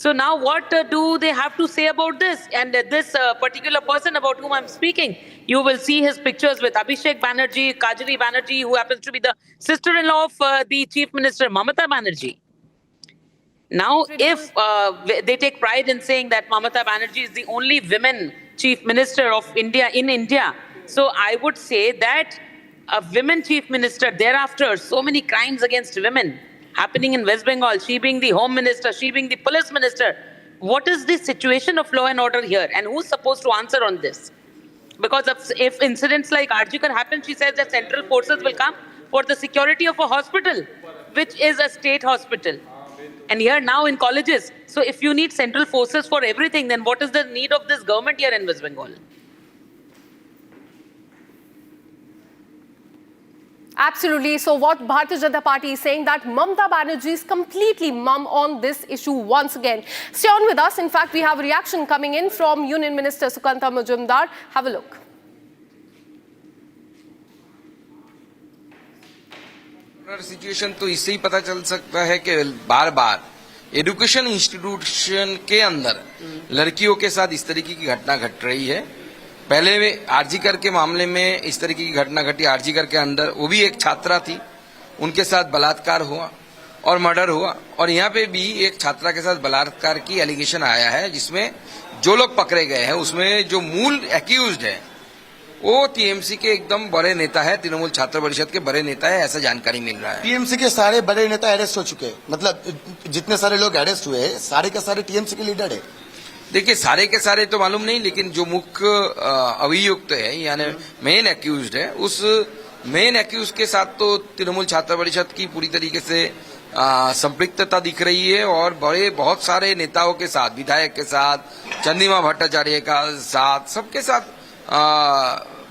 So now what do they have to say about this? And this particular person about whom I'm speaking, you will see his pictures with Abhishek Banerjee, Kajari Banerjee, who happens to be the sister-in-law of the Chief Minister, Mamata Banerjee. Now, if they take pride in saying that Mamata Banerjee is the only women Chief Minister of India in India, so I would say that a women Chief Minister, thereafter, so many crimes against women happening in West Bengal, she being the Home Minister, she being the Police Minister. What is the situation of law and order here? And who's supposed to answer on this? Because if incidents like Arjikar happen, she says that central forces will come for the security of a hospital, which is a state hospital. And here now in colleges. So if you need central forces for everything, then what is the need of this government here in West Bengal? Absolutely. So what Bharatiya Janata Party is saying that Mamata Banerjee is completely mum on this issue once again. Stay on with us. In fact, we have a reaction coming in from Union Minister Sukanta Majumdar. Have a look. Situation तो इससे ही पता चल सकता है कि बार बार education institution के अंदर लड़कियों के साथ इस तरीके की घटना घट रही है। पहले आरजीकर के मामले में इस तरीके की घटना घटी, आरजीकर के अंदर वो भी एक छात्रा थी, उनके साथ बलात्कार हुआ और मर्डर हुआ, और यहाँ पे भी एक छात्रा के साथ बलात्कार की एलिगेशन आया है, जिसमें जो लोग पकड़े गए हैं उसमें जो मूल एक्यूज्ड है वो टीएमसी के एकदम बड़े नेता है, तृणमूल छात्र परिषद के बड़े नेता है, ऐसा जानकारी मिल रहा है। टीएमसी के सारे बड़े नेता अरेस्ट हो चुके हैं, मतलब जितने सारे लोग अरेस्ट हुए हैं सारे के सारे टीएमसी के लीडर है। देखिए सारे के सारे तो मालूम नहीं, लेकिन जो मुख्य अभियुक्त है यानी मेन एक्यूज्ड है, उस मेन एक्यूज के साथ तो तृणमूल छात्र परिषद की पूरी तरीके से संपृक्तता दिख रही है, और बड़े बहुत सारे नेताओं के साथ, विधायक के साथ, चंद्रिमा भट्टाचार्य का साथ, सबके साथ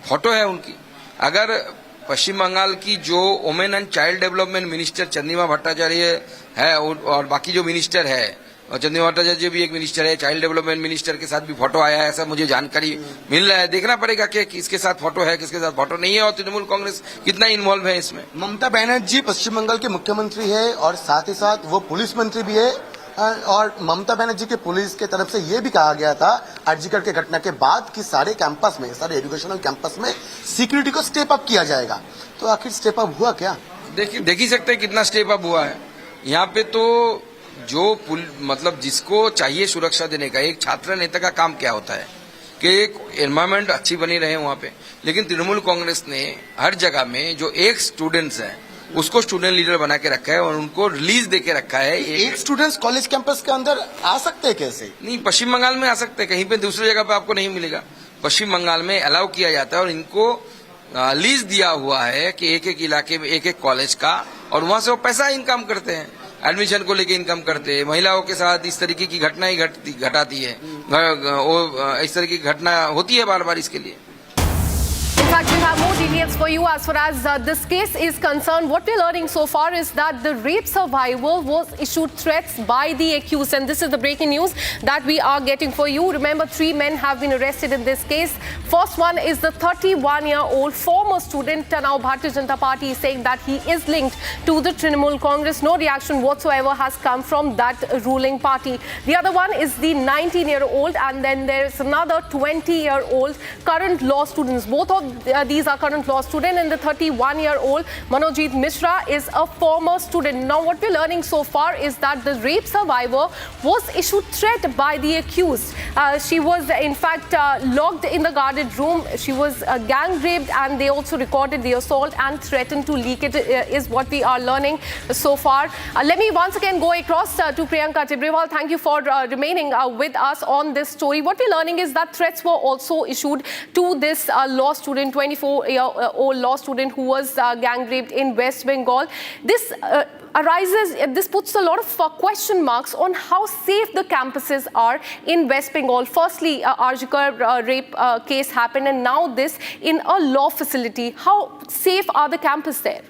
फोटो है उनकी। अगर पश्चिम बंगाल की जो women and child development minister Chandrima Bhattacharya है और बाकी जो मिनिस्टर है, और चंद्रिमा भट्टाचार्य भी एक मिनिस्टर है, चाइल्ड डेवलपमेंट मिनिस्टर के साथ भी फोटो आया है, ऐसा मुझे जानकारी मिल रहा है। देखना पड़ेगा कि किसके साथ फोटो है, किसके साथ फोटो नहीं है, और तृणमूल कांग्रेस कितना इन्वॉल्व है इसमें। ममता बनर्जी पश्चिम बंगाल के मुख्यमंत्री है और साथ ही साथ वो पुलिस मंत्री भी है, और ममता बनर्जी के पुलिस के तरफ से ये भी कहा गया था आरजीकर के घटना के बाद कि सारे कैंपस में, सारे एजुकेशनल कैंपस में सिक्योरिटी को स्टेप अप किया जाएगा। तो आखिर स्टेप अप हुआ क्या? देख ही सकते हैं कितना स्टेप अप हुआ है। यहाँ पे तो जो मतलब जिसको चाहिए सुरक्षा देने का, एक छात्र नेता का काम क्या होता है कि एक एनवायरमेंट अच्छी बनी रहे वहां पे, लेकिन तृणमूल कांग्रेस ने हर जगह में जो एक स्टूडेंट्स हैं उसको स्टूडेंट लीडर बना के रखा है और उनको रिलीज दे के रखा है। एक स्टूडेंट्स कॉलेज कैंपस के अंदर आ सकते हैं कैसे? नहीं, पश्चिम बंगाल में आ सकते हैं, कहीं पे दूसरी जगह पे आपको नहीं मिलेगा। पश्चिम बंगाल में अलाउ किया जाता है और इनको लीज दिया हुआ है कि एक एक इलाके में एक एक कॉलेज का, और वहां से वो पैसा इनकम करते हैं, एडमिशन को लेके इनकम करते हैं। महिलाओं के साथ इस तरीके की घटना ही घटाती है, वो इस तरह की घटना होती है बार बार इसके लिए। In fact, we have more details for you as far as this case is concerned. What we're learning so far is that the rape survivor was issued threats by the accused. And this is the breaking news that we are getting for you. Remember, 3 men have been arrested in this case. First one is the 31-year-old former student. Now, Bharatiya Janata Party is saying that he is linked to the Trinamool Congress. No reaction whatsoever has come from that ruling party. The other one is the 19-year-old, and then there's another 20-year-old current law students. Both of these are current law student, and the 31-year-old Manojit Mishra is a former student. Now what we're learning so far is that the rape survivor was issued threat by the accused. She was in fact locked in the guarded room. She was gang raped, and they also recorded the assault and threatened to leak it, is what we are learning so far. Let me once again go across to Priyanka Tibrewal. Thank you for remaining with us on this story. What we're learning is that threats were also issued to this law student, 24-year-old law student who was gang raped in West Bengal. This puts a lot of question marks on how safe the campuses are in West Bengal. Firstly, Arjikar rape case happened, and now this in a law facility. How safe are the campuses there?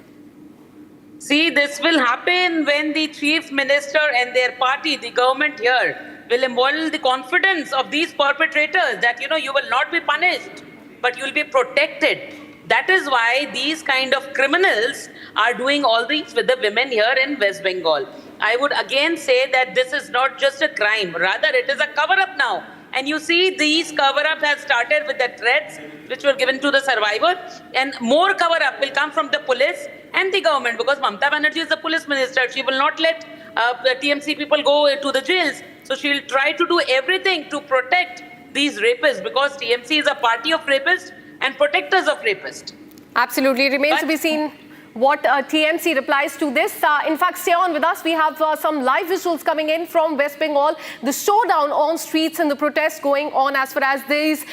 See, this will happen when the chief minister and their party, the government here, will embolden the confidence of these perpetrators that, you will not be punished, but you will be protected. That is why these kind of criminals are doing all these with the women here in West Bengal. I would again say that this is not just a crime, rather it is a cover-up now. And you see these cover-up has started with the threats which were given to the survivor, and more cover-up will come from the police and the government, because Mamata Banerjee is the police minister. She will not let the TMC people go to the jails. So she will try to do everything to protect these rapists, because TMC is a party of rapists and protectors of rapists. Absolutely. It remains to be seen what TMC replies to this. In fact, stay on with us. We have some live visuals coming in from West Bengal. The showdown on streets and the protests going on as far as this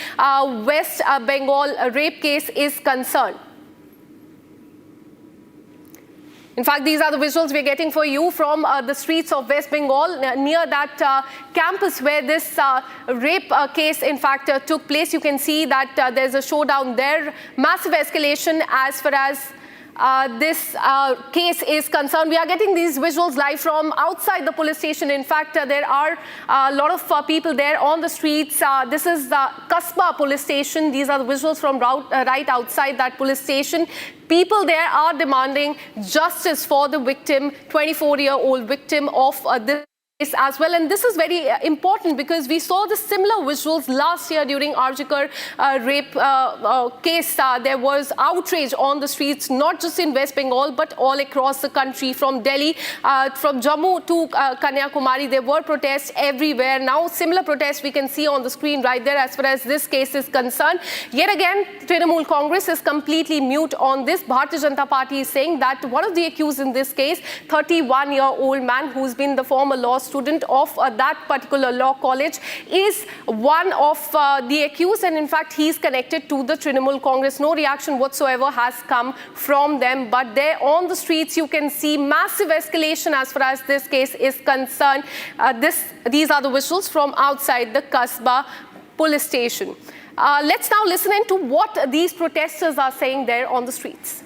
West Bengal rape case is concerned. In fact, these are the visuals we're getting for you from the streets of West Bengal, near that campus where this rape case, in fact, took place. You can see that there's a showdown there, massive escalation as far as this case is concerned. We are getting these visuals live from outside the police station. In fact, there are a lot of people there on the streets. This is the Kasba police station. These are the visuals from right outside that police station. People there are demanding justice for the victim, 24-year-old victim of this as well. And this is very important because we saw the similar visuals last year during Arjikar rape case. There was outrage on the streets, not just in West Bengal, but all across the country, from Delhi, from Jammu to Kanyakumari. There were protests everywhere. Now, similar protests we can see on the screen right there as far as this case is concerned. Yet again, Trinamool Congress is completely mute on this. Bharatiya Janata Party is saying that one of the accused in this case, 31-year-old man who's been the former law student of that particular law college, is one of the accused, and in fact he's connected to the Trinamool Congress. No reaction whatsoever has come from them, but there on the streets you can see massive escalation as far as this case is concerned. These are the visuals from outside the Kasba police station. Let's now listen in to what these protesters are saying there on the streets.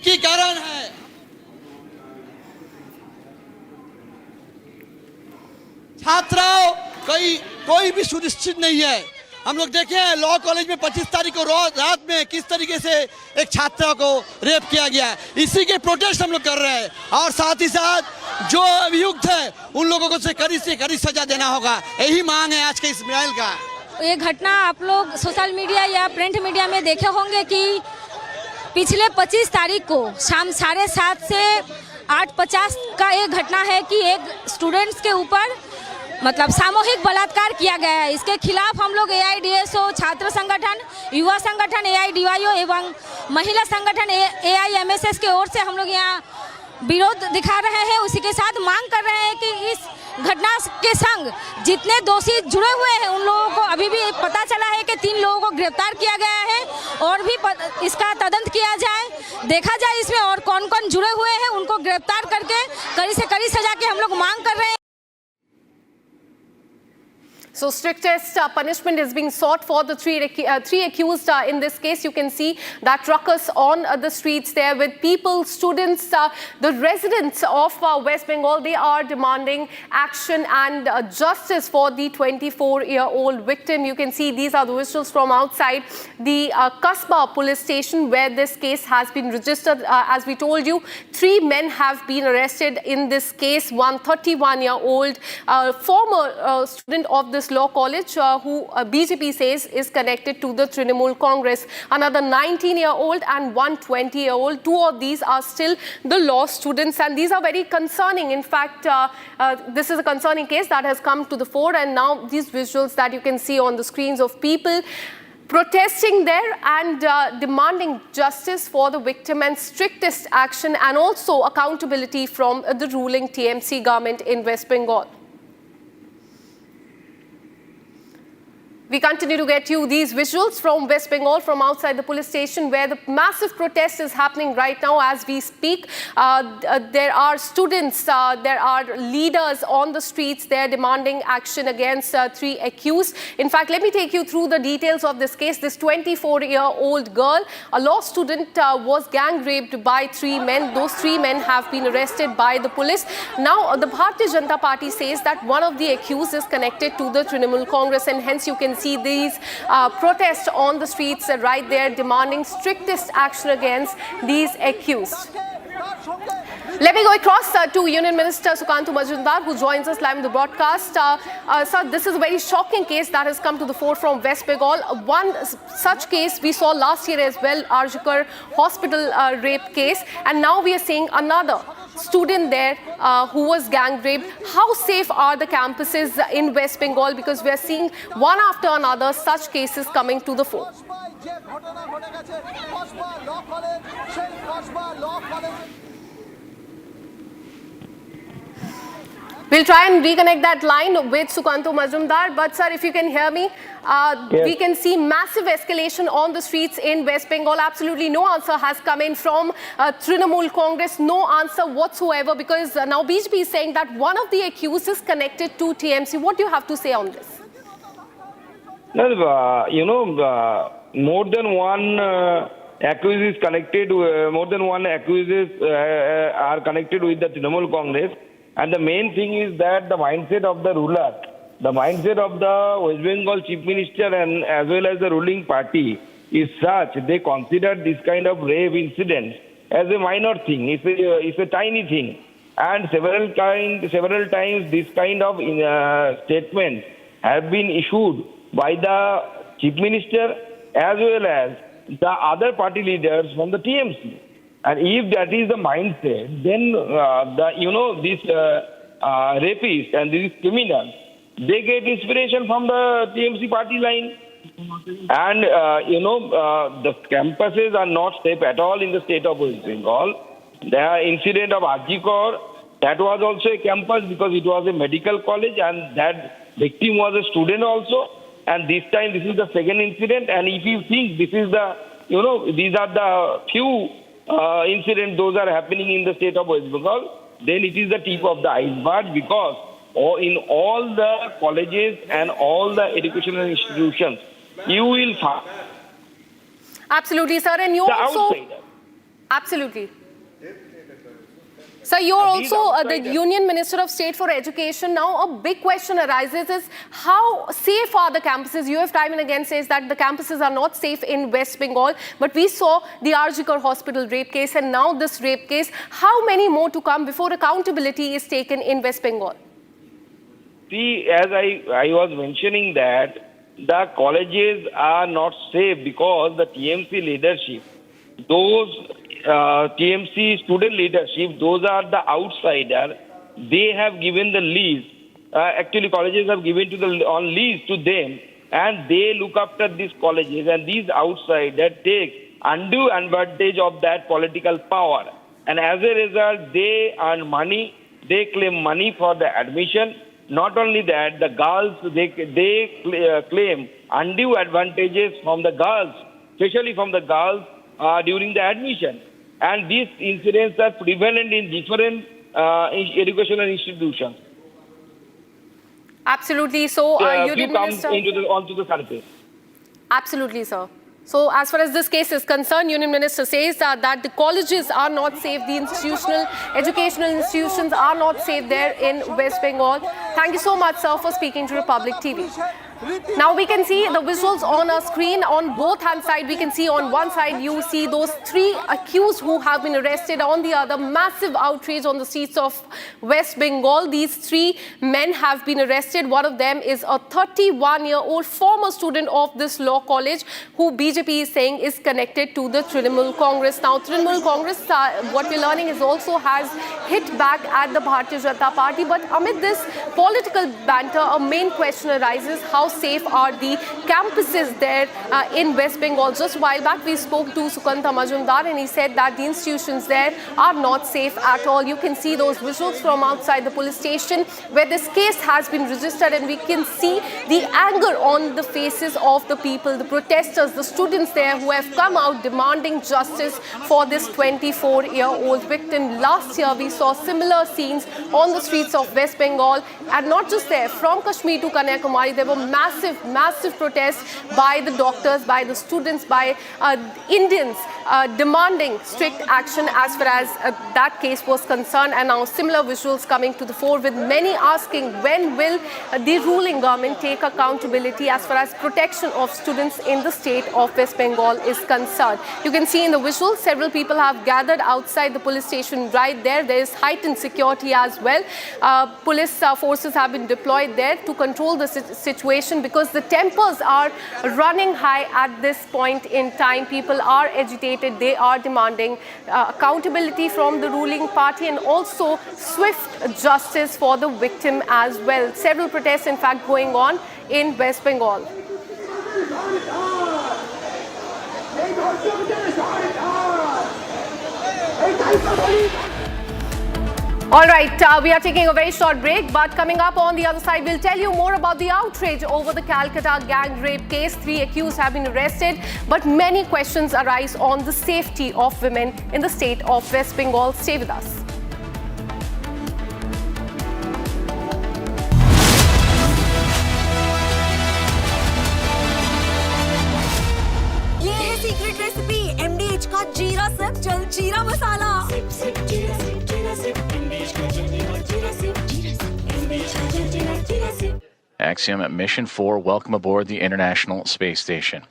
की कारण है छात्राओं कोई भी सुनिश्चित नहीं है। हम लोग देखे हैं लॉ कॉलेज में 25 तारीख को रात में किस तरीके से एक छात्रा को रेप किया गया है। इसी के प्रोटेस्ट हम लोग कर रहे हैं, और साथ ही साथ जो अभियुक्त है उन लोगों को से कड़ी सजा देना होगा। यही मांग है आज के इस मेल का। ये घटना आप लोग सोशल मीडिया या प्रिंट मीडिया में देखे होंगे कि पिछले 25 तारीख को शाम 7:30 से 8:50 का एक घटना है कि एक स्टूडेंट्स के ऊपर मतलब सामूहिक बलात्कार किया गया है। इसके खिलाफ हम लोग AIDSO छात्र संगठन, युवा संगठन AIDYO एवं महिला संगठन AIMSS के ओर से हम लोग यहाँ विरोध दिखा रहे हैं। उसी के साथ मांग कर रहे हैं कि इस घटना के संग जितने दोषी जुड़े हुए हैं उन लोगों को, अभी भी पता चला है कि 3 लोगों को गिरफ्तार किया गया है, और भी इसका तदंत किया जाए, देखा जाए इसमें और कौन कौन जुड़े हुए हैं, उनको गिरफ्तार करके कड़ी से कड़ी सजा की हम लोग मांग कर रहे हैं। So strictest punishment is being sought for the three accused in this case. You can see that ruckus on the streets there with people, students, the residents of West Bengal. They are demanding action and justice for the 24-year-old victim. You can see these are the visuals from outside the Kasba police station where this case has been registered. As we told you, 3 men have been arrested in this case. One 31-year-old former student of this law college who BJP says is connected to the Trinamool Congress. Another 19-year-old and one 20-year-old. 2 of these are still the law students, and these are very concerning. In fact, this is a concerning case that has come to the fore, and now these visuals that you can see on the screens of people protesting there and demanding justice for the victim and strictest action and also accountability from the ruling TMC government in West Bengal. We continue to get you these visuals from West Bengal, from outside the police station, where the massive protest is happening right now as we speak. There are students, there are leaders on the streets. They're demanding action against 3 accused. In fact, let me take you through the details of this case. This 24-year-old girl, a law student, was gang raped by 3 men. Those 3 men have been arrested by the police. Now, the Bharatiya Janata Party says that one of the accused is connected to the Trinamool Congress, and hence you can see these protests on the streets right there, demanding strictest action against these accused. Let me go across to Union Minister Sukhantu Majumdar, who joins us live in the broadcast. Sir, this is a very shocking case that has come to the fore from West Bengal. One such case we saw last year as well, Arjikar hospital rape case, and now we are seeing another student there who was gang raped. How safe are the campuses in West Bengal? Because we are seeing one after another such cases coming to the fore. We'll try and reconnect that line with Sukhantu Majumdar. But sir, if you can hear me, Yes. we can see massive escalation on the streets in West Bengal. Absolutely no answer has come in from Trinamool Congress. No answer whatsoever, because now BJP is saying that one of the accused is connected to TMC. What do you have to say on this? No, more than one accused is connected. More than one accused are connected with the Trinamool Congress. And the main thing is that the mindset of the ruler, the mindset of the West Bengal Chief Minister and as well as the ruling party is such they consider this kind of rape incident as a minor thing. It's a tiny thing. And several times this kind of statements have been issued by the Chief Minister as well as the other party leaders from the TMC. And if that is the mindset, then these rapists and these criminals, they get inspiration from the TMC party line. And the campuses are not safe at all in the state of West Bengal. The incident of Arjikar, that was also a campus because it was a medical college, and that victim was a student also. And this time, this is the second incident. And if you think this is the, these are the few incidents those are happening in the state of West Bengal, then it is the tip of the iceberg, because in all the colleges and all the educational institutions, you will find Absolutely, sir. And you the also... outsiders. Absolutely. Sir, you're also the Union Minister of State for Education. Now, a big question arises is how safe are the campuses? You have time and again says that the campuses are not safe in West Bengal. But we saw the Arjikar hospital rape case and now this rape case. How many more to come before accountability is taken in West Bengal? See, as I was mentioning that the colleges are not safe because the TMC leadership, those TMC student leadership, those are the outsiders. They have given the lease. Actually, colleges have given on lease to them, and they look after these colleges. And these outsiders take undue advantage of that political power. And as a result, they earn money. They claim money for the admission. Not only that, the girls they claim undue advantages from the girls, especially from the girls during the admission. And these incidents are prevalent in different educational institutions. Absolutely. So, Union Minister... onto the surface. Absolutely, sir. So, as far as this case is concerned, Union Minister says that the colleges are not safe, the institutional, educational institutions are not safe there in West Bengal. Thank you so much, sir, for speaking to Republic TV. Now we can see the visuals on our screen. On both hand side, we can see on one side you see those 3 accused who have been arrested. On the other, massive outrage on the streets of West Bengal. These 3 men have been arrested. One of them is a 31-year-old former student of this law college who BJP is saying is connected to the Trinamool Congress. Now Trinamool Congress, what we're learning is also has hit back at the Bharatiya Janata Party. But amid this political banter, a main question arises: how safe are the campuses there in West Bengal. Just a while back, we spoke to Sukanta Majumdar, and he said that the institutions there are not safe at all. You can see those visuals from outside the police station where this case has been registered, and we can see the anger on the faces of the people, the protesters, the students there who have come out demanding justice for this 24-year-old victim. Last year, we saw similar scenes on the streets of West Bengal, and not just there, from Kashmir to Kanyakumari, there were massive protests by the doctors, by the students, by Indians demanding strict action as far as that case was concerned. And now similar visuals coming to the fore, with many asking when will the ruling government take accountability as far as protection of students in the state of West Bengal is concerned. You can see in the visuals, several people have gathered outside the police station right there. There is heightened security as well. Police forces have been deployed there to control the situation because the tempers are running high at this point in time. People are agitated. They are demanding accountability from the ruling party and also swift justice for the victim as well. Several protests, in fact, going on in West Bengal. All right, we are taking a very short break, but coming up on the other side, we'll tell you more about the outrage over the Kolkata gang rape case. 3 accused have been arrested, but many questions arise on the safety of women in the state of West Bengal. Stay with us. ये है secret recipe MDH का जीरा SIP जल जीरा मसाला। Axiom Mission 4, welcome aboard the International Space Station.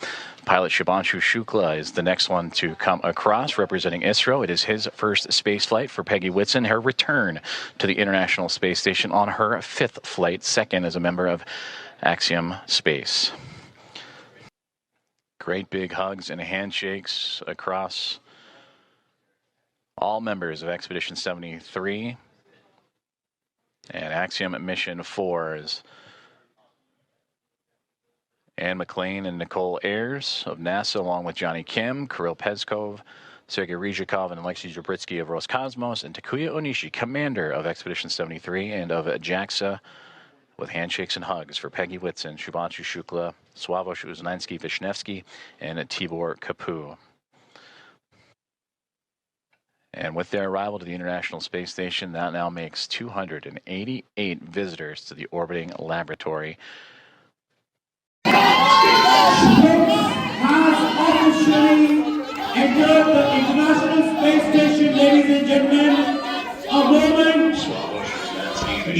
Pilot Shubhanshu Shukla is the next one to come across, representing ISRO. It is his first space flight for Peggy Whitson, her return to the International Space Station on her 5th flight, second as a member of Axiom Space. Great big hugs and handshakes across all members of Expedition 73 and Axiom Mission 4 is Anne McLean and Nicole Ayers of NASA, along with Johnny Kim, Kirill Peskov, Sergei Ryzhikov, and Alexei Zabritsky of Roscosmos, and Takuya Onishi, commander of Expedition 73 and of JAXA, with handshakes and hugs for Peggy Whitson, Shubhanshu Shukla, Sławomir Uznański-Wisniewski, and Tibor Kapu. And with their arrival to the International Space Station, that now makes 288 visitors to the orbiting laboratory. Has officially entered the International Space Station, ladies and gentlemen. A moment.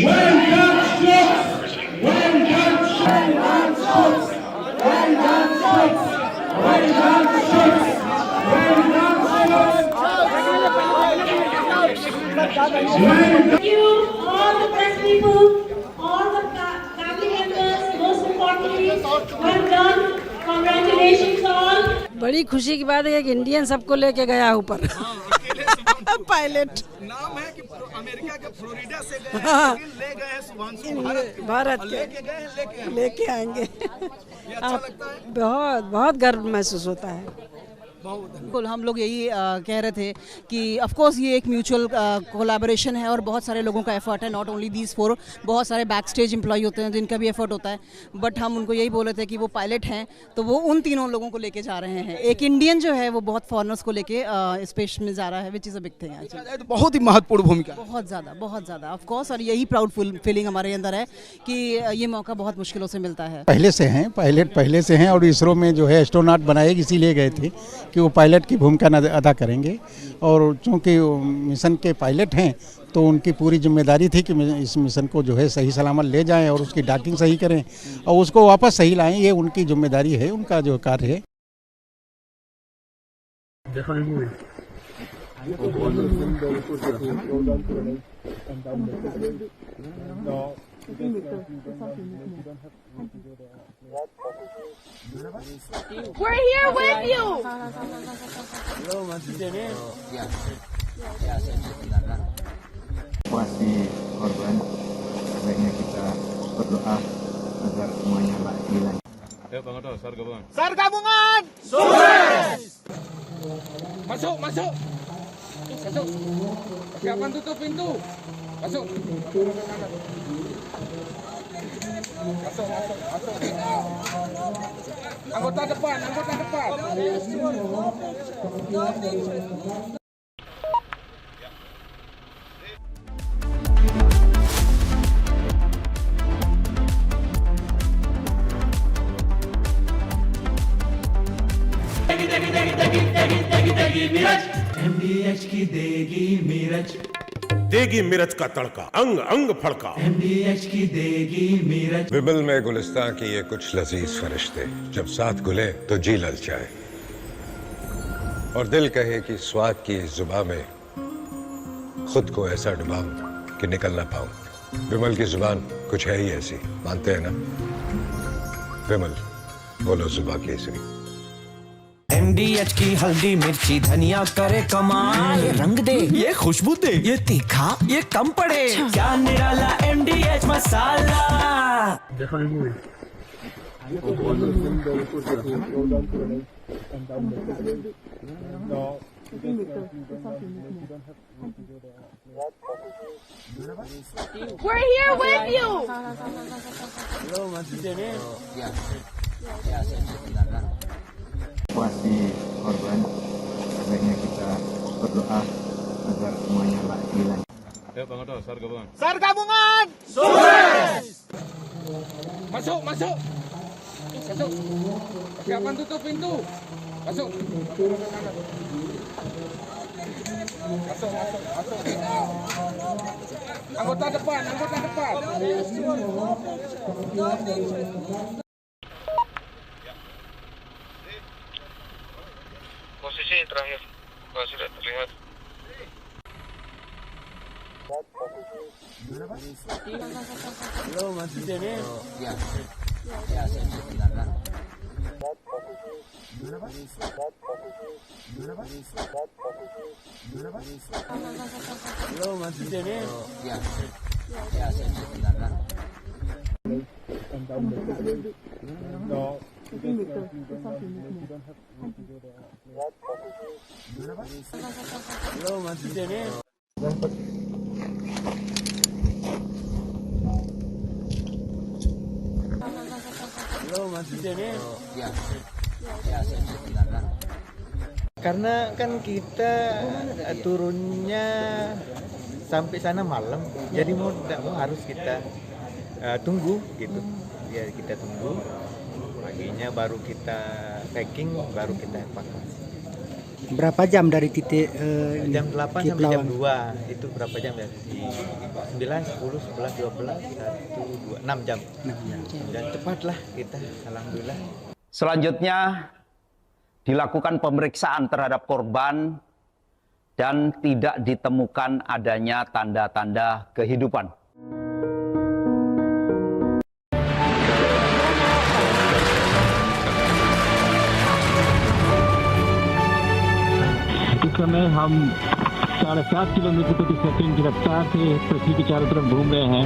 Well done, Stokes! Well done, Stokes! Well done, Stokes! Well done, Stokes! Well done, Thank you, all the press people, all the family members, most importantly, well done. Congratulations all. बड़ी खुशी की बात है कि Indian सबको लेके गया ऊपर पायलट नाम है कि अमेरिका के फ्लोरिडा से गए ले गए शुभांशु भारत के लेके आएंगे। बहुत गर्व महसूस होता है। बिल्कुल, हम लोग यही कह रहे थे कि ऑफ कोर्स ये एक म्यूचुअल कोलैबोरेशन है और बहुत सारे लोगों का एफर्ट है, नॉट ओनली दीज 4, बहुत सारे बैक स्टेज एम्प्लॉय होते हैं जिनका भी एफर्ट होता है, बट हम उनको यही बोले थे कि वो पायलट हैं तो वो उन तीनों लोगों को लेके जा रहे हैं। एक इंडियन जो है वो बहुत फॉरेनर्स को लेके स्पेस में जा रहा है, which is a big thing. तो बहुत ही महत्वपूर्ण भूमिका, बहुत ज़्यादा ऑफ कोर्स, और यही प्राउड फीलिंग हमारे अंदर है कि ये मौका बहुत मुश्किलों से मिलता है। पहले से हैं पायलट, पहले से हैं और इसरो में जो है एस्ट्रोनॉट बनाए इसीलिए गए थे कि वो पायलट की भूमिका अदा करेंगे, और चूँकि मिशन के पायलट हैं तो उनकी पूरी जिम्मेदारी थी कि इस मिशन को जो है सही सलामत ले जाएं और उसकी डॉकिंग सही करें और उसको वापस सही लाएं। ये उनकी जिम्मेदारी है, उनका जो कार्य है। We're here with you. Evakuasi korban, sebaiknya kita berdoa agar semuanya dilanjutkan. Ayo Bang Oto, SAR gabungan. SAR gabungan! Sukses! Masuk, masuk. Masuk. Persiapan tutup pintu. Masuk. Masuk, masuk, masuk. Anggota depan, anggota depan. MDH की देगी मीरज, देगी मिर्च का तड़का, अंग अंग फड़का। MDH की देगी मीरज। विमल में गुलिस्तां की ये कुछ लजीज फरिश्ते जब साथ घुले तो जी ललचाए और दिल कहे कि स्वाद की इस जुबान में खुद को ऐसा डुबाऊं कि निकल ना पाऊं। विमल की जुबान कुछ है ही ऐसी, मानते हैं ना? विमल, बोलो जुबा केसरी। MDH की हल्दी मिर्ची धनिया करे कमाल, ये रंग दे, ये खुशबू दे, ये तीखा, ये कम पड़े, क्या निराला MDH masala. We're here with you. Evakuasi korban, sebaiknya kita berdoa agar semuanya dilanjutkan. Ayo Bang Oto, SAR gabungan. SAR gabungan! Sukses! Masuk, masuk. Masuk. Persiapan tutup pintu. Masuk. Masuk, masuk, masuk. Anggota depan, anggota depan. Posisi terakhir, sudah terlihat. Halo, Mas Dene. Ya. Halo, Mas Dene. Ya. Halo, Mas Dene. Halo, Mas Dene. Ya. Karena kan kita turunnya sampai sana malam, jadi mau tidak mau harus kita tunggu gitu. Ya kita tunggu, paginya baru kita packing, baru kita evakuasi. Berapa jam dari titik jam 8 sampai jam 2 itu berapa jam ya? 9, 10, 11, 12, 1, 2, 6 jam. Dan cepatlah kita, alhamdulillah. Selanjutnya dilakukan pemeriksaan terhadap korban dan tidak ditemukan adanya tanda-tanda kehidupan. इस समय हम 7.5 kilometre प्रति second की रफ्तार से पृथ्वी के चारों तरफ घूम रहे हैं।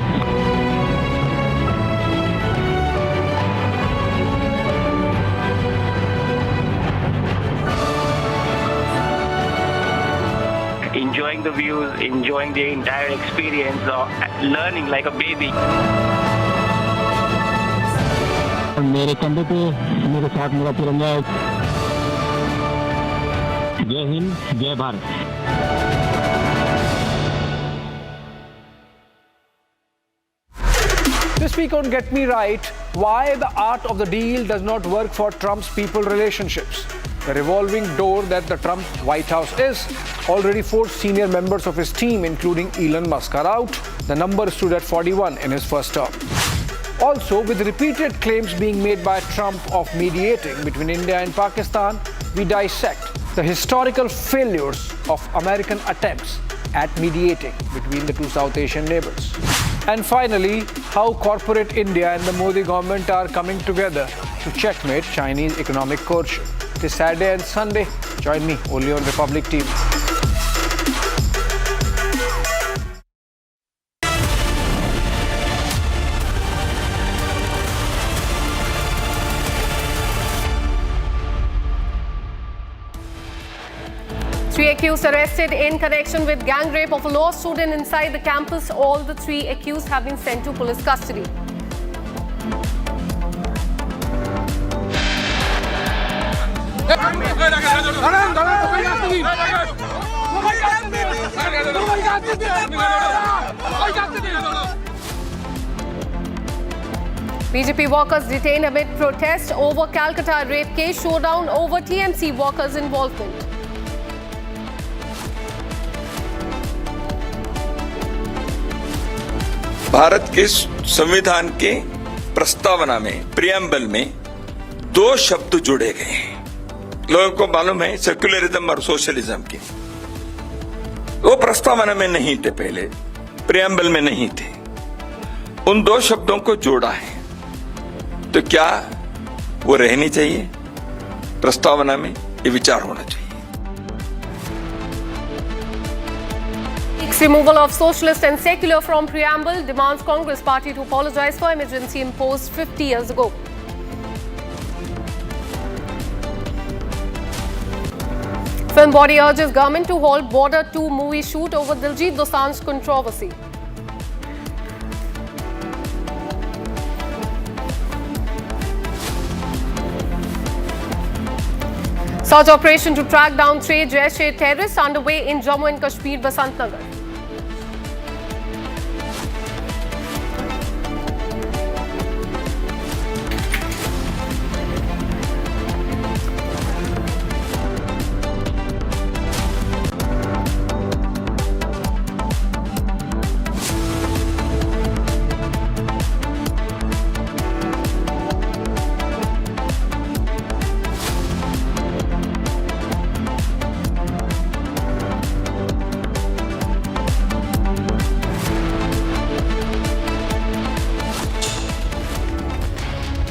Enjoying the views, enjoying the entire experience, of learning like a baby. मेरे कंधे पे मेरे साथ मेरा तिरंगा है। जय हिंद, जय Bharat. This week on Get Me Right, why the art of the deal does not work for Trump's people relationships. The revolving door that the Trump White House is. Already 4 senior members of his team, including Elon Musk, are out. The number stood at 41 in his first term. Also, with repeated claims being made by Trump of mediating between India and Pakistan, we dissect the historical failures of American attempts at mediating between the 2 South Asian neighbors. And finally, how corporate India and the Modi government are coming together to checkmate Chinese economic coercion. This Saturday and Sunday, join me only on Republic TV. accused arrested in connection with gang rape of a law student inside the campus. All the 3 accused have been sent to police custody. BJP workers detained amid protest over Kolkata rape case. Showdown over TMC workers' involvement. Bharat के संविधान के प्रस्तावना में preamble में 2 शब्द जुड़े गए हैं। लोगों को मालूम है सेक्युलरिज्म और सोशलिज्म के, वो प्रस्तावना में नहीं थे, पहले प्रियम्बल में नहीं थे। उन 2 शब्दों को जोड़ा है, तो क्या वो रहनी चाहिए प्रस्तावना में? ये विचार होना चाहिए। Removal of socialist and secular from preamble demands Congress party to apologize for emergency imposed 50 years ago. Film body urges government to hold Border 2 movie shoot over Diljit Dosanjh controversy. Search operation to track down 3 Jaish-e terrorists underway in Jammu and Kashmir, Basantnagar.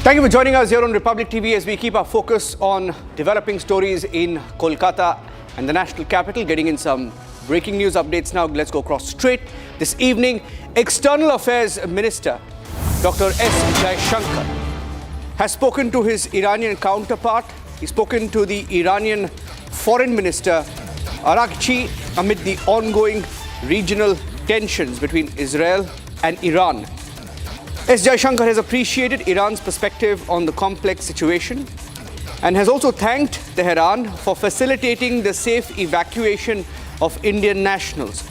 Thank you for joining us here on Republic TV as we keep our focus on developing stories in Kolkata and the national capital. Getting in some breaking news updates now. Let's go across straight. This evening, External Affairs Minister Dr. S. Jaishankar has spoken to his Iranian counterpart. He's spoken to the Iranian Foreign Minister Araqchi amid the ongoing regional tensions between Israel and Iran. S. Jaishankar has appreciated Iran's perspective on the complex situation and has also thanked Tehran for facilitating the safe evacuation of Indian nationals.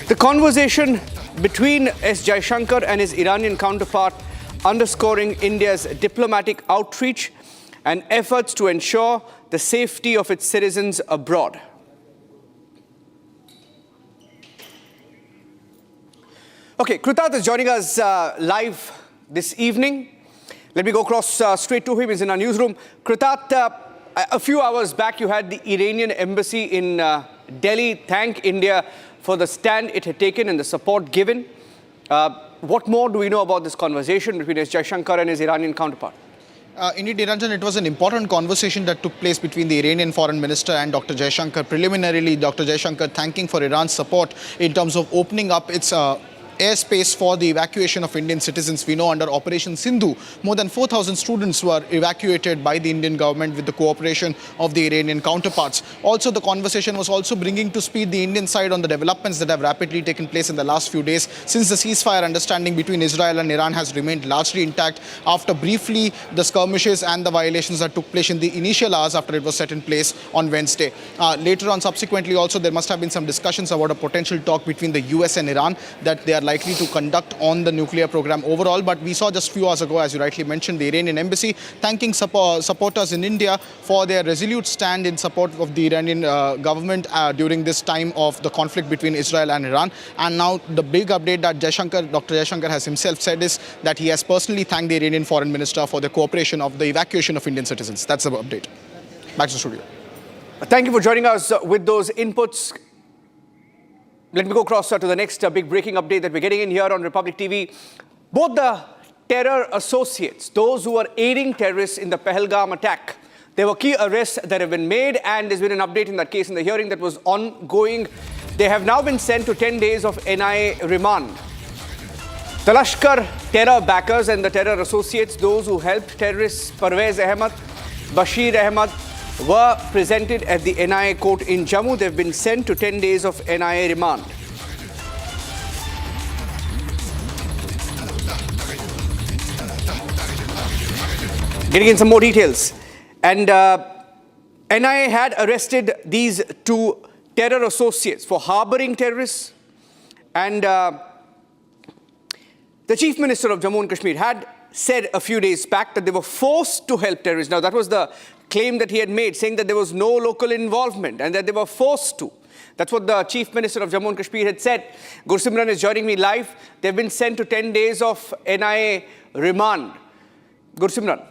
The conversation between S. Jaishankar and his Iranian counterpart underscoring India's diplomatic outreach and efforts to ensure the safety of its citizens abroad. Okay, Kritat is joining us live this evening. Let me go across straight to him. He's in our newsroom. Kritat, a few hours back you had the Iranian embassy in Delhi thank India for the stand it had taken and the support given. What more do we know about this conversation between S. Jaishankar and his Iranian counterpart? Indeed, Niranjan, it was an important conversation that took place between the Iranian Foreign Minister and Dr. Jaishankar. Preliminarily, Dr. Jaishankar thanking for Iran's support in terms of opening up its airspace for the evacuation of Indian citizens. We know under Operation Sindhu, more than 4,000 students were evacuated by the Indian government with the cooperation of the Iranian counterparts. Also, the conversation was also bringing to speed the Indian side on the developments that have rapidly taken place in the last few days since the ceasefire understanding between Israel and Iran has remained largely intact after briefly the skirmishes and the violations that took place in the initial hours after it was set in place on Wednesday. Later on, subsequently also, there must have been some discussions about a potential talk between the US and Iran that they are likely to conduct on the nuclear program overall. But we saw just a few hours ago, as you rightly mentioned, the Iranian embassy thanking supporters in India for their resolute stand in support of the Iranian government during this time of the conflict between Israel and Iran. And now the big update that Dr. Jaishankar has himself said is that he has personally thanked the Iranian foreign minister for the cooperation of the evacuation of Indian citizens. That's the update. Back to the studio. Thank you for joining us with those inputs. Let me go across to the next big breaking update that we're getting in here on Republic TV. Both the terror associates, those who are aiding terrorists in the Pahalgam attack, there were key arrests that have been made, and there's been an update in that case in the hearing that was ongoing. They have now been sent to 10 days of NIA remand. The Lashkar terror backers and the terror associates, those who helped terrorists Parvez Ahmed, Bashir Ahmed, were presented at the NIA court in Jammu. They've been sent to 10 days of NIA remand. Getting in some more details. And NIA had arrested these two terror associates for harboring terrorists. And the Chief Minister of Jammu and Kashmir had said a few days back that they were forced to help terrorists. Now, that was the claim that he had made, saying that there was no local involvement and that they were forced to. That's what the Chief Minister of Jammu and Kashmir had said. Gursimran is joining me live. They've been sent to 10 days of NIA remand. Gursimran.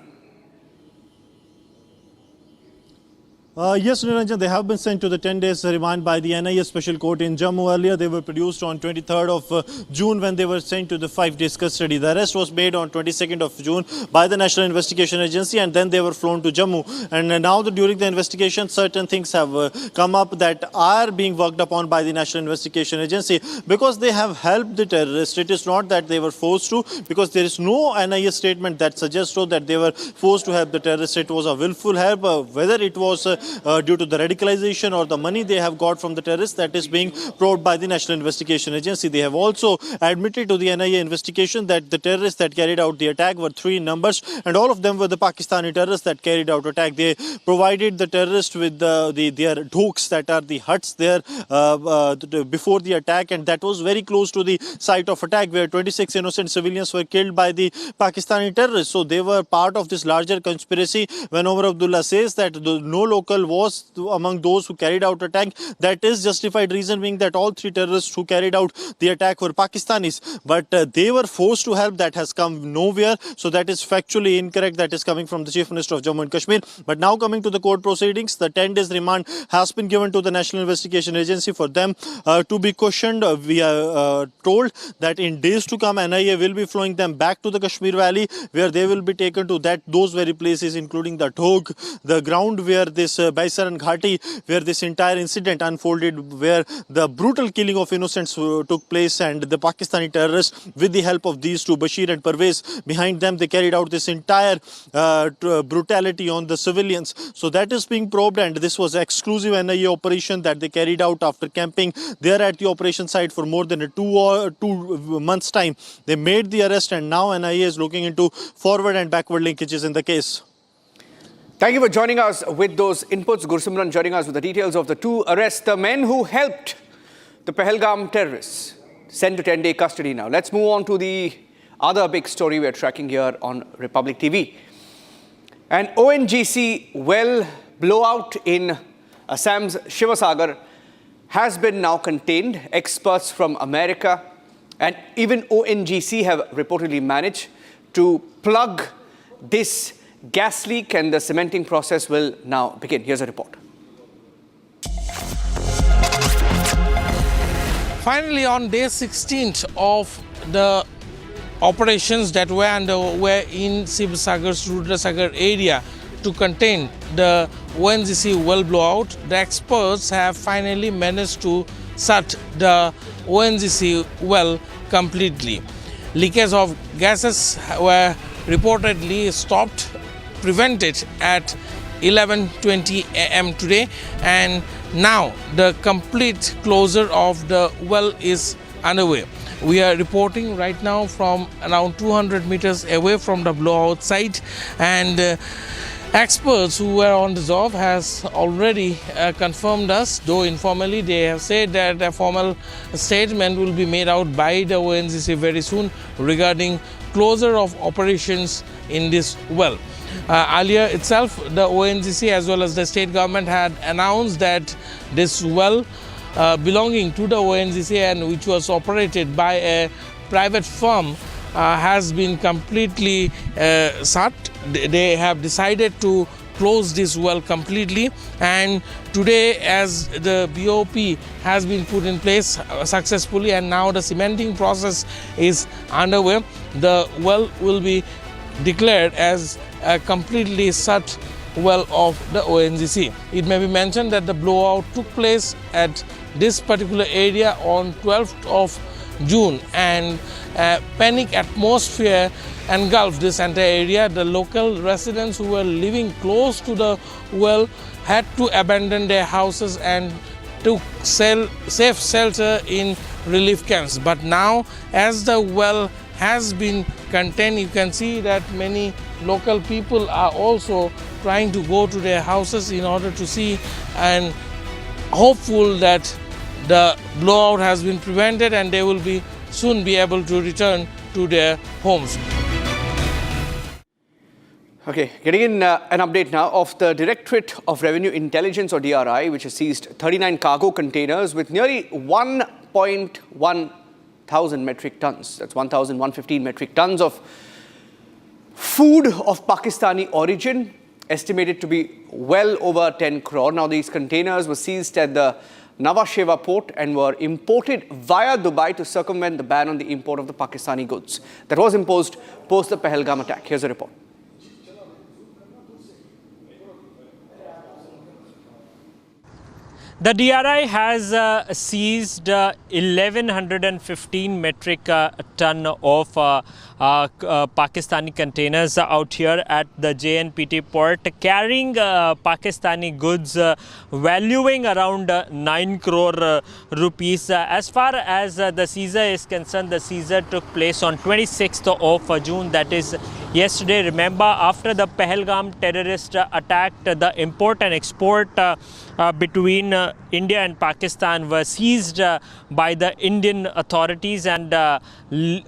Yes, Niranjan, they have been sent to the 10 days remand by the NIA Special Court in Jammu. Earlier, they were produced on 23rd of June when they were sent to the 5 days custody. The arrest was made on 22nd of June by the National Investigation Agency, and then they were flown to Jammu. And now, during the investigation, certain things have come up that are being worked upon by the National Investigation Agency because they have helped the terrorists. It is not that they were forced to, because there is no NIA statement that suggests so that they were forced to help the terrorists. It was a willful help, whether it was due to the radicalization or the money they have got from the terrorists, that is being probed by the National Investigation Agency. They have also admitted to the NIA investigation that the terrorists that carried out the attack were 3 in numbers, and all of them were the Pakistani terrorists that carried out attack. They provided the terrorists with their dhooks, that are the huts there before the attack, and that was very close to the site of attack where 26 innocent civilians were killed by the Pakistani terrorists. So they were part of this larger conspiracy. When Omar Abdullah says that no local was among those who carried out attack, that is justified reason being that all 3 terrorists who carried out the attack were Pakistanis. But they were forced to help. That has come nowhere. So that is factually incorrect. That is coming from the Chief Minister of Jammu and Kashmir. But now coming to the court proceedings, the 10 days remand has been given to the National Investigation Agency for them to be questioned. We are told that in days to come, NIA will be flowing them back to the Kashmir Valley, where they will be taken to those very places, including the Dhok, the ground where this Baisaran Ghati, where this entire incident unfolded, where the brutal killing of innocents took place, and the Pakistani terrorists, with the help of these two, Bashir and Parvez, behind them, they carried out this entire brutality on the civilians. So that is being probed, and this was exclusive NIA operation that they carried out after camping there at the operation site for more than 2 months' time. They made the arrest, and now NIA is looking into forward and backward linkages in the case. Thank you for joining us with those inputs. Gursimran joining us with the details of the 2 arrests, the men who helped the Pahalgam terrorists, sent to 10-day custody now. Let's move on to the other big story we're tracking here on Republic TV. An ONGC well blowout in Assam's Shivasagar has been now contained. Experts from America and even ONGC have reportedly managed to plug this gas leak, and the cementing process will now begin. Here's a report. Finally, on day 16th of the operations that were underway in Shivasagar's Rudrasagar area to contain the ONGC well blowout, the experts have finally managed to shut the ONGC well completely. Leakage of gases were reportedly prevented at 11:20 a.m. today, and now the complete closure of the well is underway. We are reporting right now from around 200 meters away from the blowout site, and experts who were on the job has already confirmed us, though informally they have said that a formal statement will be made out by the ONGC very soon regarding closure of operations in this well. Earlier itself, the ONGC as well as the state government had announced that this well belonging to the ONGC and which was operated by a private firm has been completely shut. They have decided to close this well completely, and today, as the BOP has been put in place successfully and now the cementing process is underway, the well will be declared as a completely shut well of the ONGC. It may be mentioned that the blowout took place at this particular area on 12th of June, and a panic atmosphere engulfed this entire area. The local residents who were living close to the well had to abandon their houses and took safe shelter in relief camps. But now, as the well has been contained, you can see that many local people are also trying to go to their houses in order to see, and hopeful that the blowout has been prevented and they will soon be able to return to their homes. Okay, getting in an update now of the Directorate of Revenue Intelligence, or DRI, which has seized 39 cargo containers with nearly 1.1 thousand metric tons. That's 1,115 metric tons of food of Pakistani origin, estimated to be well over 10 crore. Now, these containers were seized at the Nhava Sheva port and were imported via Dubai to circumvent the ban on the import of the Pakistani goods that was imposed post the Pahalgam attack. Here's a report. The DRI has seized 1,115 metric ton of Pakistani containers out here at the JNPT port, carrying Pakistani goods valuing around 9 crore rupees. As far as the seizure is concerned, the seizure took place on 26th of June, that is yesterday. Remember, after the Pahalgam terrorist attack, the import and export between India and Pakistan were seized by the Indian authorities, and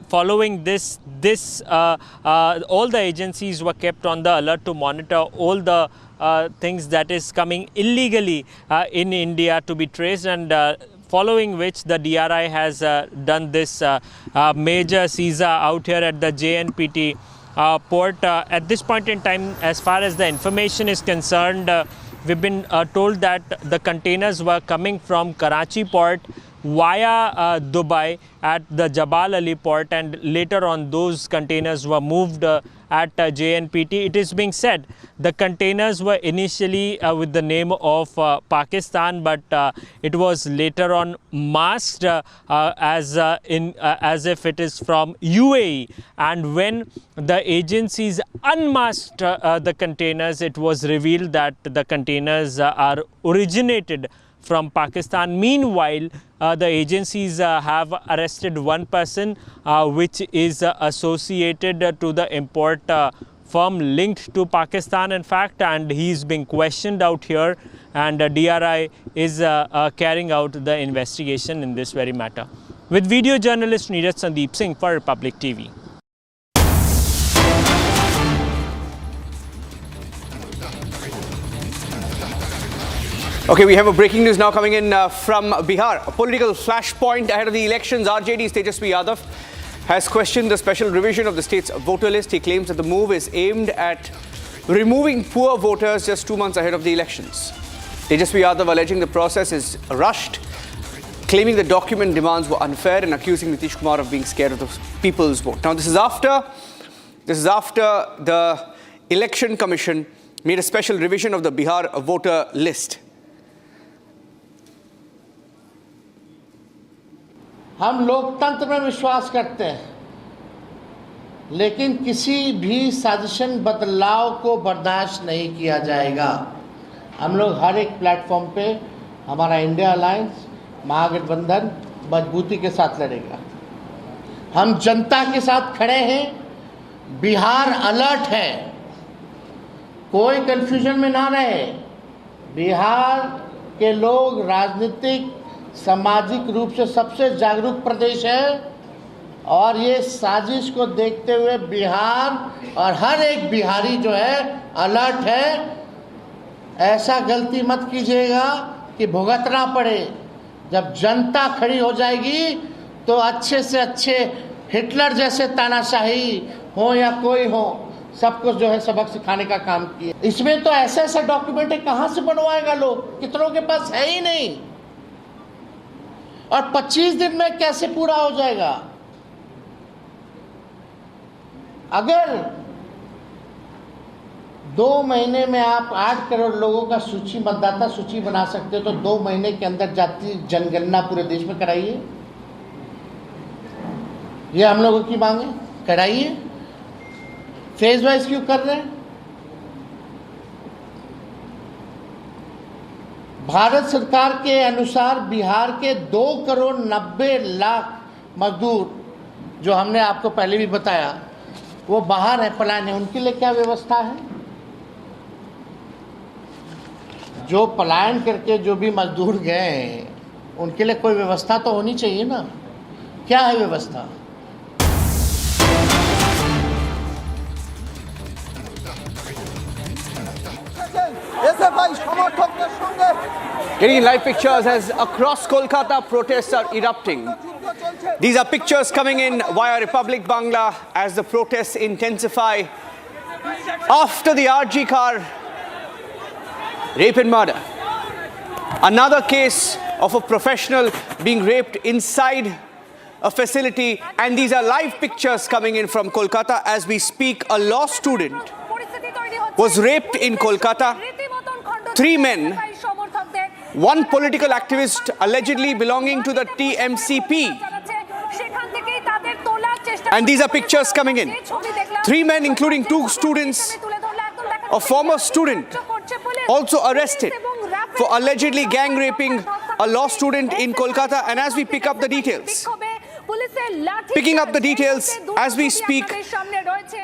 following this, all the agencies were kept on the alert to monitor all the things that is coming illegally in India to be traced, and following which the DRI has done this major seizure out here at the JNPT port. At this point in time, as far as the information is concerned, we've been told that the containers were coming from Karachi port via Dubai at the Jabal Ali port, and later on those containers were moved at JNPT. It is being said the containers were initially with the name of Pakistan, but it was later on masked as if it is from UAE. And when the agencies unmasked the containers, it was revealed that the containers are originated from Pakistan. Meanwhile, the agencies have arrested one person which is associated to the import firm linked to Pakistan, in fact, and he is being questioned out here, and DRI is carrying out the investigation in this very matter. With video journalist Neeraj Sandeep Singh for Republic TV. Okay, we have a breaking news now coming in from Bihar. A political flashpoint ahead of the elections. RJD's Tejasvi Yadav has questioned the special revision of the state's voter list. He claims that the move is aimed at removing poor voters just 2 months ahead of the elections. Tejasvi Yadav alleging the process is rushed, claiming the document demands were unfair, and accusing Nitish Kumar of being scared of the people's vote. Now, this is after the Election Commission made a special revision of the Bihar voter list. हम लोकतंत्र में विश्वास करते हैं, लेकिन किसी भी साजिशन बदलाव को बर्दाश्त नहीं किया जाएगा। हम लोग हर एक प्लेटफॉर्म पे हमारा इंडिया अलायंस महागठबंधन मजबूती के साथ लड़ेगा। हम जनता के साथ खड़े हैं, बिहार अलर्ट है, कोई कंफ्यूजन में ना रहे। बिहार के लोग राजनीतिक सामाजिक रूप से सबसे जागरूक प्रदेश है, और ये साजिश को देखते हुए बिहार और हर एक बिहारी जो है अलर्ट है। ऐसा गलती मत कीजिएगा कि भुगतना पड़े। जब जनता खड़ी हो जाएगी तो अच्छे से अच्छे हिटलर जैसे तानाशाही हो या कोई हो, सब कुछ जो है सबक सिखाने का काम किया। इसमें तो ऐसे ऐसे डॉक्यूमेंट है, कहाँ से बनवाएगा लोग, कितनों के पास है ही नहीं, और 25 दिन में कैसे पूरा हो जाएगा। अगर 2 महीने में आप 8 करोड़ लोगों का सूची, मतदाता सूची बना सकते हो, तो 2 महीने के अंदर जाति जनगणना पूरे देश में कराइए। ये हम लोगों की मांग है, कराइए। फेज वाइज क्यों कर रहे हैं? भारत सरकार के अनुसार बिहार के 2,90,00,000 मजदूर जो हमने आपको पहले भी बताया वो बाहर है, पलायन है, उनके लिए क्या व्यवस्था है? जो पलायन करके जो भी मजदूर गए हैं उनके लिए कोई व्यवस्था तो होनी चाहिए ना। क्या है व्यवस्था? Getting live pictures as across Kolkata protests are erupting. These are pictures coming in via Republic Bangla as the protests intensify after the RG car rape and murder. Another case of a professional being raped inside a facility, and these are live pictures coming in from Kolkata as we speak. A law student was raped in Kolkata. 3 men, one political activist allegedly belonging to the TMCP. And these are pictures coming in. 3 men, including 2 students, a former student, also arrested for allegedly gang raping a law student in Kolkata. And as we pick up the details, as we speak,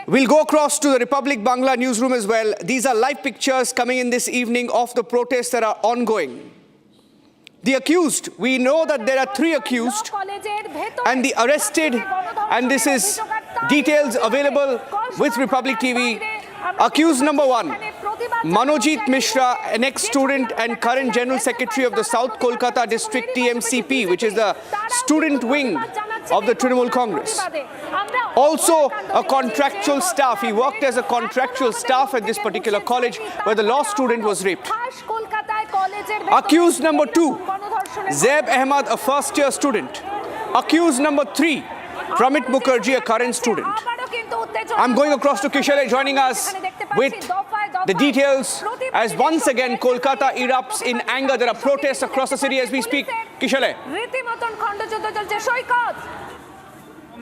we'll go across to the Republic Bangla newsroom as well. These are live pictures coming in this evening of the protests that are ongoing. The accused, we know that there are 3 accused and the arrested, and this is details available with Republic TV. Accused number 1, Manojit Mishra, an ex-student and current General Secretary of the South Kolkata District TMCP, which is the student wing of the Trinamool Congress. Also a contractual staff. He worked as a contractual staff at this particular college where the law student was raped. Accused number 2, Zaib Ahmad, a first-year student. Accused number 3, Pramit Mukherjee, a current student. I'm going across to Kishale, joining us with the details as once again Kolkata erupts in anger. There are protests across the city as we speak. Kishale.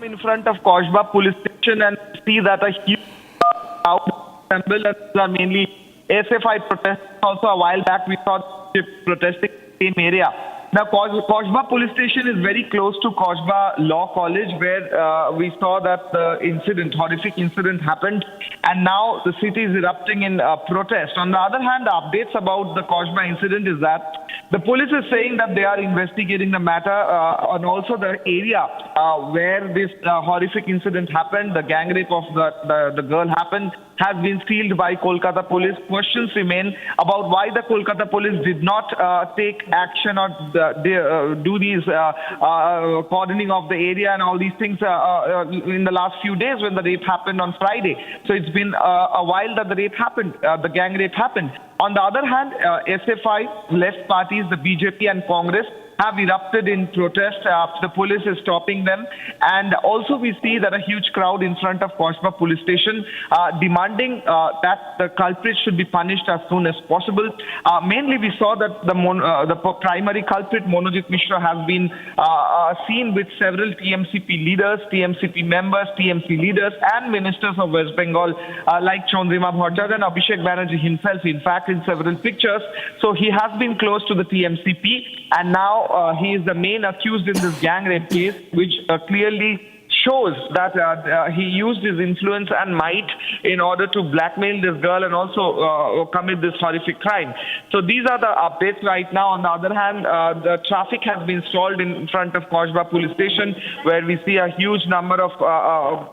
In front of Koshba police station and see that a huge crowd assembled, and these are mainly SFI protests. Also a while back we saw protesting in the same area. Now, Koshba police station is very close to Koshba Law College, where we saw that the horrific incident happened, and now the city is erupting in protest. On the other hand, the updates about the Koshba incident is that the police is saying that they are investigating the matter, and also the area where this horrific incident happened, the gang rape of the girl happened, has been sealed by Kolkata police. Questions remain about why the Kolkata police did not take action or do these cordoning of the area and all these things in the last few days when the rape happened on Friday. So it's been a while that the rape happened, the gang rape happened. On the other hand, SFI, left parties, the BJP and Congress, have erupted in protest. The police is stopping them, and also we see that a huge crowd in front of Koshba police station demanding that the culprits should be punished as soon as possible. Mainly we saw that the primary culprit, Manojit Mishra, has been seen with several TMCP leaders, TMCP members, TMC leaders and ministers of West Bengal like Chandrima Bhattacharya and Abhishek Banerjee himself, in fact, in several pictures. So he has been close to the TMCP, and now he is the main accused in this gang rape case, which clearly shows that he used his influence and might in order to blackmail this girl and also commit this horrific crime. So these are the updates right now. On the other hand, the traffic has been stalled in front of Koshba police station, where we see a huge number of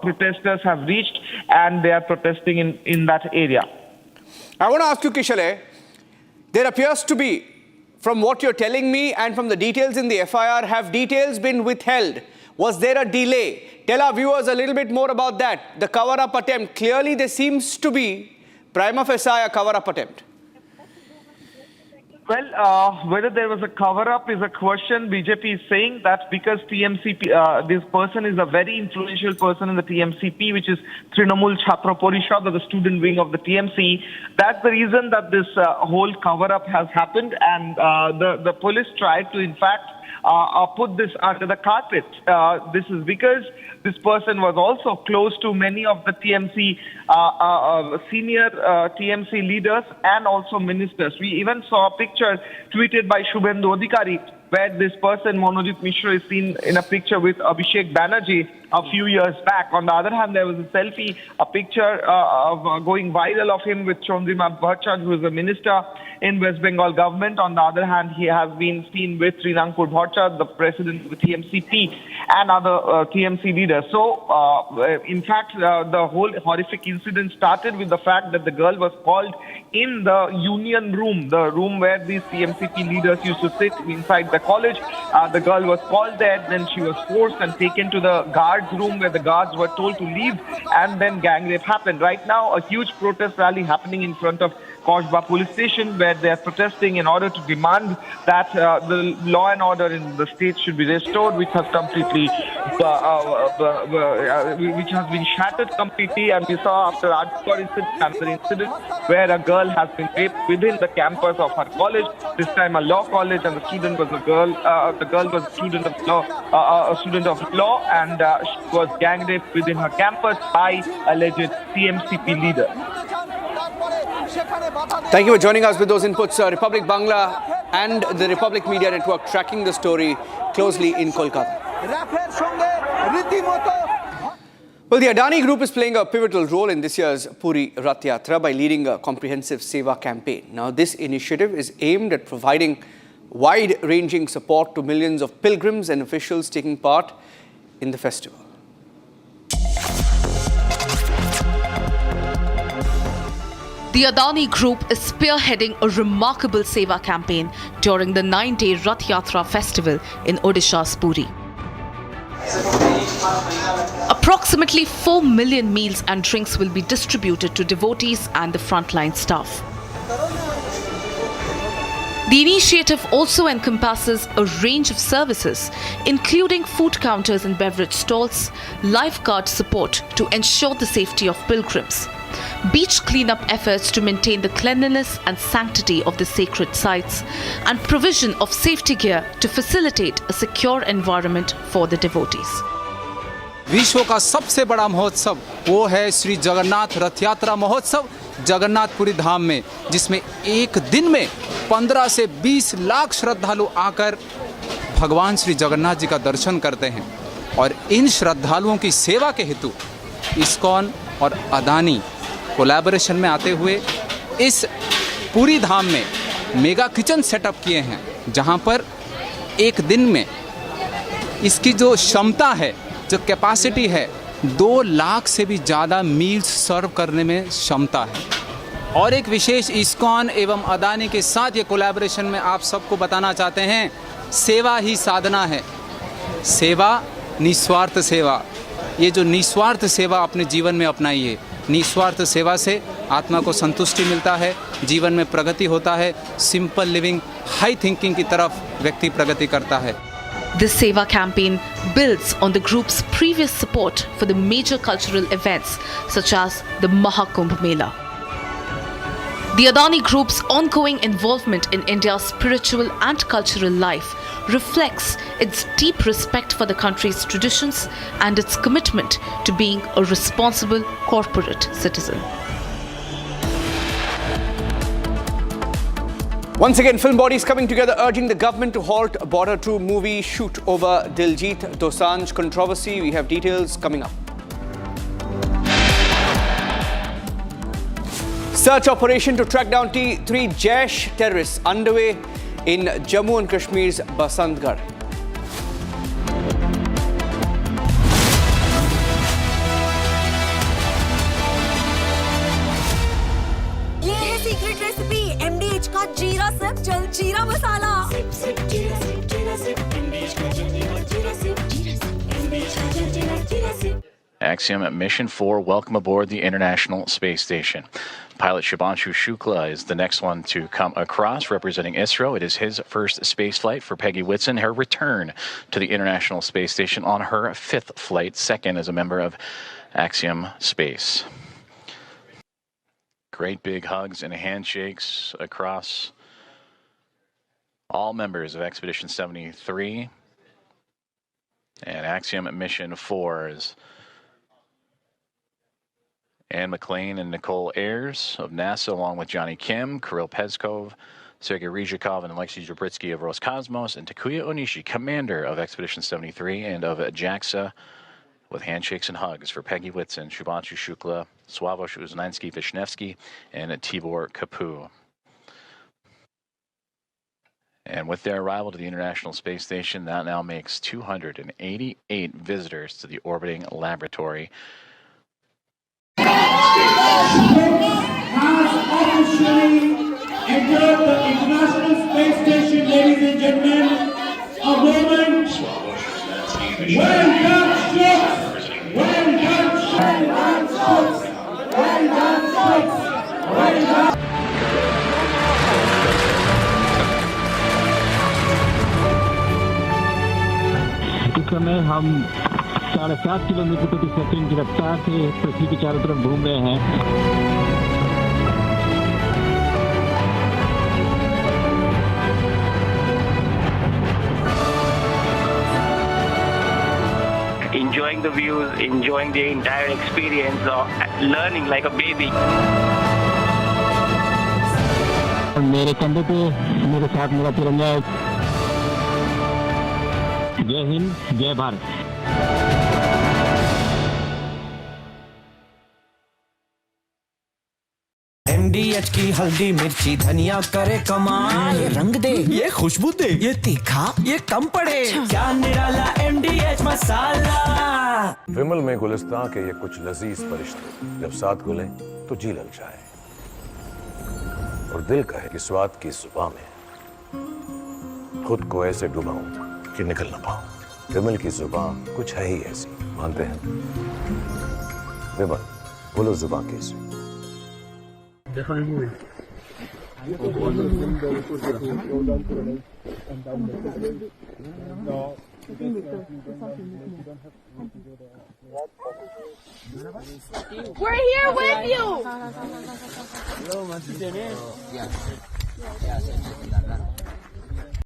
protesters have reached, and they are protesting in that area. I want to ask you, Kishale, there appears to be, from what you're telling me and from the details in the FIR, have details been withheld? Was there a delay? Tell our viewers a little bit more about that. The cover-up attempt. Clearly, there seems to be prima facie a cover-up attempt. Well, whether there was a cover-up is a question. BJP is saying that because TMCP, this person is a very influential person in the TMCP, which is Trinamool Chhatra Parishad, or the student wing of the TMC. That's the reason that this whole cover-up has happened, and the police tried to, in fact, put this under the carpet. This is because this person was also close to many of the TMC senior TMC leaders and also ministers. We even saw a picture tweeted by Shubhendu Adhikari where this person, Monojit Mishra, is seen in a picture with Abhishek Banerjee a few years back. On the other hand, there was a selfie, a picture going viral of him with Chandrima Bhattacharya, who is a minister in West Bengal government. On the other hand, he has been seen with Trinamool Bhattacharya, the president of the TMCP, and other TMC leaders. So, in fact, the whole horrific incident started with the fact that the girl was called in the union room, the room where these TMCP leaders used to sit inside the college. The girl was called there, then she was forced and taken to the guards room where the guards were told to leave, and then gang rape happened. Right now, a huge protest rally happening in front of Koshba police station where they are protesting in order to demand that the law and order in the state should be restored, which has completely, which has been shattered completely. And we saw after another incident where a girl has been raped within the campus of her college. This time a law college, and the student was a girl. The girl was a student of law, and she was gang raped within her campus by alleged TMCP leader. Thank you for joining us with those inputs. Republic Bangla and the Republic Media Network tracking the story closely in Kolkata. Well, the Adani Group is playing a pivotal role in this year's Puri Rath Yatra by leading a comprehensive Seva campaign. Now, this initiative is aimed at providing wide-ranging support to millions of pilgrims and officials taking part in the festival. The Adani Group is spearheading a remarkable Seva campaign during the 9-day Rath Yatra festival in Odisha's Puri. Approximately 4 million meals and drinks will be distributed to devotees and the frontline staff. The initiative also encompasses a range of services, including food counters and beverage stalls, lifeguard support to ensure the safety of pilgrims, beach cleanup efforts to maintain the cleanliness and sanctity of the sacred sites, and provision of safety gear to facilitate a secure environment for the devotees. विश्व का सबसे बड़ा महोत्सव वो है श्री जगन्नाथ रथ यात्रा महोत्सव जगन्नाथपुरी धाम में, जिसमें एक दिन में 15 से 20 लाख श्रद्धालु आकर भगवान श्री जगन्नाथ जी का दर्शन करते हैं। और इन श्रद्धालुओं की सेवा के हेतु इस्कॉन और अदानी कोलैबोरेशन में आते हुए इस पूरी धाम में मेगा किचन सेटअप किए हैं, जहां पर एक दिन में इसकी जो क्षमता है, जो कैपेसिटी है, 2 लाख से भी ज़्यादा मील्स सर्व करने में क्षमता है। और एक विशेष इस्कॉन एवं अदानी के साथ ये कोलैबोरेशन में आप सबको बताना चाहते हैं, सेवा ही साधना है। सेवा, निस्वार्थ सेवा। ये जो निस्वार्थ सेवा अपने जीवन में अपनाइए। निस्वार्थ सेवा से आत्मा को संतुष्टि मिलता है, जीवन में प्रगति होता है, सिंपल लिविंग, हाई थिंकिंग की तरफ व्यक्ति प्रगति करता है। This Seva campaign builds on the group's previous support for the major cultural events such as the Mahakumbh Mela. The Adani Group's ongoing involvement in India's spiritual and cultural life reflects its deep respect for the country's traditions and its commitment to being a responsible corporate citizen. Once again, film bodies coming together urging the government to halt Border 2 movie shoot over Diljit Dosanjh controversy. We have details coming up. Search operation to track down T3 Jaish terrorists underway in Jammu and Kashmir's Basantgarh. ये है secret recipe MDH का जीरा SIP jaljeera masala. Axiom Mission 4, welcome aboard the International Space Station. Pilot Shubhanshu Shukla is the next one to come across, representing ISRO. It is his first space flight for Peggy Whitson, her return to the International Space Station on her 5th flight, second as a member of Axiom Space. Great big hugs and handshakes across all members of Expedition 73 and Axiom Mission 4s. Anne McLean and Nicole Ayers of NASA, along with Johnny Kim, Kirill Peskov, Sergei Ryzhikov, and Alexei Zabritsky of Roscosmos, and Takuya Onishi, commander of Expedition 73 and of JAXA, with handshakes and hugs for Peggy Whitson, Shubhanshu Shukla, Sławosz Uznański-Wisniewski, and Tibor Kapu. And with their arrival to the International Space Station, that now makes 288 visitors to the orbiting laboratory. Has officially entered the International Space Station, ladies and gentlemen. A moment. Well done, Stokes. Well done, Stokes. Well done, Stokes. Well done. इस समय हम 7.5 kilometre प्रति second की रफ्तार से पृथ्वी के चारों तरफ घूम रहे हैं। Enjoying the views, enjoying the entire experience, learning like a baby. मेरे कंधे पे मेरे साथ मेरा तिरंगा है। जय हिंद, जय भारत। MDH की हल्दी मिर्ची धनिया करे कमाल, ये रंग दे, ये खुशबू दे, ये तीखा, ये कम पड़े, क्या निराला MDH मसाला। विमल में गुलिस्तां के ये कुछ लजीज फरिश्ते जब साथ घुलें तो जी लग जाए और दिल कहे कि स्वाद की जुबान में खुद को ऐसे डुबाऊं कि निकल ना पाऊं। विमल की जुबान कुछ है ही ऐसी, मानते हैं? विमल, बोलो जुबान कैसी? We're here with you.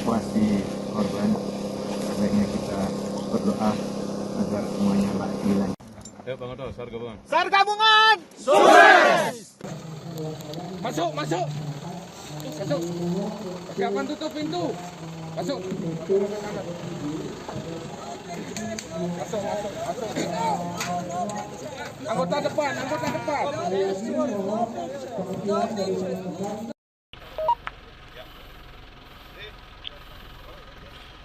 Evakuasi korban, sebaiknya kita berdoa agar semuanya hilang. Ayo Bang Oto, SAR gabungan. SAR gabungan. Sukses. Masuk, masuk. Masuk. Persiapan tutup pintu. Masuk. Masuk, masuk, masuk. Anggota depan, anggota depan.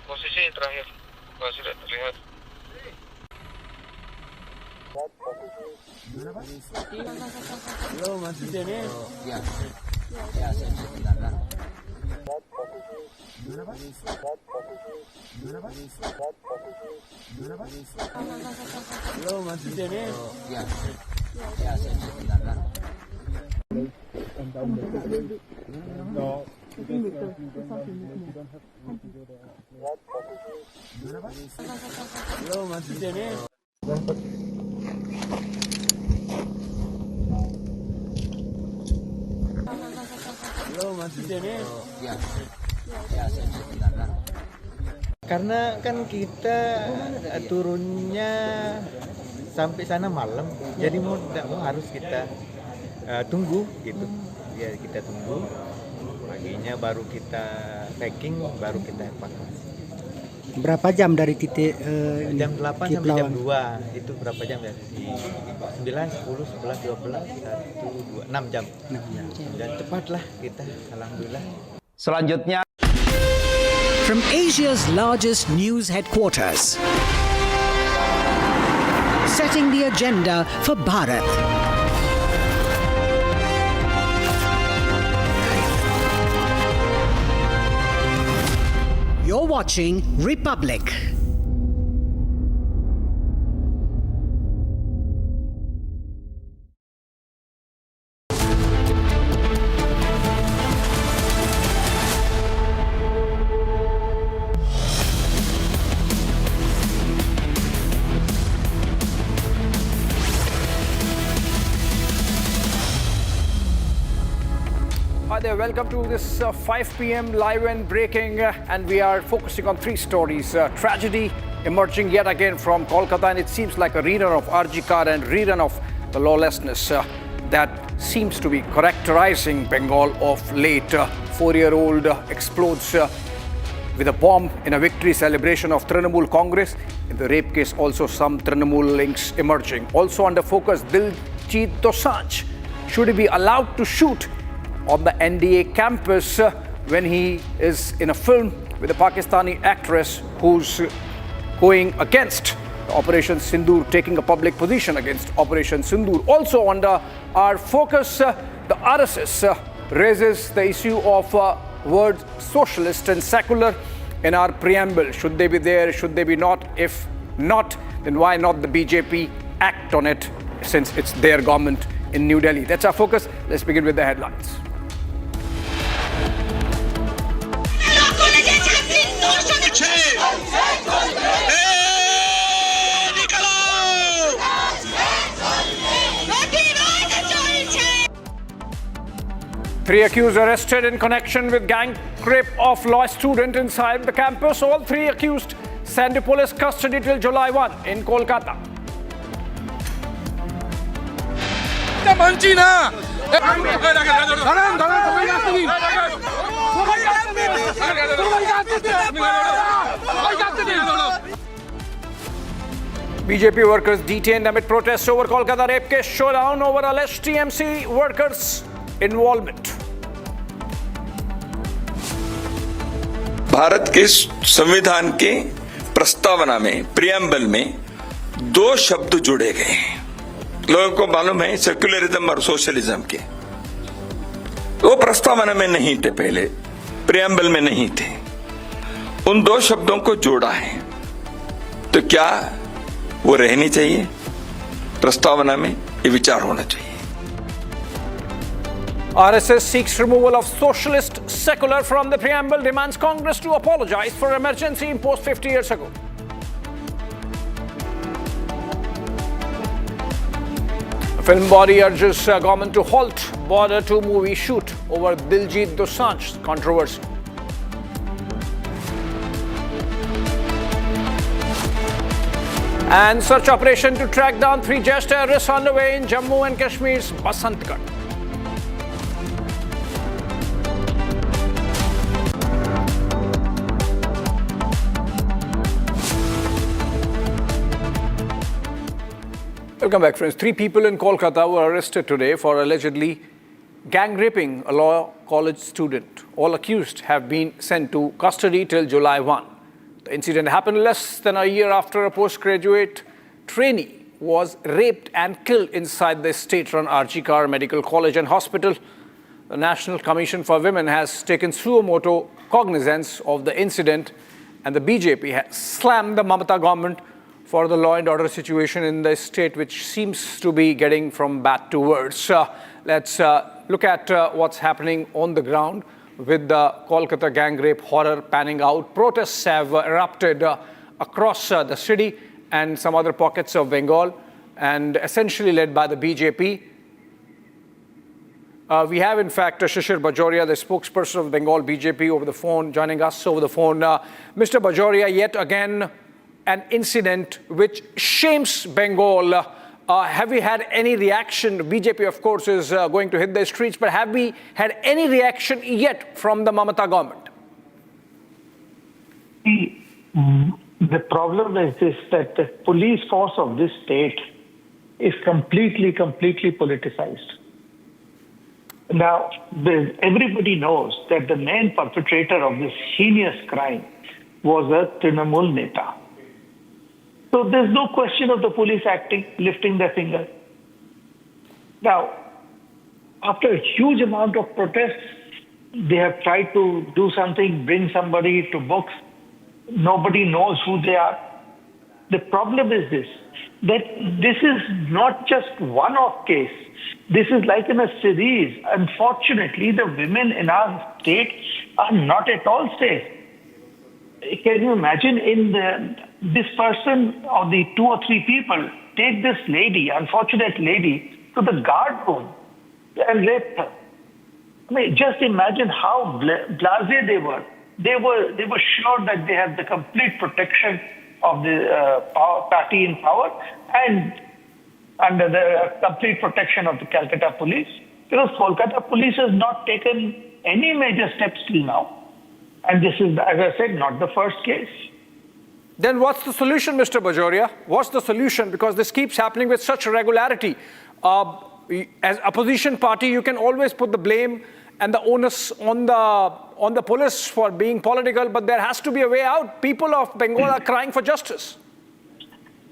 Posisi terakhir, masih terlihat. Halo, Mas Dene. Ya. Ya, Halo, Mas Dene. Ya. Ya, Halo, Mas Dene. Halo, Mas Dene. Ya. Ya, karena kan kita turunnya sampai sana malam, jadi mau harus kita tunggu gitu. Ya kita tunggu, paginya baru kita packing, baru kita evakuasi. Berapa jam dari titik jam 8 sampai jam 2 itu berapa jam ya? 9, 10, 11, 12, 1, 2, 6 jam. Dan cepatlah kita, alhamdulillah. Selanjutnya, from Asia's largest news headquarters, setting the agenda for Bharat. You're watching Republic. Hi there, welcome to this 5 p.m. live and breaking, and we are focusing on three stories. Tragedy emerging yet again from Kolkata, and it seems like a rerun of Arjikar and rerun of the lawlessness that seems to be characterizing Bengal of late. 4-year-old explodes with a bomb in a victory celebration of Trinamool Congress. In the rape case, also some Trinamool links emerging. Also under focus, Diljit Dosanjh. Should he be allowed to shoot on the NDA campus when he is in a film with a Pakistani actress who's going against Operation Sindoor, taking a public position against Operation Sindoor. Also under our focus, the RSS raises the issue of word socialist and secular in our preamble. Should they be there? Should they be not? If not, then why not the BJP act on it, since it's their government in New Delhi? That's our focus. Let's begin with the headlines. Three accused arrested in connection with gang rape of law student inside the campus. All three accused sent to police custody till July 1 in Kolkata. BJP workers detained amid protests over Kolkata rape case. Showdown over alleged TMC workers' involvement. Bharat के संविधान के प्रस्तावना में, preamble में 2 शब्द जुड़े गए हैं। लोगों को मालूम है सेक्युलरिज्म और सोशलिज्म के, वो प्रस्तावना में नहीं थे, पहले प्रियम्बल में नहीं थे। उन 2 शब्दों को जोड़ा है, तो क्या वो रहनी चाहिए प्रस्तावना में? ये विचार होना चाहिए। RSS seeks removal of socialist secular from the preamble, demands Congress to apologize for emergency imposed 50 years ago. A film body urges government to halt border to movie shoot over Diljit Dosanjh's controversy. And search operation to track down 3 Jaish terrorists underway in Jammu and Kashmir's Basantgarh. Welcome back, friends. 3 people in Kolkata were arrested today for allegedly gang raping a law college student. All accused have been sent to custody till July 1. The incident happened less than a year after a postgraduate trainee was raped and killed inside the state-run Arjikar Medical College and Hospital. The National Commission for Women has taken suo motu cognizance of the incident, and the BJP has slammed the Mamata government for the law and order situation in the state, which seems to be getting from bad to worse. Let's look at what's happening on the ground with the Kolkata gang rape horror panning out. Protests have erupted across the city and some other pockets of Bengal, and essentially led by the BJP. We have, in fact, Shishir Bajoria, the spokesperson of Bengal BJP, over the phone, joining us over the phone. Mr. Bajoria, yet again, an incident which shames Bengal. Have we had any reaction? BJP, of course, is going to hit the streets, but have we had any reaction yet from the Mamata government? The problem is this, that the police force of this state is completely politicized. Now, everybody knows that the main perpetrator of this heinous crime was a Trinamool Neta. So there's no question of the police acting, lifting their finger. Now, after a huge amount of protests, they have tried to do something, bring somebody to books. Nobody knows who they are. The problem is this, that this is not just one-off case. This is like in a series. Unfortunately, the women in our state are not at all safe. Can you imagine this person or the 2 or 3 people take this lady, unfortunate lady, to the guard room and rape her? I mean, just imagine how blasé they were. They were sure that they had the complete protection of the party in power and under the complete protection of the Calcutta police. Because Kolkata police has not taken any major steps till now. And this is, as I said, not the first case. Then what's the solution, Mr. Bajoria? What's the solution? Because this keeps happening with such regularity. As opposition party, you can always put the blame and the onus on the police for being political, but there has to be a way out. People of Bengal are crying for justice.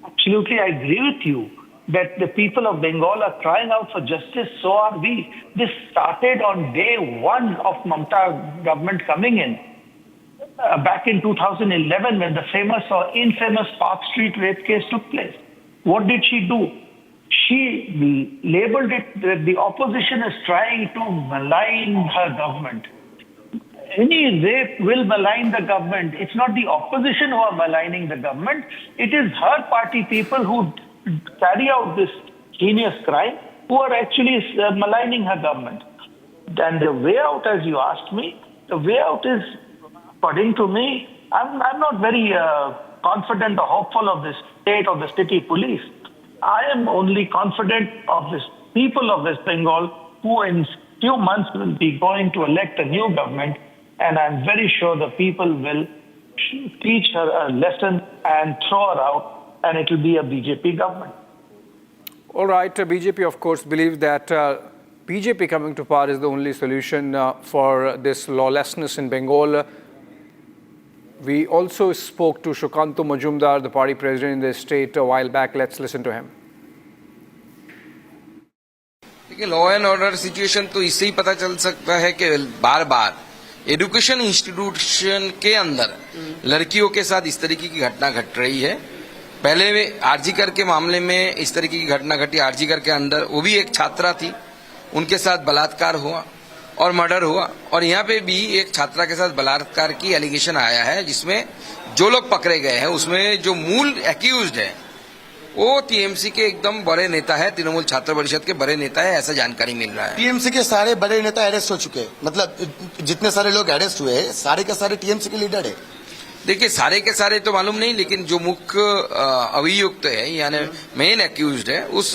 Absolutely, I agree with you that the people of Bengal are crying out for justice, so are we. This started on day one of Mamata government coming in. Back in 2011 when the famous or infamous Park Street rape case took place. What did she do? She labeled it that the opposition is trying to malign her government. Any rape will malign the government. It's not the opposition who are maligning the government. It is her party people who carry out this heinous crime who are actually maligning her government. And the way out, as you asked me, the way out is, according to me, I'm not very confident or hopeful of the state of the city police. I am only confident of the people of West Bengal who in few months will be going to elect a new government, and I'm very sure the people will teach her a lesson and throw her out, and it will be a BJP government. All right, BJP of course believes that BJP coming to power is the only solution for this lawlessness in Bengal. We also spoke to Shukanto Majumdar, the party president in the state, a while back. Let's listen to him. देखिए, law and order situation तो इससे ही पता चल सकता है कि बार बार education institution के अंदर लड़कियों के साथ इस तरीके की घटना घट रही है। पहले आरजीकर के मामले में इस तरीके की घटना घटी आरजीकर के अंदर, वो भी एक छात्रा थी, उनके साथ बलात्कार हुआ और मर्डर हुआ, और यहाँ पे भी एक छात्रा के साथ बलात्कार की एलिगेशन आया है, जिसमें जो लोग पकड़े गए हैं उसमें जो मूल एक्यूज्ड है वो टीएमसी के एकदम बड़े नेता है, तृणमूल छात्र परिषद के बड़े नेता है, ऐसा जानकारी मिल रहा है। टीएमसी के सारे बड़े नेता अरेस्ट हो चुके हैं, मतलब जितने सारे लोग अरेस्ट हुए हैं सारे के सारे टीएमसी के लीडर है। देखिए, सारे के सारे तो मालूम नहीं, लेकिन जो मुख्य अभियुक्त है यानी मेन एक्यूज्ड है, उस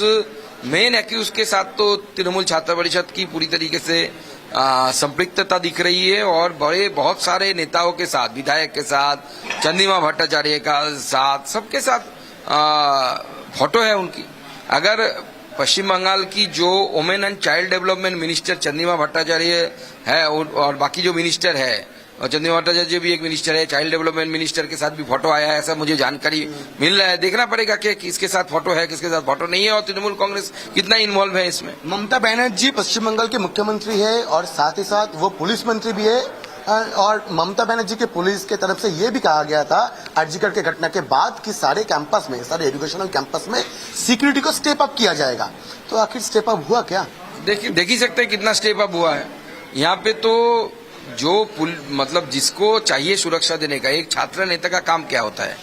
मेन एक्यूज के साथ तो तृणमूल छात्र परिषद की पूरी तरीके से संपृक्तता दिख रही है, और बहुत सारे नेताओं के साथ, विधायक के साथ, चंद्रिमा भट्टाचार्य का साथ, सबके साथ फोटो है उनकी। अगर पश्चिम बंगाल की जो women and child development minister Chandrima Bhattacharya है और बाकी जो मिनिस्टर है, और चंद्रिमा भट्टाचार्य भी एक मिनिस्टर है, चाइल्ड डेवलपमेंट मिनिस्टर के साथ भी फोटो आया है, ऐसा मुझे जानकारी मिल रहा है। देखना पड़ेगा कि किसके साथ फोटो है, किसके साथ फोटो नहीं है, और तृणमूल कांग्रेस कितना इन्वॉल्व है इसमें। ममता बनर्जी पश्चिम बंगाल के मुख्यमंत्री है और साथ ही साथ वो पुलिस मंत्री भी है, और ममता बनर्जी के पुलिस के तरफ से ये भी कहा गया था आरजीकर के घटना के बाद कि सारे कैंपस में, सारे एजुकेशनल कैंपस में सिक्योरिटी को स्टेप अप किया जाएगा। तो आखिर स्टेप अप हुआ क्या? देख ही सकते हैं कितना स्टेप अप हुआ है। यहाँ पे तो जो मतलब जिसको चाहिए सुरक्षा देने का, एक छात्र नेता का काम क्या होता है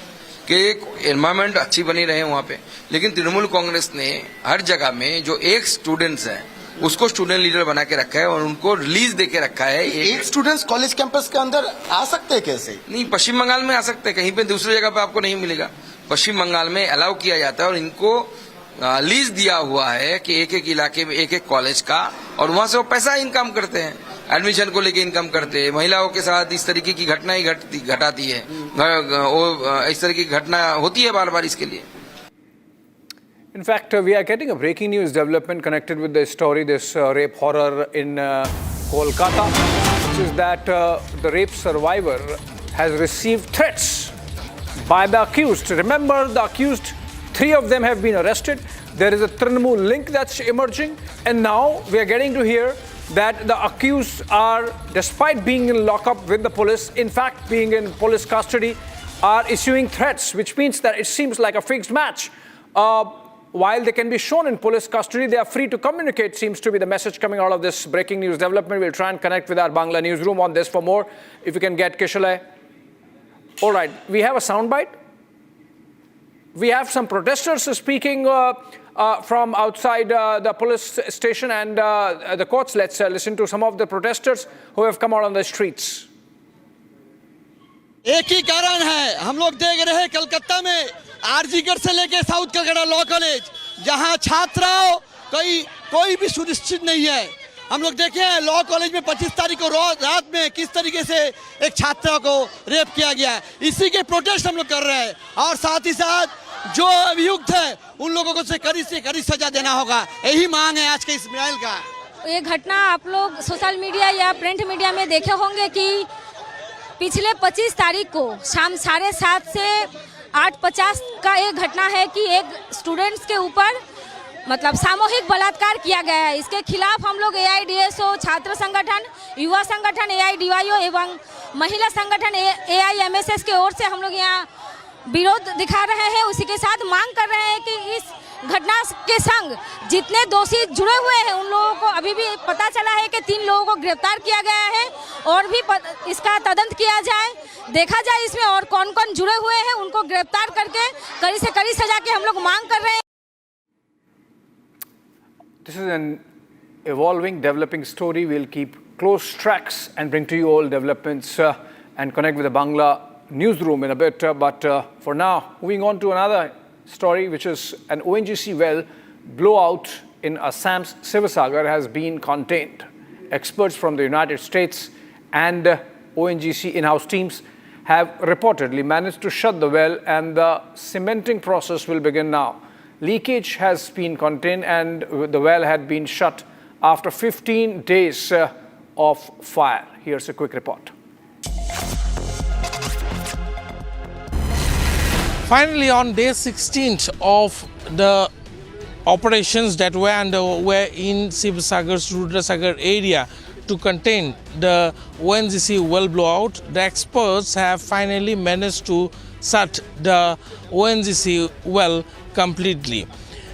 कि एक एनवायरमेंट अच्छी बनी रहे वहां पे, लेकिन तृणमूल कांग्रेस ने हर जगह में जो एक स्टूडेंट्स हैं उसको स्टूडेंट लीडर बना के रखा है और उनको रिलीज दे के रखा है। एक स्टूडेंट्स कॉलेज कैंपस के अंदर आ सकते हैं कैसे? नहीं, पश्चिम बंगाल में आ सकते हैं, कहीं पे दूसरी जगह पे आपको नहीं मिलेगा। पश्चिम बंगाल में अलाउ किया जाता है और इनको लीज दिया हुआ है कि एक एक इलाके में एक एक कॉलेज का, और वहां से वो पैसा इनकम करते हैं, एडमिशन को लेके इनकम करते हैं। महिलाओं के साथ इस तरीके की घटना ही घटाती है, इस तरह की घटना होती है बार बार इसके लिए। In fact, we are getting a breaking news development connected with this story, this rape horror in Kolkata, which is that the rape survivor has received threats by the accused. Remember, the accused, 3 of them have been arrested. There is a Trinamool link that's emerging, and now we are getting to hear that the accused are, despite being in lockup with the police, in fact being in police custody, are issuing threats, which means that it seems like a fixed match. While they can be shown in police custody, they are free to communicate, seems to be the message coming out of this breaking news development. We'll try and connect with our Bangla newsroom on this for more, if we can get Kishalay. All right, we have a soundbite. we have some protesters speaking from outside the police station and the courts. Let's listen to some of the protesters who have come out on the streets. एक ही कारण है, हम लोग देख रहे हैं कलकत्ता में आरजीगढ़ से लेके साउथ कलकत्ता लॉ कॉलेज, जहां छात्राओं कोई भी सुनिश्चित नहीं है। हम लोग देखे हैं लॉ कॉलेज में 25 तारीख को रात में किस तरीके से एक छात्रा को रेप किया गया है। इसी के प्रोटेस्ट हम लोग कर रहे हैं और साथ ही साथ जो अभियुक्त है उन लोगों को से कड़ी सजा देना होगा। यही मांग है आज के इस मेल का। ये घटना आप लोग सोशल मीडिया या प्रिंट मीडिया में देखे होंगे कि पिछले 25 तारीख को शाम 7:30 से 8:50 का एक घटना है कि एक स्टूडेंट्स के ऊपर मतलब सामूहिक बलात्कार किया गया है। इसके खिलाफ हम लोग AIDSO छात्र संगठन, युवा संगठन AIDYO एवं महिला संगठन AIMSS के ओर से हम लोग यहाँ विरोध दिखा रहे हैं। उसी के साथ मांग कर रहे हैं कि इस घटना के संग जितने दोषी जुड़े हुए हैं उन लोगों को अभी भी पता चला है कि 3 लोगों को गिरफ्तार किया गया है और भी इसका तदंत किया जाए, देखा जाए इसमें और कौन कौन जुड़े हुए हैं, उनको गिरफ्तार करके कड़ी से कड़ी सजा की हम लोग मांग कर रहे हैं। This is an evolving, developing story. We'll keep close tracks and bring to you all developments and connect with the Bangla newsroom in a bit. But for now, moving on to another story, which is an ONGC well blowout in Assam's Sivasagar has been contained. Experts from the United States and ONGC in-house teams have reportedly managed to shut the well, and the cementing process will begin now. Leakage has been contained and the well had been shut after 15 days of fire. Here's a quick report. Finally, on day 16th of the operations that were underway in Sivasagar's Rudrasagar area to contain the ONGC well blowout, the experts have finally managed to shut the ONGC well completely.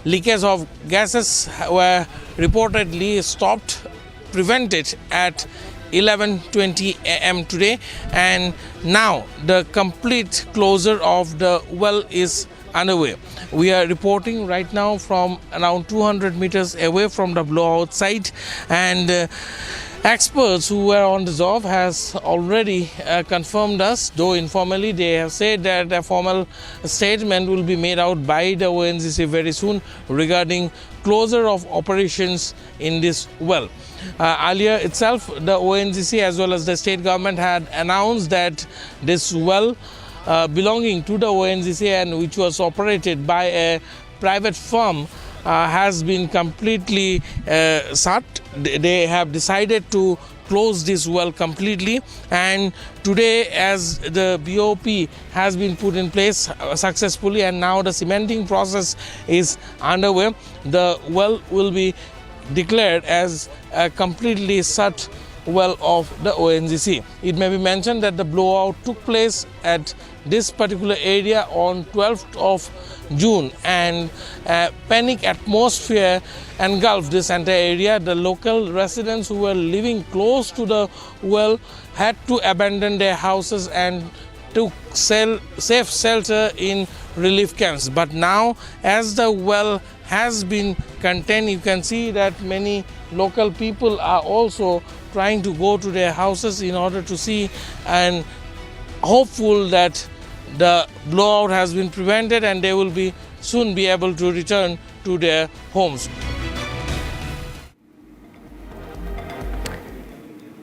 Leakage of gases were reportedly prevented at 11:20 a.m. today, and now the complete closure of the well is underway. We are reporting right now from around 200 meters away from the blowout site, and experts who were on the job has already confirmed us, though informally they have said that a formal statement will be made out by the ONGC very soon regarding closure of operations in this well. Earlier itself, the ONGC as well as the state government had announced that this well belonging to the ONGC and which was operated by a private firm has been completely shut. They have decided to close this well completely, and today, as the BOP has been put in place successfully and now the cementing process is underway, the well will be declared as a completely shut well of the ONGC. It may be mentioned that the blowout took place at this particular area on 12th of June, and a panic atmosphere engulfed this entire area. The local residents who were living close to the well had to abandon their houses and took safe shelter in relief camps. But now, as the well has been contained, you can see that many local people are also trying to go to their houses in order to see, and hopeful that the blowout has been prevented and they will soon be able to return to their homes.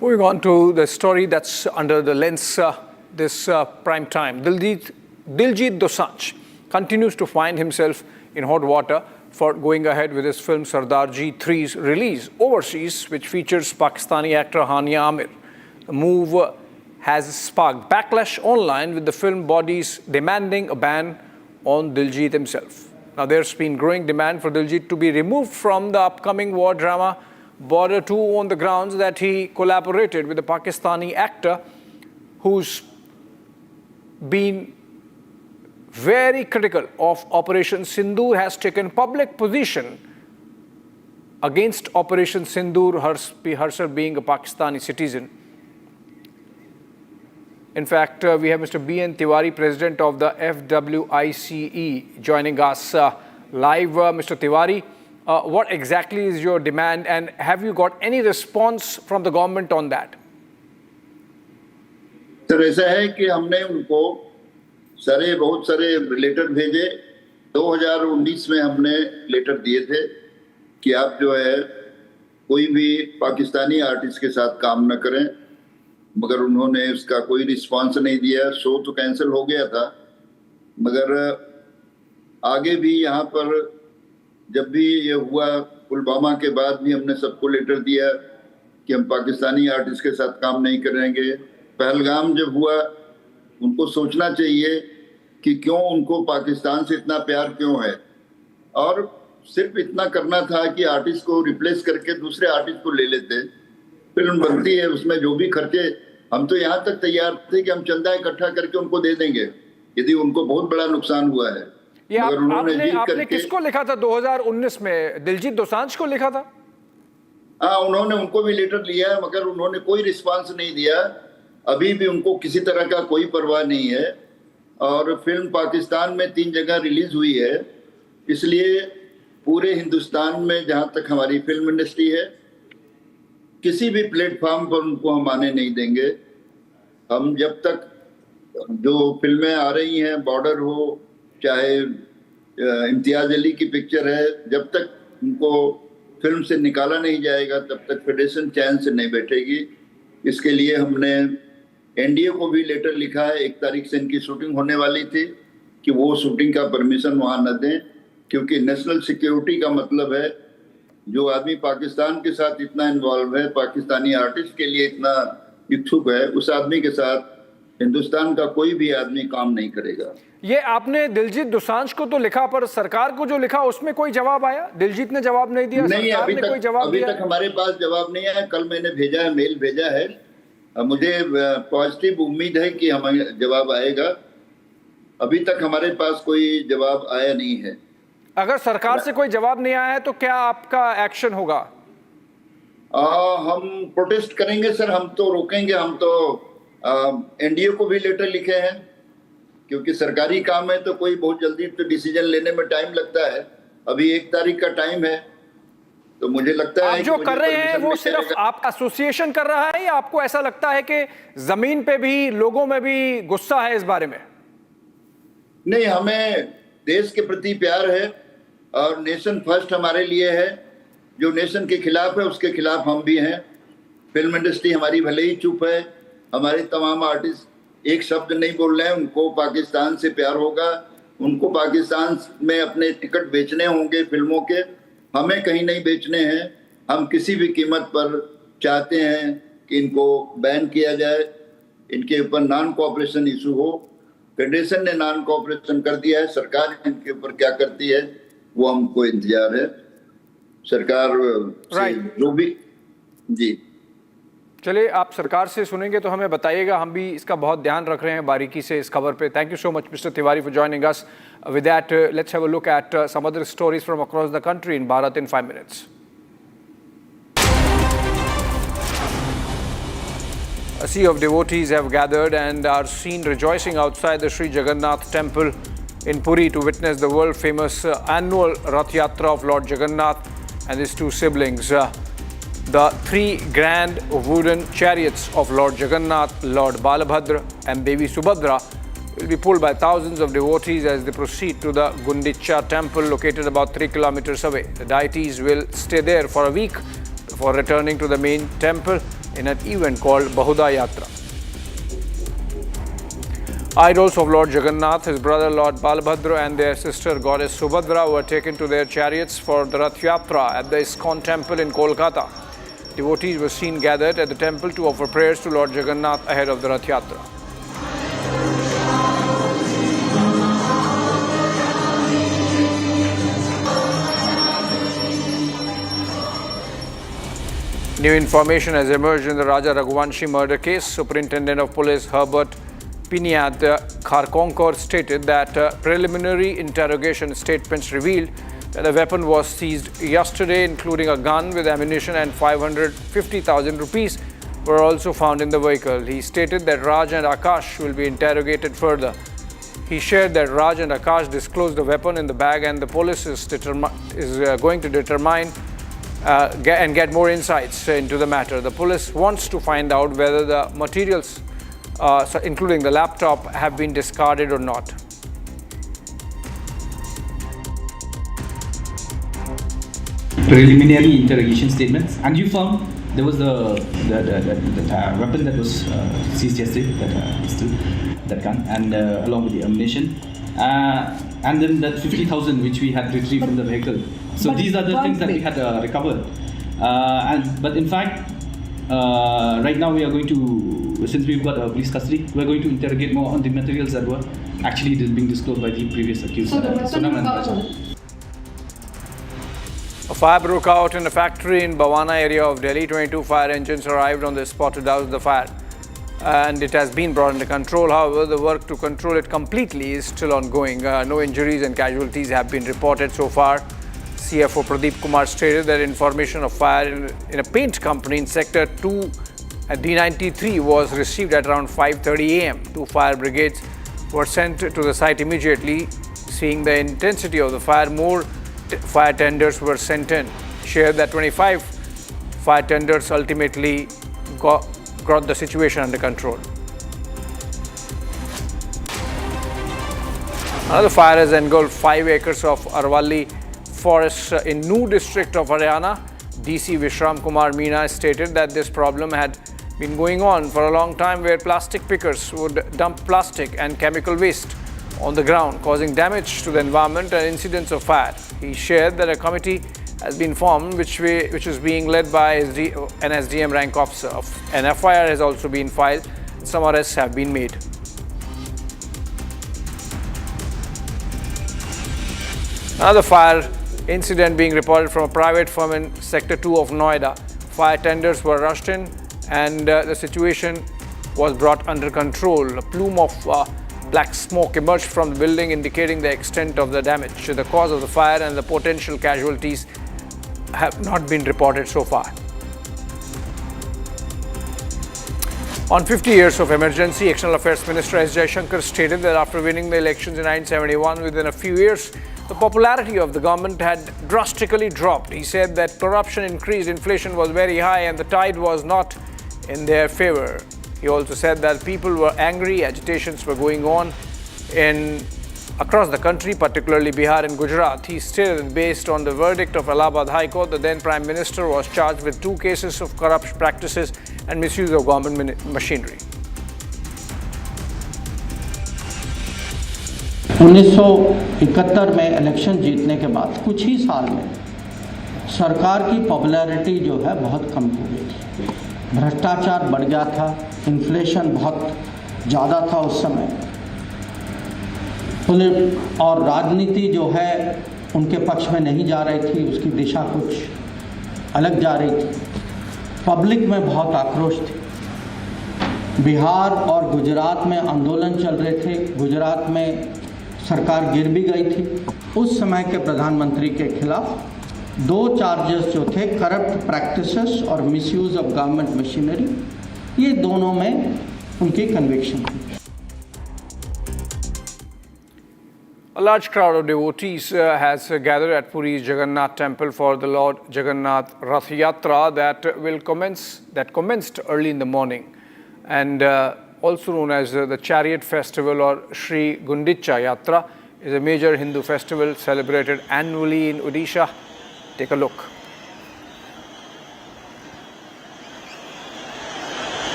Moving on to the story that's under the lens this prime time. Diljit Dosanjh continues to find himself in hot water for going ahead with his film Sardarji 3's release overseas, which features Pakistani actor Hania Amir. The move has sparked backlash online, with the film bodies demanding a ban on Diljit himself. Now, there's been growing demand for Diljit to be removed from the upcoming war drama Border 2 on the grounds that he collaborated with a Pakistani actor who's been very critical of Operation Sindoor, has taken public position against Operation Sindoor, herself being a Pakistani citizen. In fact, we have Mr. B.N. Tiwari, President of the FWICE, joining us live. Mr. Tiwari, what exactly is your demand, and have you got any response from the government on that? Sir ऐसा है कि हमने उनको बहुत सारे letter भेजे। 2019 में हमने लेटर दिए थे कि आप जो है कोई भी पाकिस्तानी आर्टिस्ट के साथ काम न करें, मगर उन्होंने उसका कोई रिस्पांस नहीं दिया। शो तो कैंसिल हो गया था, मगर आगे भी यहाँ पर जब भी ये हुआ, पुलवामा के बाद भी हमने सबको लेटर दिया कि हम पाकिस्तानी आर्टिस्ट के साथ काम नहीं करेंगे। पहलगाम जब हुआ, उनको सोचना चाहिए कि क्यों उनको पाकिस्तान से इतना प्यार क्यों है, और सिर्फ इतना करना था कि आर्टिस्ट को रिप्लेस करके दूसरे आर्टिस्ट को ले लेते। फिल्म बनती है, उसमें जो भी खर्चे, हम तो यहाँ तक तैयार थे कि हम चंदा इकट्ठा करके उनको दे देंगे यदि उनको बहुत बड़ा नुकसान हुआ है। ये आपने किसको लिखा था 2019 में? दिलजीत दोसांझ को लिखा था? हाँ, उन्होंने उनको भी लेटर लिया है, मगर उन्होंने कोई रिस्पांस नहीं दिया। अभी भी उनको किसी तरह का कोई परवाह नहीं है। और फिल्म पाकिस्तान में 3 जगह रिलीज हुई है, इसलिए पूरे हिंदुस्तान में जहां तक हमारी फिल्म इंडस्ट्री है, किसी भी प्लेटफॉर्म पर उनको हम आने नहीं देंगे। हम जब तक जो फिल्में आ रही हैं, बॉर्डर हो चाहे इम्तियाज अली की पिक्चर है, जब तक उनको फिल्म से निकाला नहीं जाएगा तब तक फेडरेशन चैन से नहीं बैठेगी। इसके लिए हमने एनडीए को भी लेटर लिखा है। 1 तारीख से इनकी शूटिंग होने वाली थी कि वो शूटिंग का परमिशन वहाँ न दें, क्योंकि नेशनल सिक्योरिटी का मतलब है जो आदमी पाकिस्तान के साथ इतना इन्वॉल्व है, पाकिस्तानी आर्टिस्ट के लिए इतना इच्छुक है, उस आदमी के साथ हिंदुस्तान का कोई भी आदमी काम नहीं करेगा। ये आपने दिलजीत दोसांझ को तो लिखा, पर सरकार को जो लिखा उसमें कोई जवाब आया? दिलजीत ने जवाब नहीं दिया? नहीं, सरकार ने कोई जवाब अभी दिया? तक हमारे पास जवाब नहीं आया। कल मैंने भेजा है, मेल भेजा है। मुझे पॉजिटिव उम्मीद है कि हमें जवाब आएगा। अभी तक हमारे पास कोई जवाब आया नहीं है। अगर सरकार से कोई जवाब नहीं आया है तो क्या आपका एक्शन होगा? हम प्रोटेस्ट करेंगे सर, हम तो रोकेंगे। हम तो एनडीए को भी लेटर लिखे हैं, क्योंकि सरकारी काम है तो कोई बहुत जल्दी तो डिसीजन लेने में टाइम लगता है। अभी 1 तारीख का टाइम है, तो मुझे लगता है आप जो कर रहे हैं वो सिर्फ आपका एसोसिएशन कर रहा है, या आपको ऐसा लगता है कि जमीन पे भी लोगों में भी गुस्सा है इस बारे में? नहीं, हमें देश के प्रति प्यार है और नेशन फर्स्ट हमारे लिए है। जो नेशन के खिलाफ है उसके खिलाफ हम भी हैं। फिल्म इंडस्ट्री हमारी भले ही चुप है, हमारे तमाम आर्टिस्ट एक शब्द नहीं बोल रहे हैं। उनको पाकिस्तान से प्यार होगा, उनको पाकिस्तान में अपने टिकट बेचने होंगे फिल्मों के, हमें कहीं नहीं बेचने हैं। हम किसी भी कीमत पर चाहते हैं कि इनको बैन किया जाए, इनके ऊपर नॉन कोऑपरेशन इशू हो। फेडरेशन ने नॉन कोऑपरेशन कर दिया है, सरकार इनके ऊपर क्या करती है वो हमको इंतजार है। सरकार से जो भी जी। चलिए, आप सरकार से सुनेंगे तो हमें बताइएगा, हम भी इसका बहुत ध्यान रख रहे हैं बारीकी से इस खबर पे। Thank you so much mister Tiwari for joining us. With that let's have a look at some other stories from across the country in Bharat in 5 minutes. A sea of devotees have gathered and are seen rejoicing outside the Sri Jagannath temple in Puri to witness the world famous annual Rath Yatra of Lord Jagannath and his 2 siblings. The 3 grand wooden chariots of Lord Jagannath, Lord Balabhadra and Devi Subhadra will be pulled by thousands of devotees as they proceed to the Gundicha temple located about 3 kilometers away. The deities will stay there for a week before returning to the main temple in an event called Bahuda Yatra. Idols of Lord Jagannath, his brother Lord Balabhadra and their sister goddess Subhadra were taken to their chariots for the Rath Yatra at the ISKCON temple in Kolkata. Devotees were seen gathered at the temple to offer prayers to Lord Jagannath ahead of the Rath Yatra. New information has emerged in the Raja Raghuvanshi murder case. Superintendent of Police Herbert Pinayat Kharkonkor stated that preliminary interrogation statements revealed that a weapon was seized yesterday, including a gun with ammunition and 550,000 rupees were also found in the vehicle. He stated that Raj and Akash will be interrogated further. He shared that Raj and Akash disclosed the weapon in the bag, and the police is going to determine and get more insights into the matter. The police wants to find out whether the materials, including the laptop, have been discarded or not. Preliminary interrogation statements, and you found there was the weapon that was seized yesterday, that gun, and along with the ammunition, and then that 50,000 which we had retrieved from the vehicle. So but these are the things that we had recovered. But in fact, right now we are going to, since we've got police custody, we are going to interrogate more on the materials that were actually being disclosed by the previous accused. So the weapon A fire broke out in a factory in Bhawana area of Delhi. 22 fire engines arrived on the spot to douse the fire, and it has been brought under control. However, the work to control it completely is still ongoing. No injuries and casualties have been reported so far. CFO Pradeep Kumar stated that information of fire in a paint company in Sector 2 at D93 was received at around 5:30 a.m. 2 fire brigades were sent to the site immediately. Seeing the intensity of the fire, more fire tenders were sent in. Shared that 25 fire tenders ultimately got the situation under control. Another fire has engulfed 5 acres of Arwali forests in Nuh district of Haryana. DC Vishram Kumar Meena stated that this problem had been going on for a long time, where plastic pickers would dump plastic and chemical waste on the ground, causing damage to the environment and incidents of fire. He shared that a committee has been formed which is being led by an SDM rank officer. An FIR has also been filed. Some arrests have been made. Another fire incident being reported from a private firm in Sector 2 of Noida. Fire tenders were rushed in, and the situation was brought under control. A plume of black smoke emerged from the building, indicating the extent of the damage. The cause of the fire and the potential casualties have not been reported so far. On 50 years of emergency, External Affairs Minister S. Jaishankar stated that after winning the elections in 1971, within a few years, the popularity of the government had drastically dropped. He said that corruption increased, inflation was very high, and the tide was not in their favor. He also said that people were angry, agitations were going on across the country, particularly Bihar and Gujarat. He stated that based on the verdict of Allahabad High Court, the then Prime Minister was charged with 2 cases of corrupt practices and misuse of government machinery. 1971 में election जीतने के बाद कुछ ही साल में सरकार की popularity जो है बहुत कम हो गई थी। भ्रष्टाचार बढ़ गया था, इन्फ्लेशन बहुत ज़्यादा था उस समय, और राजनीति जो है उनके पक्ष में नहीं जा रही थी, उसकी दिशा कुछ अलग जा रही थी। पब्लिक में बहुत आक्रोश थी। बिहार और गुजरात में आंदोलन चल रहे थे, गुजरात में सरकार गिर भी गई थी। उस समय के प्रधानमंत्री के खिलाफ 2 चार्जेस जो थे, करप्ट प्रैक्टिसेस और मिसयूज ऑफ गवर्नमेंट मशीनरी, ये दोनों में उनकी कन्विक्शन थी। A large crowd of devotees has gathered at Puri's Jagannath temple for the Lord Jagannath Rath Yatra that commenced early in the morning, and also known as the Chariot Festival or Sri Gundicha Yatra, is a major Hindu festival celebrated annually in Odisha. Take a look.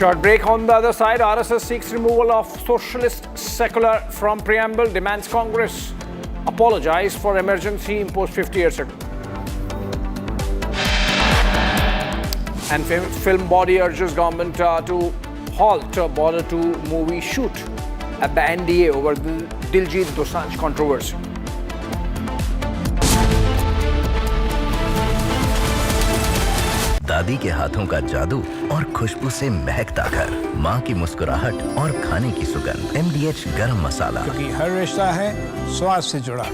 Short break. On the other side, RSS seeks removal of socialist secular from preamble, demands Congress apologize for emergency imposed 50 years ago. And film body urges government to halt border to movie shoot at the NDA over the Diljit Dosanjh controversy. दादी के हाथों का जादू और खुशबू से महकता घर, माँ की मुस्कुराहट और खाने की सुगंध। MDH गरम मसाला, क्योंकि हर रिश्ता है स्वाद से जुड़ा।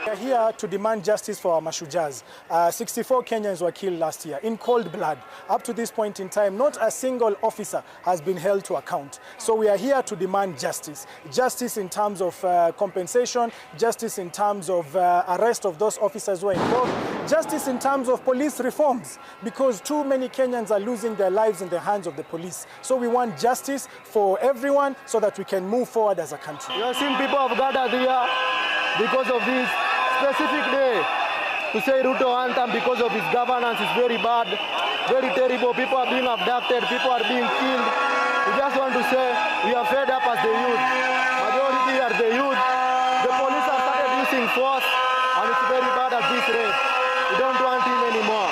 We are here to demand justice for our Mashujaz. 64 Kenyans were killed last year in cold blood. Up to this point in time, not a single officer has been held to account. So we are here to demand justice. Justice in terms of compensation, justice in terms of arrest of those officers who are involved, justice in terms of police reforms, because too many Kenyans are losing their lives in the hands of the police. So we want justice for everyone so that we can move forward as a country. You have seen people have gathered here because of this specific day to say Ruto anthem because of his governance is very bad, very terrible. People are being abducted, people are being killed. We just want to say we are fed up as the youth. Majority are the youth. The police have started using force and it's very bad at this rate. We don't want him anymore.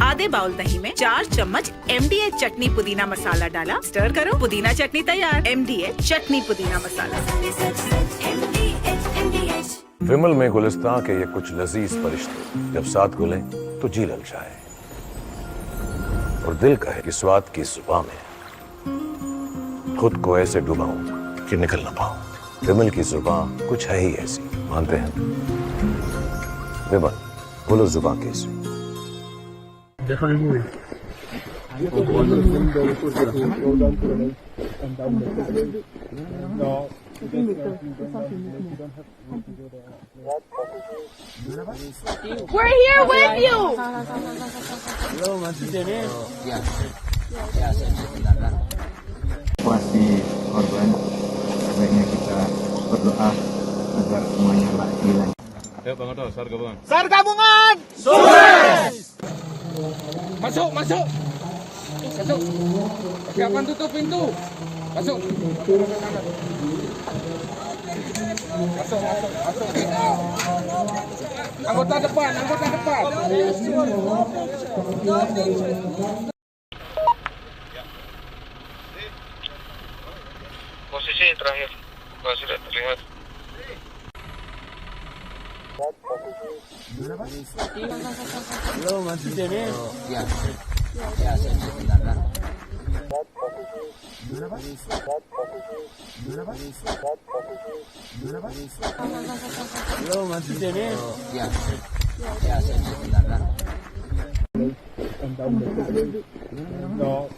आधे bowl दही में 4 चम्मच MDH चटनी पुदीना मसाला डाला, stir करो, पुदीना चटनी तैयार। MDH चटनी पुदीना मसाला। विमल में गुलिस्तां के ये कुछ लजीज फरिश्ते जब साथ घुलें तो जी ललचाए और दिल कहे कि स्वाद की जुबान में खुद को ऐसे डुबाऊं कि निकल ना पाऊं। विमल की जुबान कुछ है ही ऐसी, मानते हैं? विमल, बोलो जुबान कैसी? We're here with you. Evakuasi korban, sebaiknya kita berdoa agar semuanya hilang. Ayo Bang Oto, SAR gabungan. SAR gabungan. Sukses. Masuk, masuk. Masuk. Persiapan tutup pintu. Masuk. Masuk, masuk, masuk. Anggota depan, anggota depan. Posisi terakhir, sudah terlihat. Belum, masih sini. Ya, saya sebentar. Hello, masih sini? Ya. Ya, saya silakan. No.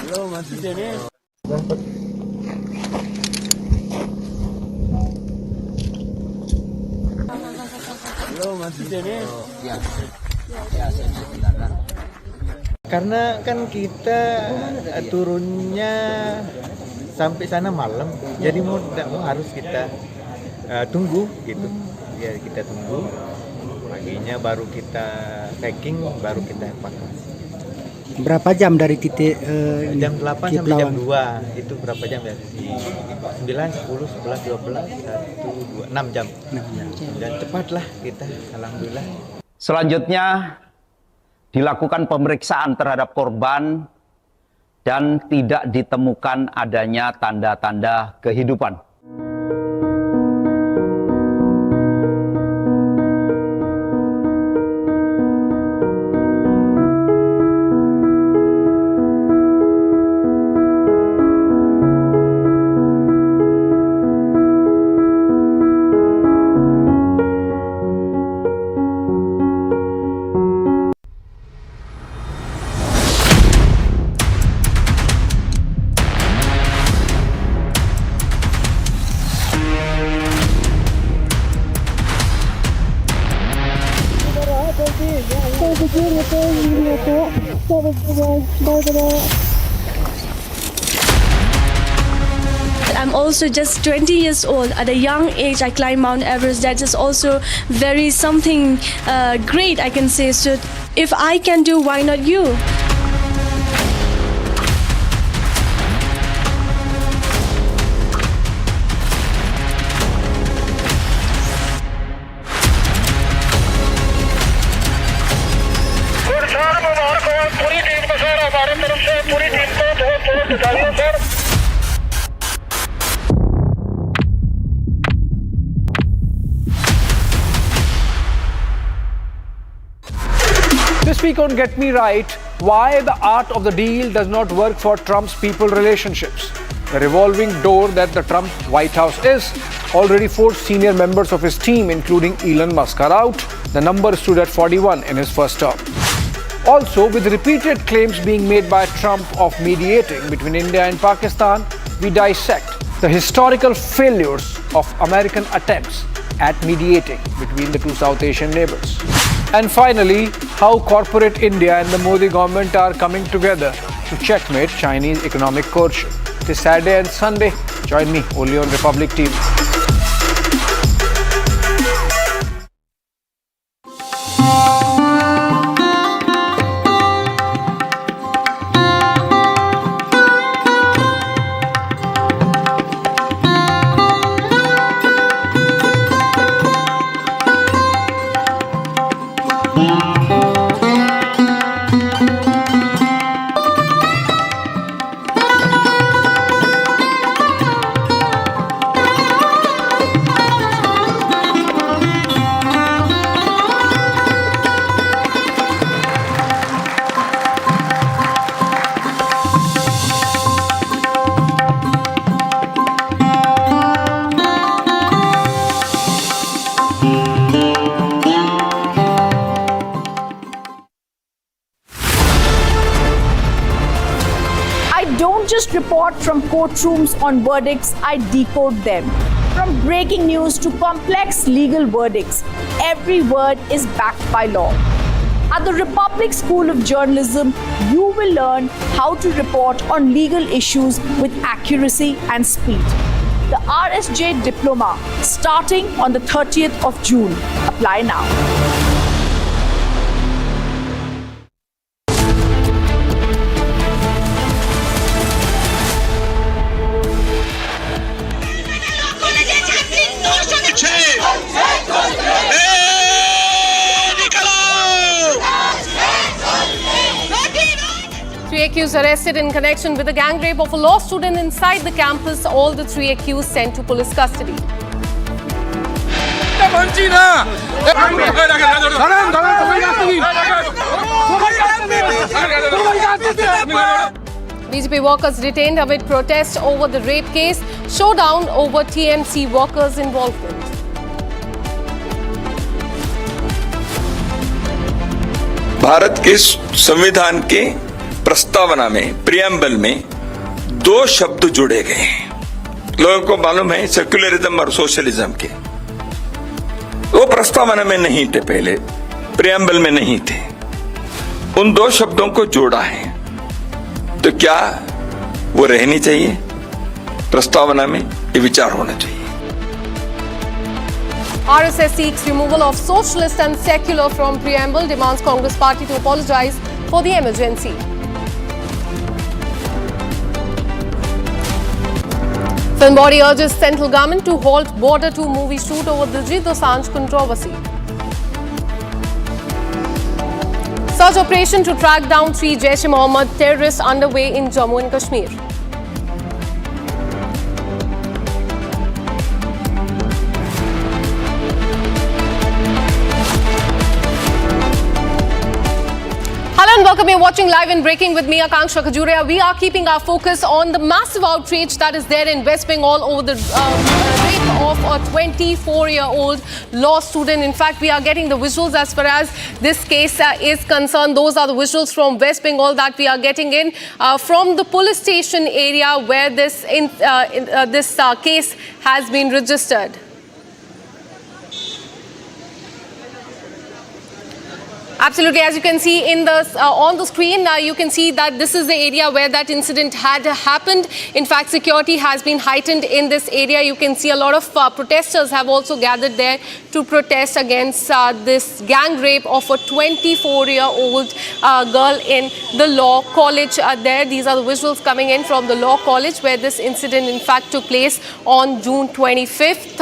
Hello, masih sini? Hello, masih sini? Ya. Ya, saya silakan. Karena kan kita turunnya sampai sana malam, jadi mau tidak mau harus kita tunggu gitu. Ya kita tunggu, paginya baru kita packing, baru kita evakuasi. Berapa jam dari titik jam 8 sampai jam 2 itu berapa jam ya? 9, 10, 11, 12, 1, 2, 6 jam. Dan cepatlah kita, alhamdulillah. Selanjutnya dilakukan pemeriksaan terhadap korban dan tidak ditemukan adanya tanda-tanda kehidupan. I'm also just 20 years old. At a young age, I climbed Mount Everest. That is also very something great, I can say. So if I can do, why not you? This week on Get Me Right, why the art of the deal does not work for Trump's people relationships. The revolving door that the Trump White House is. Already 4 senior members of his team, including Elon Musk, are out. The number stood at 41 in his first term. Also, with repeated claims being made by Trump of mediating between India and Pakistan, we dissect the historical failures of American attempts at mediating between the two South Asian neighbors. And finally, how corporate India and the Modi government are coming together to checkmate Chinese economic coercion. This Saturday and Sunday, join me only on Republic TV. Just report from courtrooms on verdicts, I decode them. From breaking news to complex legal verdicts, every word is backed by law. At the Republic School of Journalism, you will learn how to report on legal issues with accuracy and speed. The RSJ Diploma, starting on the 30th of June. Apply now. Three accused arrested in connection with the gang rape of a law student inside the campus. All the 3 accused sent to police custody. The BJP workers detained amid protest over the rape case. Showdown over TMC workers' involvement. Bharat के संविधान के प्रस्तावना में, preamble में 2 शब्द जुड़े गए हैं। लोगों को मालूम है सेक्युलरिज्म और सोशलिज्म के, वो प्रस्तावना में नहीं थे, पहले प्रियम्बल में नहीं थे। उन 2 शब्दों को जोड़ा है, तो क्या वो रहनी चाहिए प्रस्तावना में? ये विचार होना चाहिए। RSS seeks removal of socialist and secular from preamble, demands Congress party to apologize for the emergency. Film body urges central government to halt border to movie shoot over Diljit Dosanjh controversy. Search operation to track down 3 Jaish-e-Mohammed terrorists underway in Jammu and Kashmir. Hello and welcome. You're watching live and breaking with me, Akanksha Khajuria. We are keeping our focus on the massive outrage that is there in West Bengal over the rape of a 24-year-old law student. In fact, we are getting the visuals as far as this case is concerned. Those are the visuals from West Bengal that we are getting in from the police station area where this case has been registered. Absolutely, as you can see in the on the screen, you can see that this is the area where that incident had happened. In fact, security has been heightened in this area. You can see a lot of protesters have also gathered there to protest against this gang rape of a 24-year-old girl in the law college there. These are the visuals coming in from the law college where this incident in fact took place on June 25th.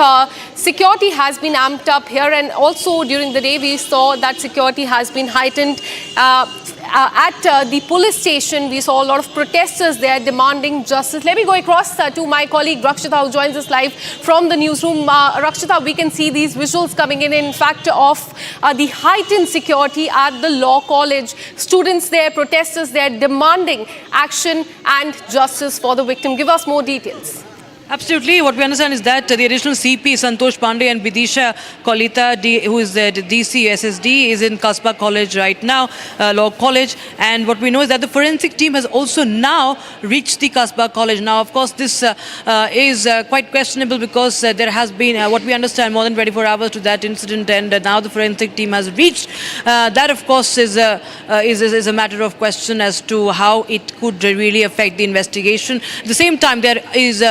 Security has been amped up here, and also during the day we saw that security has been heightened at the police station. We saw a lot of protesters there demanding justice. Let me go across to my colleague Rakshita, who joins us live from the newsroom. Rakshita, we can see these visuals coming in fact, of the heightened security at the law college. Students there, protesters there demanding action and justice for the victim. Give us more details. Absolutely. What we understand is that the additional CP, Santosh Pandey, and Vidisha Kolita, who is the DC SSD, is in Kasba College right now, Law College. And what we know is that the forensic team has also now reached the Kasba College. Now, of course, this is quite questionable because there has been, what we understand, more than 24 hours to that incident, and now the forensic team has reached. That, of course, is a matter of question as to how it could really affect the investigation. At the same time, there is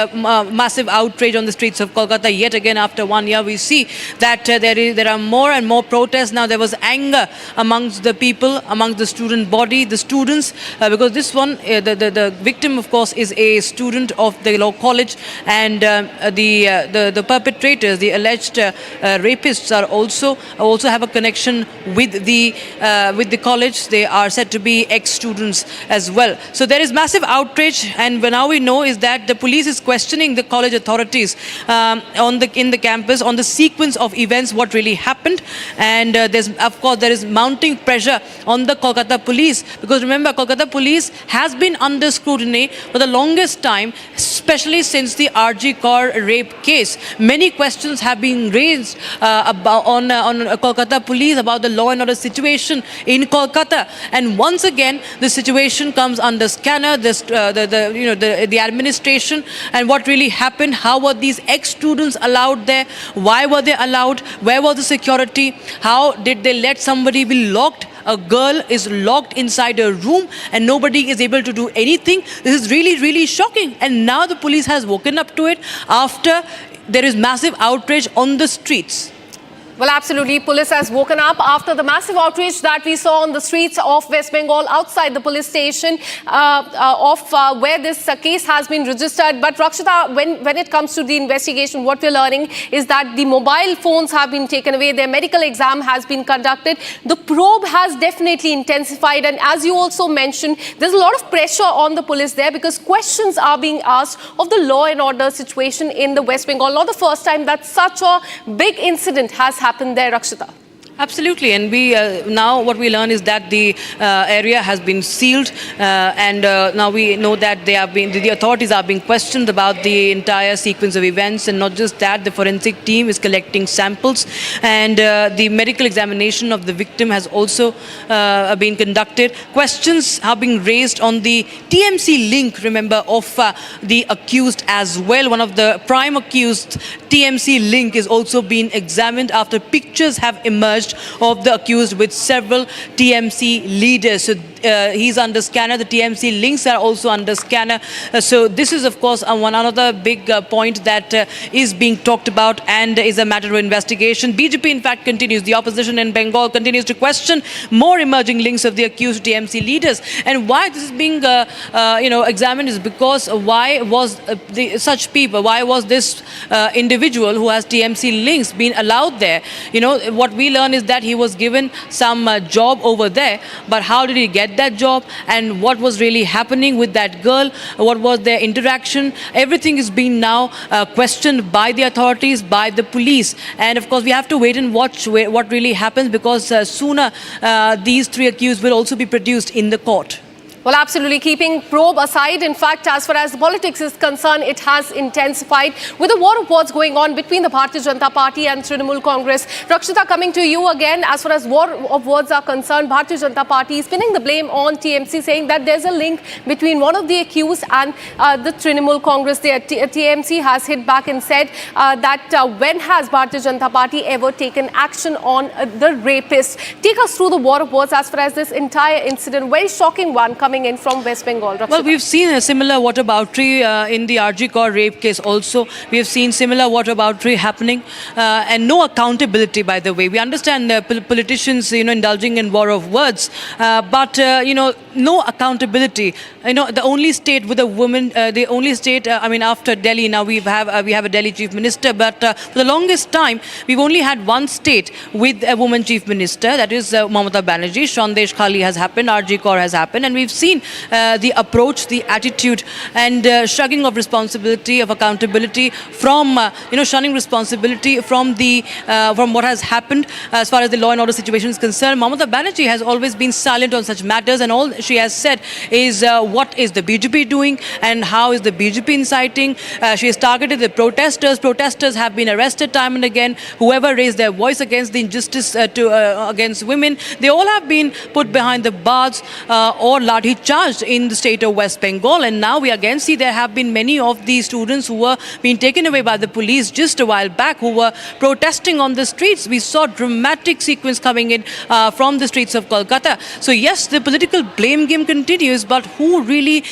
massive outrage on the streets of Kolkata. Yet again, after 1 year, we see that there are more and more protests. Now, there was anger amongst the people, amongst the student body, the students, because this one, the victim, of course, is a student of the law college, and the perpetrators, the alleged rapists, are also have a connection with the college. They are said to be ex-students as well. So there is massive outrage, and now we know is that the police is questioning the college authorities in the campus on the sequence of events, what really happened. And there is mounting pressure on the Kolkata police, because remember, Kolkata police has been under scrutiny for the longest time, especially since the RG Kaur rape case. Many questions have been raised on Kolkata police about the law and order situation in Kolkata, and once again the situation comes under scanner. The administration, and what really happened, how were these ex-students allowed there, why were they allowed, where was the security, how did they let somebody be locked? A girl is locked inside a room and nobody is able to do anything. This is really, really shocking. And now the police has woken up to it after there is massive outrage on the streets. Well, absolutely. Police has woken up after the massive outrage that we saw on the streets of West Bengal outside the police station where this case has been registered. But Rakshita, when it comes to the investigation, what we're learning is that the mobile phones have been taken away. Their medical exam has been conducted. The probe has definitely intensified. And as you also mentioned, there's a lot of pressure on the police there because questions are being asked of the law and order situation in the West Bengal. Not the first time that such a big incident has happened there, Rakshita. Absolutely, and we now what we learn is that the area has been sealed, and now we know that the authorities are being questioned about the entire sequence of events, and not just that, the forensic team is collecting samples, and the medical examination of the victim has also been conducted. Questions are being raised on the TMC link, remember, of the accused as well. One of the prime accused TMC link is also being examined after pictures have emerged of the accused with several TMC leaders. So he's under scanner. The TMC links are also under scanner. So this is, of course, one another big point that is being talked about and is a matter of investigation. BJP, in fact, continues. The opposition in Bengal continues to question more emerging links of the accused TMC leaders. And why this is being examined is because why was such people, why was this individual who has TMC links being allowed there? What we learn is that he was given some job over there, but how did he get that job, and what was really happening with that girl, what was their interaction? Everything is being now questioned by the authorities, by the police, and of course we have to wait and watch what really happens, because sooner these three accused will also be produced in the court. Well, absolutely. Keeping probe aside, in fact, as far as the politics is concerned, it has intensified with a war of words going on between the Bharatiya Janata Party and Trinamool Congress. Rakshita, coming to you again, as far as war of words are concerned, Bharatiya Janata Party is pinning the blame on TMC, saying that there's a link between one of the accused and the Trinamool Congress. The TMC has hit back and said that when has Bharatiya Janata Party ever taken action on the rapist? Take us through the war of words as far as this entire incident, very shocking one coming in from West Bengal. Rakshita. Well, we've seen a similar whataboutery in the RG Kaur rape case also. We have seen similar whataboutery happening and no accountability, by the way. We understand politicians, indulging in war of words, but, no accountability. The only state with a woman, the only state, after Delhi, now we have a Delhi chief minister, but for the longest time, we've only had one state with a woman chief minister, that is Mamata Banerjee. Sandesh Khali has happened, RG Kaur has happened, and we've seen the approach, the attitude, and shrugging of responsibility, of accountability from, shunning responsibility from what has happened as far as the law and order situation is concerned. Mamata Banerjee has always been silent on such matters, and all she has said is what is the BJP doing and how is the BJP inciting. She has targeted the protesters. Protesters have been arrested time and again. Whoever raised their voice against the injustice against women, they all have been put behind the bars or lathi charged in the state of West Bengal. And now we again see there have been many of these students who were being taken away by the police just a while back, who were protesting on the streets. We saw dramatic sequence coming in from the streets of Kolkata. So yes, the political blame game continues, but who really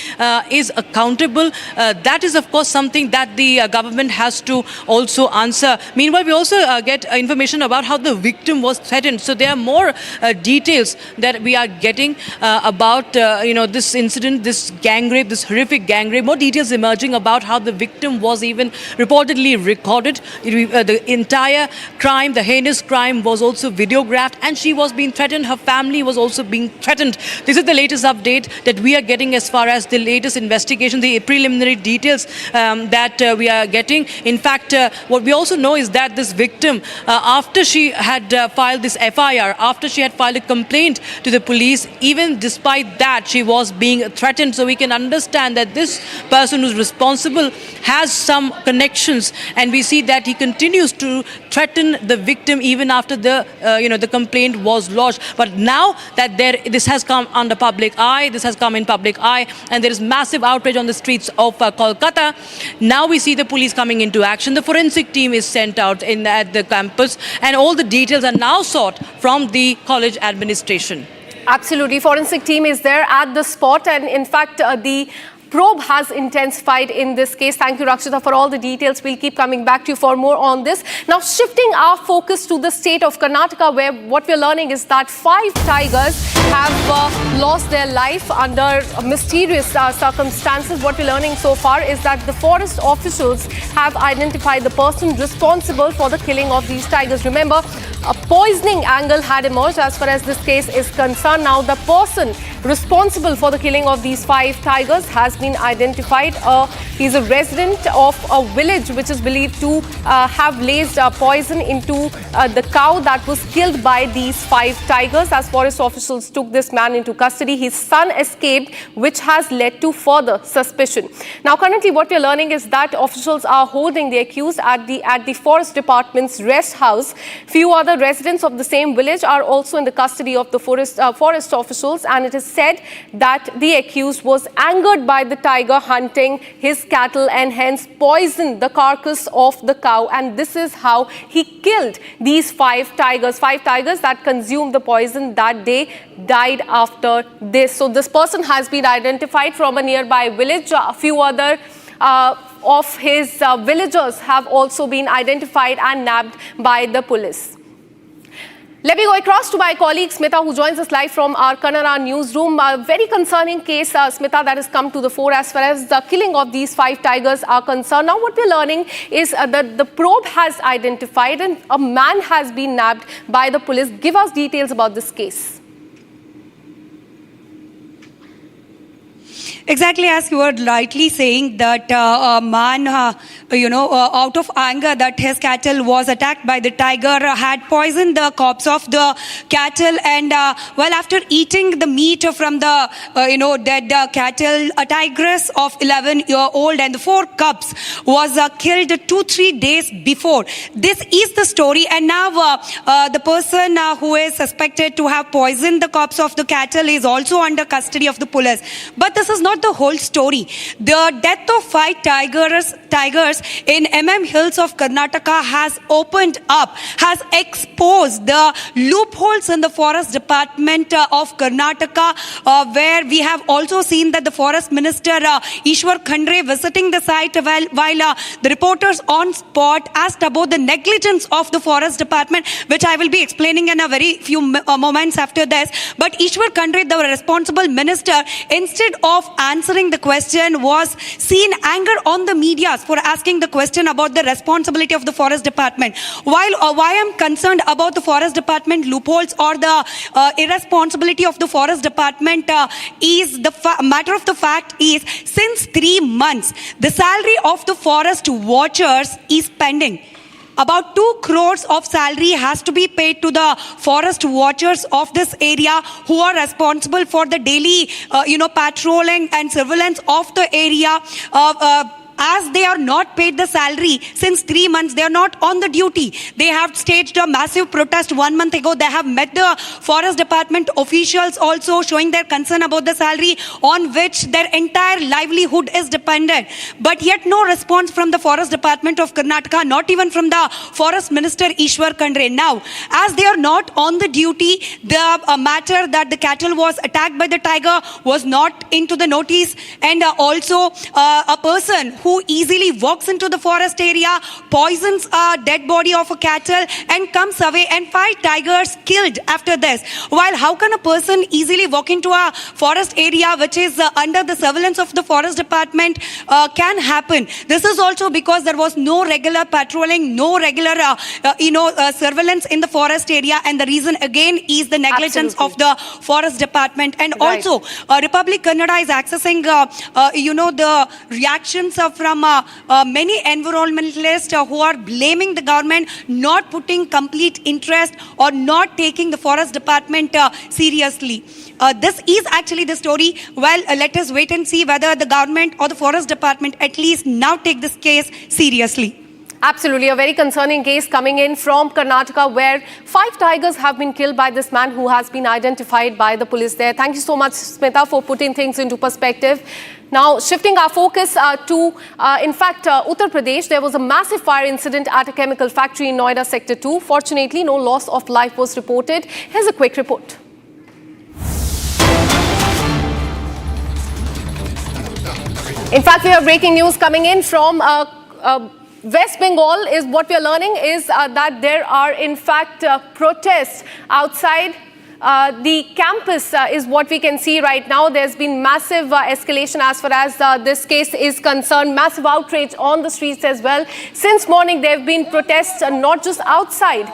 is accountable? That is, of course, something that the government has to also answer. Meanwhile, we also get information about how the victim was threatened. So there are more details that we are getting about this incident, this gang rape, this horrific gang rape. More details emerging about how the victim was even reportedly recorded. The entire crime, the heinous crime, was also videographed, and she was being threatened. Her family was also being threatened. This is the latest update that we are getting as far as the latest investigation, the preliminary details that we are getting. In fact, what we also know is that this victim, after she had filed this FIR, after she had filed a complaint to the police, even despite that, she was being threatened. So we can understand that this person who's responsible has some connections, and we see that he continues to threaten the victim even after the complaint was lodged. But now that this has come under public eye, this has come in public eye, and there is massive outrage on the streets of Kolkata. Now we see the police coming into action. The forensic team is sent out at the campus, and all the details are now sought from the college administration. Absolutely. Forensic team is there at the spot, and in fact, the probe has intensified in this case. Thank you, Rakshita, for all the details. We'll keep coming back to you for more on this. Now, shifting our focus to the state of Karnataka, where what we're learning is that 5 tigers have lost their life under mysterious circumstances. What we're learning so far is that the forest officials have identified the person responsible for the killing of these tigers. Remember, a poisoning angle had emerged as far as this case is concerned. Now, the person responsible for the killing of these 5 tigers has been identified. He's a resident of a village which is believed to have laced poison into the cow that was killed by these 5 tigers. As forest officials took this man into custody, his son escaped, which has led to further suspicion. Now, currently what we're learning is that officials are holding the accused at the forest department's rest house. Few other residents of the same village are also in the custody of the forest officials, and it is said that the accused was angered by the tiger hunting his cattle and hence poisoned the carcass of the cow, and this is how he killed these 5 tigers. 5 tigers that consumed the poison that day died after this. So this person has been identified from a nearby village. A few other of his villagers have also been identified and nabbed by the police. Let me go across to my colleague Smita, who joins us live from our Kannada newsroom. A very concerning case, Smita, that has come to the fore as far as the killing of these 5 tigers are concerned. Now, what we're learning is that the probe has identified and a man has been nabbed by the police. Give us details about this case. Exactly as you were rightly saying, that a man, out of anger that his cattle was attacked by the tiger, had poisoned the corpse of the cattle, and after eating the meat from the dead cattle, a tigress of 11-year-old and the 4 cubs was killed 2-3 days before. This is the story, and now the person who is suspected to have poisoned the corpse of the cattle is also under custody of the police. But this is not the whole story. The death of 5 tigers in Hills of Karnataka has opened up, has exposed the loopholes in the forest department of Karnataka, where we have also seen that the forest minister Ishwar Khandre visiting the site while the reporters on spot asked about the negligence of the forest department, which I will be explaining in a very few moments after this. But Ishwar Khandre, the responsible minister, instead of answering the question, was seen anger on the media for asking the question about the responsibility of the forest department. Why I'm concerned about the forest department loopholes or the irresponsibility of the forest department is the matter of the fact is, since 3 months, the salary of the forest watchers is pending. About 2 crores of salary has to be paid to the forest watchers of this area, who are responsible for the daily, patrolling and surveillance of the area. As they are not paid the salary since 3 months, they are not on the duty. They have staged a massive protest 1 month ago. They have met the forest department officials also, showing their concern about the salary on which their entire livelihood is dependent. But yet no response from the forest department of Karnataka, not even from the forest minister Ishwar Khandre. Now, as they are not on the duty, the matter that the cattle was attacked by the tiger was not into the notice, and also a person who easily walks into the forest area, poisons a dead body of a cattle and comes away, and 5 tigers killed after this. While how can a person easily walk into a forest area which is under the surveillance of the forest department can happen? This is also because there was no regular patrolling, no regular surveillance in the forest area, and the reason again is the negligence of the forest department. And also Republic Kannada is accessing the reactions from many environmentalists who are blaming the government not putting complete interest or not taking the forest department seriously. This is actually the story. Well, let us wait and see whether the government or the forest department at least now take this case seriously. Absolutely, a very concerning case coming in from Karnataka, where 5 tigers have been killed by this man who has been identified by the police there. Thank you so much, Smita, for putting things into perspective. Now, shifting our focus to Uttar Pradesh, there was a massive fire incident at a chemical factory in Noida Sector 2. Fortunately, no loss of life was reported. Here's a quick report. In fact, we have breaking news coming in from West Bengal. Is what we are learning is that there are in fact protests outside the campus is what we can see right now. There's been massive escalation as far as this case is concerned, massive outrage on the streets as well. Since morning, there have been protests not just outside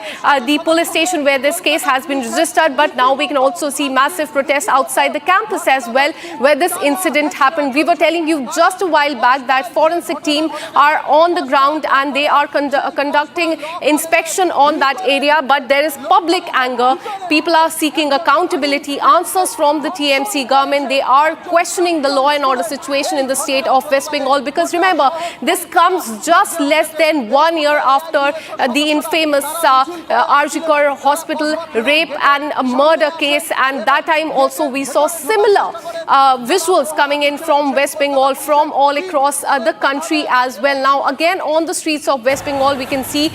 the police station where this case has been registered, but now we can also see massive protests outside the campus as well where this incident happened. We were telling you just a while back that forensic team are on the ground and they are conducting inspection on that area, but there is public anger. People are seeking accountability, answers from the TMC government. They are questioning the law and order situation in the state of West Bengal, because remember, this comes just less than 1 year after the infamous Arjikar hospital rape and murder case, and that time also we saw similar visuals coming in from West Bengal, from all across the country as well. Now again on the streets of West Bengal we can see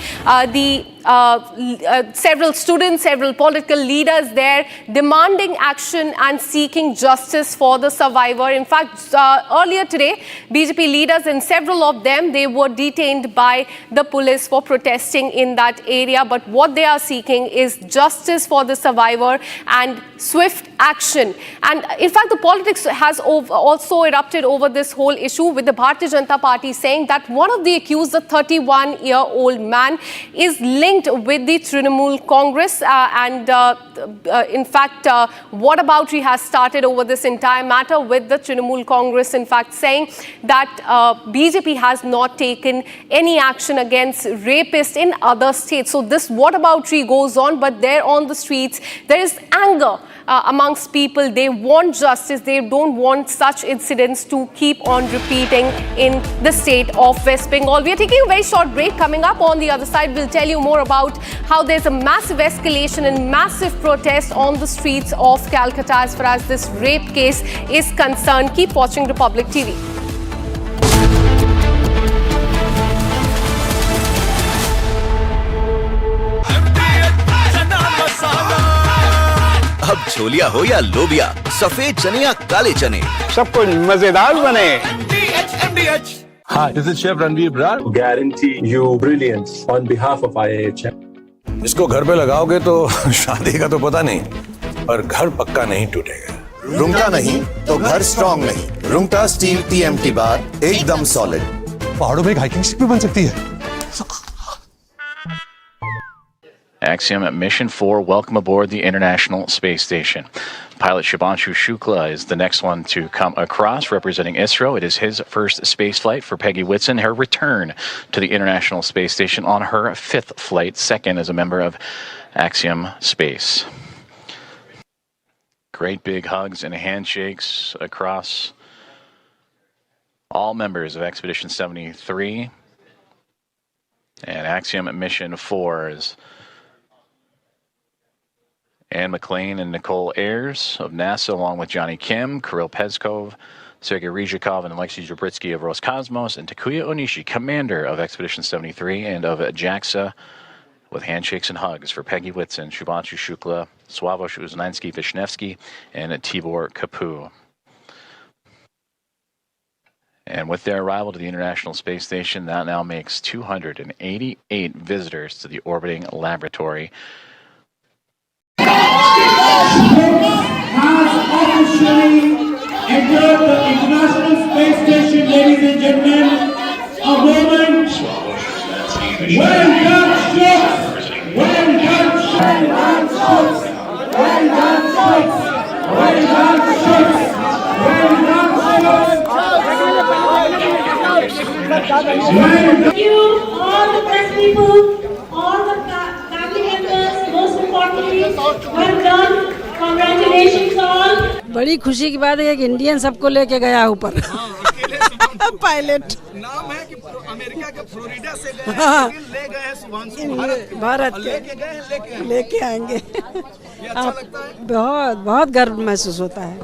several students, several political leaders there demanding action and seeking justice for the survivor. In fact, earlier today, BJP leaders and several of them, they were detained by the police for protesting in that area. But what they are seeking is justice for the survivor and swift action. And in fact, the politics has also erupted over this whole issue, with the Bharatiya Janata Party saying that one of the accused, a 31-year-old man, is linked with the Trinamool Congress in fact, whataboutery has started over this entire matter, with the Trinamool Congress, in fact, saying that BJP has not taken any action against rapists in other states. So this whataboutery goes on, but there on the streets, there is anger amongst people. They want justice. They don't want such incidents to keep on repeating in the state of West Bengal. We are taking a very short break. Coming up on the other side, we'll tell you more about how there's a massive escalation and massive protest on the streets of Kolkata as far as this rape case is concerned. Keep watching Republic TV. अब छोलिया हो या लोबिया, सफेद चने या काले चने, सब कुछ मजेदार बने। Hi, this is Chef Ranveer Brar. Guarantee you brilliance on behalf of IIHM. इसको घर पे लगाओगे तो शादी का तो पता नहीं, पर घर पक्का नहीं टूटेगा। रुंगटा नहीं तो घर स्ट्रॉन्ग नहीं। रुंगटा स्टील TMT बार एकदम सॉलिड। पहाड़ों में एक हाइकिंग शिप भी बन सकती है। Axiom Mission 4, welcome aboard the International Space Station. Pilot Shubhanshu Shukla is the next one to come across, representing ISRO. It is his first space flight for Peggy Whitson, her return to the International Space Station on her 5th flight, second as a member of Axiom Space. Great big hugs and handshakes across all members of Expedition 73 and Axiom Mission 4 is Anne McLean and Nicole Ayers of NASA, along with Johnny Kim, Kirill Peskov, Sergei Ryzhikov, and Alexei Zabritsky of Roscosmos, and Takuya Onishi, commander of Expedition 73 and of JAXA, with handshakes and hugs for Peggy Whitson, Shubhanshu Shukla, Sławomir Uznański-Wisniewski, and Tibor Kapu. And with their arrival to the International Space Station, that now makes 288 visitors to the orbiting laboratory. Has officially entered the International Space Station, ladies and gentlemen. A moment. Well done, Shooks! Well done, Shooks! Well done, Shooks! Well done, Shooks! Well done, Shooks! Thank you, all the press people, all the family members, most importantly, well done. Congratulations all. बड़ी खुशी की बात है कि Indian सबको लेके गया ऊपर पायलट नाम है कि अमेरिका के फ्लोरिडा से गए ले गए शुभांशु भारत के लेके आएंगे। अच्छा लगता है? बहुत बहुत गर्व महसूस होता है।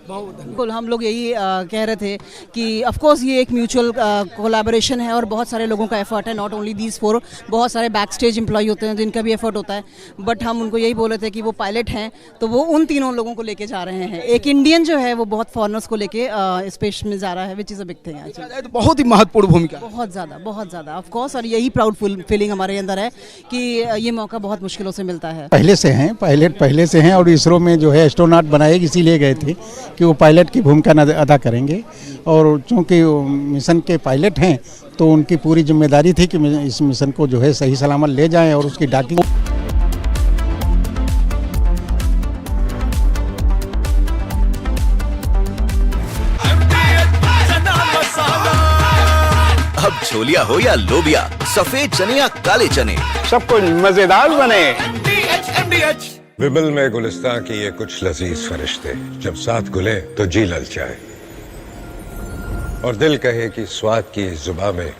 बिल्कुल हम लोग यही कह रहे थे कि ऑफ कोर्स ये एक म्यूचुअल कोलैबोरेशन है और बहुत सारे लोगों का एफर्ट है, नॉट ओनली दीज 4, बहुत सारे बैक स्टेज एम्प्लॉय होते हैं जिनका भी एफर्ट होता है, बट हम उनको यही बोले थे कि वो पायलट हैं तो वो उन तीनों लोगों को लेके जा रहे हैं। एक इंडियन जो है वो बहुत फॉरनर्स को लेके स्पेस में जा रहा है, which is a big thing. तो बहुत ही महत्वपूर्ण भूमिका, बहुत ज़्यादा ऑफ कोर्स, और यही प्राउड फीलिंग हमारे अंदर है कि ये मौका बहुत मुश्किलों से मिलता है। पहले से हैं, पायलट पहले से हैं और इसरो में जो है एस्ट्रोनॉट बनाए इसीलिए गए थे कि वो पायलट की भूमिका अदा करेंगे, और चूँकि मिशन के पायलट हैं तो उनकी पूरी जिम्मेदारी थी कि इस मिशन को जो है सही सलामत ले जाएं और उसकी डॉकिंग। अब छोलिया हो या लोबिया, सफेद चने या काले चने, सब कुछ मजेदार बने। विमल में गुलिस्तां की ये कुछ लजीज फरिश्ते जब साथ घुले तो जी ललचाए और दिल कहे कि स्वाद की इस जुबान में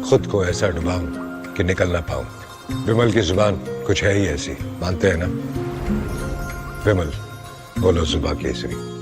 खुद को ऐसा डुबाऊं कि निकल ना पाऊं। विमल की जुबान कुछ है ही ऐसी, मानते हैं ना? विमल, बोलो जुबान Kesari.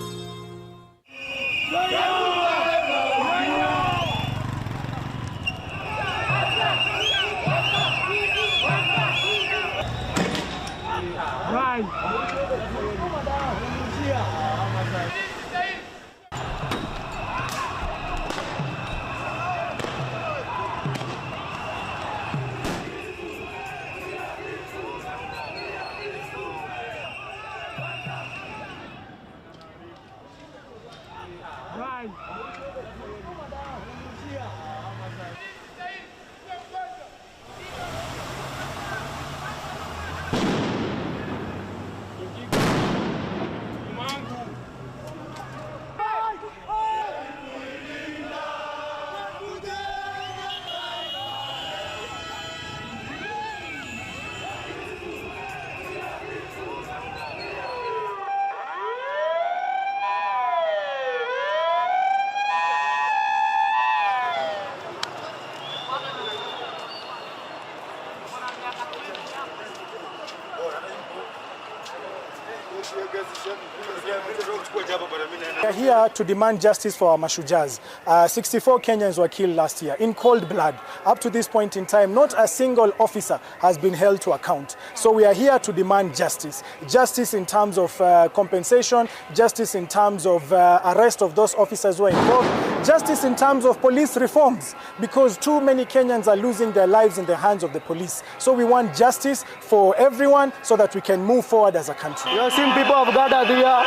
We are here to demand justice for our Mashujas. 64 Kenyans were killed last year in cold blood. Up to this point in time, not a single officer has been held to account. So we are here to demand justice. Justice in terms of compensation, justice in terms of arrest of those officers who are involved, justice in terms of police reforms, because too many Kenyans are losing their lives in the hands of the police. So we want justice for everyone so that we can move forward as a country. You have seen people have gathered here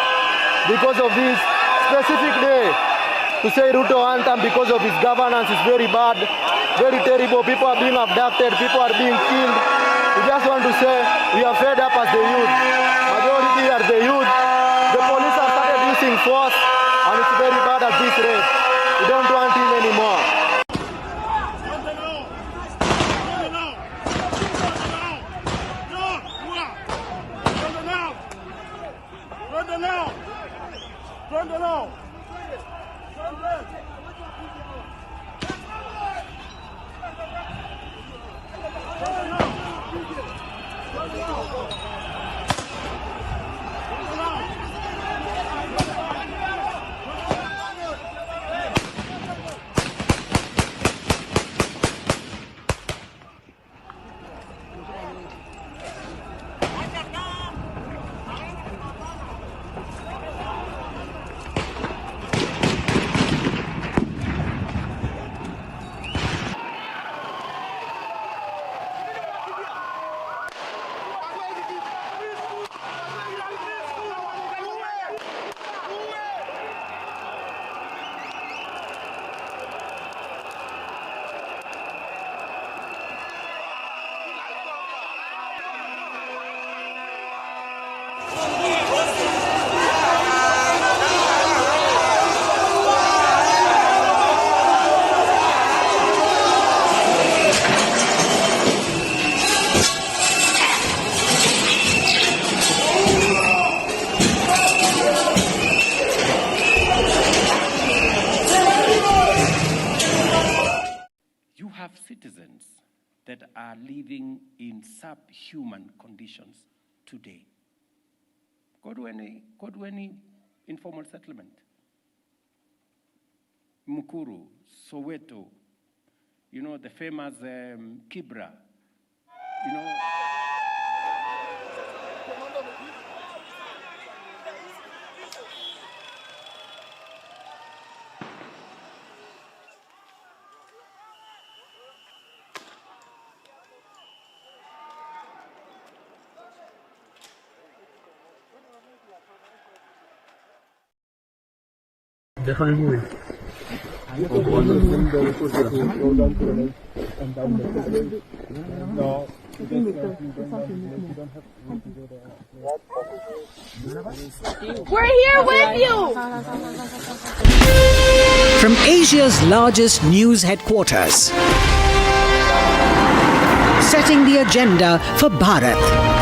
because of this specific day to say Ruto anthem because of his governance is very bad, very terrible. People are being abducted, people are being killed. We just want to say we are fed up as the youth. Majority are the youth. The police have started using force and it's very bad at this rate. We don't want him anymore. Citizens that are living in subhuman conditions today. Kodweni informal settlement. Mukuru, Soweto, the famous Kibra, We're here with you! From Asia's largest news headquarters, setting the agenda for Bharat.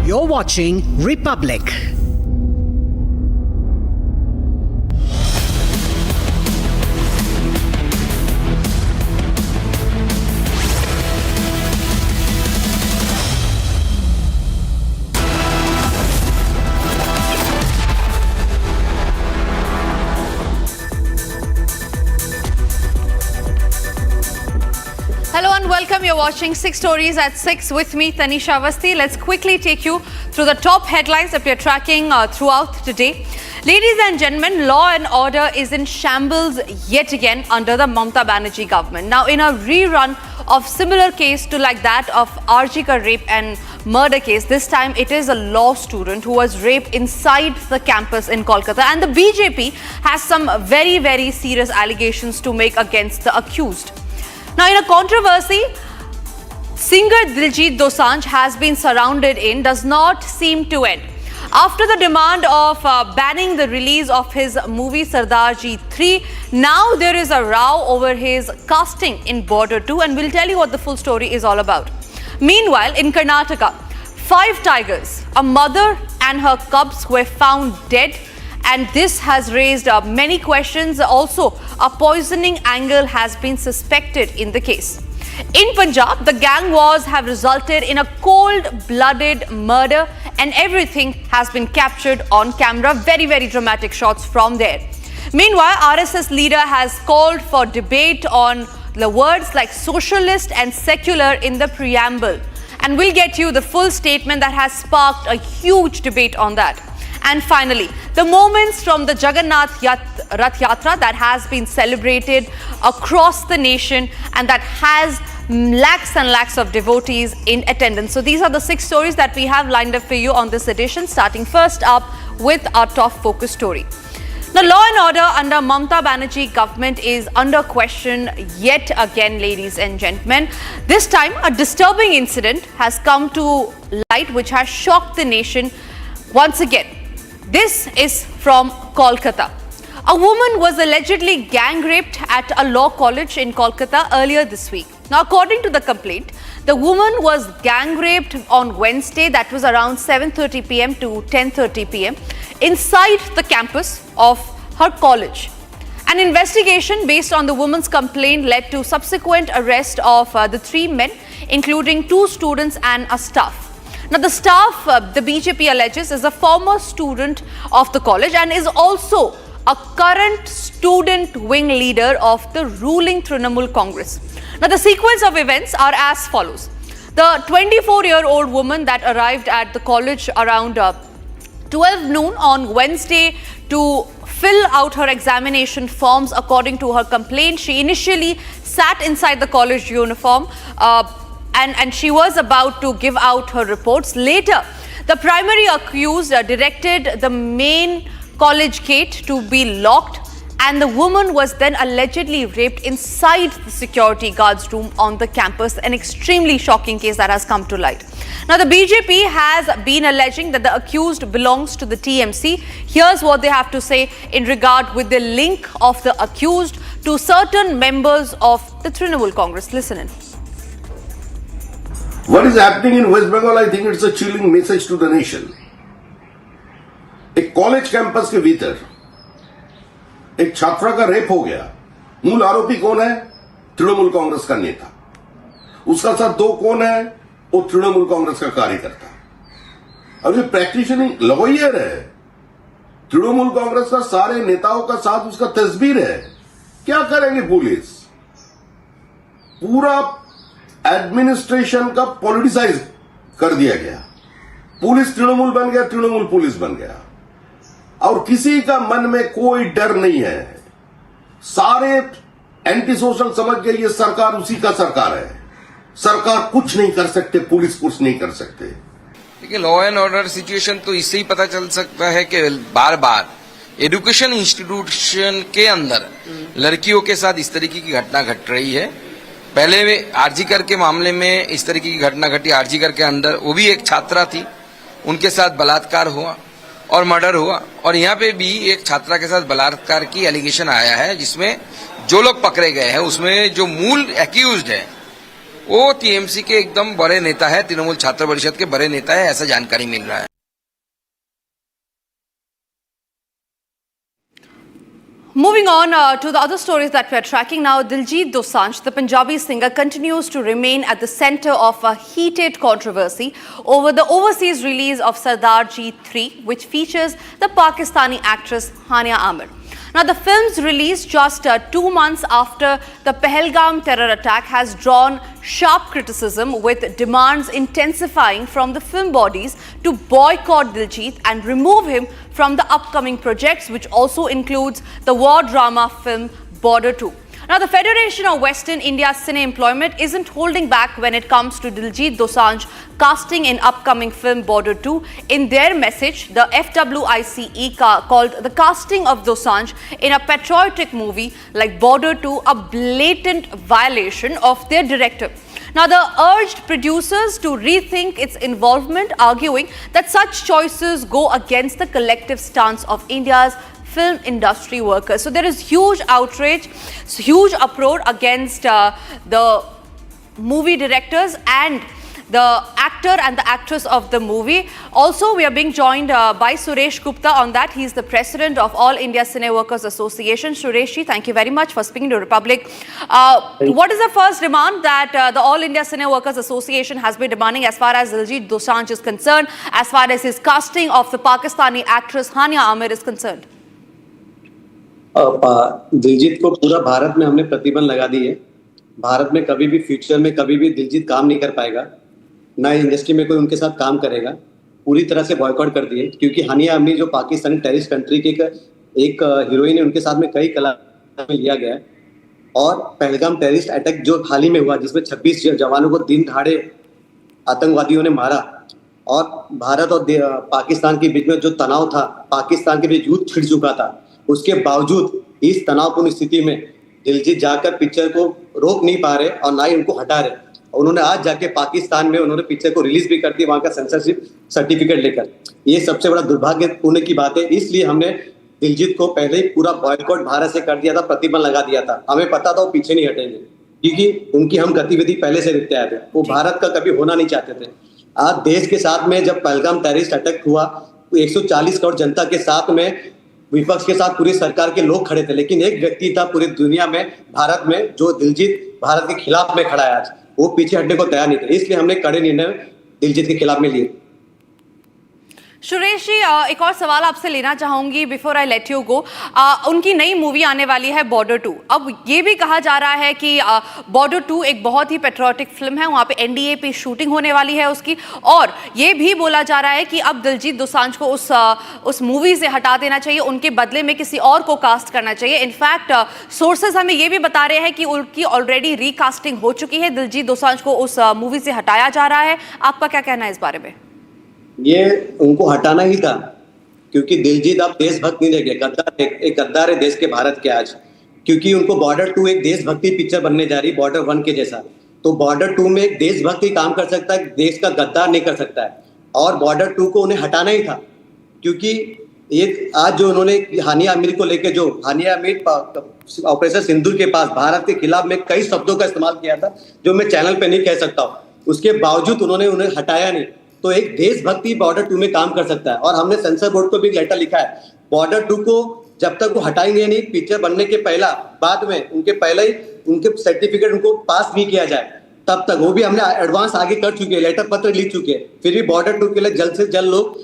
You're watching Republic. Hello and welcome. You're watching 6 Stories at 6 with me, Tanisha Avasthi. Let's quickly take you through the top headlines that we're tracking throughout today. Ladies and gentlemen, law and order is in shambles yet again under the Mamata Banerjee government. Now, in a rerun of similar case to like that of Arjika rape and murder case, this time it is a law student who was raped inside the campus in Kolkata, and the BJP has some very, very serious allegations to make against the accused. Now, in a controversy singer Diljit Dosanjh has been surrounded in does not seem to end. After the demand of banning the release of his movie Sardarji 3, now there is a row over his casting in Border 2, and we'll tell you what the full story is all about. Meanwhile, in Karnataka, 5 tigers, a mother and her cubs were found dead, and this has raised many questions. Also, a poisoning angle has been suspected in the case. In Punjab, the gang wars have resulted in a cold-blooded murder, and everything has been captured on camera. Very, very dramatic shots from there. Meanwhile, RSS leader has called for debate on the words like socialist and secular in the preamble. And we'll get you the full statement that has sparked a huge debate on that. And finally, the moments from the Jagannath Rath Yatra that has been celebrated across the nation and that has lakhs and lakhs of devotees in attendance. So these are the 6 stories that we have lined up for you on this edition, starting first up with our top focus story. Now, law and order under Mamata Banerjee government is under question yet again, ladies and gentlemen. This time, a disturbing incident has come to light which has shocked the nation once again. This is from Kolkata. A woman was allegedly gang raped at a law college in Kolkata earlier this week. Now, according to the complaint, the woman was gang raped on Wednesday, that was around 7:30 p.m. to 10:30 p.m. inside the campus of her college. An investigation based on the woman's complaint led to subsequent arrest of the 3 men, including 2 students and a staff. Now, the staff, the BJP alleges, is a former student of the college and is also a current student wing leader of the ruling Trinamool Congress. Now, the sequence of events are as follows. The 24-year-old woman that arrived at the college around 12 noon on Wednesday to fill out her examination forms. According to her complaint, she initially sat inside the college uniform and she was about to give out her reports. Later, the primary accused directed the main college gate to be locked, and the woman was then allegedly raped inside the security guard's room on the campus. An extremely shocking case that has come to light. Now, the BJP has been alleging that the accused belongs to the TMC. Here's what they have to say in regard with the link of the accused to certain members of the Trinamool Congress. Listen in. What is happening in West Bengal, I think it's a chilling message to the nation. एक college campus के भीतर एक छात्रा का rape हो गया। मूल आरोपी कौन है? तृणमूल कांग्रेस का नेता। उसका साथ 2 कौन है? वो तृणमूल कांग्रेस का कार्यकर्ता। अब ये प्रैक्टिशनिंग लॉयर है, तृणमूल कांग्रेस का सारे नेताओं का साथ उसका तस्वीर है। क्या करेंगे पुलिस? पूरा एडमिनिस्ट्रेशन का पॉलिटिसाइज कर दिया गया। पुलिस तृणमूल बन गया, तृणमूल पुलिस बन गया, और किसी का मन में कोई डर नहीं है। सारे एंटी सोशल समझ गए ये सरकार उसी का सरकार है। सरकार कुछ नहीं कर सकते, पुलिस कुछ नहीं कर सकते। देखिए, लॉ एंड ऑर्डर सिचुएशन तो इससे ही पता चल सकता है कि बार बार एजुकेशन इंस्टीट्यूशन के अंदर लड़कियों के साथ इस तरीके की घटना घट रही है। पहले आरजीकर के मामले में इस तरीके की घटना घटी। आरजीकर के अंदर वो भी एक छात्रा थी, उनके साथ बलात्कार हुआ और मर्डर हुआ, और यहाँ पे भी एक छात्रा के साथ बलात्कार की एलिगेशन आया है, जिसमें जो लोग पकड़े गए हैं उसमें जो मूल एक्यूज्ड है वो टीएमसी के एकदम बड़े नेता है, तृणमूल छात्र परिषद के बड़े नेता है, ऐसा जानकारी मिल रहा है। Moving on to the other stories that we are tracking now, Diljit Dosanjh, the Punjabi singer, continues to remain at the center of a heated controversy over the overseas release of Sardar Ji 3, which features the Pakistani actress Hania Amir. Now, the film's release just 2 months after the Pahalgam terror attack has drawn sharp criticism, with demands intensifying from the film bodies to boycott Diljit and remove him from the upcoming projects, which also includes the war drama film Border 2. Now, the Federation of Western India Cine Employment isn't holding back when it comes to Diljit Dosanjh casting in upcoming film Border 2. In their message, the FWICE called the casting of Dosanjh in a patriotic movie like Border 2 a blatant violation of their directive. Now, they urged producers to rethink its involvement, arguing that such choices go against the collective stance of India's film industry workers. So there is huge outrage, huge uproar against the movie directors and the actor and the actress of the movie. Also, we are being joined by Suresh Gupta on that. He is the president of All India Cine Workers Association. Suresh ji, thank you very much for speaking to Republic. What is the first demand that the All India Cine Workers Association has been demanding as far as Diljit Dosanjh is concerned, as far as his casting of the Pakistani actress Hania Amir is concerned? Diljit को पूरा भारत में हमने प्रतिबंध लगा दी है। भारत में कभी भी फ्यूचर में कभी भी दिलजीत काम नहीं कर पाएगा, ना इंडस्ट्री में कोई उनके साथ काम करेगा। पूरी तरह से बॉयकॉट कर दिए, क्योंकि हानिया आमिर जो पाकिस्तानी टेररिस्ट कंट्री के एक हीरोइन है, उनके साथ में कई कला में लिया गया है। और पहलगाम टेररिस्ट अटैक जो हाल ही में हुआ, जिसमें 26 जवानों को दिन दहाड़े आतंकवादियों ने मारा, और भारत और पाकिस्तान के बीच में जो तनाव था, पाकिस्तान के बीच युद्ध छिड़ चुका था, उसके बावजूद इस तनावपूर्ण स्थिति में दिलजीत जाकर पिक्चर को रोक नहीं पा रहे और ना ही उनको हटा रहे। उन्होंने आज जाके पाकिस्तान में उन्होंने पिक्चर को रिलीज भी कर दी, वहां का सेंसरशिप सर्टिफिकेट लेकर। ये सबसे बड़ा दुर्भाग्यपूर्ण की बात है। इसलिए हमने दिलजीत को पहले ही पूरा बॉयकॉट भारत से कर दिया था, प्रतिबंध लगा दिया था। हमें पता था वो पीछे नहीं हटेंगे, क्योंकि उनकी हम गतिविधि पहले से देखते आए थे। वो भारत का कभी होना नहीं चाहते थे। आज देश के साथ में जब पहलगाम टेररिस्ट अटैक हुआ, तो 140 करोड़ जनता के साथ में, विपक्ष के साथ पूरी सरकार के लोग खड़े थे, लेकिन एक व्यक्ति था पूरी दुनिया में, भारत में, जो दिलजीत भारत के खिलाफ में खड़ा है। आज वो पीछे हटने को तैयार नहीं थे, इसलिए हमने कड़े निर्णय दिलजीत के खिलाफ में लिए। सुरेश जी, एक और सवाल आपसे लेना चाहूंगी before I let you go. उनकी नई मूवी आने वाली है बॉर्डर 2। अब ये भी कहा जा रहा है कि बॉर्डर 2 एक बहुत ही पेट्रियोटिक फिल्म है, वहाँ पे एनडीए पे शूटिंग होने वाली है उसकी, और ये भी बोला जा रहा है कि अब दिलजीत दोसांझ को उस मूवी से हटा देना चाहिए, उनके बदले में किसी और को कास्ट करना चाहिए। इनफैक्ट सोर्सेज हमें ये भी बता रहे हैं कि उनकी ऑलरेडी रिकास्टिंग हो चुकी है, दिलजीत दोसांझ को उस मूवी से हटाया जा रहा है। आपका क्या कहना है इस बारे में? ये उनको हटाना ही था, क्योंकि दिलजीत अब देशभक्त नहीं रह गए, गद्दार, एक गद्दार है देश के, भारत के आज। क्योंकि उनको बॉर्डर 2 एक देशभक्ति पिक्चर बनने जा रही, बॉर्डर 1 के जैसा। तो बॉर्डर 2 में एक देशभक्त ही काम कर सकता है, देश का गद्दार नहीं कर सकता है। और बॉर्डर 2 को उन्हें हटाना ही था, क्योंकि ये आज जो उन्होंने हानिया आमिर को लेकर, जो हानिया आमिर ऑपरेशन सिंदूर के पास भारत के खिलाफ में कई शब्दों का इस्तेमाल किया था, जो मैं चैनल पे नहीं कह सकता हूँ, उसके बावजूद उन्हें हटाया नहीं। तो एक देशभक्ति बॉर्डर 2 में काम कर सकता है। और हमने सेंसर बोर्ड को भी लेटर लिखा है, बॉर्डर 2 को जब तक वो हटाएंगे नहीं, पिक्चर बनने के बाद में उनके पहले ही उनके सर्टिफिकेट उनको पास नहीं किया जाए, तब तक वो भी हमने एडवांस आगे कर चुके हैं, लेटर पत्र लिख चुके हैं, फिर भी बॉर्डर 2 के लिए जल्द से जल्द लोग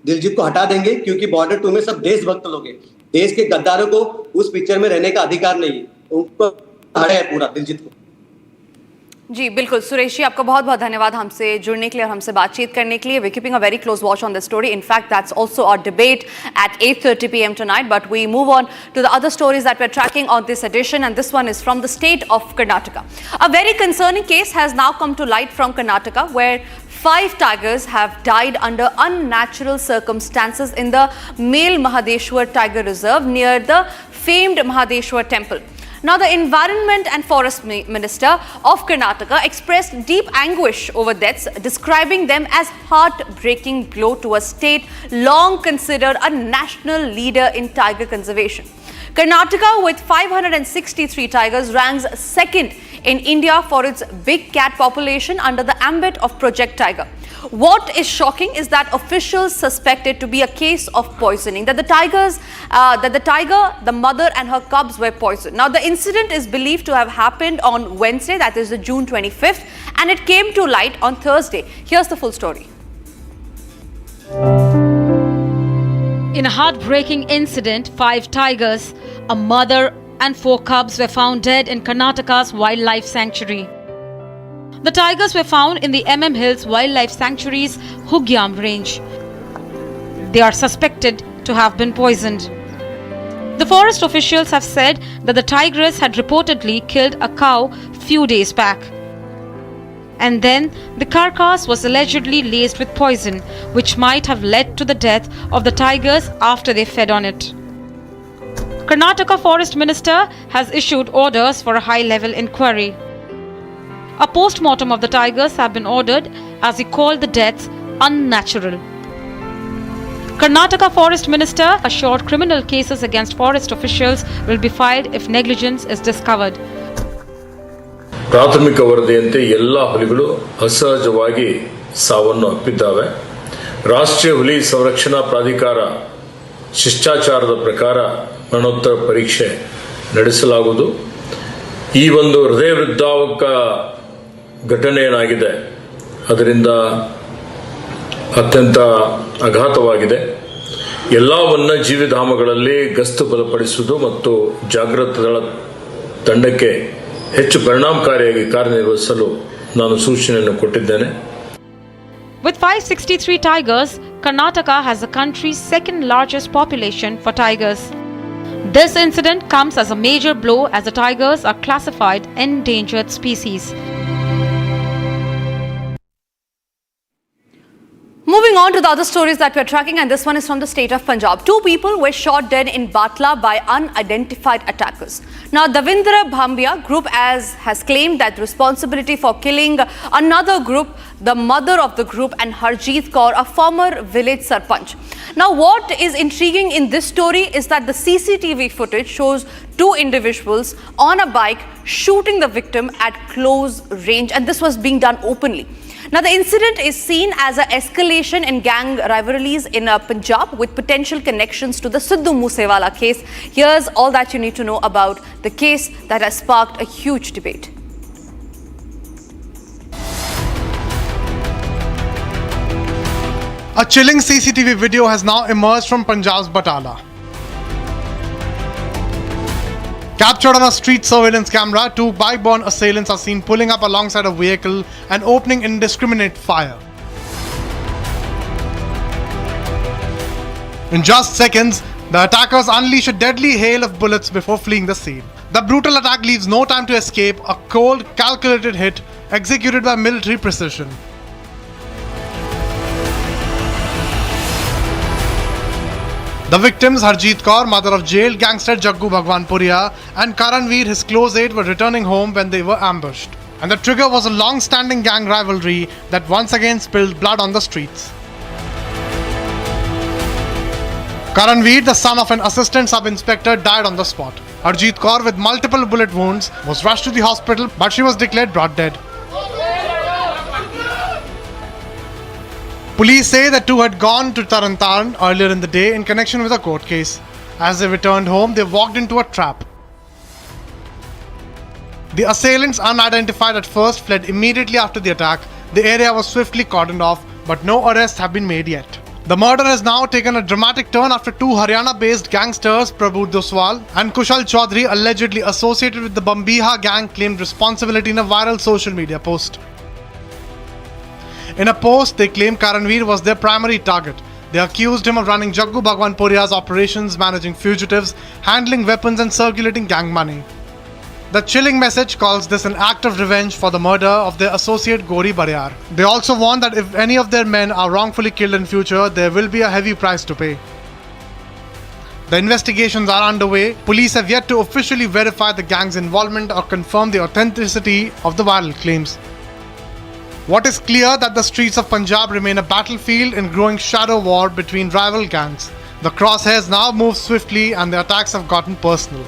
दिलजीत को हटा देंगे, क्योंकि बॉर्डर 2 में सब देशभक्त लोग हैं। देश के गद्दारों को उस पिक्चर में रहने का अधिकार नहीं है, उनको हटाया है पूरा दिलजीत को। जी बिल्कुल सुरेश जी, आपका बहुत बहुत धन्यवाद हमसे जुड़ने के लिए और हमसे बातचीत करने के लिए. We're keeping a very close watch on this story. In fact, that's also our debate at 8:30 p.m. tonight. But we move on to the other stories that we're tracking on this edition, and this one is from the state of Karnataka. A very concerning case has now come to light from Karnataka, where 5 tigers have died under unnatural circumstances in the Male Mahadeshwar Tiger Reserve near the famed Mahadeshwar temple. Now, the Environment and Forest Minister of Karnataka expressed deep anguish over deaths, describing them as heartbreaking blow to a state long considered a national leader in tiger conservation. Karnataka, with 563 tigers, ranks second in India for its big cat population under the ambit of Project Tiger. What is shocking is that officials suspect it to be a case of poisoning, that the tiger, the mother and her cubs were poisoned. Now, the incident is believed to have happened on Wednesday, that is the June 25th, and it came to light on Thursday. Here's the full story. In a heartbreaking incident, 5 tigers, a mother and 4 cubs were found dead in Karnataka's wildlife sanctuary. The tigers were found in the Hills Wildlife Sanctuary's Hugyam range. They are suspected to have been poisoned. The forest officials have said that the tigress had reportedly killed a cow few days back. And then the carcass was allegedly laced with poison, which might have led to the death of the tigers after they fed on it. Karnataka Forest Minister has issued orders for a high-level inquiry. A post-mortem of the tigers have been ordered, as he called the deaths unnatural. Karnataka Forest Minister assured criminal cases against forest officials will be filed if negligence is discovered. ಪ್ರಾಥಮಿಕ ವರದಿಯಂತೆ ಎಲ್ಲ ಹುಲಿಗಳು ಅಸಹಜವಾಗಿ ಸಾವನ್ನು ಅಪ್ಪಿದ್ದಾವೆ. ರಾಷ್ಟ್ರೀಯ ಹುಲಿ ಸಂರಕ್ಷಣಾ ಪ್ರಾಧಿಕಾರ ಶಿಷ್ಟಾಚಾರದ ಪ್ರಕಾರ ಮರಣೋತ್ತರ ಪರೀಕ್ಷೆ ನಡೆಸಲಾಗುವುದು. ಈ ಒಂದು ಹೃದಯ ವೃದ್ಧಾವಕ ಘಟನೆ ಏನಾಗಿದೆ ಅದರಿಂದ ಅತ್ಯಂತ ಆಘಾತವಾಗಿದೆ. ಎಲ್ಲ ವನ್ಯಜೀವಿಧಾಮಗಳಲ್ಲಿ ಗಸ್ತು ಬಲಪಡಿಸುವುದು ಮತ್ತು ಜಾಗೃತ ದಳ ತಂಡಕ್ಕೆ ಹೆಚ್ಚು ಪರಿಣಾಮಕಾರಿಯಾಗಿ ಕಾರ್ಯನಿರ್ವಹಿಸಲು ನಾನು ಸೂಚನೆಯನ್ನು ಕೊಟ್ಟಿದ್ದೇನೆ. With 563 tigers, Karnataka has the country's second largest population for tigers. This incident comes as a major blow as the tigers are classified endangered species. Moving on to the other stories that we're tracking, and this one is from the state of Punjab. 2 people were shot dead in Batla by unidentified attackers. Now, Davindra Bhambia group has claimed that responsibility for killing another group, the mother of the group, and Harjeet Kaur, a former village sarpanch. Now, what is intriguing in this story is that the CCTV footage shows 2 individuals on a bike shooting the victim at close range, and this was being done openly. Now, the incident is seen as an escalation in gang rivalries in Punjab with potential connections to the Sidhu Moosewala case. Here's all that you need to know about the case that has sparked a huge debate. A chilling CCTV video has now emerged from Punjab's Batala. Captured on a street surveillance camera, 2 bike-borne assailants are seen pulling up alongside a vehicle and opening indiscriminate fire. In just seconds, the attackers unleash a deadly hail of bullets before fleeing the scene. The brutal attack leaves no time to escape, a cold, calculated hit executed by military precision. The victims, Harjeet Kaur, mother of jailed gangster Jaggu Bhagwanpuria, and Karanveer, his close aide, were returning home when they were ambushed. And the trigger was a long-standing gang rivalry that once again spilled blood on the streets. Karanveer, the son of an assistant sub-inspector, died on the spot. Harjeet Kaur, with multiple bullet wounds, was rushed to the hospital, but she was declared brought dead. Police say the 2 had gone to Tarantaran earlier in the day in connection with a court case. As they returned home, they walked into a trap. The assailants, unidentified at first, fled immediately after the attack. The area was swiftly cordoned off, but no arrests have been made yet. The murder has now taken a dramatic turn after two Haryana-based gangsters, Prabhu Doswal and Kushal Chaudhary, allegedly associated with the Bambiha gang, claimed responsibility in a viral social media post. In a post, they claim Karanveer was their primary target. They accused him of running Jaggu Bhagwanpuria's operations, managing fugitives, handling weapons and circulating gang money. The chilling message calls this an act of revenge for the murder of their associate Gori Baryar. They also warn that if any of their men are wrongfully killed in future, there will be a heavy price to pay. The investigations are underway. Police have yet to officially verify the gang's involvement or confirm the authenticity of the viral claims. What is clear that the streets of Punjab remain a battlefield in growing shadow war between rival gangs. The crosshairs now move swiftly and the attacks have gotten personal.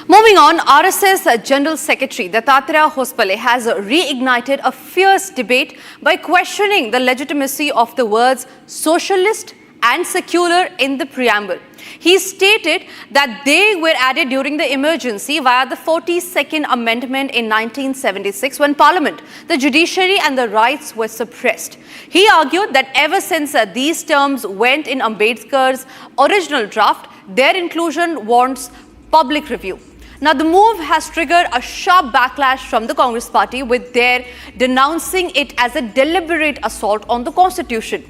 Moving on, RSS General Secretary Dattatreya Hospale has reignited a fierce debate by questioning the legitimacy of the words socialist and secular in the preamble. He stated that they were added during the emergency via the 42nd Amendment in 1976 when Parliament, the judiciary and the rights were suppressed. He argued that ever since these terms went in Ambedkar's original draft, their inclusion warrants public review. Now, the move has triggered a sharp backlash from the Congress party, with their denouncing it as a deliberate assault on the Constitution.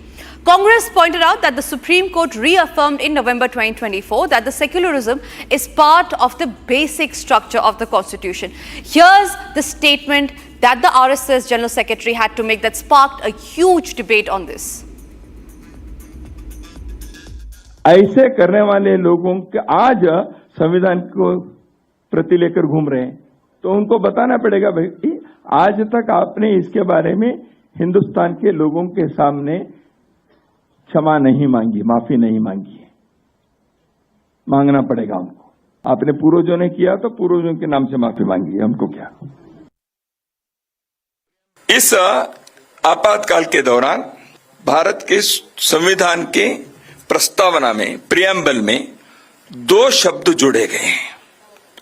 Congress pointed out that the Supreme Court reaffirmed in November 2024 that the secularism is part of the basic structure of the Constitution. Here's the statement that the RSS General Secretary had to make that sparked a huge debate on this. ऐसे करने वाले लोगों के आज संविधान को प्रति लेकर घूम रहे हैं, तो उनको बताना पड़ेगा भाई आज तक आपने इसके बारे में हिंदुस्तान के लोगों के सामने क्षमा नहीं मांगी, माफी नहीं मांगी है, मांगना पड़ेगा हमको। आपने पूर्वजों ने किया तो पूर्वजों के नाम से माफी मांगी, हमको क्या। इस आपातकाल के दौरान भारत के संविधान के प्रस्तावना में, प्रियम्बल में 2 शब्द जोड़े गए हैं।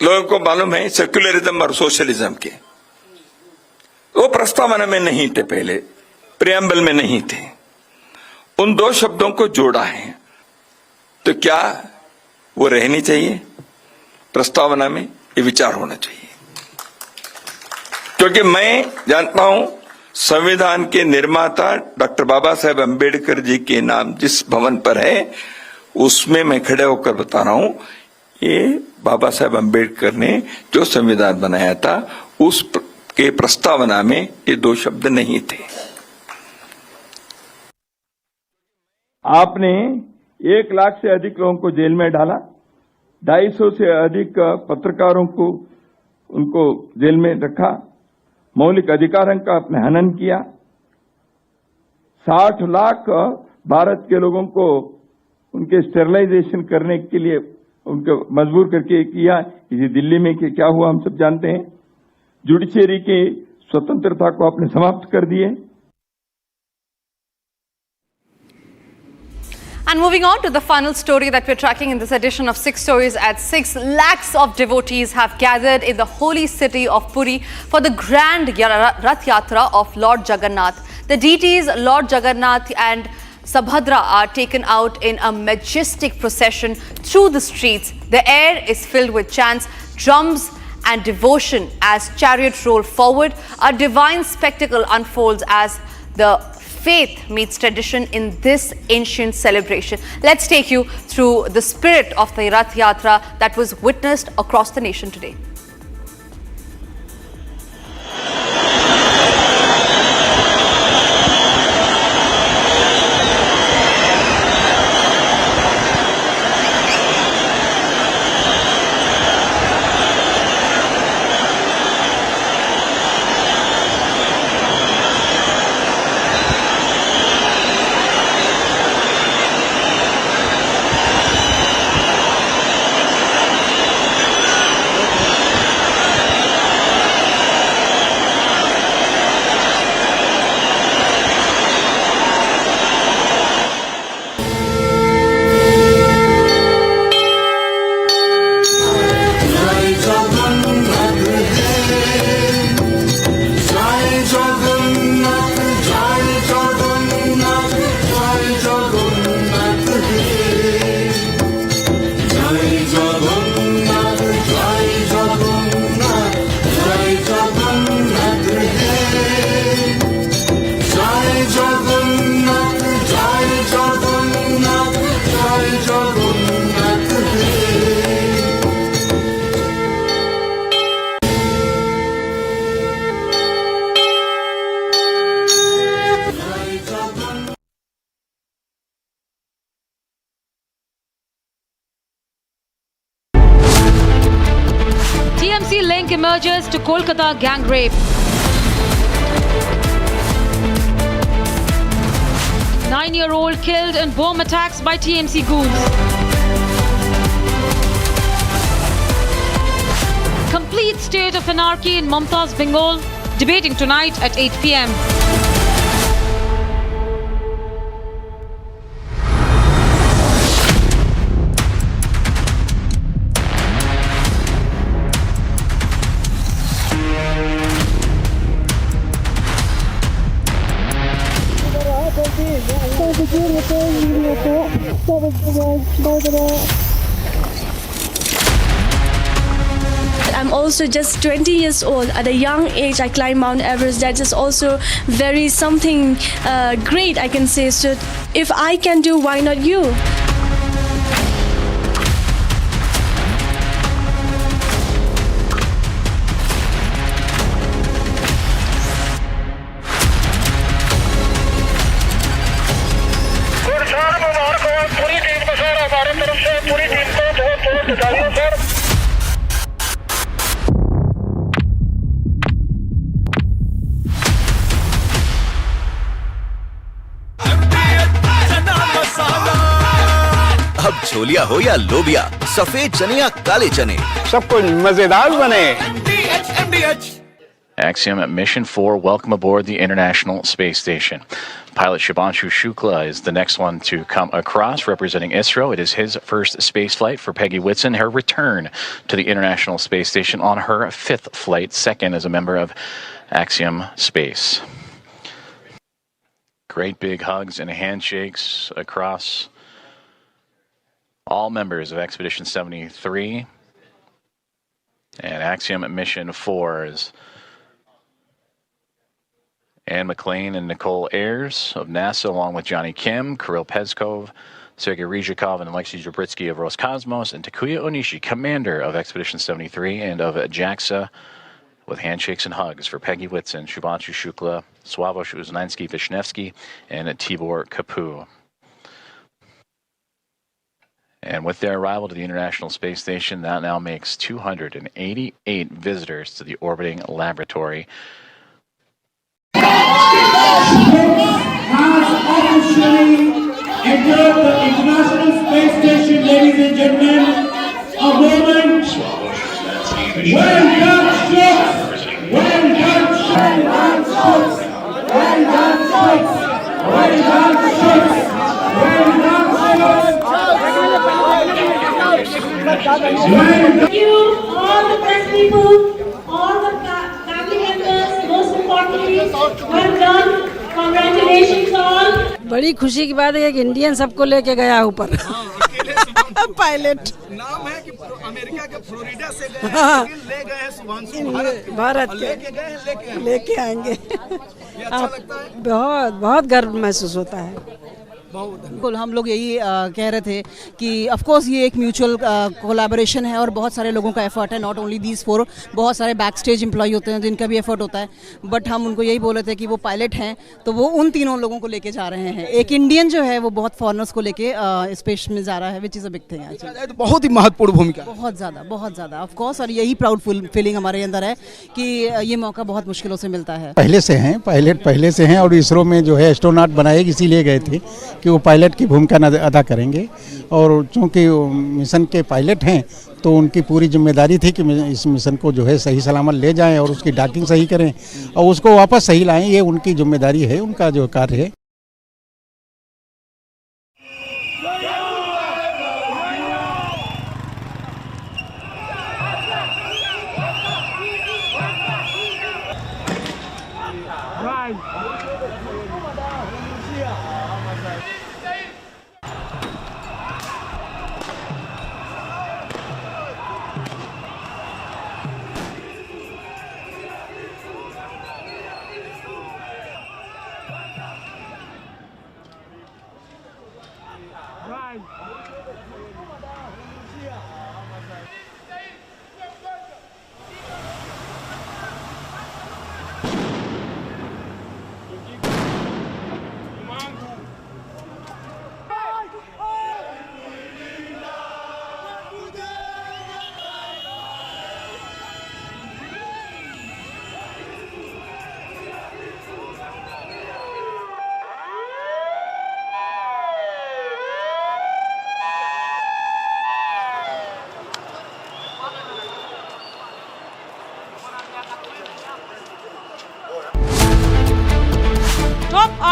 लोगों को मालूम है सेक्युलरिज्म और सोशलिज्म के, वो प्रस्तावना में नहीं थे, पहले प्रियम्बल में नहीं थे। उन 2 शब्दों को जोड़ा है, तो क्या वो रहनी चाहिए प्रस्तावना में? ये विचार होना चाहिए, क्योंकि मैं जानता हूं संविधान के निर्माता डॉक्टर बाबा साहेब अम्बेडकर जी के नाम जिस भवन पर है, उसमें मैं खड़े होकर बता रहा हूं, ये बाबा साहेब अम्बेडकर ने जो संविधान बनाया था उस के प्रस्तावना में ये 2 शब्द नहीं थे। आपने 1 लाख से अधिक लोगों को जेल में डाला, 250 से अधिक पत्रकारों को उनको जेल में रखा, मौलिक अधिकारों का आपने हनन किया, 60 लाख भारत के लोगों को उनके स्टेरिलाइजेशन करने के लिए उनको मजबूर करके किया। इसी दिल्ली में क्या हुआ हम सब जानते हैं। जुडिशरी की स्वतंत्रता को आपने समाप्त कर दिए। And moving on to the final story that we're tracking in this edition of 6 Stories at 6, lakhs of devotees have gathered in the holy city of Puri for the grand Rath Yatra of Lord Jagannath. The deities Lord Jagannath and Subhadra are taken out in a majestic procession through the streets. The air is filled with chants, drums and devotion as chariots roll forward. A divine spectacle unfolds as the faith meets tradition in this ancient celebration. Let's take you through the spirit of the Rath Yatra that was witnessed across the nation today. TMC link emerges to Kolkata gang rape. 9-year-old killed in bomb attacks by TMC goons. Complete state of anarchy in Mamata's Bengal, debating tonight at 8 p.m. I'm also just 20 years old. At a young age, I climbed Mount Everest. That is also very something great, I can say. So if I can do, why not you? अब छोलिया हो या लोबिया, सफेद चने या काले चने, सब कुछ मजेदार बने। Axiom Mission 4, welcome aboard the International Space Station. Pilot Shubhanshu Shukla is the next one to come across, representing ISRO. It is his first space flight for Peggy Whitson, her return to the International Space Station on her 5th flight, second as a member of Axiom Space. Great big hugs and handshakes across all members of Expedition 73 and Axiom Mission 4's Anne McLean and Nicole Ayers of NASA, along with Johnny Kim, Kirill Peskov, Sergei Ryzhikov, and Alexei Zabritsky of Roscosmos, and Takuya Onishi, commander of Expedition 73 and of JAXA, with handshakes and hugs for Peggy Whitson, Shubhanshu Shukla, Sławomir Uznański-Wisniewski, and Tibor Kapu. And with their arrival to the International Space Station, that now makes 288 visitors to the orbiting laboratory. Has officially entered the International Space Station, ladies and gentlemen. A moment. Well done, ships. Well done, ships. Well done, ships. Well done, ships. Well done, Thank you, all the press people, all the family members, most importantly, well done. Congratulations all. बड़ी खुशी की बात है कि Indian सबको लेके गया ऊपर पायलट नाम है कि अमेरिका के फ्लोरिडा से गए ले गए हैं शुभांशु भारत के लेके आएंगे। बहुत बहुत गर्व महसूस होता है। बिल्कुल, हम लोग यही कह रहे थे कि ऑफ कोर्स ये एक म्यूचुअल कोलैबोरेशन है और बहुत सारे लोगों का एफर्ट है, नॉट ओनली दीज 4, बहुत सारे बैक स्टेज एम्प्लॉय होते हैं जिनका भी एफर्ट होता है। बट हम उनको यही बोले थे कि वो पायलट हैं तो वो उन तीनों लोगों को लेके जा रहे हैं। एक इंडियन जो है वो बहुत फॉरेनर्स को लेके स्पेस में जा रहा है, which is a big thing. तो बहुत ही महत्वपूर्ण भूमिका, बहुत ज़्यादा ऑफ कोर्स। और यही प्राउड फीलिंग हमारे अंदर है कि ये मौका बहुत मुश्किलों से मिलता है। पहले से हैं पायलट, पहले से हैं और इसरो में जो है एस्ट्रोनॉट बनाए इसीलिए गए थे कि वो पायलट की भूमिका अदा करेंगे। और चूँकि मिशन के पायलट हैं तो उनकी पूरी जिम्मेदारी थी कि इस मिशन को जो है सही सलामत ले जाएं और उसकी डॉकिंग सही करें और उसको वापस सही लाएं। ये उनकी जिम्मेदारी है, उनका जो कार्य है।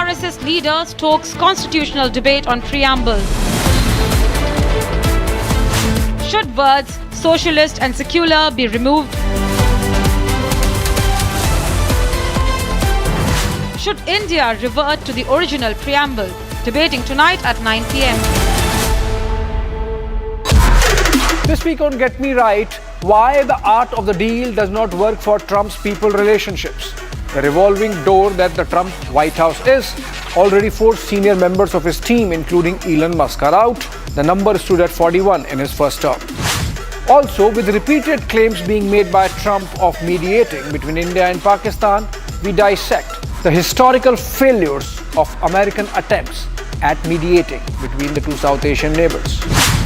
RSS leader stokes constitutional debate on preamble. Should words socialist and secular be removed? Should India revert to the original preamble? Debating tonight at 9 p.m. This week on Get Me Right, why the art of the deal does not work for Trump's people relationships. The revolving door that the Trump White House is. Already 4 senior members of his team, including Elon Musk, are out. The number stood at 41 in his first term. Also, with repeated claims being made by Trump of mediating between India and Pakistan, we dissect the historical failures of American attempts at mediating between the 2 South Asian neighbors.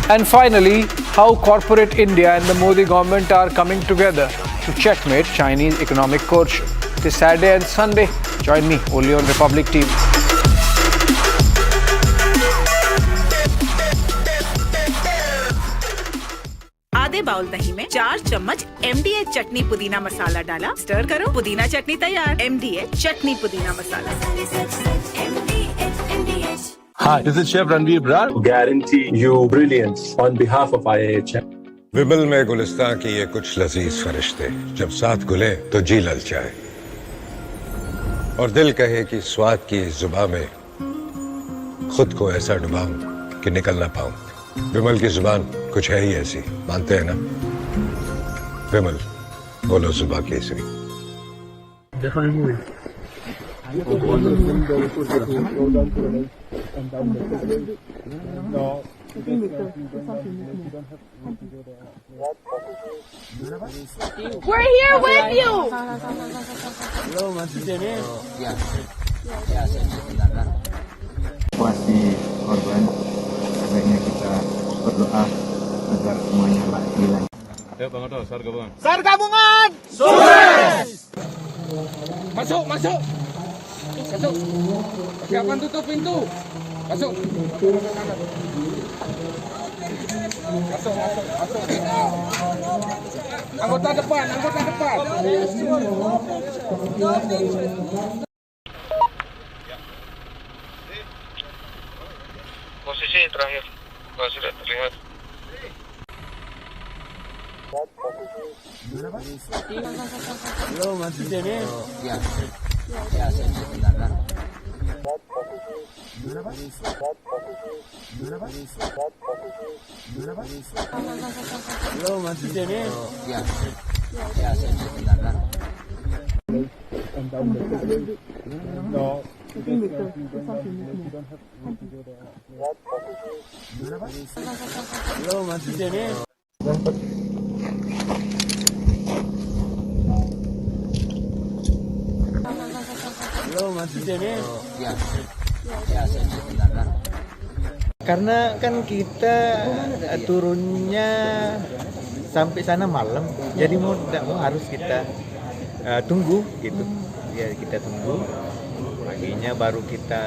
And finally, how corporate India and the Modi government are coming together to checkmate Chinese economic coercion. This Saturday and Sunday, join me only on Republic TV. आधे bowl दही में 4 चम्मच MDH चटनी पुदीना मसाला डाला, stir करो, पुदीना चटनी तैयार। MDH चटनी पुदीना मसाला। Hi, this is Chef Ranveer Brar. Guarantee you brilliance on behalf of IIHM. विमल में गुलिस्तां की ये कुछ लजीज फरिश्ते जब साथ घुले तो जी ललचाए और दिल कहे कि स्वाद की इस जुबां में खुद को ऐसा डुबाऊं कि निकल ना पाऊं। विमल की जुबान कुछ है ही ऐसी, मानते हैं ना? विमल, बोलो जुबां Kesari. We're here with you. Situasi korban, sebaiknya kita berdoa agar semuanya hilang. Ayo Bang Oto, SAR gabungan. SAR gabungan. Sukses. Masuk, masuk. Masuk. Persiapan tutup pintu. Masuk. Masuk, masuk, masuk. Anggota depan, anggota depan. Posisi terakhir, kalau sudah terlihat. Belum masih sini. Ya. Ya, sebentar. Belum masih sini. Ya. Ya, sebentar. No. Belum masih sini. Belum masih sini. Ya. Ya, sebentar. Karena kan kita turunnya sampai sana malam, jadi mau tidak mau harus kita tunggu gitu. Ya kita tunggu. Paginya baru kita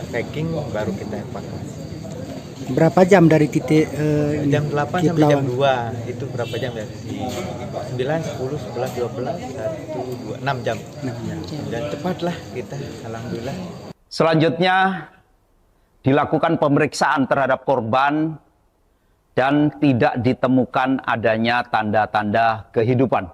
packing, baru kita evakuasi. Berapa jam dari titik jam 8 sampai jam 2 itu berapa jam ya? 9, 10, 11, 12, 1, 2, 6 jam. Dan cepatlah kita, alhamdulillah. Selanjutnya dilakukan pemeriksaan terhadap korban dan tidak ditemukan adanya tanda-tanda kehidupan.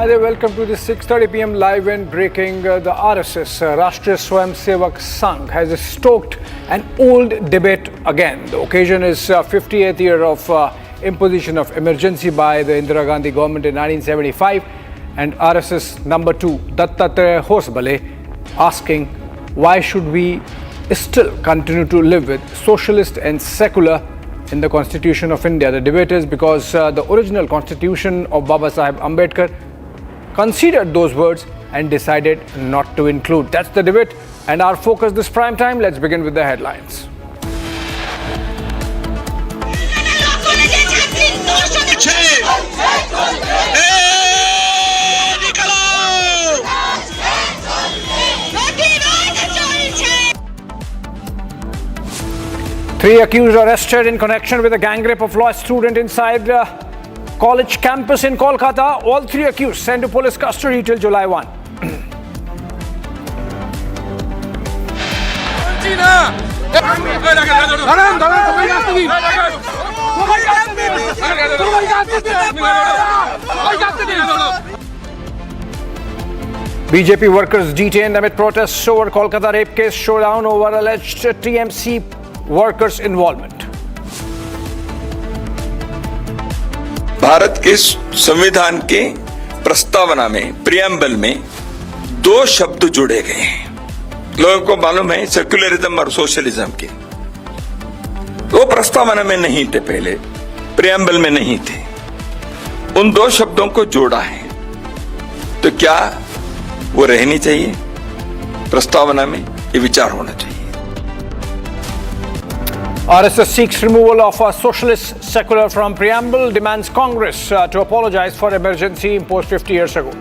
Hi there, welcome to the 6:30 p.m. live and breaking. The RSS, Rashtriya Swayam Sevak Sangh, has stoked an old debate again. The occasion is 58th year of imposition of emergency by the Indira Gandhi government in 1975, and RSS number 2, Dattatreya Hosbale, asking why should we still continue to live with socialist and secular in the Constitution of India. The debate is because the original Constitution of Baba Sahib Ambedkar considered those words and decided not to include. That's the debate and our focus this prime time. Let's begin with the headlines. Three accused arrested in connection with a gang rape of law student inside college campus in Kolkata. All three accused sent to police custody till July 1. BJP workers detained amid protests over Kolkata rape case. Showdown over alleged TMC workers' involvement. Bharat के संविधान के प्रस्तावना में, preamble में 2 शब्द जुड़े गए हैं। लोगों को मालूम है सेक्युलरिज्म और सोशलिज्म के, वो प्रस्तावना में नहीं थे, पहले प्रियम्बल में नहीं थे। उन 2 शब्दों को जोड़ा है, तो क्या वो रहनी चाहिए प्रस्तावना में? ये विचार होना चाहिए। RSS seeks removal of a socialist secular from preamble, demands Congress to apologize for emergency imposed 50 years ago.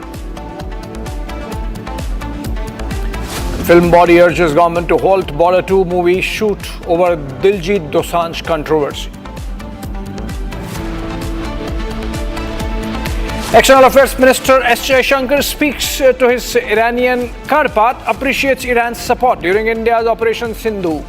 Film body urges government to halt Border 2 movie shoot over Diljit Dosanjh controversy. External Affairs Minister S. Jaishankar speaks to his Iranian counterpart, appreciates Iran's support during India's Operation Sindhu.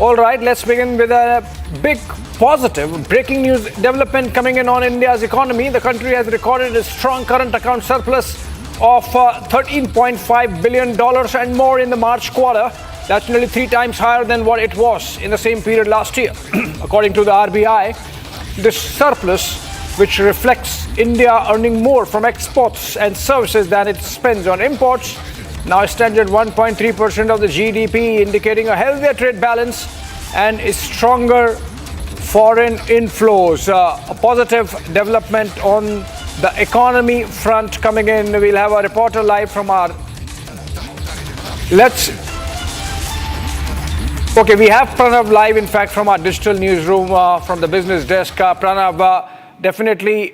All right, let's begin with a big positive breaking news development coming in on India's economy. The country has recorded a strong current account surplus of $13.5 billion and more in the March quarter. That's nearly 3 times higher than what it was in the same period last year. According to the RBI, this surplus, which reflects India earning more from exports and services than it spends on imports, now stands at 1.3% of the GDP, indicating a healthier trade balance and stronger foreign inflows. A positive development on the economy front coming in. We'll have a reporter live from our... Okay, we have Pranav live, in fact, from our digital newsroom, from the business desk. Pranav, definitely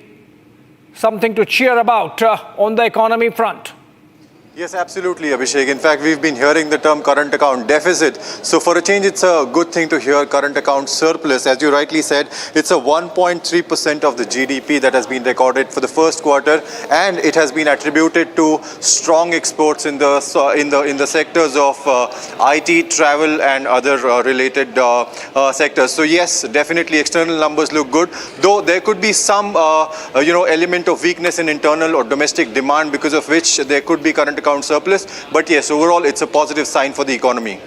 something to cheer about on the economy front. Yes, absolutely, Abhishek. In fact, we've been hearing the term current account deficit. So for a change, it's a good thing to hear current account surplus. As you rightly said, it's a 1.3% of the GDP that has been recorded for the first quarter, and it has been attributed to strong exports in the sectors of IT, travel, and other related sectors. So yes, definitely external numbers look good, though there could be some element of weakness in internal or domestic demand, because of which there could be current account surplus. But yes, overall, it's a positive sign for the economy.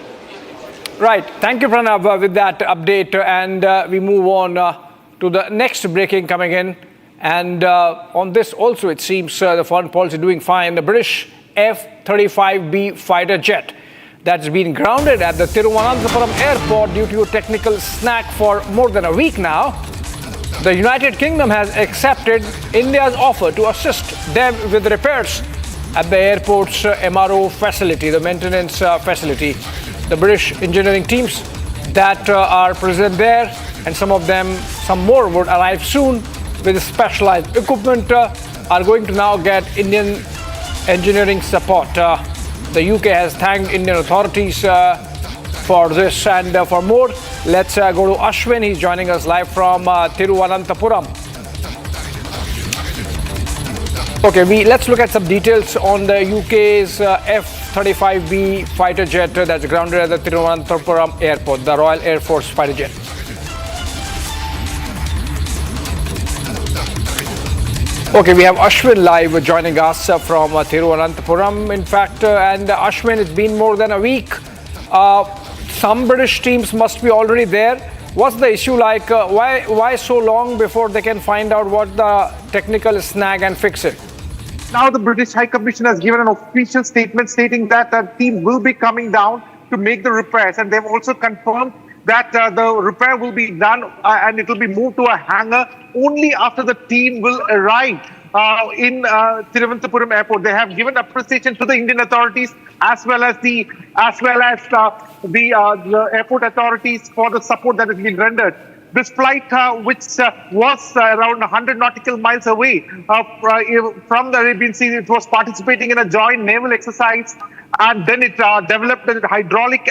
Right. Thank you, Pranav, with that update. And we move on to the next breaking coming in. And on this also, it seems the foreign policy doing fine. The British F-35B fighter jet that's been grounded at the Thiruvananthapuram airport due to a technical snag for more than a week now. The United Kingdom has accepted India's offer to assist them with repairs at the airport's MRO facility, the maintenance facility. The British engineering teams that are present there, and some more would arrive soon with specialized equipment, are going to now get Indian engineering support. The UK has thanked Indian authorities for this, and for more, let's go to Ashwin. He's joining us live from Thiruvananthapuram. Okay, let's look at some details on the UK's F-35B fighter jet that's grounded at the Thiruvananthapuram airport, the Royal Air Force fighter jet. Okay, we have Ashwin live joining us from Thiruvananthapuram. In fact, and Ashwin, it's been more than a week. Some British teams must be already there. What's the issue like? Why so long before they can find out what the technical snag and fix it? Now the British High Commission has given an official statement stating that a team will be coming down to make the repairs, and they've also confirmed that the repair will be done and it will be moved to a hangar only after the team will arrive in Thiruvananthapuram airport. They have given appreciation to the Indian authorities as well as the airport authorities for the support that has been rendered. This flight, which was around 100 nautical miles away from the Arabian Sea, it was participating in a joint naval exercise, and then it developed a hydraulic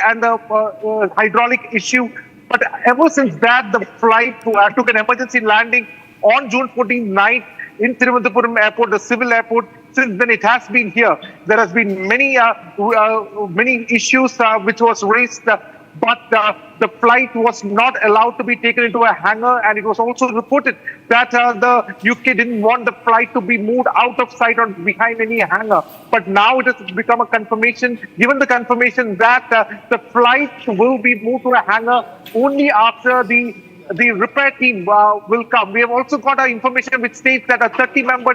issue. But ever since that, the flight took an emergency landing on June 14th night in Thiruvananthapuram airport, the civil airport. Since then, it has been here. There has been many issues which was raised. But the flight was not allowed to be taken into a hangar, and it was also reported that the UK didn't want the flight to be moved out of sight or behind any hangar. But now it has become a confirmation, given the confirmation that the flight will be moved to a hangar only after the repair team will come. We have also got information which states that a 30-member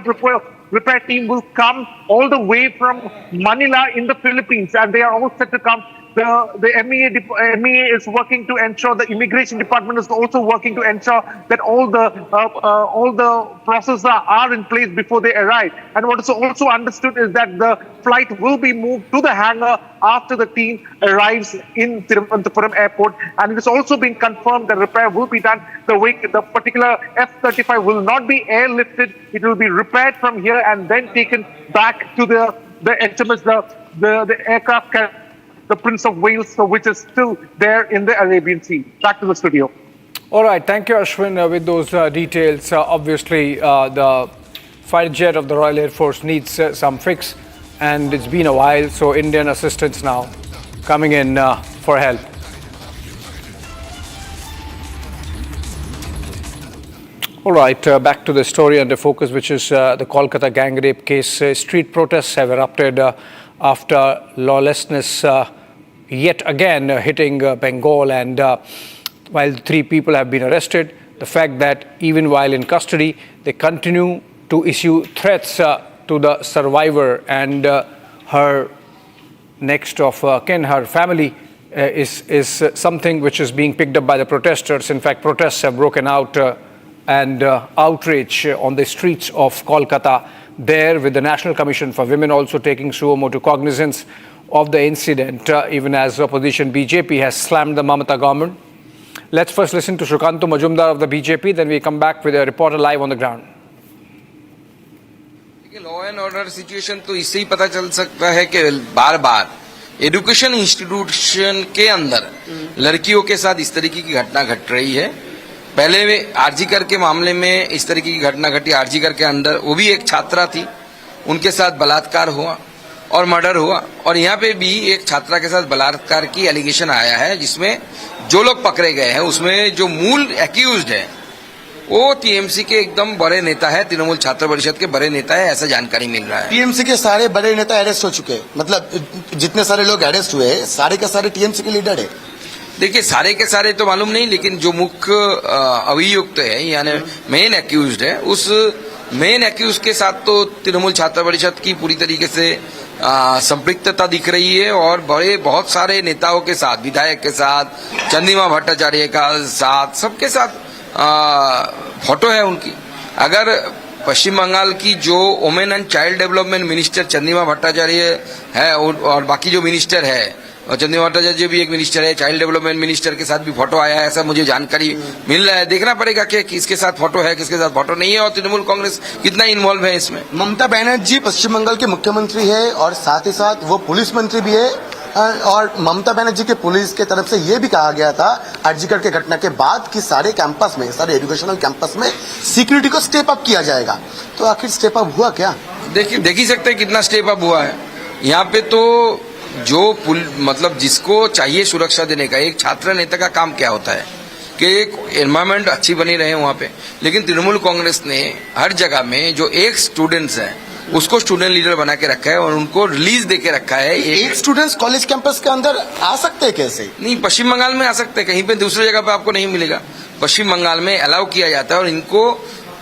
repair team will come all the way from Manila in the Philippines, and they are all set to come. The MEA is working to ensure, the immigration department is also working to ensure that all the processes are in place before they arrive. And what is also understood is that the flight will be moved to the hangar after the team arrives in Thiruvananthapuram airport. And it has also been confirmed that repair will be done. The particular F-35 will not be airlifted. It will be repaired from here and then taken back to the HMS, the aircraft, the Prince of Wales, which is still there in the Arabian Sea. Back to the studio. All right, thank you, Ashwin, with those details. Obviously, the fighter jet of the Royal Air Force needs some fix, and it's been a while, so Indian assistance now coming in for help. All right, back to the story under focus, which is the Kolkata gang rape case. Street protests have erupted after lawlessness yet again hitting Bengal, and while 3 people have been arrested, the fact that even while in custody, they continue to issue threats to the survivor and her next of kin, her family, is something which is being picked up by the protesters. In fact, protests have broken out and outrage on the streets of Kolkata, there with the National Commission for Women also taking suo motu cognizance of the incident, even as opposition BJP has slammed the Mamata government. Let's first listen to Shukantu Majumdar of the BJP, then we come back with a reporter live on the ground. Law and order situation तो इससे ही पता चल सकता है कि बार बार education institution के अंदर लड़कियों के साथ इस तरीके की घटना घट रही है। पहले आरजीकर के मामले में इस तरीके की घटना घटी, आरजीकर के अंदर वो भी एक छात्रा थी, उनके साथ बलात्कार हुआ और मर्डर हुआ, और यहाँ पे भी एक छात्रा के साथ बलात्कार की एलिगेशन आया है, जिसमें जो लोग पकड़े गए हैं उसमें जो मूल एक्यूज्ड है वो टीएमसी के एकदम बड़े नेता है, तृणमूल छात्र परिषद के बड़े नेता है, ऐसा जानकारी मिल रहा है। टीएमसी के सारे बड़े नेता अरेस्ट हो चुके हैं, मतलब जितने सारे लोग अरेस्ट हुए सारे के सारे टीएमसी के लीडर है। देखिए सारे के सारे तो मालूम नहीं, लेकिन जो मुख्य अभियुक्त है यानी मेन एक्यूज्ड है, उस मेन एक्यूज के साथ तो तृणमूल छात्र परिषद की पूरी तरीके से संपृक्तता दिख रही है, और बहुत सारे नेताओं के साथ, विधायक के साथ, चंद्रिमा भट्टाचार्य का साथ, सबके साथ फोटो है उनकी। अगर पश्चिम बंगाल की जो women and child development minister Chandrima Bhattacharya है और बाकी जो मिनिस्टर है, और चंद्रिमा भट्टाचार्य भी एक मिनिस्टर है, चाइल्ड डेवलपमेंट मिनिस्टर के साथ भी फोटो आया है, ऐसा मुझे जानकारी मिल रहा है। देखना पड़ेगा कि किसके साथ फोटो है, किसके साथ फोटो नहीं है, और तृणमूल कांग्रेस कितना इन्वॉल्व है इसमें। ममता बनर्जी पश्चिम बंगाल के मुख्यमंत्री है और साथ ही साथ वो पुलिस मंत्री भी है, और ममता बनर्जी के पुलिस के तरफ से ये भी कहा गया था आरजीकर के घटना के बाद कि सारे एजुकेशनल कैंपस में सिक्योरिटी को स्टेप अप किया जाएगा। तो आखिर स्टेप अप हुआ क्या? देख ही सकते हैं कितना स्टेप अप हुआ है यहाँ पे। तो जो मतलब जिसको चाहिए सुरक्षा देने का, एक छात्र नेता का काम क्या होता है कि एक एनवायरमेंट अच्छी बनी रहे वहां पे। लेकिन तृणमूल कांग्रेस ने हर जगह में जो एक स्टूडेंट्स हैं उसको स्टूडेंट लीडर बना के रखा है और उनको रिलीज दे के रखा है। एक स्टूडेंट्स कॉलेज कैंपस के अंदर आ सकते हैं कैसे? नहीं, पश्चिम बंगाल में आ सकते हैं, कहीं पे दूसरी जगह पे आपको नहीं मिलेगा। पश्चिम बंगाल में अलाउ किया जाता है और इनको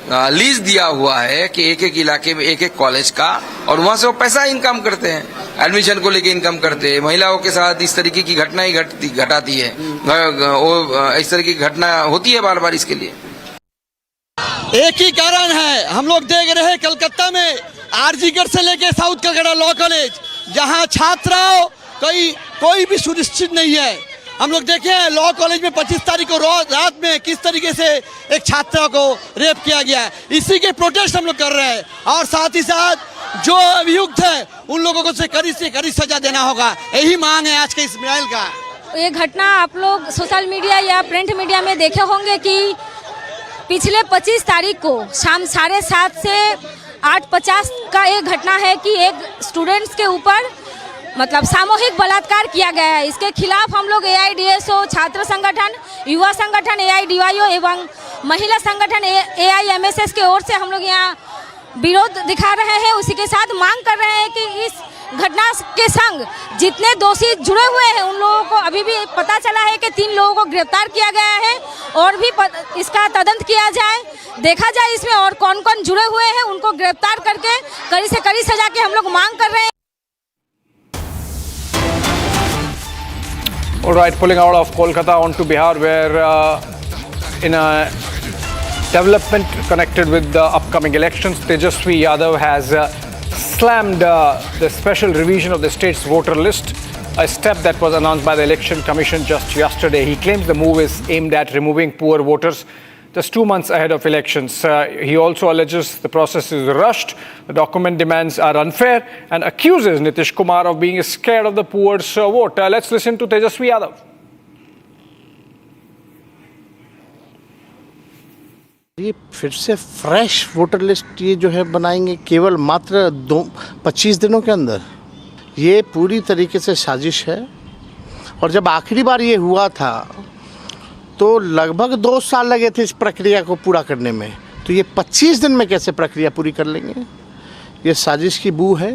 लीज दिया हुआ है कि एक एक इलाके में एक एक कॉलेज का, और वहां से वो पैसा इनकम करते हैं, एडमिशन को लेके इनकम करते हैं। महिलाओं के साथ इस तरीके की घटना ही घटाती है, वो इस तरह की घटना होती है बार बार। इसके लिए एक ही कारण है, हम लोग देख रहे हैं कलकत्ता में आरजीगढ़ से लेके साउथ कलकत्ता लॉ कॉलेज, जहां छात्राओं कोई भी सुनिश्चित नहीं है। हम लोग देखे हैं लॉ कॉलेज में 25 तारीख को रात में किस तरीके से एक छात्रा को रेप किया गया है। इसी के प्रोटेस्ट हम लोग कर रहे हैं और साथ ही साथ जो अभियुक्त है उन लोगों को से कड़ी सजा देना होगा। यही मांग है आज के इस मेल का। ये घटना आप लोग सोशल मीडिया या प्रिंट मीडिया में देखे होंगे कि पिछले 25 तारीख को शाम 7:30 से 8:50 का एक घटना है कि एक स्टूडेंट्स के ऊपर मतलब सामूहिक बलात्कार किया गया है। इसके खिलाफ हम लोग AIDSO छात्र संगठन, युवा संगठन AIDYO एवं महिला संगठन AIMSS की ओर से हम लोग यहाँ विरोध दिखा रहे हैं। उसी के साथ मांग कर रहे हैं कि इस घटना के संग जितने दोषी जुड़े हुए हैं उन लोगों को, अभी भी पता चला है कि 3 लोगों को गिरफ्तार किया गया है और भी इसका तदंत किया जाए, देखा जाए इसमें और कौन कौन जुड़े हुए हैं, उनको गिरफ्तार करके कड़ी से कड़ी सजा की हम लोग मांग कर रहे हैं। All right, pulling out of Kolkata onto Bihar, where in a development connected with the upcoming elections, Tejasvi Yadav has slammed the special revision of the state's voter list, a step that was announced by the Election Commission just yesterday. He claims the move is aimed at removing poor voters just 2 months ahead of elections. He also alleges the process is rushed, the document demands are unfair, and accuses Nitish Kumar of being scared of the poor's vote. Let's listen to Tejasvi Yadav. ये फिर से fresh voter list ये जो है बनाएंगे केवल मात्र 25 दिनों के अंदर। ये पूरी तरीके से साजिश है। और जब आखिरी बार ये हुआ था तो लगभग 2 साल लगे थे इस प्रक्रिया को पूरा करने में, तो ये 25 दिन में कैसे प्रक्रिया पूरी कर लेंगे? ये साजिश की बू है।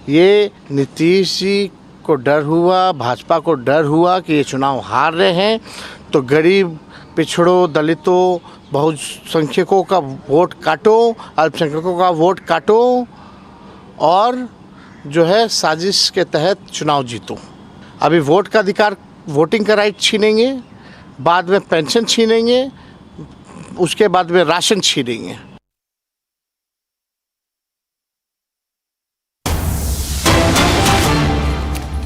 ये नीतीश जी को डर हुआ, भाजपा को डर हुआ कि ये चुनाव हार रहे हैं तो गरीब, पिछड़ों, दलितों, बहुसंख्यकों का वोट काटो, अल्पसंख्यकों का वोट काटो और जो है साजिश के तहत चुनाव जीतो। अभी वोट का अधिकार, वोटिंग का राइट छीनेंगे, बाद में पेंशन छीनेंगे, उसके बाद में ration छीनेंगे।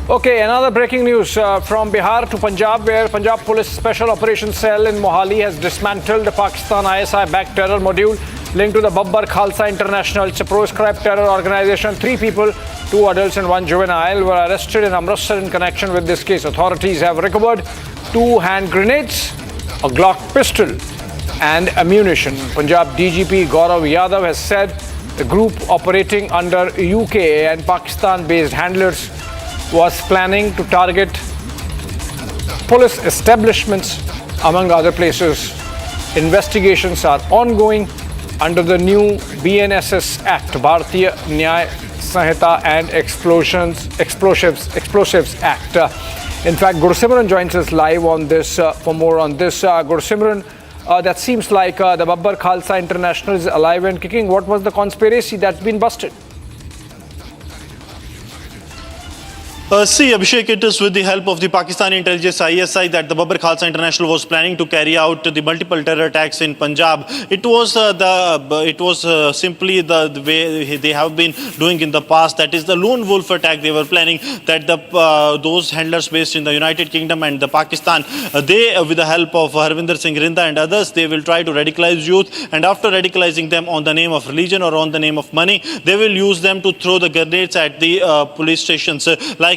Okay, another breaking news from Bihar to Punjab, where Punjab Police Special Operations Cell in Mohali has dismantled the Pakistan ISI-backed terror module linked to the Babbar Khalsa International. It's a proscribed terror organization. 3 people, 2 adults and 1 juvenile, were arrested in Amritsar in connection with this case. Authorities have recovered 2 hand grenades, a Glock pistol and ammunition. Punjab DGP Gaurav Yadav has said the group operating under UK and Pakistan-based handlers was planning to target police establishments among other places. Investigations are ongoing under the new BNSS Act, Bharatiya Nyay Sanhita and Explosives Act. In fact, Goswami joins us live on this for more on this. Goswami, that seems like the Babbar Khalsa International is alive and kicking. What was the conspiracy that's been busted? See, Abhishek, it is with the help of the Pakistani intelligence ISI that the Babbar Khalsa International was planning to carry out the multiple terror attacks in Punjab. It was simply the way they have been doing in the past. That is the lone wolf attack. They were planning that those handlers based in the United Kingdom and the Pakistan, they, with the help of Harvinder Singh Rinda and others, they will try to radicalize youth, and after radicalizing them on the name of religion or on the name of money, they will use them to throw the grenades at the police stations. Like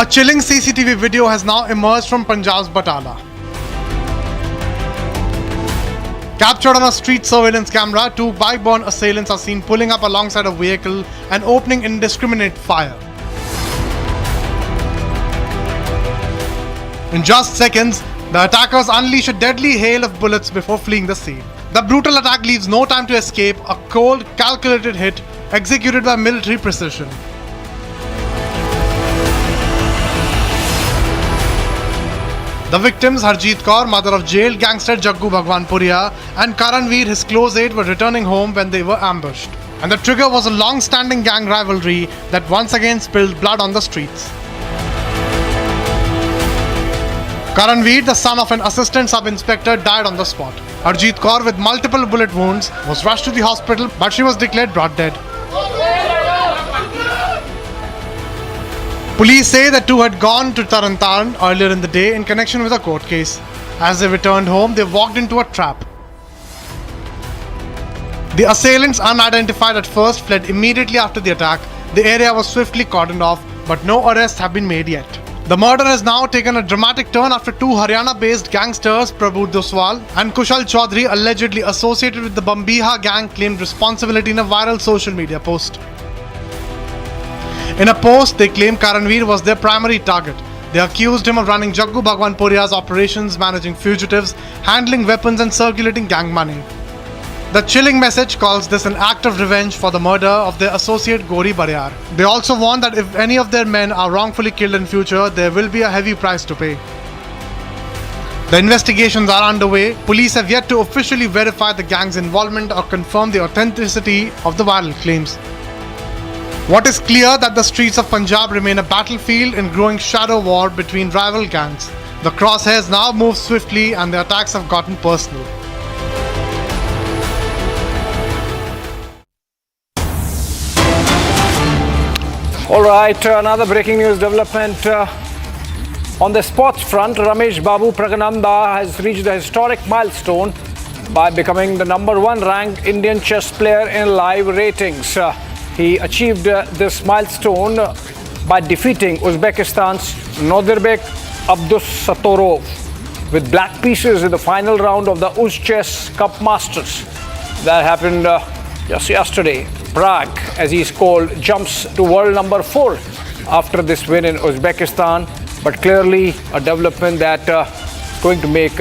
A chilling CCTV video has now emerged from Punjab's Batala. Captured on a street surveillance camera, two bike-borne assailants are seen pulling up alongside a vehicle and opening indiscriminate fire. In just seconds, the attackers unleash a deadly hail of bullets before fleeing the scene. The brutal attack leaves no time to escape, a cold, calculated hit executed by military precision. The victims, Harjeet Kaur, mother of jailed gangster Jaggu Bhagwanpuria, and Karanveer, his close aide, were returning home when they were ambushed. And the trigger was a long-standing gang rivalry that once again spilled blood on the streets. Karanveer, the son of an assistant sub-inspector, died on the spot. Harjeet Kaur, with multiple bullet wounds, was rushed to the hospital, but she was declared brought dead. Police say the two had gone to Tarantaran earlier in the day in connection with a court case. As they returned home, they walked into a trap. The assailants, unidentified at first, fled immediately after the attack. The area was swiftly cordoned off, but no arrests have been made yet. The murder has now taken a dramatic turn after two Haryana-based gangsters, Prabhu Doswal and Kushal Chaudhary, allegedly associated with the Bambiha gang, claimed responsibility in a viral social media post. In a post, they claimed Karanveer was their primary target. They accused him of running Jaggu Bhagwanpuria's operations, managing fugitives, handling weapons and circulating gang money. The chilling message calls this an act of revenge for the murder of their associate Gori Baryar. They also warn that if any of their men are wrongfully killed in future, there will be a heavy price to pay. The investigations are underway. Police have yet to officially verify the gang's involvement or confirm the authenticity of the viral claims. What is clear that the streets of Punjab remain a battlefield in growing shadow war between rival gangs. The crosshairs now move swiftly and the attacks have gotten personal. All right, another breaking news development. On the sports front, Ramesh Babu Pragananda has reached a historic milestone by becoming the #1 ranked Indian chess player in live ratings. He achieved this milestone by defeating Uzbekistan's Nodirbek Abdussatorov with black pieces in the final round of the Uz Chess Cup Masters. That happened just yesterday. Prague, as he's called, jumps to world #4 after this win in Uzbekistan, but clearly a development that going to make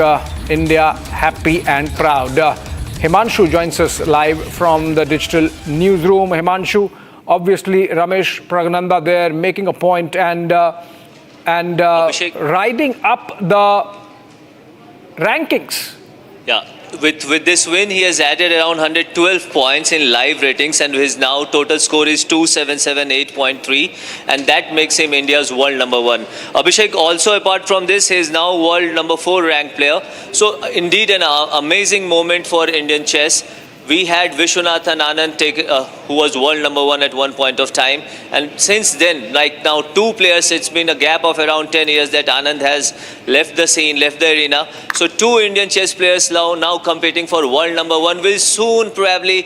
India happy and proud. Himanshu joins us live from the digital newsroom. Himanshu, obviously Ramesh Pragananda there making a point and riding up the rankings. Yeah, with this win, he has added around 112 points in live ratings, and his now total score is 2778.3, and that makes him India's world #1. Abhishek, also apart from this, he is now world #4 ranked player. So indeed an amazing moment for Indian chess. We had Vishwanathan Anand who was world #1 at one point of time, and since then, like now 2 players, it's been a gap of around 10 years that Anand has left the scene, left the arena. So 2 Indian chess players now competing for world #1 will soon probably,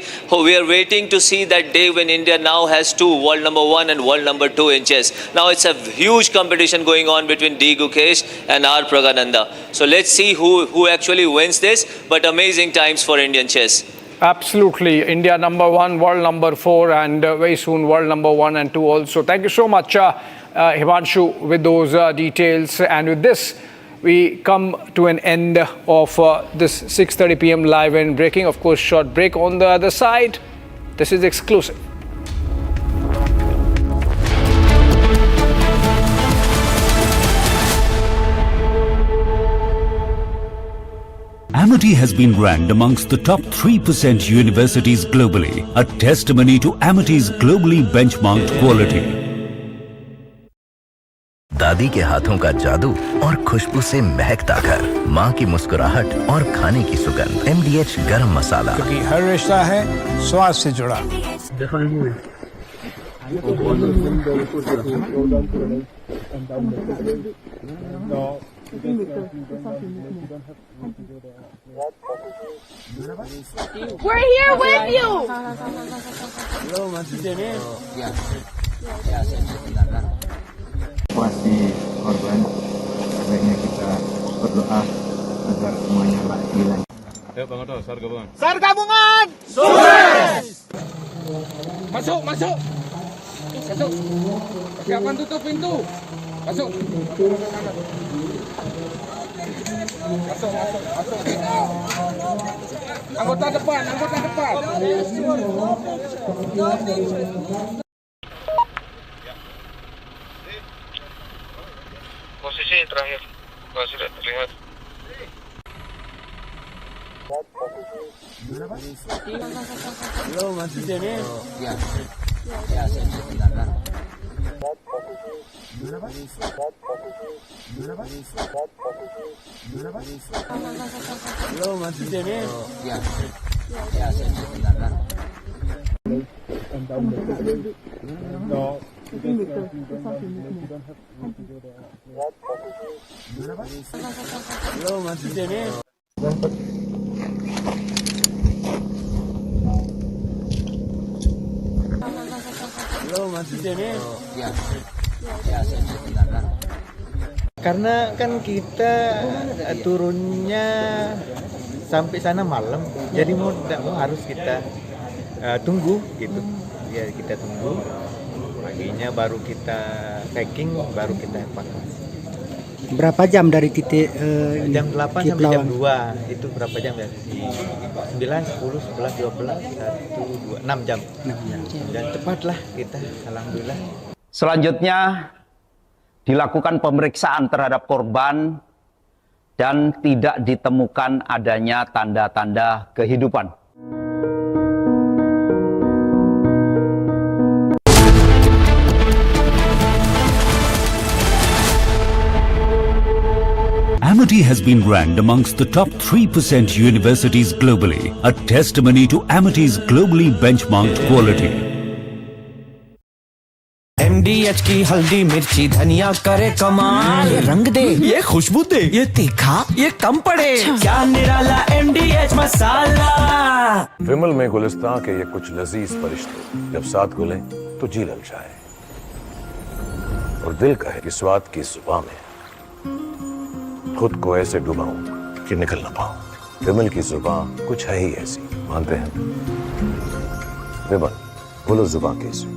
we are waiting to see that day when India now has 2 world #1 and world #2 in chess. Now it's a huge competition going on between D. Gukesh and R. Pragananda. So let's see who actually wins this, but amazing times for Indian chess. Absolutely. India #1, world #4, and very soon world #1 and 2 also. Thank you so much, Himanshu, with those details. And with this, we come to an end of this 6:30 p.m. live and breaking. Of course, short break on the other side. This is exclusive. Amity has been ranked amongst the top 3% universities globally, a testimony to Amity's globally benchmarked quality. दादी के हाथों का जादू और खुशबू से महकता घर, माँ की मुस्कुराहट और खाने की सुगंध। MDH गरम मसाला, क्योंकि हर रिश्ता है स्वाद से जुड़ा। We're here with you. Hello, si korban, sebaiknya kita berdoa agar semuanya hilang. Ayo Bang Oto, SAR gabungan. SAR gabungan! Sukses! Masuk, masuk. Masuk. Persiapan tutup pintu. Masuk. Masuk, masuk, masuk. Anggota depan, anggota depan. Posisi terakhir, kalau sudah terlihat. Halo, masih sini? Ya. Ya, sebentar. Halo, masih sini? Ya. Ya, sebentar. No. Halo, masih sini? Halo, masih sini? Ya. Ya, sebentar. Karena kan kita turunnya sampai sana malam, jadi mau harus kita tunggu gitu. Ya kita tunggu, paginya baru kita packing, baru kita evakuasi. Berapa jam dari titik jam 8 sampai jam 2 itu berapa jam ya? 9, 10, 11, 12, 1, 2, 6 jam. Dan cepatlah kita, alhamdulillah. Selanjutnya dilakukan pemeriksaan terhadap korban dan tidak ditemukan adanya tanda-tanda kehidupan. Amity has been ranked amongst the top 3% universities globally, a testimony to Amity's globally benchmarked quality. MDH की हल्दी मिर्ची धनिया करे कमाल, ये रंग दे, ये खुशबू दे, ये तीखा, ये कम पड़े, क्या निराला MDH मसाला। विमल में गुलिस्तां के ये कुछ लजीज फरिश्ते जब साथ घुलें तो जी ललचाए और दिल कहे कि स्वाद की जुबां में खुद को ऐसे डुबाऊं कि निकल ना पाऊं। विमल की जुबां कुछ है ही ऐसी, मानते हैं? विमल, बोलो जुबां कैसी?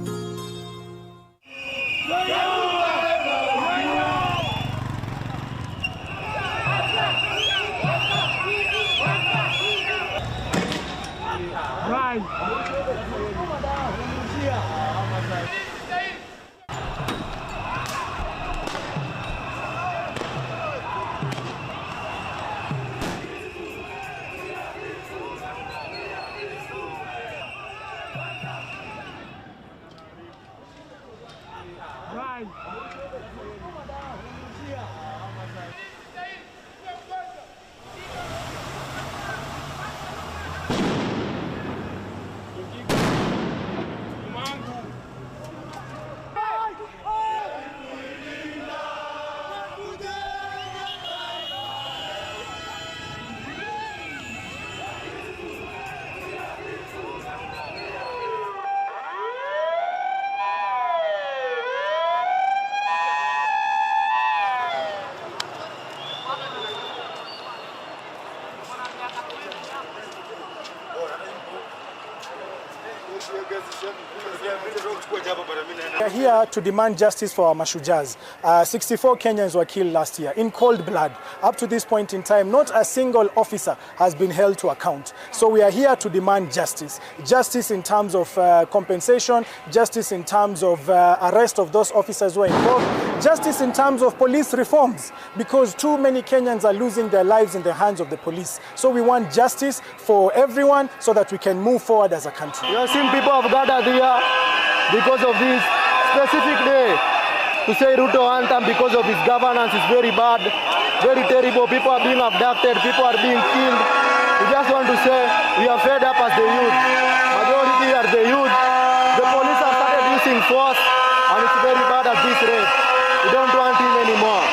We are here to demand justice for our Mashujaz. 64 Kenyans were killed last year in cold blood. Up to this point in time, not a single officer has been held to account. So we are here to demand justice. Justice in terms of compensation, justice in terms of arrest of those officers who are involved, justice in terms of police reforms, because too many Kenyans are losing their lives in the hands of the police. So we want justice for everyone so that we can move forward as a country. You have seen people have gathered here because of this specific day to say Ruto anthem because of his governance is very bad, very terrible. People are being abducted, people are being killed. We just want to say we are fed up as the youth. Majority are the youth. The police have started using force and it's very bad at this rate. We don't want him anymore.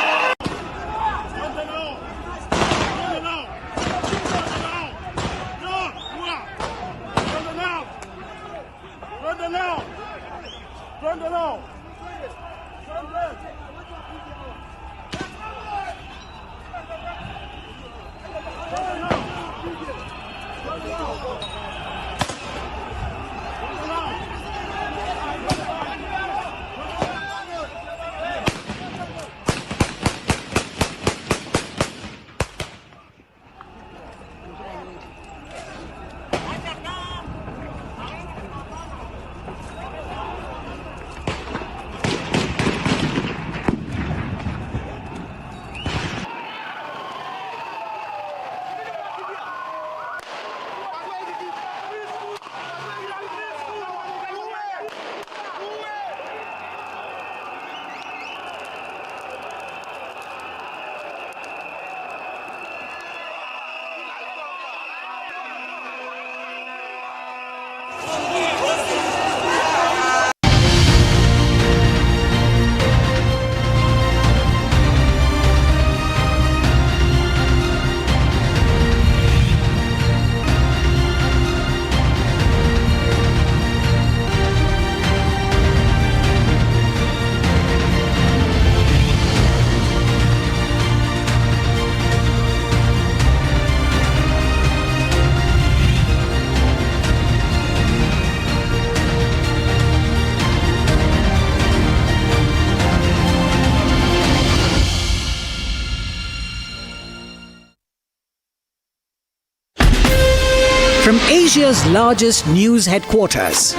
From Asia's largest news headquarters,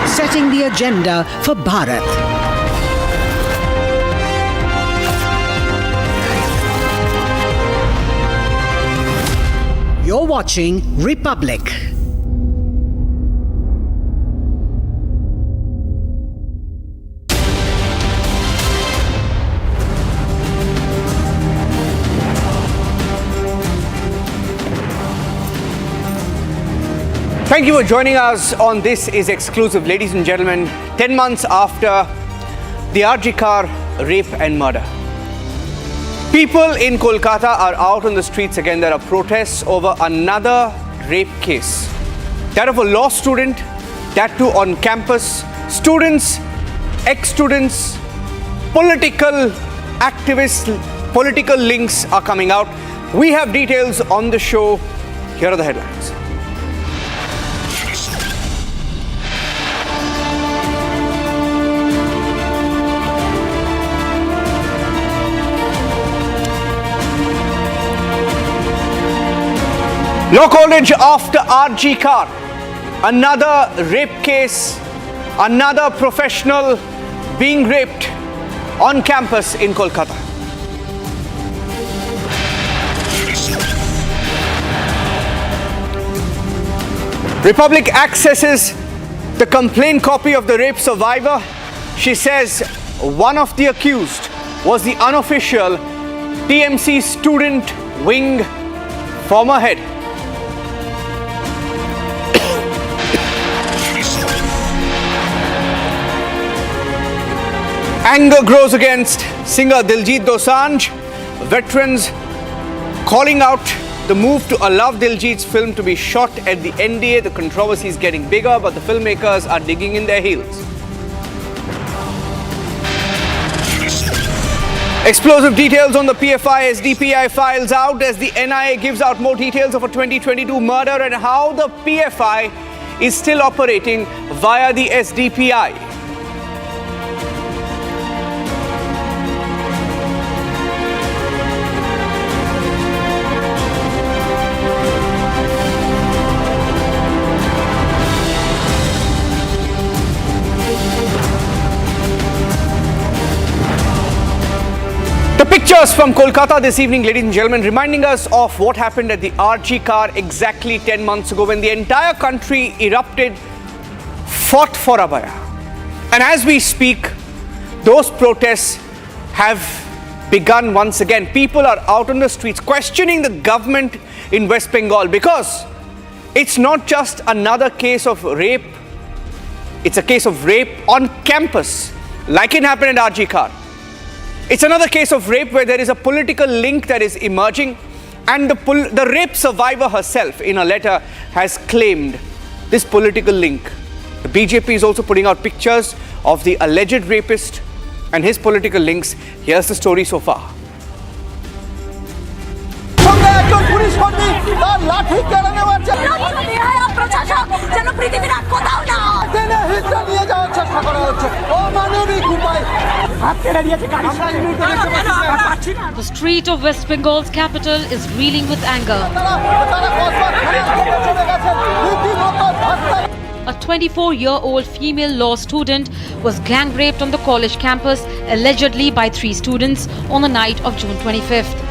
setting the agenda for Bharat. You're watching Republic. Thank you for joining us on This Is Exclusive. Ladies and gentlemen, 10 months after the RG car rape and murder, people in Kolkata are out on the streets again. There are protests over another rape case. That of a law student, that too on campus. Students, ex-students, political activists, political links are coming out. We have details on the show. Here are the headlines. Law college after RG car, another rape case, another professional being raped on campus in Kolkata. Republic accesses the complaint copy of the rape survivor. She says one of the accused was the unofficial TMC student wing former head. Anger grows against singer Diljit Dosanjh. Veterans calling out the move to allow Diljit's film to be shot at the NDA. The controversy is getting bigger, but the filmmakers are digging in their heels. Explosive details on the PFI SDPI files out as the NIA gives out more details of a 2022 murder and how the PFI is still operating via the SDPI. The pictures from Kolkata this evening, ladies and gentlemen, reminding us of what happened at the RG car exactly 10 months ago when the entire country erupted, fought for Abaya. And as we speak, those protests have begun once again. People are out on the streets questioning the government in West Bengal because it's not just another case of rape, it's a case of rape on campus, like it happened at RG car. It's another case of rape where there is a political link that is emerging, and the rape survivor herself in a letter has claimed this political link. The BJP is also putting out pictures of the alleged rapist and his political links. Here's the story so far. The street of West Bengal's capital is reeling with anger. A 24-year-old female law student was gang raped on the college campus, allegedly by 3 students, on the night of June 25th.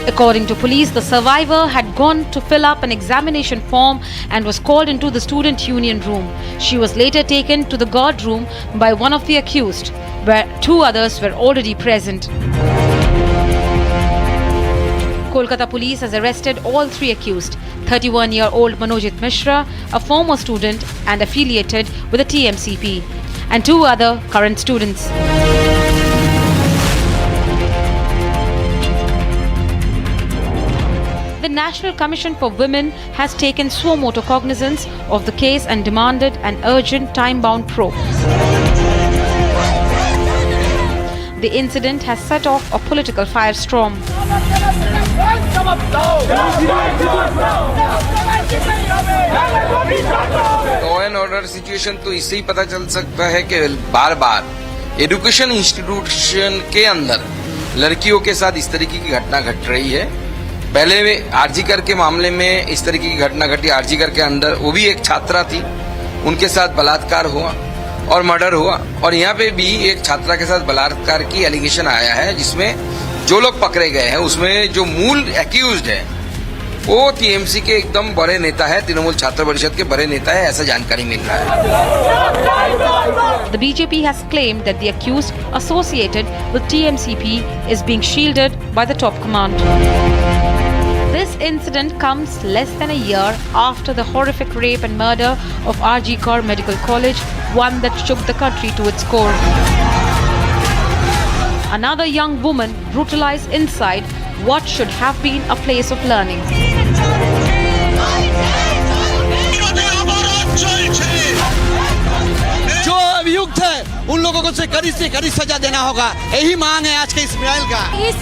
According to police, the survivor had gone to fill up an examination form and was called into the student union room. She was later taken to the guard room by one of the accused, where 2 others were already present. Kolkata police has arrested all 3 accused: 31-year-old Manojit Mishra, a former student and affiliated with the TMCP, and 2 other current students. The National Commission for Women has taken suo motu cognizance of the case and demanded an urgent time-bound probe. The incident has set off a political firestorm. Law and order situation तो इससे ही पता चल सकता है कि बार बार education institution के अंदर लड़कियों के साथ इस तरीके की घटना घट रही है। पहले आरजीकर के मामले में इस तरीके की घटना घटी। आरजीकर के अंदर वो भी एक छात्रा थी, उनके साथ बलात्कार हुआ और मर्डर हुआ, और यहाँ पे भी एक छात्रा के साथ बलात्कार की एलिगेशन आया है, जिसमें जो लोग पकड़े गए हैं उसमें जो मूल एक्यूज्ड है वो टीएमसी के एकदम बड़े नेता है, तृणमूल छात्र परिषद के बड़े नेता है, ऐसा जानकारी मिल रहा है। The BJP has claimed that the accused associated with TMCP is being shielded by the top command. This incident comes less than a year after the horrific rape and murder of RG Kar Medical College, one that shook the country to its core. Another young woman brutalized inside what should have been a place of learning. जो अभियुक्त है उन लोगों को कड़ी से कड़ी सजा देना होगा, यही मांग है आज के इस ट्रायल का। इस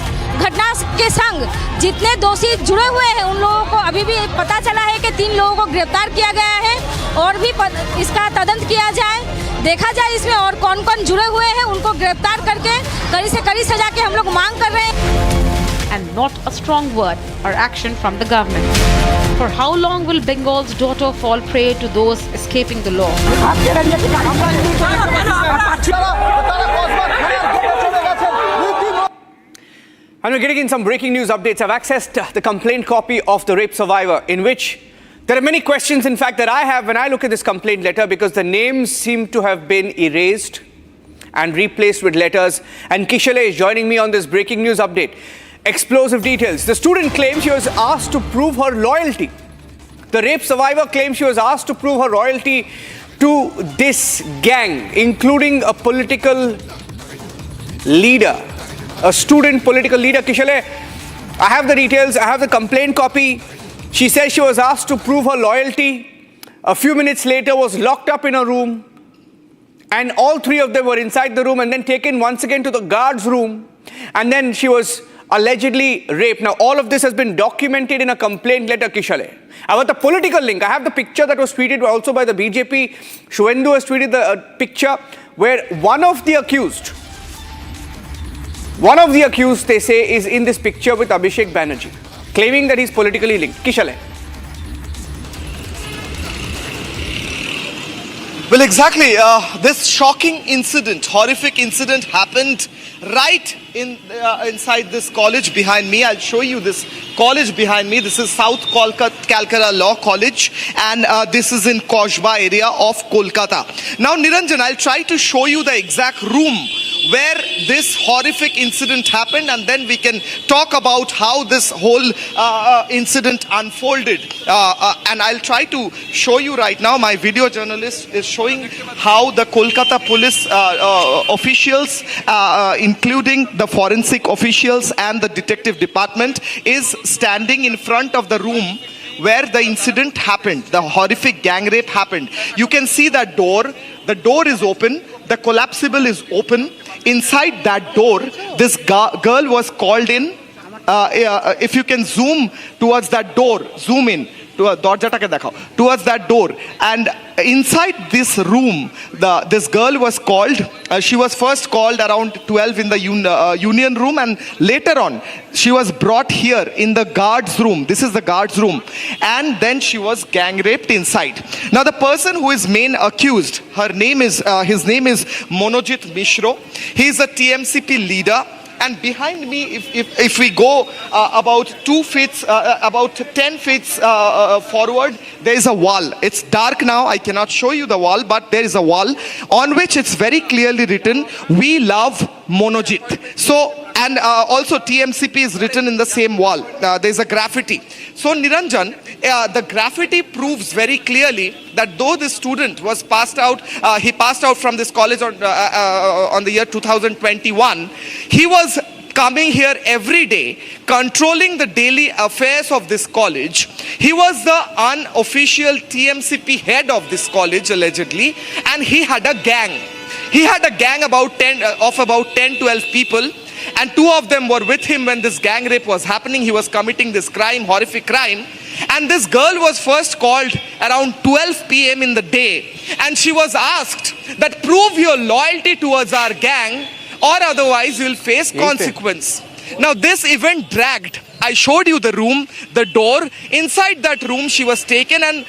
घटना के संग जितने दोषी जुड़े हुए हैं उन लोगों को अभी भी पता चला है कि 3 लोगों को गिरफ्तार किया गया है, और भी इसका तदंत किया जाए, देखा जाए इसमें और कौन कौन जुड़े हुए हैं, उनको गिरफ्तार करके कड़ी से कड़ी सजा की हम लोग मांग कर रहे हैं। And not a strong word or action from the government. For how long will Bengal's daughter fall prey to those escaping the law? And we're getting in some breaking news updates. I've accessed the complaint copy of the rape survivor, in which there are many questions, in fact, that I have when I look at this complaint letter, because the names seem to have been erased and replaced with letters. And Kishale is joining me on this breaking news update. Explosive details. The student claims she was asked to prove her loyalty. The rape survivor claims she was asked to prove her loyalty to this gang, including a political leader, a student political leader. Kishale, I have the details, I have the complaint copy. She says she was asked to prove her loyalty. A few minutes later was locked up in a room, and all 3 of them were inside the room and then taken once again to the guard's room, and then she was allegedly raped. Now, all of this has been documented in a complaint letter, Kishale. I want the political link. I have the picture that was tweeted also by the BJP. Shuvendu has tweeted the picture where one of the accused, they say, is in this picture with Abhishek Banerjee, claiming that he's politically linked. Kishale. Well, exactly. This shocking incident, horrific incident happened right inside this college behind me. I'll show you this college behind me. This is South Calcutta Law College, and this is in Koshba area of Kolkata. Now, Niranjan, I'll try to show you the exact room where this horrific incident happened, and then we can talk about how this whole incident unfolded. And I'll try to show you right now. My video journalist is showing how the Kolkata police officials, including the forensic officials and the detective department, is standing in front of the room where the incident happened, the horrific gang rape happened. You can see that door. The door is open. The collapsible is open. Inside that door, this girl was called in if you can zoom towards that door, zoom in towards that door, and inside this room, this girl was called. She was first called around 12 in the union room, and later on she was brought here in the guards room. This is the guards room, and then she was gang raped inside. Now the person who is main accused, his name is Monojit Mishra. He is a TMCP leader. And behind me, if we go about 10 feet forward, there is a wall. It's dark now, I cannot show you the wall, but there is a wall on which it's very clearly written, "We love Monojit." So, and also TMCP is written in the same wall. There's a graffiti. So Niranjan, the graffiti proves very clearly that though this student was passed out, he passed out from this college on the year 2021, he was coming here every day, controlling the daily affairs of this college. He was the unofficial TMCP head of this college, allegedly, and he had a gang. He had a gang about 10-12 people, and 2 of them were with him when this gang rape was happening. He was committing this crime, horrific crime. And this girl was first called around 12 p.m. in the day, and she was asked that prove your loyalty towards our gang or otherwise you will face consequence. Now this event dragged. I showed you the room, the door. Inside that room she was taken, and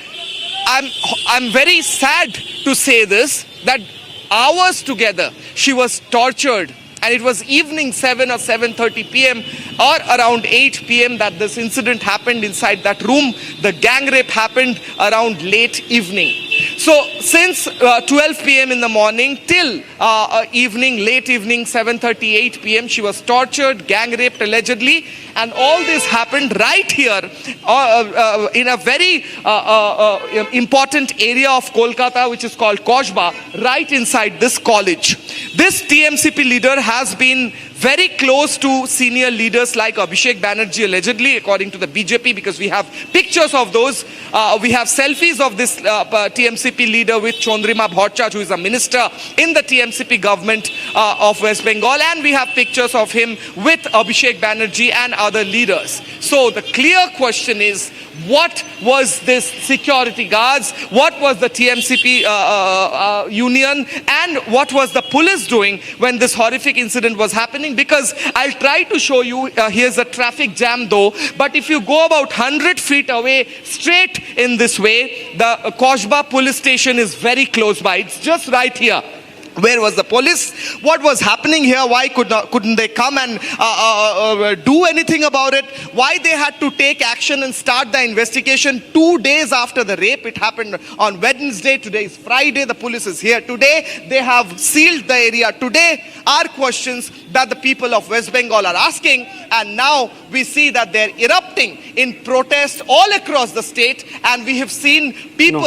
I'm very sad to say this, that hours together she was tortured. And it was evening 7 or 7:30 p.m. or around 8 p.m. that this incident happened inside that room. The gang rape happened around late evening. So since 12 p.m. in the morning till late evening 7:30, 8 p.m. she was tortured, gang raped allegedly, and all this happened right here in a very important area of Kolkata, which is called Kosba, right inside this college. This TMCP leader has been very close to senior leaders like Abhishek Banerjee, allegedly, according to the BJP, because we have pictures of those. We have selfies of this TMCP leader with Chandrima Bhattacharya, who is a minister in the TMCP government of West Bengal, and we have pictures of him with Abhishek Banerjee and other leaders. So the clear question is, what was this security guards, what was the TMCP union, and what was the police doing when this horrific incident was happening? Because I'll try to show you, here's a traffic jam though, but if you go about 100 feet away straight in this way, the Kosba police station is very close by. It's just right here. Where was the police? What was happening here? Why couldn't they come and do anything about it? Why they had to take action and start the investigation 2 days after the rape? It happened on Wednesday. Today is Friday. The police is here today. They have sealed the area today. Are questions that the people of West Bengal are asking, and now we see that they're erupting in protest all across the state, and we have seen people,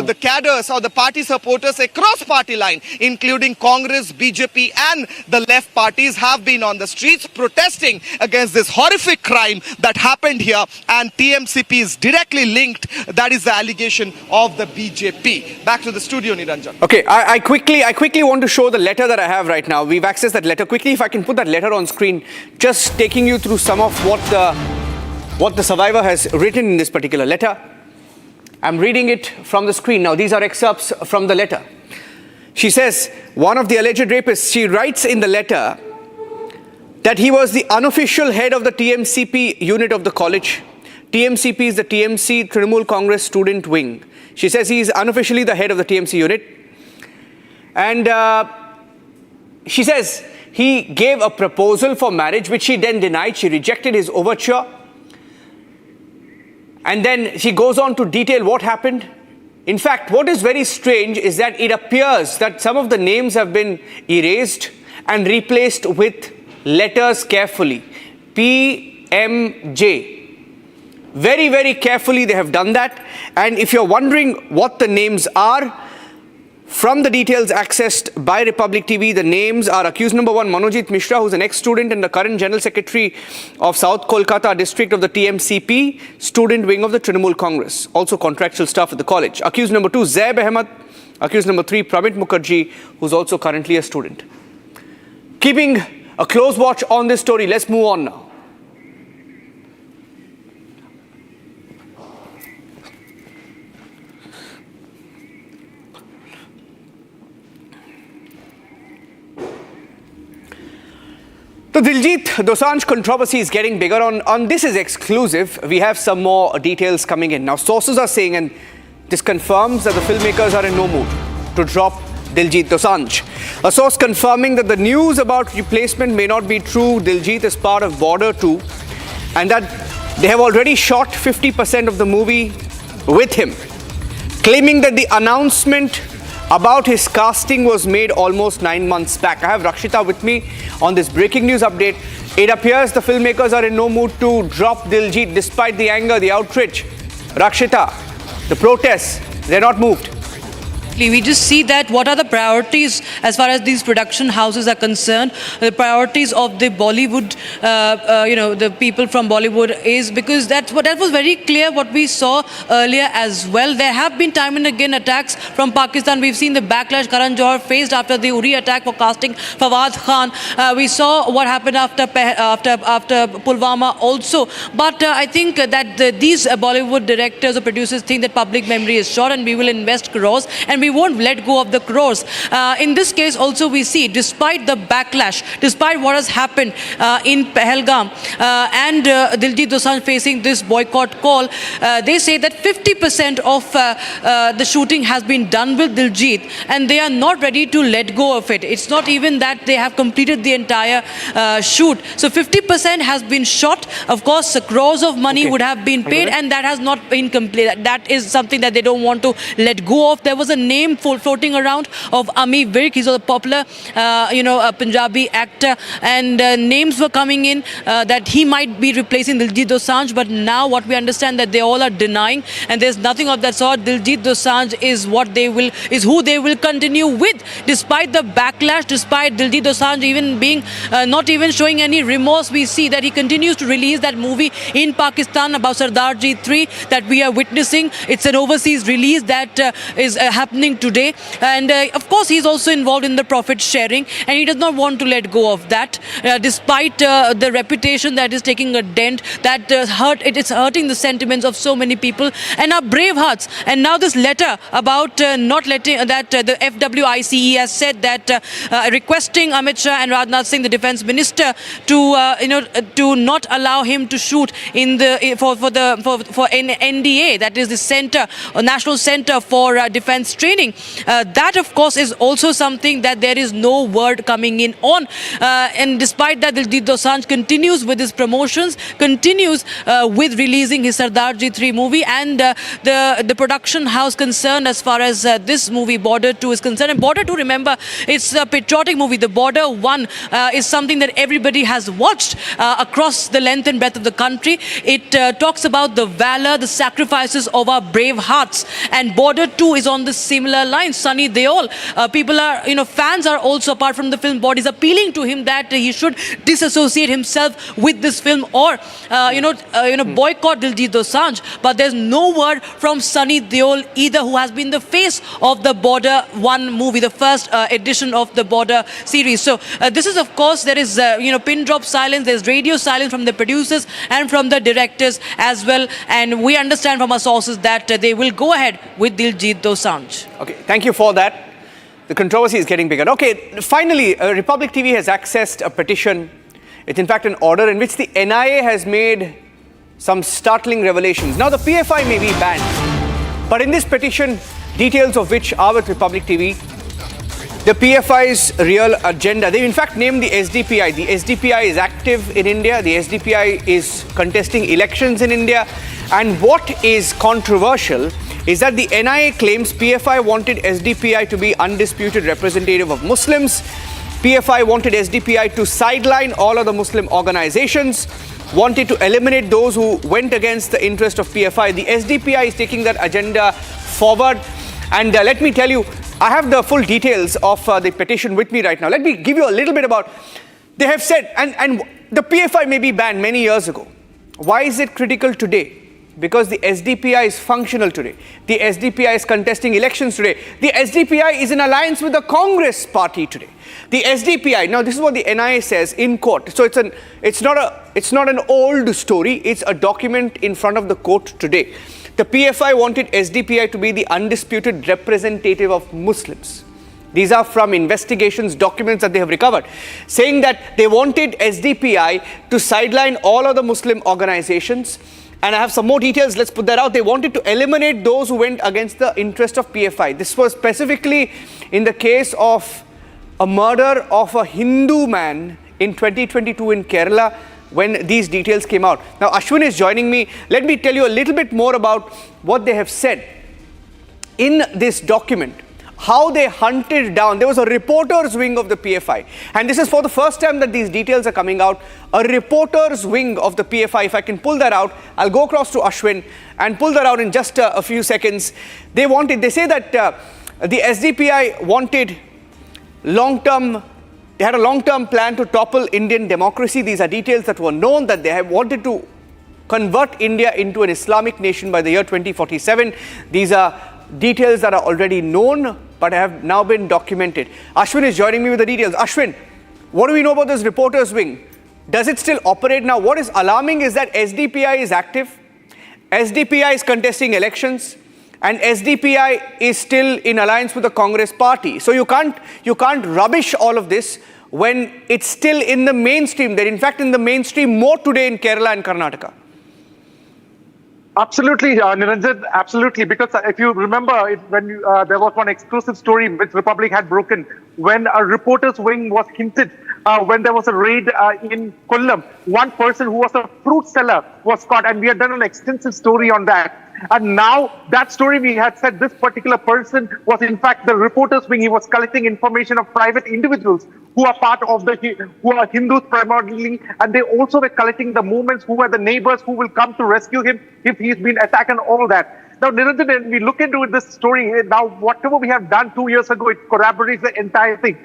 the cadres or the party supporters across party line, including Congress, BJP and the left parties, have been on the streets protesting against this horrific crime that happened here, and TMCP is directly linked. That is the allegation of the BJP. Back to the studio, Niranjan. Okay, I quickly want to show the letter that I have right now. We've accessed that letter. Quickly, if I can put that letter on screen, just taking you through some of what the survivor has written in this particular letter. I'm reading it from the screen. Now, these are excerpts from the letter. She says, one of the alleged rapists, she writes in the letter that he was the unofficial head of the TMCP unit of the college. TMCP is the TMC, Trinamool Congress student wing. She says he is unofficially the head of the TMC unit. And she says he gave a proposal for marriage, which she then denied. She rejected his overture. And then she goes on to detail what happened. In fact, what is very strange is that it appears that some of the names have been erased and replaced with letters carefully. PMJ. Very, very carefully they have done that. And if you're wondering what the names are, from the details accessed by Republic TV, the names are accused number 1, Monojit Mishra, who's an ex-student and the current General Secretary of South Kolkata district of the TMCP, student wing of the Trinamool Congress, also contractual staff at the college. Accused number 2, Zaib Ahmed. Accused number 3, Pramit Mukherjee, who's also currently a student. Keeping a close watch on this story, let's move on now. The Diljit Dosanjh controversy is getting bigger. On This is exclusive. We have some more details coming in. Now, sources are saying, and this confirms that the filmmakers are in no mood to drop Diljit Dosanjh. A source confirming that the news about replacement may not be true. Diljit is part of Border 2 and that they have already shot 50% of the movie with him, claiming that the announcement about his casting was made almost 9 months back. I have Rakshita with me on this breaking news update. It appears the filmmakers are in no mood to drop Diljit despite the anger, the outrage. Rakshita, the protests, they're not moved. We just see that what are the priorities as far as these production houses are concerned. The priorities of the Bollywood, the people from Bollywood is because that was very clear what we saw earlier as well. There have been time and again attacks from Pakistan. We've seen the backlash Karan Johar faced after the Uri attack for casting Fawad Khan. We saw what happened after Pulwama also. But I think that these Bollywood directors or producers think that public memory is short and we will invest crores and we won't let go of the crores. In this case also we see, despite the backlash, despite what has happened in Pahalgam and Diljit Dosanjh facing this boycott call, they say that 50% of the shooting has been done with Diljit and they are not ready to let go of it. It's not even that they have completed the entire shoot. So 50% has been shot. Of course, crores of money would have been paid and that has not been completed. That is something that they don't want to let go of. There was a name floating around of Ami Virk. He's a popular, a Punjabi actor, and names were coming in that he might be replacing Diljit Dosanjh. But now what we understand that they all are denying, and there's nothing of that sort. Diljit Dosanjh is who they will continue with, despite the backlash, despite Diljit Dosanjh even being not even showing any remorse. We see that he continues to release that movie in Pakistan about Sardarji 3 that we are witnessing. It's an overseas release that is happening today, and of course he's also involved in the profit sharing and he does not want to let go of that, despite the reputation that is taking a dent, that it is hurting the sentiments of so many people and our brave hearts. And now this letter about not letting that the FWICE has said that requesting Amit Shah and Rajnath Singh, the defense minister, to not allow him to shoot in the for NDA, that is the center, National Center for Defense Training. That of course is also something that there is no word coming in on, and despite that Diljit Dosanjh continues with his promotions, continues with releasing his Sardarji 3 movie, and the production house concerned as far as this movie Border 2 is concerned. And Border 2, remember, it's a patriotic movie. The Border 1 is something that everybody has watched across the length and breadth of the country. It talks about the valor, the sacrifices of our brave hearts, and Border 2 is on the similar lines. Sunny Deol, people are, fans are also, apart from the film bodies, appealing to him that he should disassociate himself with this film or, boycott Diljit Dosanjh. But there's no word from Sunny Deol either, who has been the face of the Border 1 movie, the first edition of the Border series. So this is, of course, there is, pin drop silence, there's radio silence from the producers and from the directors as well. And we understand from our sources that they will go ahead with Diljit Dosanjh. Okay, thank you for that. The controversy is getting bigger. Okay, finally, Republic TV has accessed a petition. It's in fact an order in which the NIA has made some startling revelations. Now, the PFI may be banned, but in this petition, details of which are with Republic TV, the PFI's real agenda. They've in fact named the SDPI. The SDPI is active in India. The SDPI is contesting elections in India. And what is controversial is that the NIA claims PFI wanted SDPI to be undisputed representative of Muslims. PFI wanted SDPI to sideline all other Muslim organizations, wanted to eliminate those who went against the interest of PFI. The SDPI is taking that agenda forward. And let me tell you, I have the full details of the petition with me right now. Let me give you a little bit about, they have said, and the PFI may be banned many years ago. Why is it critical today? Because the SDPI is functional today. The SDPI is contesting elections today. The SDPI is in alliance with the Congress party today. The SDPI, now this is what the NIA says in court. So it's not an old story. It's a document in front of the court today. The PFI wanted SDPI to be the undisputed representative of Muslims. These are from investigations, documents that they have recovered, saying that they wanted SDPI to sideline all other Muslim organizations. And I have some more details. Let's put that out. They wanted to eliminate those who went against the interest of PFI. This was specifically in the case of a murder of a Hindu man in 2022 in Kerala, when these details came out. Now, Ashwin is joining me. Let me tell you a little bit more about what they have said in this document, how they hunted down. There was a reporters wing of the PFI, and this is for the first time that these details are coming out. A reporters wing of the PFI. If I can pull that out, I'll go across to Ashwin and pull that out in just a few seconds. They say that the SDPI wanted they had a long-term plan to topple Indian democracy. These are details that were known, that they have wanted to convert India into an Islamic nation by the year 2047. These are details that are already known but have now been documented. Ashwin is joining me with the details. Ashwin, what do we know about this reporters wing? Does it still operate now? What is alarming is that SDPI is active, SDPI is contesting elections, and SDPI is still in alliance with the Congress party. So you can't rubbish all of this when it's still in the mainstream. They're in fact in the mainstream more today in Kerala and Karnataka. Absolutely, Niranjan, absolutely. Because if you remember, when there was one exclusive story which Republic had broken, when a reporter's wing was hinted, when there was a raid in Kollam, one person who was a fruit seller was caught, and we had done an extensive story on that. And now that story, we had said this particular person was in fact the reporter's wing. He was collecting information of private individuals who are part of who are Hindus primarily, and they also were collecting the movements, who are the neighbors who will come to rescue him if he's been attacked and all that. Now, Niranjan, when we look into this story, now whatever we have done 2 years ago, it corroborates the entire thing.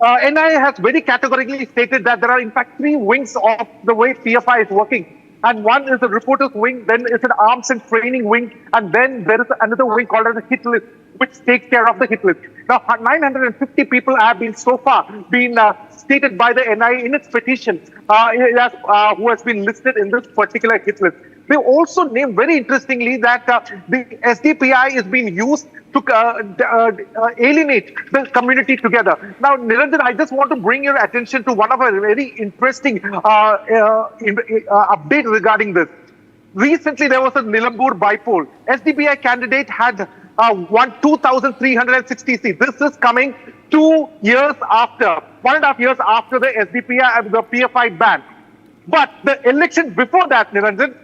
NIA has very categorically stated that there are in fact 3 wings of the way PFI is working. And one is the reporter's wing, then it's an arms and training wing, and then there is another wing called as the hit list, which takes care of the hit list. Now, 950 people have been so far been stated by the NIA in its petition who has been listed in this particular hit list. They also named very interestingly that the SDPI is being used to alienate the community together. Now, Niranjan, I just want to bring your attention to one of a very interesting update regarding this. Recently, there was a Nilambur bypoll. SDPI candidate had won 2,360 seats. This is coming 2 years after, 1.5 years after the SDPI and the PFI ban. But the election before that, Niranjan,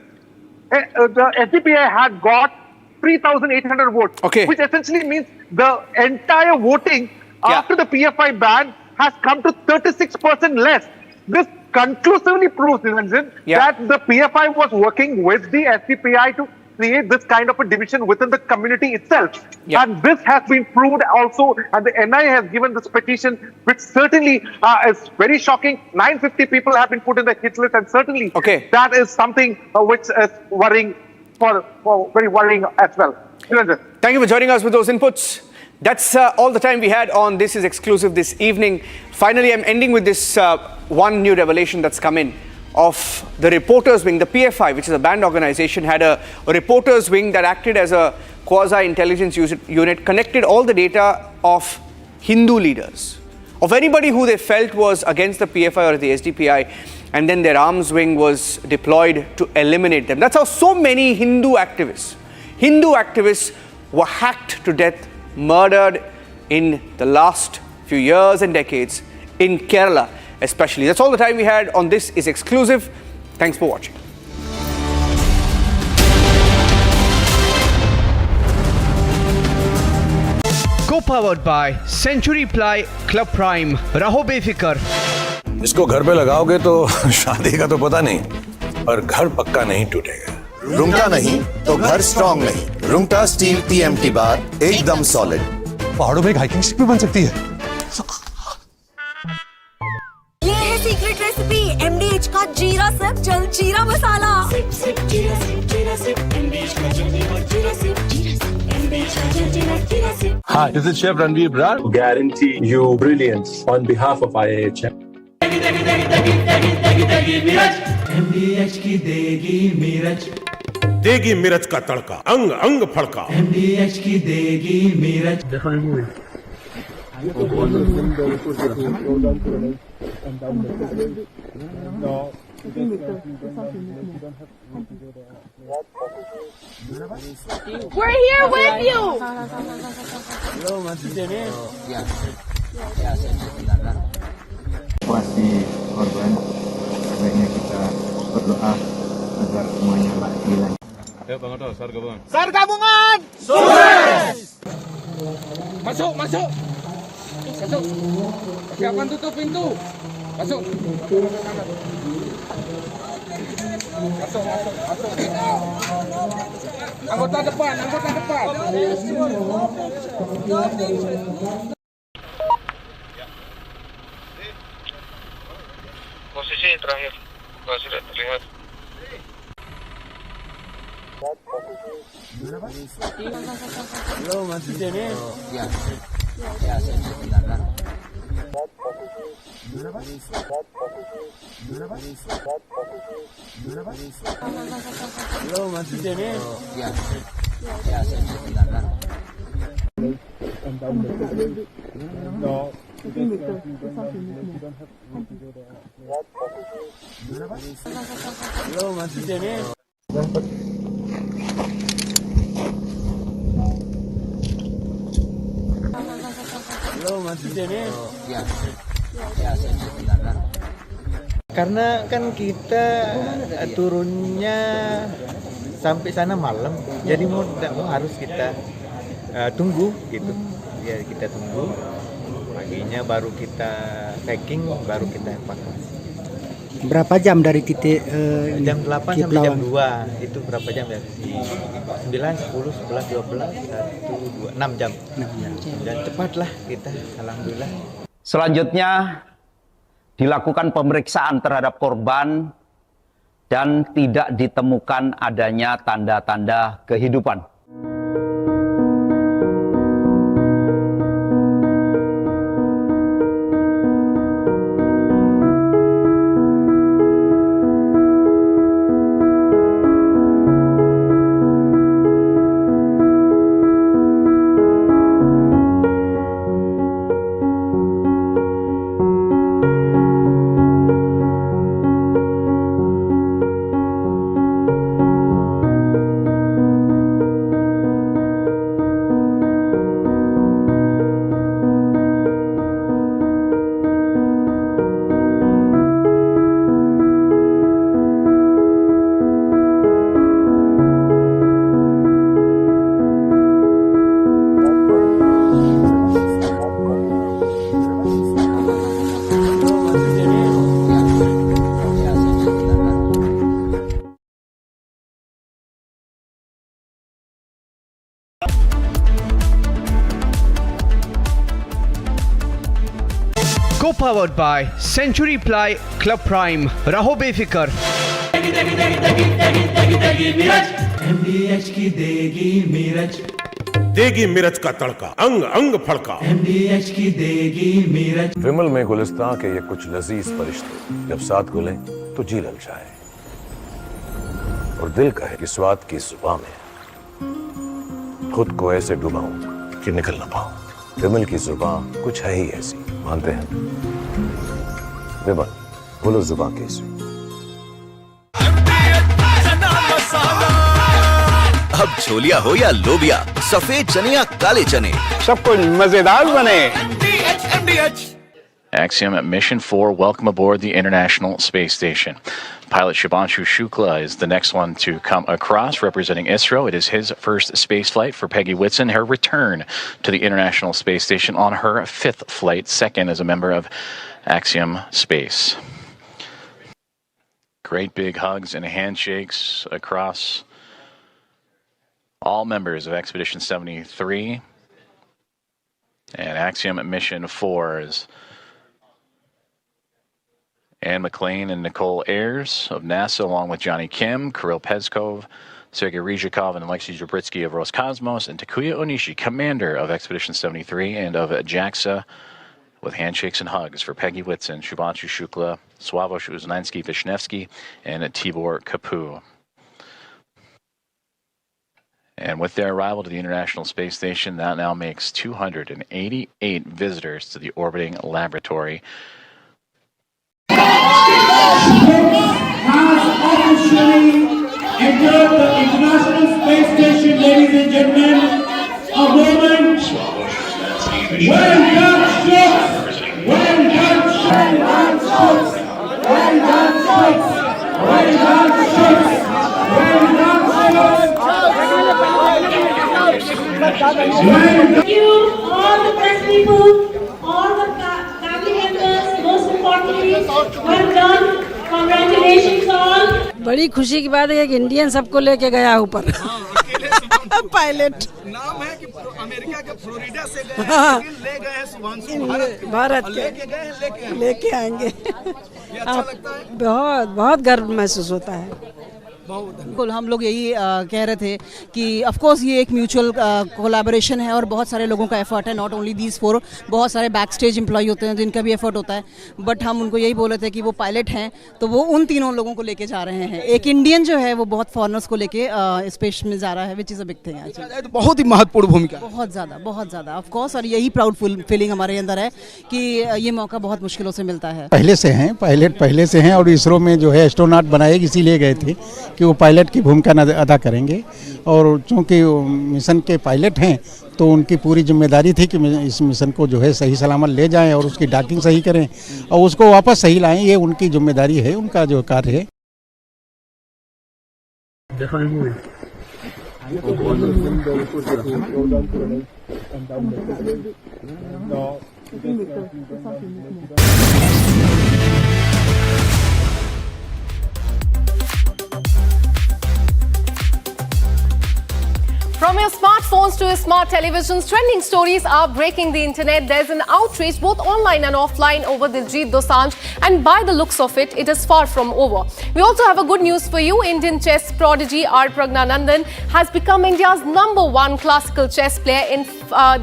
the SDPI had got 3,800 votes, which essentially means the entire voting after the PFI ban has come to 36% less. This conclusively proves, Niranjan, that the PFI was working with the SDPI to create this kind of a division within the community itself. And this has been proved also, and the NIA has given this petition, which certainly is very shocking. 950 people have been put in the hit list, and certainly that is something which is worrying, very worrying as well. Thank you for joining us with those inputs. That's all the time we had on This Is Exclusive this evening. Finally, I'm ending with this one new revelation that's come in of the reporters wing. The PFI, which is a banned organization, had a reporters wing that acted as a quasi-intelligence unit, connected all the data of Hindu leaders, of anybody who they felt was against the PFI or the SDPI, and then their arms wing was deployed to eliminate them. That's how so many Hindu activists were hacked to death, murdered in the last few years and decades in Kerala especially. That's all the time we had on This Is Exclusive. Thanks for watching. Co-powered by Century Ply Club Prime. रहो बेफिक्र। इसको घर पे लगाओगे तो शादी का तो पता नहीं, पर घर पक्का नहीं टूटेगा। रुंगटा नहीं तो घर स्ट्रॉन्ग नहीं। रुंगटा स्टील TMT बार एकदम सॉलिड। पहाड़ों में एक हाइकिंग स्टिक भी बन सकती है। ये है सीक्रेट रेसिपी MDH का जीरा सिप जल जीरा मसाला। सिप जीरा सिप MDH का जल जीरा सिप MDH का जल जीरा SIP. Hi, this is Chef Ranveer Brar. Guarantee you brilliance on behalf of IIHM. MDH की देगी मिर्च, देगी मिर्च का तड़का, अंग अंग फड़का। MDH की देगी मिर्च। We're here with you. Evakuasi korban, sebaiknya kita berdoa agar semuanya hilang. Ayo Bang Oto, SAR gabungan. SAR gabungan. Sukses. Masuk, masuk. Masuk. Siapkan tutup pintu. Masuk. Masuk, masuk, masuk. Anggota depan, anggota depan. Posisi terakhir, sudah terlihat. Belum masih sini. Ya. Ya, sebentar. Belum masih sini. Ya. Ya, sebentar. Belum masih sini. Belum masih sini. Ya. Ya, sebentar. Karena kan kita turunnya sampai sana malam, jadi mau tidak mau harus kita tunggu gitu. Ya kita tunggu. Paginya baru kita packing, baru kita evakuasi. Berapa jam dari titik jam 8 sampai jam 2 itu berapa jam ya? 9, 10, 11, 12, 1, 2, 6 jam. Dan cepatlah kita, alhamdulillah. Selanjutnya dilakukan pemeriksaan terhadap korban dan tidak ditemukan adanya tanda-tanda kehidupan. Co-powered by Century Ply Club Prime. Raho befikar. MDH की देगी मीरज, देगी मिर्च का तड़का, अंग अंग फड़का। MDH की देगी मीरज। विमल में गुलिस्तां के ये कुछ लजीज फरिश्ते जब साथ घुले तो जी ललचाए और दिल कहे कि स्वाद की जुबान में खुद को ऐसे डुबाऊं कि निकल ना पाऊं। विमल की जुबान कुछ है ही ऐसी, मानते हैं? विमल, बोलो जुबान कैसी? अब छोलिया हो या लोबिया, सफेद चने या काले चने, सब कुछ मजेदार बने। Axiom Mission 4, welcome aboard the International Space Station. Pilot Shubhanshu Shukla is the next one to come across, representing ISRO. It is his first space flight for Peggy Whitson, her return to the International Space Station on her 5th flight, second as a member of Axiom Space. Great big hugs and handshakes across all members of Expedition 73 and Axiom Mission 4's Anne McLean and Nicole Ayers of NASA, along with Johnny Kim, Kirill Peskov, Sergei Ryzhikov, and Alexei Zabritsky of Roscosmos, and Takuya Onishi, commander of Expedition 73 and of JAXA, with handshakes and hugs for Peggy Whitson, Shubhanshu Shukla, Sławomir Uznański-Wisniewski, and Tibor Kapu. And with their arrival to the International Space Station, that now makes 288 visitors to the orbiting laboratory. Has officially entered the International Space Station, ladies and gentlemen. A moment. Well done, ships! Well done, ships! Well done, ships! Well done, ships! Well done, ships! Thank you, all the press people, all the family members, most importantly, well done. Congratulations all. बड़ी खुशी की बात है कि Indian सबको लेके गया ऊपर पायलट नाम है कि अमेरिका के फ्लोरिडा से गए ले गए हैं शुभांशु भारत के लेके आएंगे बहुत बहुत गर्व महसूस होता है बिल्कुल हम लोग यही कह रहे थे कि ऑफ कोर्स ये एक म्यूचुअल कोलैबोरेशन है और बहुत सारे लोगों का एफर्ट है, नॉट ओनली दीज 4, बहुत सारे बैक स्टेज एम्प्लॉय होते हैं जिनका भी एफर्ट होता है, बट हम उनको यही बोले थे कि वो पायलट हैं तो वो उन तीनों लोगों को लेके जा रहे हैं। एक इंडियन जो है वो बहुत फॉरेनर्स को लेके स्पेस में जा रहा है, which is a big thing. तो बहुत ही महत्वपूर्ण भूमिका, बहुत ज़्यादा ऑफ कोर्स, और यही प्राउड फीलिंग हमारे अंदर है कि ये मौका बहुत मुश्किलों से मिलता है। पहले से हैं पायलट, पहले से हैं और इसरो में जो है एस्ट्रोनॉट बनाए इसीलिए गए थे कि वो पायलट की भूमिका अदा करेंगे, और चूँकि मिशन के पायलट हैं तो उनकी पूरी जिम्मेदारी थी कि इस मिशन को जो है सही सलामत ले जाएं और उसकी डॉकिंग सही करें और उसको वापस सही लाएं, ये उनकी जिम्मेदारी है, उनका जो कार्य है। From your smartphones to your smart televisions, trending stories are breaking the internet. There's an outrage both online and offline over Diljit Dosanjh, and by the looks of it, it is far from over. We also have a good news for you. Indian chess prodigy R. Pragnanandan has become India's #1 classical chess player in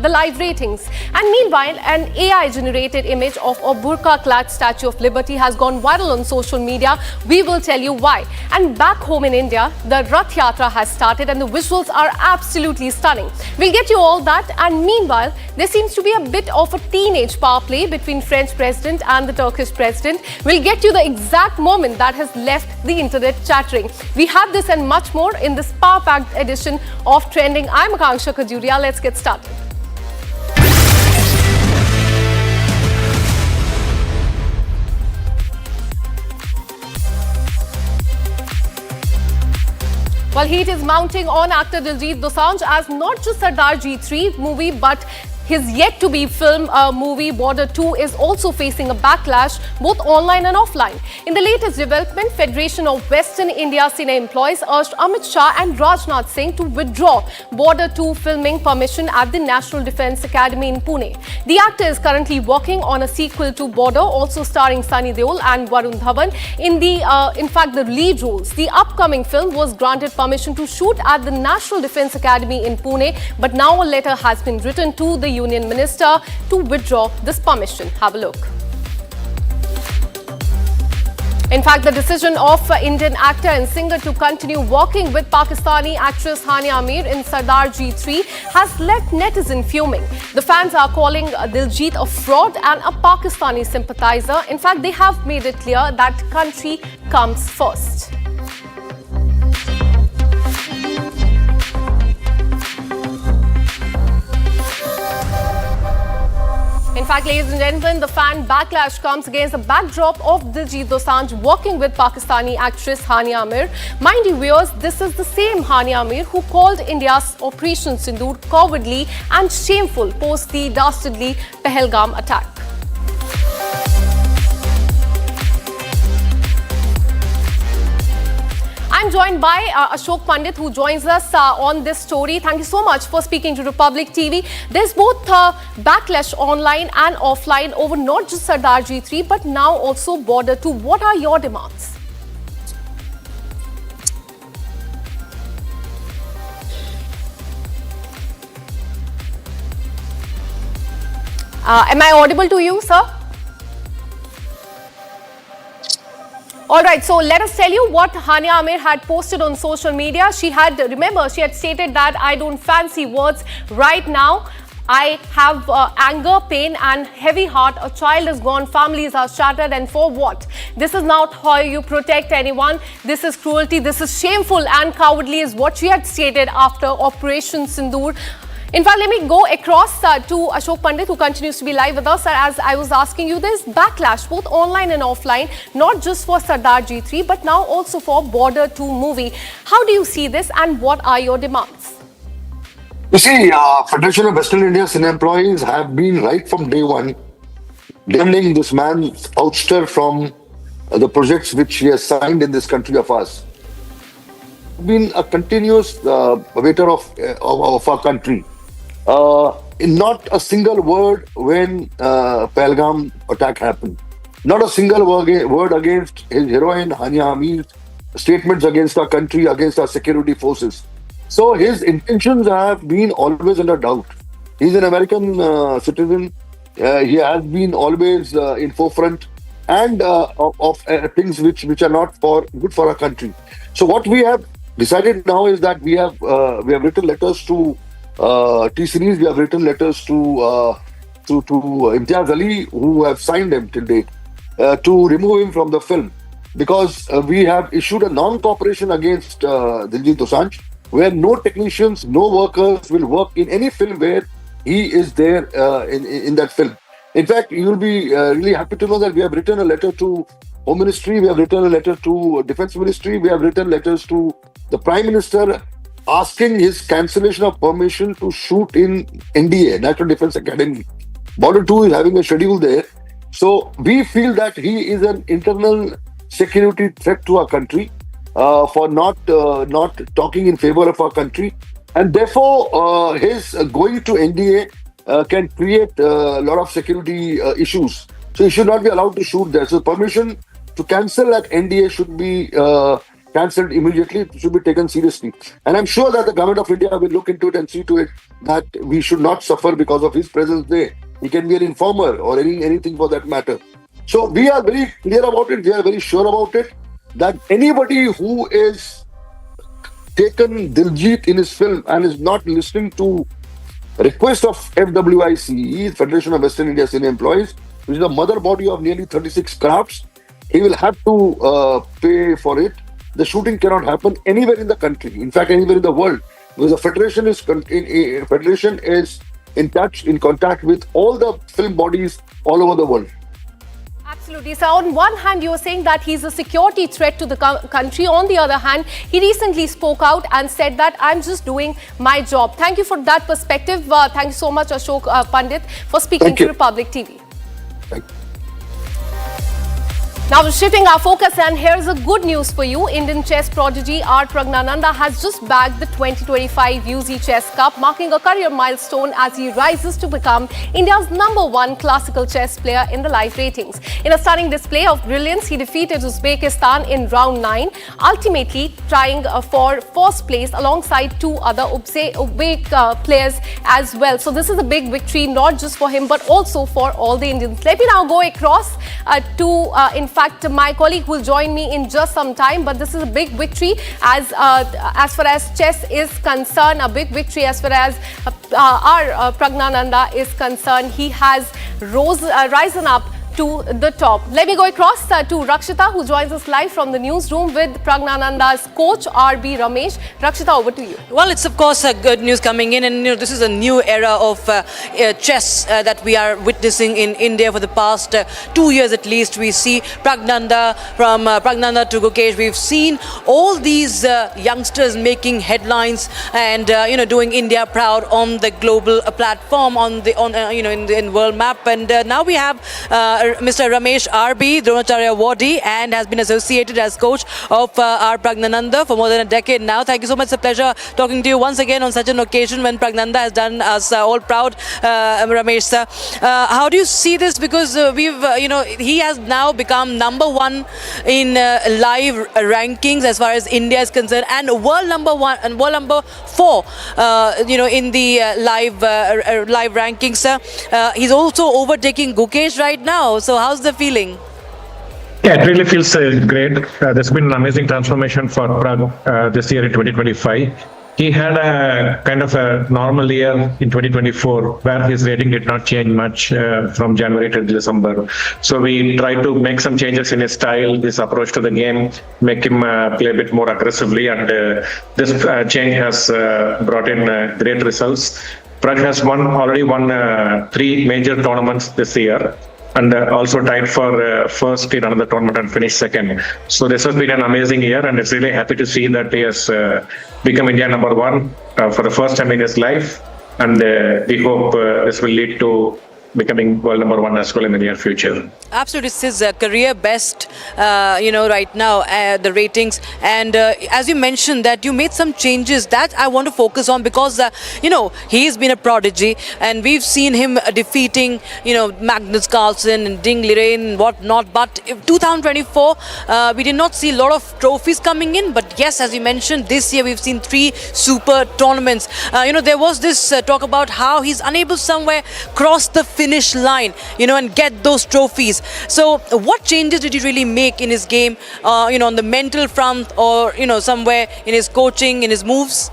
the live ratings. And meanwhile, an AI-generated image of a burqa-clad Statue of Liberty has gone viral on social media. We will tell you why. And back home in India, the Rath Yatra has started and the visuals are absolutely stunning. We'll get you all that. And meanwhile, there seems to be a bit of a teenage power play between French president and the Turkish president. We'll get you the exact moment that has left the internet chattering. We have this and much more in this power-packed edition of Trending. I'm Akanksha Kajuria. Let's get started. Well, heat is mounting on actor Diljit Dosanjh as not just Sardar G3 movie, but his yet-to-be film movie Border 2 is also facing a backlash, both online and offline. In the latest development, Federation of Western India Cine employees urged Amit Shah and Rajnath Singh to withdraw Border 2 filming permission at the National Defence Academy in Pune. The actor is currently working on a sequel to Border, also starring Sunny Deol and Varun Dhawan in fact, the lead roles. The upcoming film was granted permission to shoot at the National Defence Academy in Pune, but now a letter has been written to the Union Minister to withdraw this permission. Have a look. In fact, the decision of Indian actor and singer to continue working with Pakistani actress Hania Aamir in Sardar G3 has left netizens fuming. The fans are calling Diljit a fraud and a Pakistani sympathizer. In fact, they have made it clear that country comes first. In fact, ladies and gentlemen, the fan backlash comes against the backdrop of Diljit Dosanjh working with Pakistani actress Hania Aamir. Mind you, viewers, this is the same Hania Aamir who called India's Operation Sindoor cowardly and shameful post the dastardly Pahalgam attack. I'm joined by Ashok Pandit, who joins us on this story. Thank you so much for speaking to Republic TV. There's both backlash online and offline over not just Sardar G3, but now also Border 2. What are your demands? Am I audible to you, sir? All right, so let us tell you what Hania Amir had posted on social media. She had stated that I don't fancy words right now. I have anger, pain and heavy heart. A child is gone, families are shattered, and for what? This is not how you protect anyone. This is cruelty, this is shameful and cowardly is what she had stated after Operation Sindoor. In fact, let me go across to Ashok Pandit, who continues to be live with us. As I was asking you, there's backlash, both online and offline, not just for Sardar G3, but now also for Border 2 movie. How do you see this and what are your demands? You see, Federation of Western India Cine employees have been right from day one demanding this man ouster from the projects which he has signed in this country of ours. Been a continuous waiter of our country. Not a single word when Pahalgam attack happened. Not a single word against his heroine Hania Amir's statements against our country, against our security forces. So his intentions have been always under doubt. He's an American citizen. He has been always in forefront and of things which are not good for our country. So what we have decided now is that we have written letters to T-Series. We have written letters to Imtiaz Ali, who have signed them till date, to remove him from the film, because we have issued a non-cooperation against Diljit Dosanjh, where no technicians, no workers will work in any film where he is there in that film. In fact, you will be really happy to know that we have written a letter to Home Ministry, we have written a letter to Defence Ministry, we have written letters to the Prime Minister asking his cancellation of permission to shoot in NDA, National Defence Academy. Border 2 is having a schedule there. So we feel that he is an internal security threat to our country for not talking in favor of our country. And therefore, his going to NDA can create a lot of security issues. So he should not be allowed to shoot there. So permission to cancel at NDA should be cancelled immediately. It should be taken seriously. And I'm sure that the government of India will look into it and see to it that we should not suffer because of his presence there. He can be an informer or anything for that matter. So we are very clear about it. We are very sure about it that anybody who is taken Diljit in his film and is not listening to request of FWICE, Federation of Western India Cine Employees, which is the mother body of nearly 36 crafts, he will have to pay for it. The shooting cannot happen anywhere in the country, in fact anywhere in the world, because the federation is in contact with all the film bodies all over the world. Absolutely. So on one hand, you were saying that he's a security threat to the country. On the other hand, he recently spoke out and said that I'm just doing my job. Thank you for that perspective. Thank you so much, Ashok Pandit, for speaking to Republic TV. Thank you. Now shifting our focus, and here's a good news for you. Indian chess prodigy R. Pragnananda has just bagged the 2025 UZ Chess Cup, marking a career milestone as he rises to become India's #1 classical chess player in the live ratings. In a stunning display of brilliance, he defeated Uzbekistan in round 9, ultimately trying for first place alongside two other Uzbek players as well. So this is a big victory, not just for him, but also for all the Indians. Let me now go across to, in fact, my colleague will join me in just some time, but this is a big victory as far as chess is concerned, a big victory as far as our Pragnananda is concerned. He has risen up to the top. Let me go across to Rakshita, who joins us live from the newsroom with Pragnananda's coach RB Ramesh. Rakshita, over to you. Well, it's of course good news coming in, and this is a new era of chess that we are witnessing in India for the past 2 years at least. We see Pragnananda, from Pragnananda to Gukesh. We've seen all these youngsters making headlines and doing India proud on the global platform, in world map. And now we have Mr. Ramesh RB, Dronacharya Awardee, and has been associated as coach of our Pragnananda for more than a decade now. Thank you so much. It's a pleasure talking to you once again on such an occasion when Pragnananda has done us all proud. Ramesh sir, how do you see this? Because he has now become #1 in live rankings as far as India is concerned, and world #1 and world #4, in the live rankings. He's also overtaking Gukesh right now. So how's the feeling? Yeah, it really feels great. There's been an amazing transformation for Prague this year in 2025. He had a kind of a normal year in 2024 where his rating did not change much from January to December. So we tried to make some changes in his style, his approach to the game, make him play a bit more aggressively, and this change has brought in great results. Prague has already won 3 major tournaments this year, and also tied for first in another tournament and finished second. So this has been an amazing year, and it's really happy to see that he has become India number 1 for the first time in his life. And we hope this will lead to becoming world number 1 as well in the near future. Absolutely, it's his career best, right now, the ratings. And as you mentioned that you made some changes that I want to focus on because, he's been a prodigy and we've seen him defeating, Magnus Carlsen and Ding Liren and whatnot. But in 2024, we did not see a lot of trophies coming in. But yes, as you mentioned, this year we've seen 3 super tournaments. There was this talk about how he's unable somewhere cross the finish line, and get those trophies. So what changes did he really make in his game, on the mental front or, somewhere in his coaching, in his moves?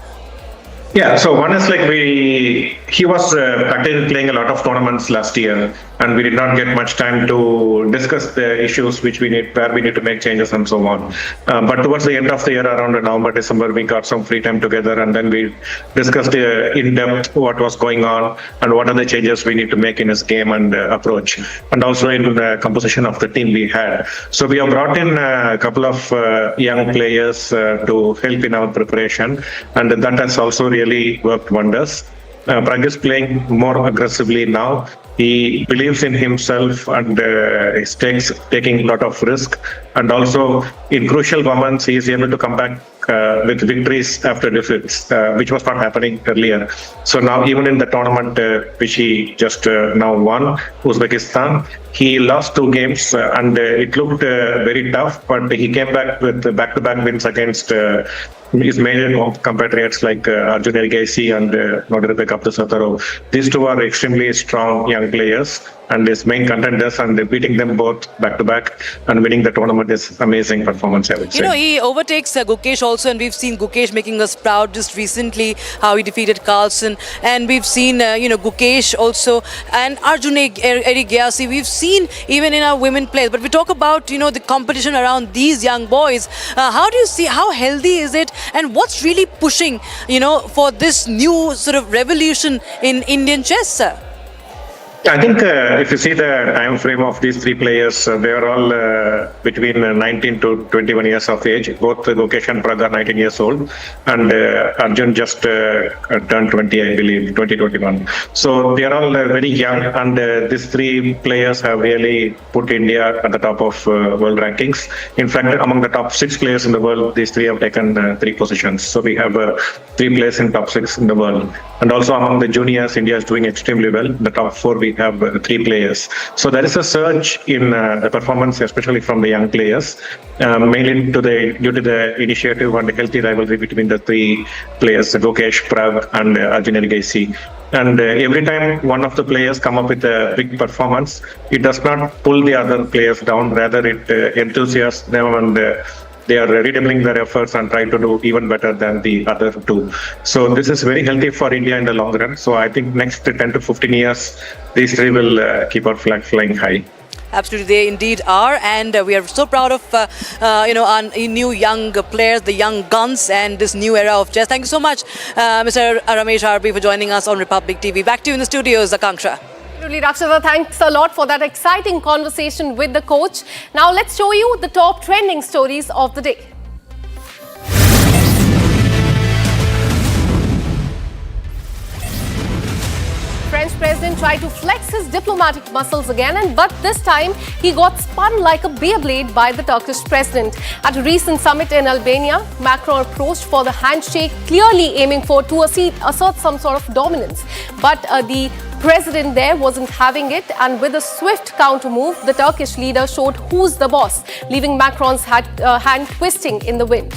Yeah, so one is he was practically playing a lot of tournaments last year, and we did not get much time to discuss the issues where we need to make changes and so on. But towards the end of the year, around November, December, we got some free time together, and then we discussed in depth what was going on and what are the changes we need to make in his game and approach, and also in the composition of the team we had. So we have brought in a couple of young players to help in our preparation, and that has also really worked wonders. Prague is playing more aggressively now. He believes in himself and is taking a lot of risk. And also in crucial moments, he is able to come back with victories after defeats, which was not happening earlier. So now even in the tournament which he just now won, Uzbekistan, he lost 2 games and it looked very tough, but he came back with back-to-back wins against his major compatriots like Arjun Ergaisi and Nodirbek Abdusataro. These 2 are extremely strong young players and his main contenders, and beating them both back-to-back and winning the tournament is amazing performance, I would say. He overtakes Gukesh also, and we've seen Gukesh making us proud just recently, how he defeated Carlsen, and we've seen, Gukesh also, and Arjun Ergaisi. We've seen even in our women players, but we talk about, the competition around these young boys. How do you see, how healthy is it, and what's really pushing, for this new sort of revolution in Indian chess, sir? I think if you see the time frame of these 3 players, they are all between 19 to 21 years of age. Both Gukesh and Prague are 19 years old, and Arjun just turned 20, I believe, 2021. So they are all very young, and these 3 players have really put India at the top of world rankings. In fact, among the top 6 players in the world, these 3 have taken 3 positions. So we have 3 players in top 6 in the world. And also among the juniors, India is doing extremely well. The top 4, we have 3 players. So there is a surge in the performance, especially from the young players, mainly due to the initiative and the healthy rivalry between the 3 players, Gukesh, Prague, and Arjun Ergaisi. And every time one of the players come up with a big performance, it does not pull the other players down. Rather, it enthusiasms them, and they are redoubling their efforts and trying to do even better than the other 2. So this is very healthy for India in the long run. So I think next 10 to 15 years, these 3 will keep our flag flying high. Absolutely, they indeed are, and we are so proud of our new young players, the young guns, and this new era of chess. Thank you so much, Mr. Ramesh Harbi, for joining us on Republic TV. Back to you in the studios, Akanksha. Absolutely, Rakshasa, thanks a lot for that exciting conversation with the coach. Now let's show you the top trending stories of the day. French president tried to flex his diplomatic muscles again, but this time he got spun like a Beyblade by the Turkish president. At a recent summit in Albania, Macron approached for the handshake, clearly aiming to assert some sort of dominance. But the president there wasn't having it, and with a swift counter move, the Turkish leader showed who's the boss, leaving Macron's hand twisting in the wind.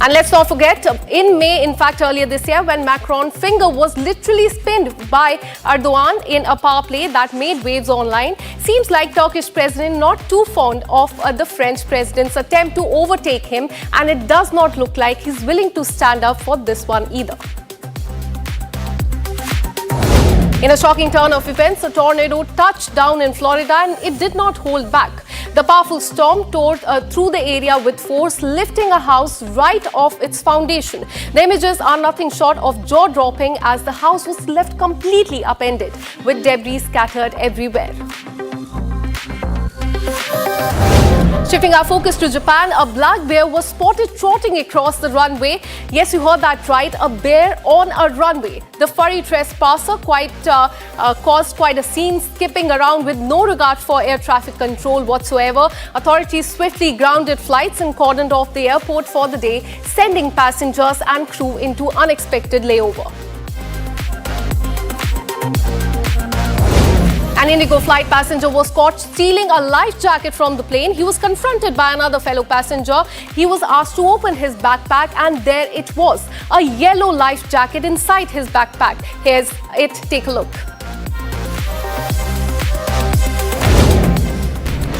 And let's not forget, in May, in fact earlier this year, when Macron's finger was literally spinned by Erdogan in a power play that made waves online, seems like Turkish president not too fond of the French president's attempt to overtake him, and it does not look like he's willing to stand up for this one either. In a shocking turn of events, a tornado touched down in Florida and it did not hold back. The powerful storm tore through the area with force, lifting a house right off its foundation. The images are nothing short of jaw-dropping as the house was left completely upended, with debris scattered everywhere. Shifting our focus to Japan, a black bear was spotted trotting across the runway. Yes, you heard that right, a bear on a runway. The furry trespasser caused quite a scene, skipping around with no regard for air traffic control whatsoever. Authorities swiftly grounded flights and cordoned off the airport for the day, sending passengers and crew into unexpected layover. An Indigo flight passenger was caught stealing a life jacket from the plane. He was confronted by another fellow passenger. He was asked to open his backpack, and there it was, a yellow life jacket inside his backpack. Here's it, take a look.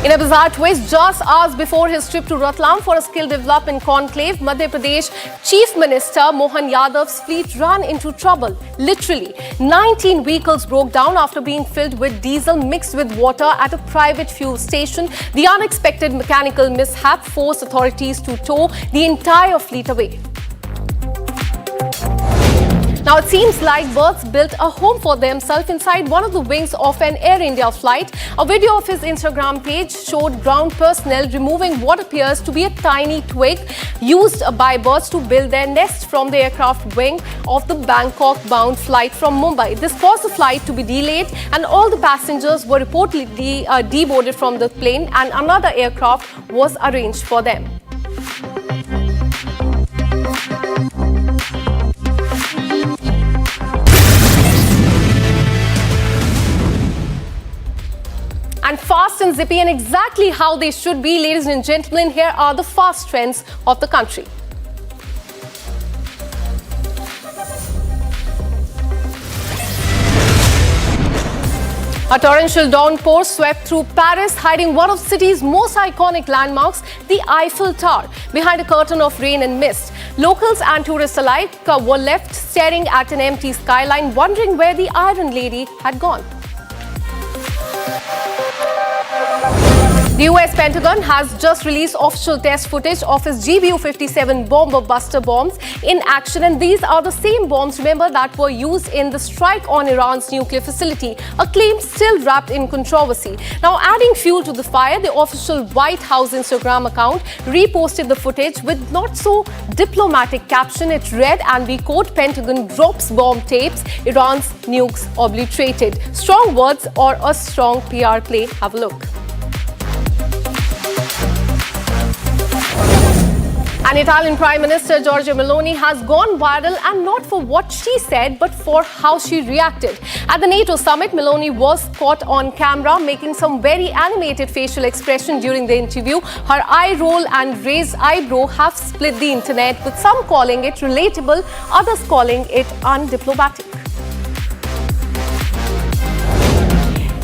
In a bizarre twist, just hours before his trip to Ratlam for a skill development conclave, Madhya Pradesh Chief Minister Mohan Yadav's fleet ran into trouble. Literally, 19 vehicles broke down after being filled with diesel mixed with water at a private fuel station. The unexpected mechanical mishap forced authorities to tow the entire fleet away. Now, it seems like birds built a home for themselves inside one of the wings of an Air India flight. A video of his Instagram page showed ground personnel removing what appears to be a tiny twig used by birds to build their nest from the aircraft wing of the Bangkok-bound flight from Mumbai. This caused the flight to be delayed, and all the passengers were reportedly deboarded from the plane, and another aircraft was arranged for them. And fast and zippy, and exactly how they should be, ladies and gentlemen, here are the fast trends of the country. A torrential downpour swept through Paris, hiding one of the city's most iconic landmarks, the Eiffel Tower, behind a curtain of rain and mist. Locals and tourists alike were left staring at an empty skyline, wondering where the Iron Lady had gone. The US Pentagon has just released official test footage of its GBU-57 bomber buster bombs in action, and these are the same bombs, remember, that were used in the strike on Iran's nuclear facility, a claim still wrapped in controversy. Now, adding fuel to the fire, the official White House Instagram account reposted the footage with not so diplomatic caption. It read, and we quote, "Pentagon drops bomb tapes, Iran's nukes obliterated." Strong words or a strong PR play? Have a look. And Italian Prime Minister Giorgia Meloni has gone viral, and not for what she said, but for how she reacted. At the NATO summit, Meloni was caught on camera making some very animated facial expression during the interview. Her eye roll and raised eyebrow have split the internet, with some calling it relatable, others calling it undiplomatic.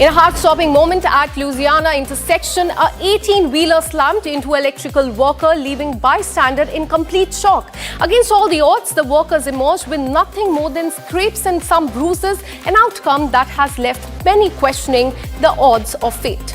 In a heart-stopping moment at Louisiana intersection, a 18-wheeler slammed into electrical worker, leaving bystander in complete shock. Against all the odds, the workers emerged with nothing more than scrapes and some bruises, an outcome that has left many questioning the odds of fate.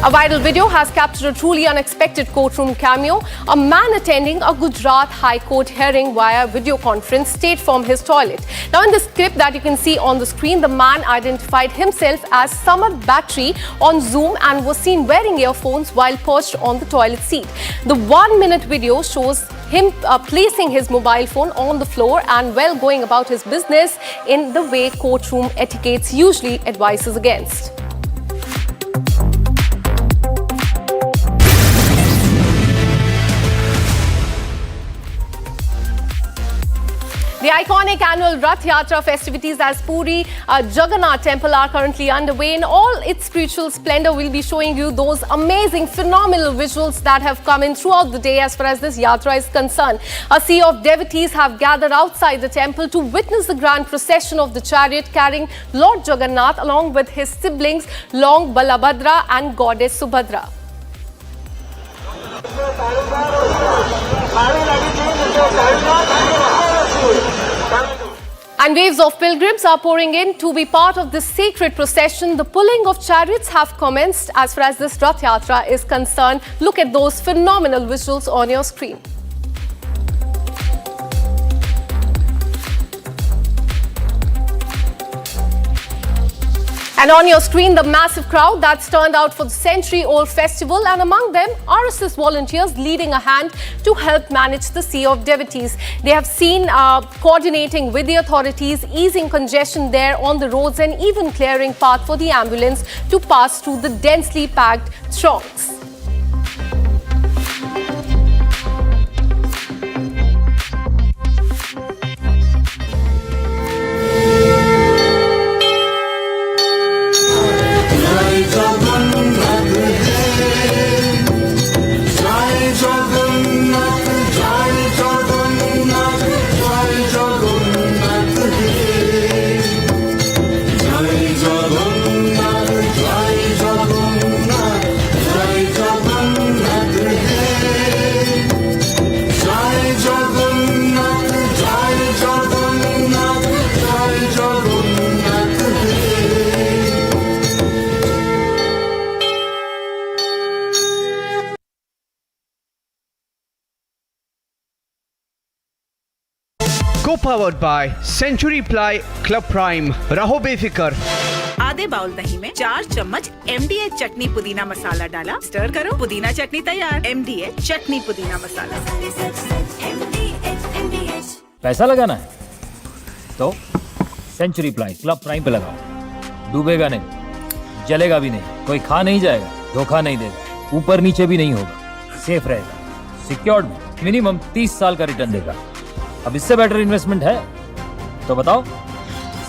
A viral video has captured a truly unexpected courtroom cameo. A man attending a Gujarat High Court hearing via video conference stayed from his toilet. Now, in this clip that you can see on the screen, the man identified himself as Samad Battery on Zoom and was seen wearing earphones while perched on the toilet seat. The 1-minute video shows him placing his mobile phone on the floor and going about his business in the way courtroom etiquette usually advises against. The iconic annual Rath Yatra festivities as Puri Jagannath Temple are currently underway. In all its spiritual splendor, we'll be showing you those amazing, phenomenal visuals that have come in throughout the day as far as this Yatra is concerned. A sea of devotees have gathered outside the temple to witness the grand procession of the chariot carrying Lord Jagannath along with his siblings Long Balabhadra and Goddess Subhadra. And waves of pilgrims are pouring in to be part of this sacred procession. The pulling of chariots have commenced as far as this Rath Yatra is concerned. Look at those phenomenal visuals on your screen. And on your screen, the massive crowd that's turned out for the century-old festival, and among them, RSS volunteers leading a hand to help manage the sea of devotees. They have seen coordinating with the authorities, easing congestion there on the roads and even clearing path for the ambulance to pass through the densely packed throngs. Co-powered by Century Ply Club Prime. रहो बेफिक्र। आधे bowl दही में 4 चम्मच MDH चटनी पुदीना मसाला डाला, stir करो, पुदीना चटनी तैयार। MDH चटनी पुदीना मसाला। पैसा लगाना है तो सेंचुरी प्लाई क्लब प्राइम पे लगाओ। डूबेगा नहीं, जलेगा भी नहीं, कोई खा नहीं जाएगा, धोखा नहीं देगा, ऊपर नीचे भी नहीं होगा, सेफ रहेगा, सिक्योर्ड भी, मिनिमम 30 साल का रिटर्न देगा। अब इससे बेटर इन्वेस्टमेंट है तो बताओ।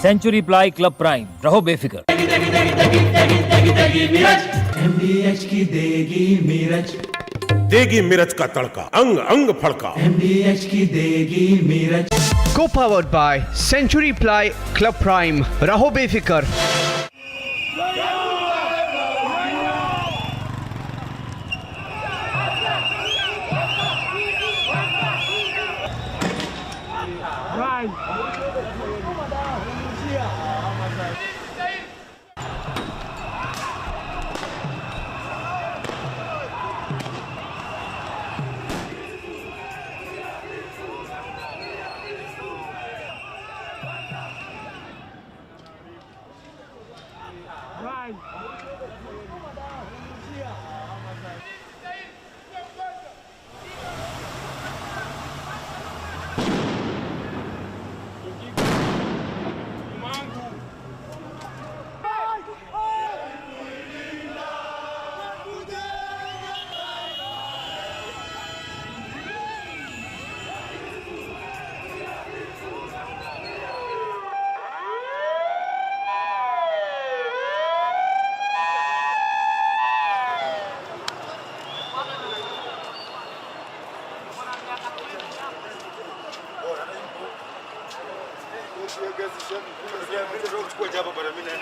सेंचुरी प्लाई क्लब प्राइम, रहो बेफिक्र। MDH की देगी मिर्च, देगी मिर्च का तड़का, अंग अंग फड़का। MDH की देगी मिर्च। Co-powered by Century Ply Club Prime. रहो बेफिक्र।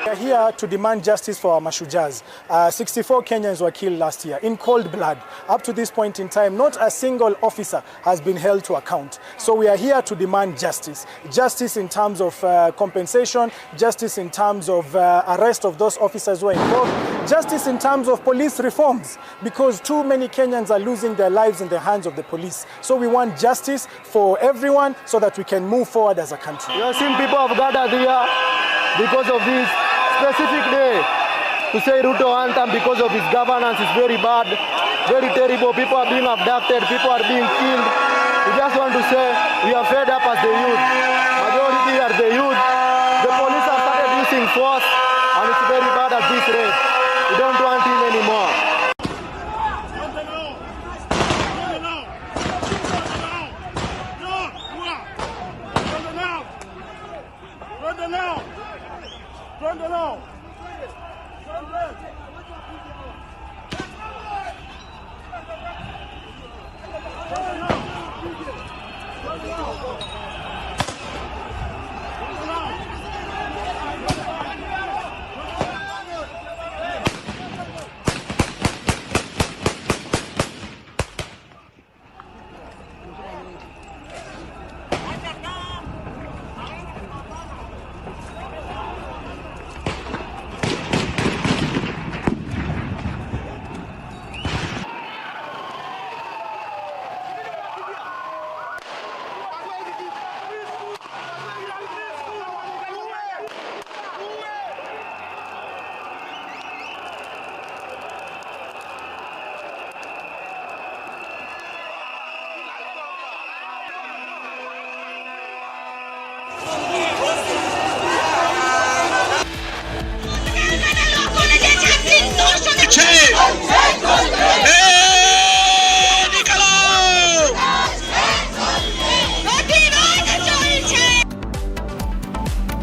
We are here to demand justice for our Mashujas. 64 Kenyans were killed last year in cold blood. Up to this point in time, not a single officer has been held to account. So we are here to demand justice. Justice in terms of compensation, justice in terms of arrest of those officers who are involved, justice in terms of police reforms, because too many Kenyans are losing their lives in the hands of the police. So we want justice for everyone so that we can move forward as a country. You have seen people have gathered here because of this specific day to say Ruto anthem because of his governance is very bad, very terrible. People are being abducted, people are being killed. We just want to say we are fed up as the youth. Majority are the youth. The police have started using force and it's very bad at this rate. We don't want him anymore.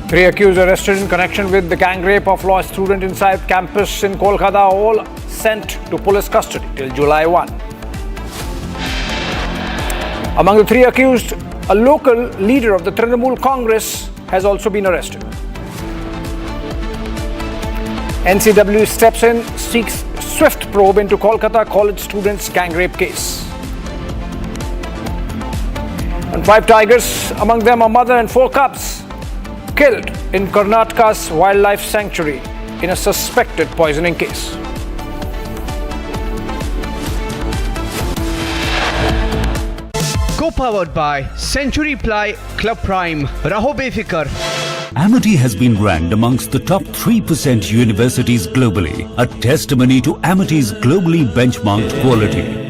Three accused arrested in connection with the gang rape of law student inside campus in Kolkata, all sent to police custody till July 1. Among the three accused, a local leader of the Trinamool Congress has also been arrested. NCW steps in, seeks swift probe into Kolkata college students' gang rape case. And 5 tigers, among them a mother and 4 cubs, killed in Karnataka's wildlife sanctuary in a suspected poisoning case. Co-powered by Century Ply Club Prime. Raho Befikar. Amity has been ranked amongst the top 3% universities globally, a testimony to Amity's globally benchmarked quality.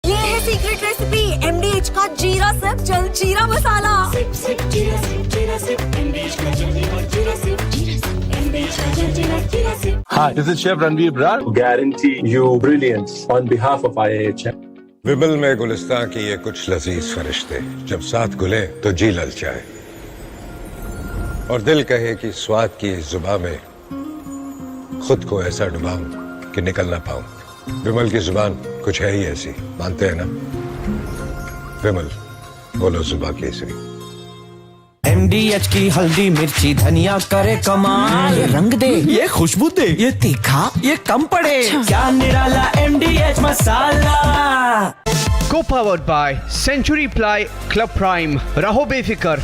ये है secret recipe MDH का जीरा SIP जल जीरा मसाला। SIP SIP जीरा SIP MDH का जल्दी और जीरा सिप MDH का जल जीरा SIP. Hi, this is Chef Ranveer Brar. Guarantee you brilliance on behalf of IIHM. विमल में गुलिस्तां की ये कुछ लजीज फरिश्ते जब साथ घुले तो जी ललचाए और दिल कहे कि स्वाद की इस जुबां में खुद को ऐसा डुबाऊं कि निकल ना पाऊं। विमल की जुबान कुछ है ही ऐसी, मानते हैं ना? विमल, बोलो जुबां केसरी। MDH की हल्दी मिर्ची धनिया करे कमाल, ये रंग दे, ये खुशबू दे, ये तीखा, ये कम पड़े, क्या निराला MDH masala. Co-powered by Century Ply Club Prime. Raho Befikar.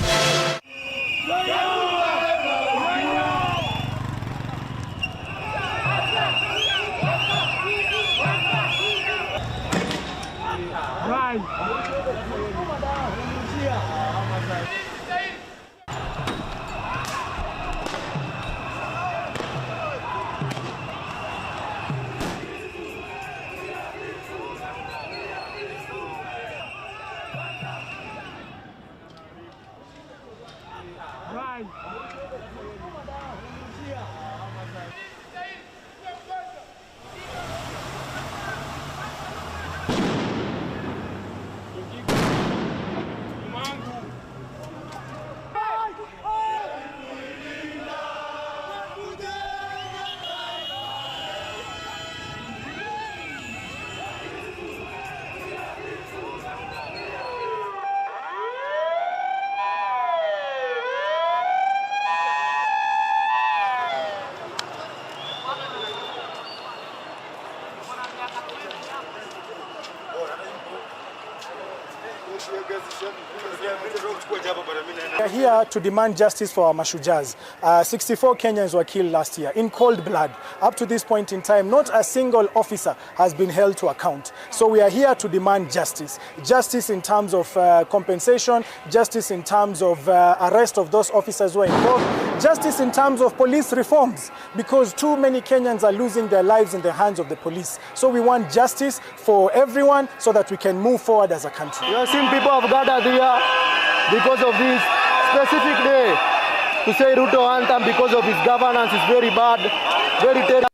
We are here to demand justice for our Mashujaz. 64 Kenyans were killed last year in cold blood. Up to this point in time, not a single officer has been held to account. So we are here to demand justice. Justice in terms of compensation, justice in terms of arrest of those officers who are involved, justice in terms of police reforms, because too many Kenyans are losing their lives in the hands of the police. So we want justice for everyone so that we can move forward as a country. You have seen people have gathered here because of this specific day to say Ruto anthem because of his governance is very bad, very terrible.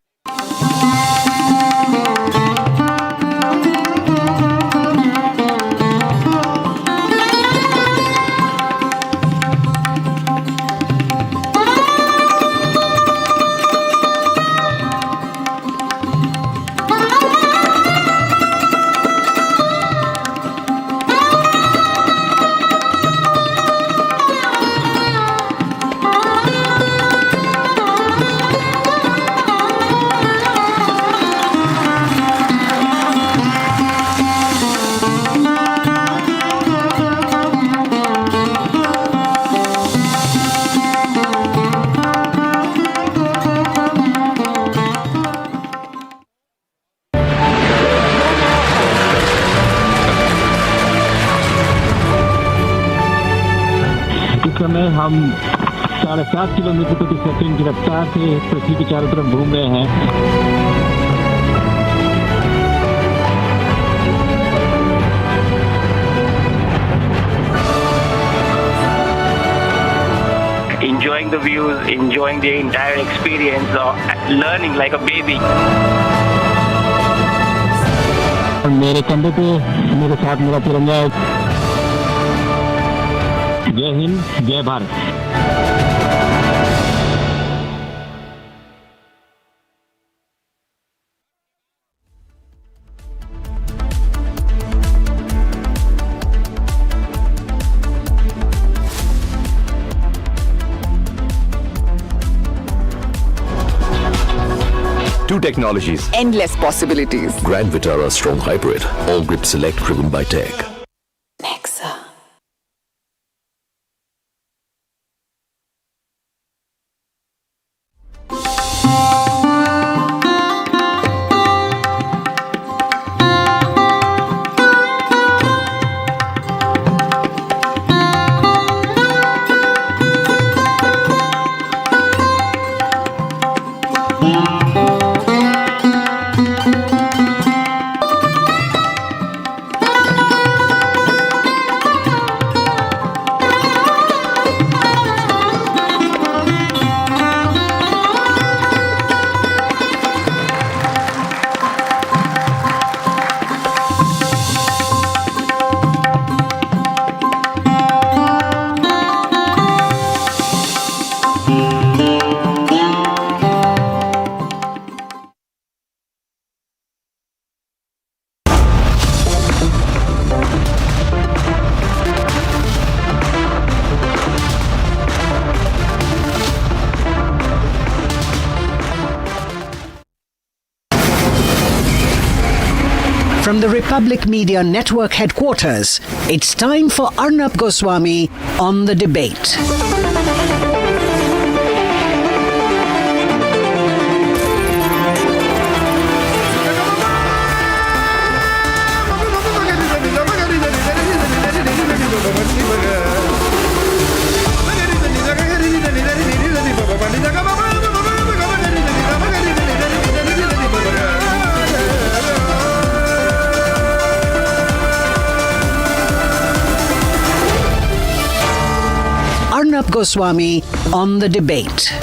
समय हम 7.5 kilometre प्रति second की रफ्तार से पृथ्वी के चारों तरफ घूम रहे हैं। Enjoying the views, enjoying the entire experience of learning like a baby. मेरे कंधे पे मेरे साथ मेरा तिरंगा है। जय हिंद, जय Bharat. Two technologies. Endless possibilities. Grand Vitara Strong Hybrid. All grip select driven by tech. From the Republic Media Network headquarters, it's time for Arnab Goswami on the debate. Arnab Goswami on the debate.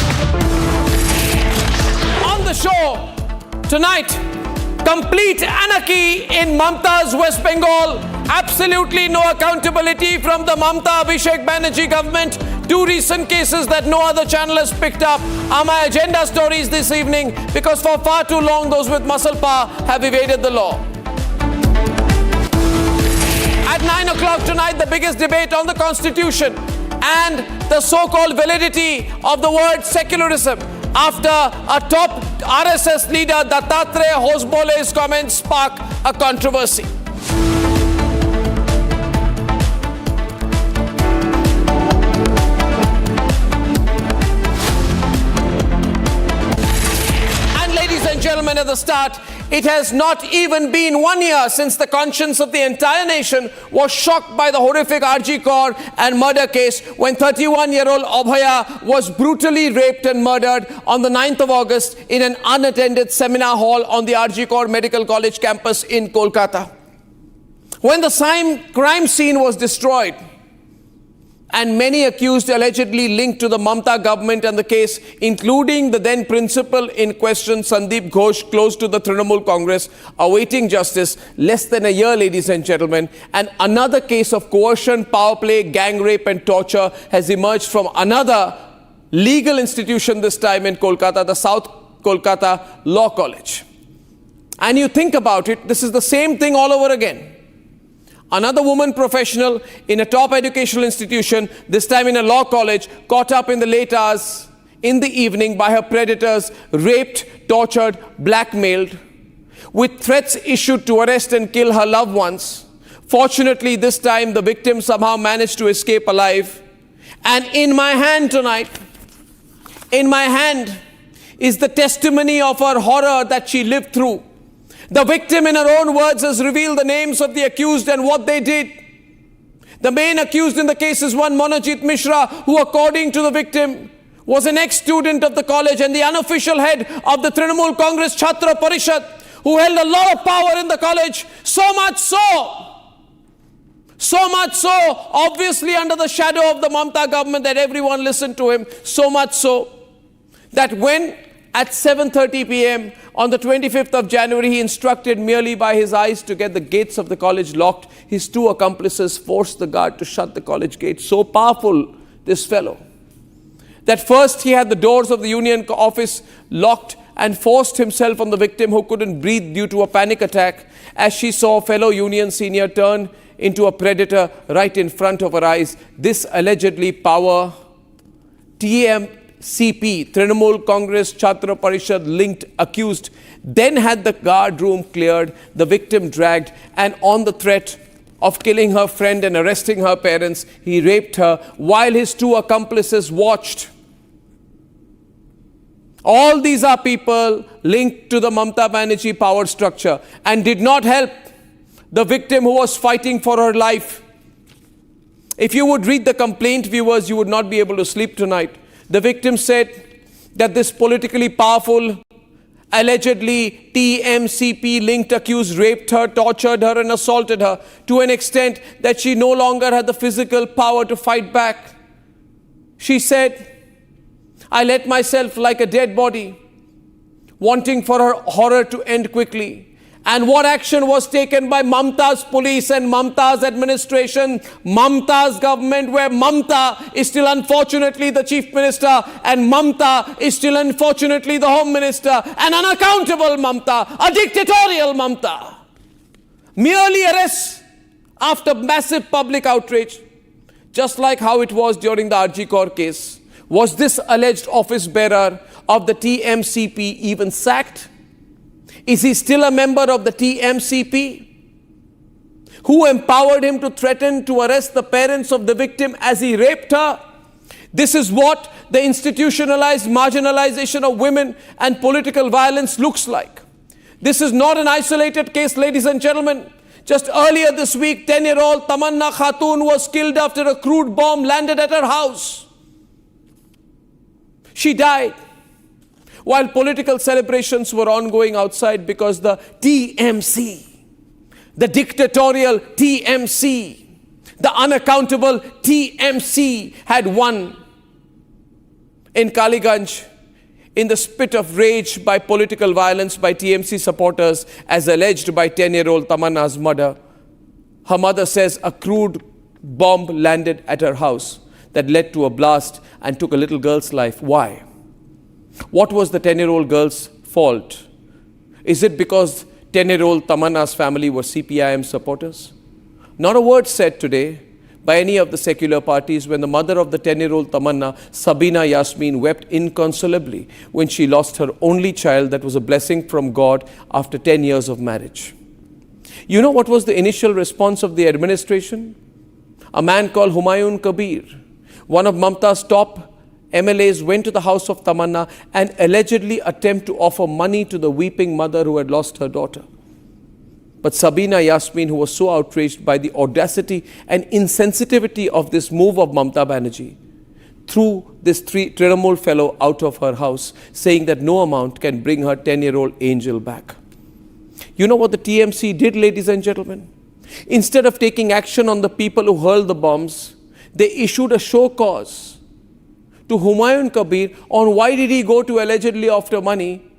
On the show tonight, complete anarchy in Mamata's West Bengal. Absolutely no accountability from the Mamata Abhishek Banerjee government. Two recent cases that no other channel has picked up are my agenda stories this evening, because for far too long those with muscle power have evaded the law. At 9 o'clock tonight, the biggest debate on the Constitution and the so-called validity of the word secularism after a top RSS leader Dattatreya Hosbole's comments spark a controversy. And ladies and gentlemen, at the start, it has not even been 1 year since the conscience of the entire nation was shocked by the horrific RG Kaur and murder case when 31-year-old Abhaya was brutally raped and murdered on the 9th of August in an unattended seminar hall on the RG Kaur Medical College campus in Kolkata. When the crime scene was destroyed and many accused allegedly linked to the Mamata government and the case, including the then principal in question, Sandeep Ghosh, close to the Trinamool Congress, awaiting justice. Less than a year, ladies and gentlemen, and another case of coercion, power play, gang rape and torture has emerged from another legal institution, this time in Kolkata, the South Kolkata Law College. And you think about it, this is the same thing all over again. Another woman professional in a top educational institution, this time in a law college, caught up in the late hours in the evening by her predators, raped, tortured, blackmailed, with threats issued to arrest and kill her loved ones. Fortunately, this time the victim somehow managed to escape alive. And in my hand tonight, in my hand is the testimony of her horror that she lived through. The victim, in her own words, has revealed the names of the accused and what they did. The main accused in the case is one Monojit Mishra, who according to the victim was an ex-student of the college and the unofficial head of the Trinamool Congress Chhatra Parishad, who held a lot of power in the college, so much so, obviously under the shadow of the Mamata government, that everyone listened to him, so much so that when at 7:30 p.m. on the 25th of January, he instructed merely by his eyes to get the gates of the college locked, his two accomplices forced the guard to shut the college gate. So powerful, this fellow, that first he had the doors of the union office locked and forced himself on the victim, who couldn't breathe due to a panic attack, as she saw fellow union senior turn into a predator right in front of her eyes. This allegedly power TMCP, Trinamool Congress Chhatra Parishad linked accused, then had the guard room cleared, the victim dragged, and on the threat of killing her friend and arresting her parents, he raped her while his two accomplices watched. All these are people linked to the Mamata Banerjee power structure and did not help the victim, who was fighting for her life. If you would read the complaint, viewers, you would not be able to sleep tonight. The victim said that this politically powerful, allegedly TMCP linked accused raped her, tortured her and assaulted her to an extent that she no longer had the physical power to fight back. She said, I let myself like a dead body, wanting for her horror to end quickly. And what action was taken by Mamata's police and Mamata's administration, Mamata's government, where Mamata is still unfortunately the chief minister and Mamata is still unfortunately the home minister, an unaccountable Mamata, a dictatorial Mamata. Merely arrests after massive public outrage, just like how it was during the RG Kaur case. Was this alleged office bearer of the TMCP even sacked? Is he still a member of the TMCP? Who empowered him to threaten to arrest the parents of the victim as he raped her? This is what the institutionalized marginalization of women and political violence looks like. This is not an isolated case, ladies and gentlemen. Just earlier this week, 10-year-old Tamanna Khatun was killed after a crude bomb landed at her house. She died while political celebrations were ongoing outside because the TMC, the dictatorial TMC, the unaccountable TMC had won in Kaliganj in the spit of rage by political violence by TMC supporters, as alleged by 10-year-old Tamanna's murder. Her mother says a crude bomb landed at her house that led to a blast and took a little girl's life. Why? What was the 10-year-old girl's fault? Is it because 10-year-old Tamanna's family were CPIM supporters? Not a word said today by any of the secular parties when the mother of the 10-year-old Tamanna, Sabina Yasmin, wept inconsolably when she lost her only child that was a blessing from God after 10 years of marriage. You know what was the initial response of the administration? A man called Humayun Kabir, one of Mamata's top MLAs, went to the house of Tamanna and allegedly attempted to offer money to the weeping mother who had lost her daughter. But Sabina Yasmin, who was so outraged by the audacity and insensitivity of this move of Mamata Banerjee, threw this Trinamool fellow out of her house, saying that no amount can bring her 10-year-old angel back. You know what the TMC did, ladies and gentlemen? Instead of taking action on the people who hurled the bombs, they issued a show cause to Humayun Kabir on why did he go to allegedly after money,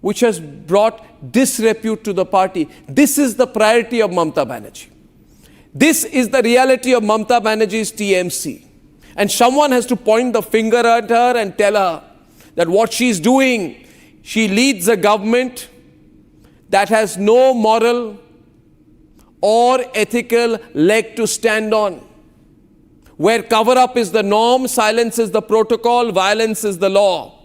which has brought disrepute to the party. This is the priority of Mamata Banerjee. This is the reality of Mamata Banerjee's TMC. And someone has to point the finger at her and tell her that what she's doing, she leads a government that has no moral or ethical leg to stand on. Where cover-up is the norm, silence is the protocol, violence is the law.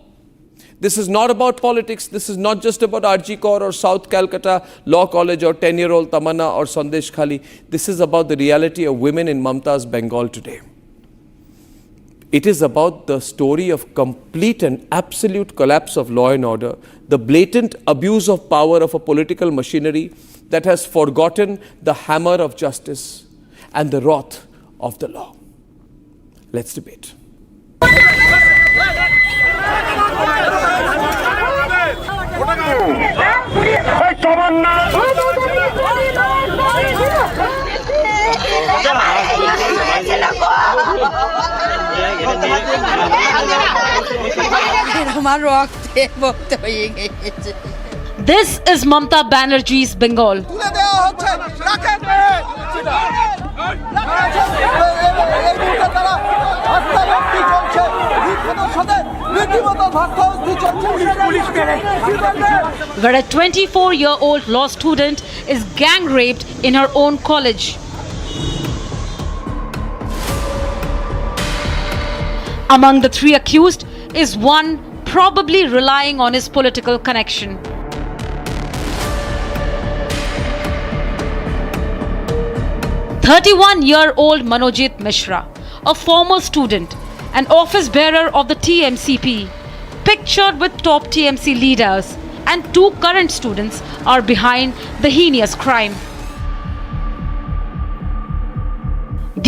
This is not about politics. This is not just about RG Kaur or South Calcutta Law College or 10-year-old Tamanna or Sandesh Khali. This is about the reality of women in Mamata's Bengal today. It is about the story of complete and absolute collapse of law and order, the blatant abuse of power of a political machinery that has forgotten the hammer of justice and the wrath of the law. Let's debate. This is Mamata Banerjee's Bengal. Where a 24-year-old law student is gang raped in her own college. Among the three accused is one probably relying on his political connection. "31-year-old Manojit Mishra, a former student, an office bearer of the TMCP, pictured with top TMC leaders, and two current students are behind the heinous crime.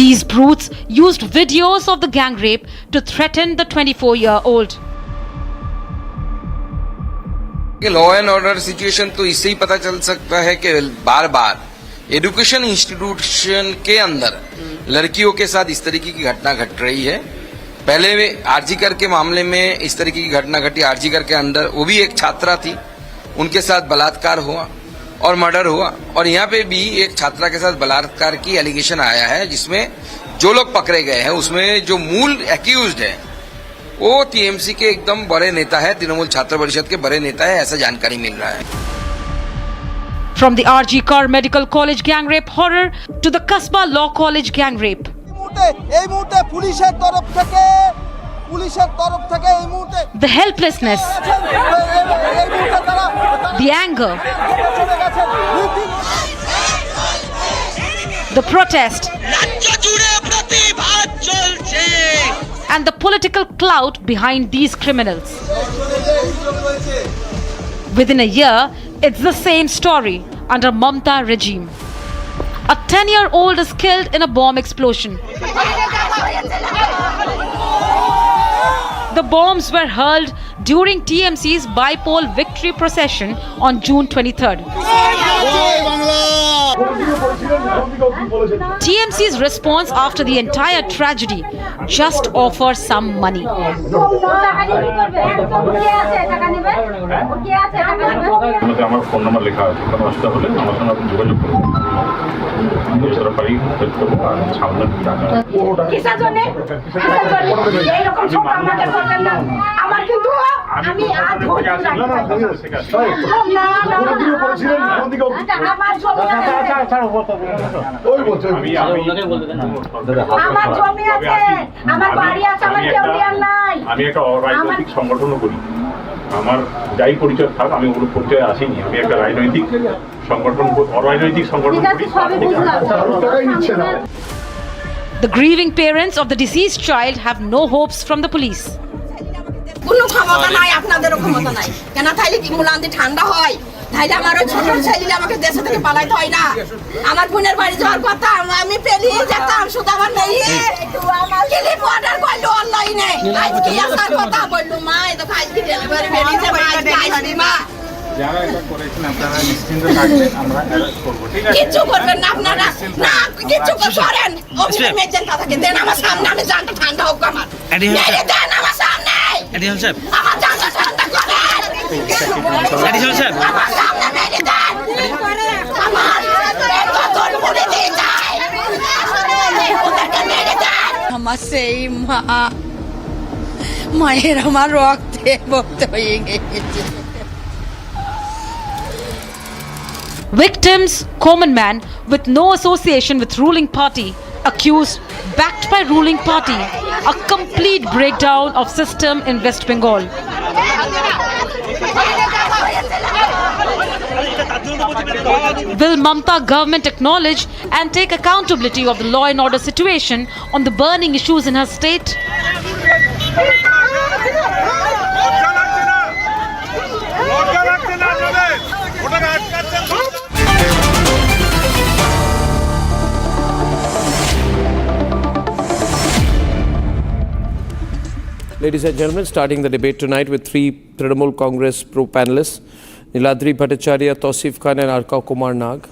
These brutes used videos of the gang rape to threaten the 24-year-old. Law and order situation तो इससे ही पता चल सकता है कि बार बार education institution के अंदर लड़कियों के साथ इस तरीके की घटना घट रही है। पहले आरजीकर के मामले में इस तरीके की घटना घटी, आरजीकर के अंदर वो भी एक छात्रा थी, उनके साथ बलात्कार हुआ और मर्डर हुआ, और यहाँ पे भी एक छात्रा के साथ बलात्कार की एलिगेशन आया है, जिसमें जो लोग पकड़े गए हैं उसमें जो मूल एक्यूज्ड है वो टीएमसी के एकदम बड़े नेता है, तृणमूल छात्र परिषद के बड़े नेता है, ऐसा जानकारी मिल रहा है। From the RG Kar Medical College gang rape horror to the Kasba Law College gang rape. The helplessness, the anger, the protest, and the political clout behind these criminals. Within a year, it's the same story under Mamata regime. A 10-year-old is killed in a bomb explosion. The bombs were hurled during TMC's Bipole Victory Procession on June 23rd. TMC's response after the entire tragedy just offers some money. আমি একটা রাজনৈতিক সংগঠনও করি, আমার যাই পরিচয় থাক আমি ওর পরিচয় আসিনি, আমি একটা রাজনৈতিক সংগঠন, অরাজনৈতিক সংগঠন করি। The grieving parents of the deceased child have no hopes from the police. কোনো ক্ষমতা নাই, আপনাদেরও ক্ষমতা নাই কেন? তাইলে কি মুলান্দি ঠান্ডা হয়? তাইলে আমার ওই ছোট ছেলে আমাকে দেশ থেকে পালাইতে হয় না? আমার বোনের বাড়ি যাওয়ার কথা, আমি পেরিয়ে যেতাম, শুধু আমার মেয়ে ক্লিপ অর্ডার করলো অনলাইনে, আজকে আসার কথা বললো, মা এই তো আজকে ডেলিভারি বেরিয়েছে, মা আজকে আসবি মা। যারা এটা করেছেন আপনারা নিশ্চিন্ত থাকবেন, আমরা অ্যারেস্ট করব, ঠিক আছে? কিছু করবেন না আপনারা, না কিছু করেন, অভিযোগ মেজেন কথাকে দেন আমার সামনে, আমি জানতে ঠান্ডা হোক আমার, মেরে দেন আমার সামনে, আমার জানতে ঠান্ডা করেন, আমার সামনে মেরে দেন, আমার কতল মুড়ে দিয়ে যায়, ওদেরকে মেরে দেন। আমার সেই মা, মায়ের আমার রক্তে ভক্ত হয়ে গেছে। Victims, common man with no association with ruling party, accused, backed by ruling party, a complete breakdown of system in West Bengal. Will Mamata government acknowledge and take accountability of the law and order situation on the burning issues in her state? Ladies and gentlemen, starting the debate tonight with three Trinamool Congress pro panelists, Niladri Bhattacharya, Tausif Khan and Arka Kumar Nag.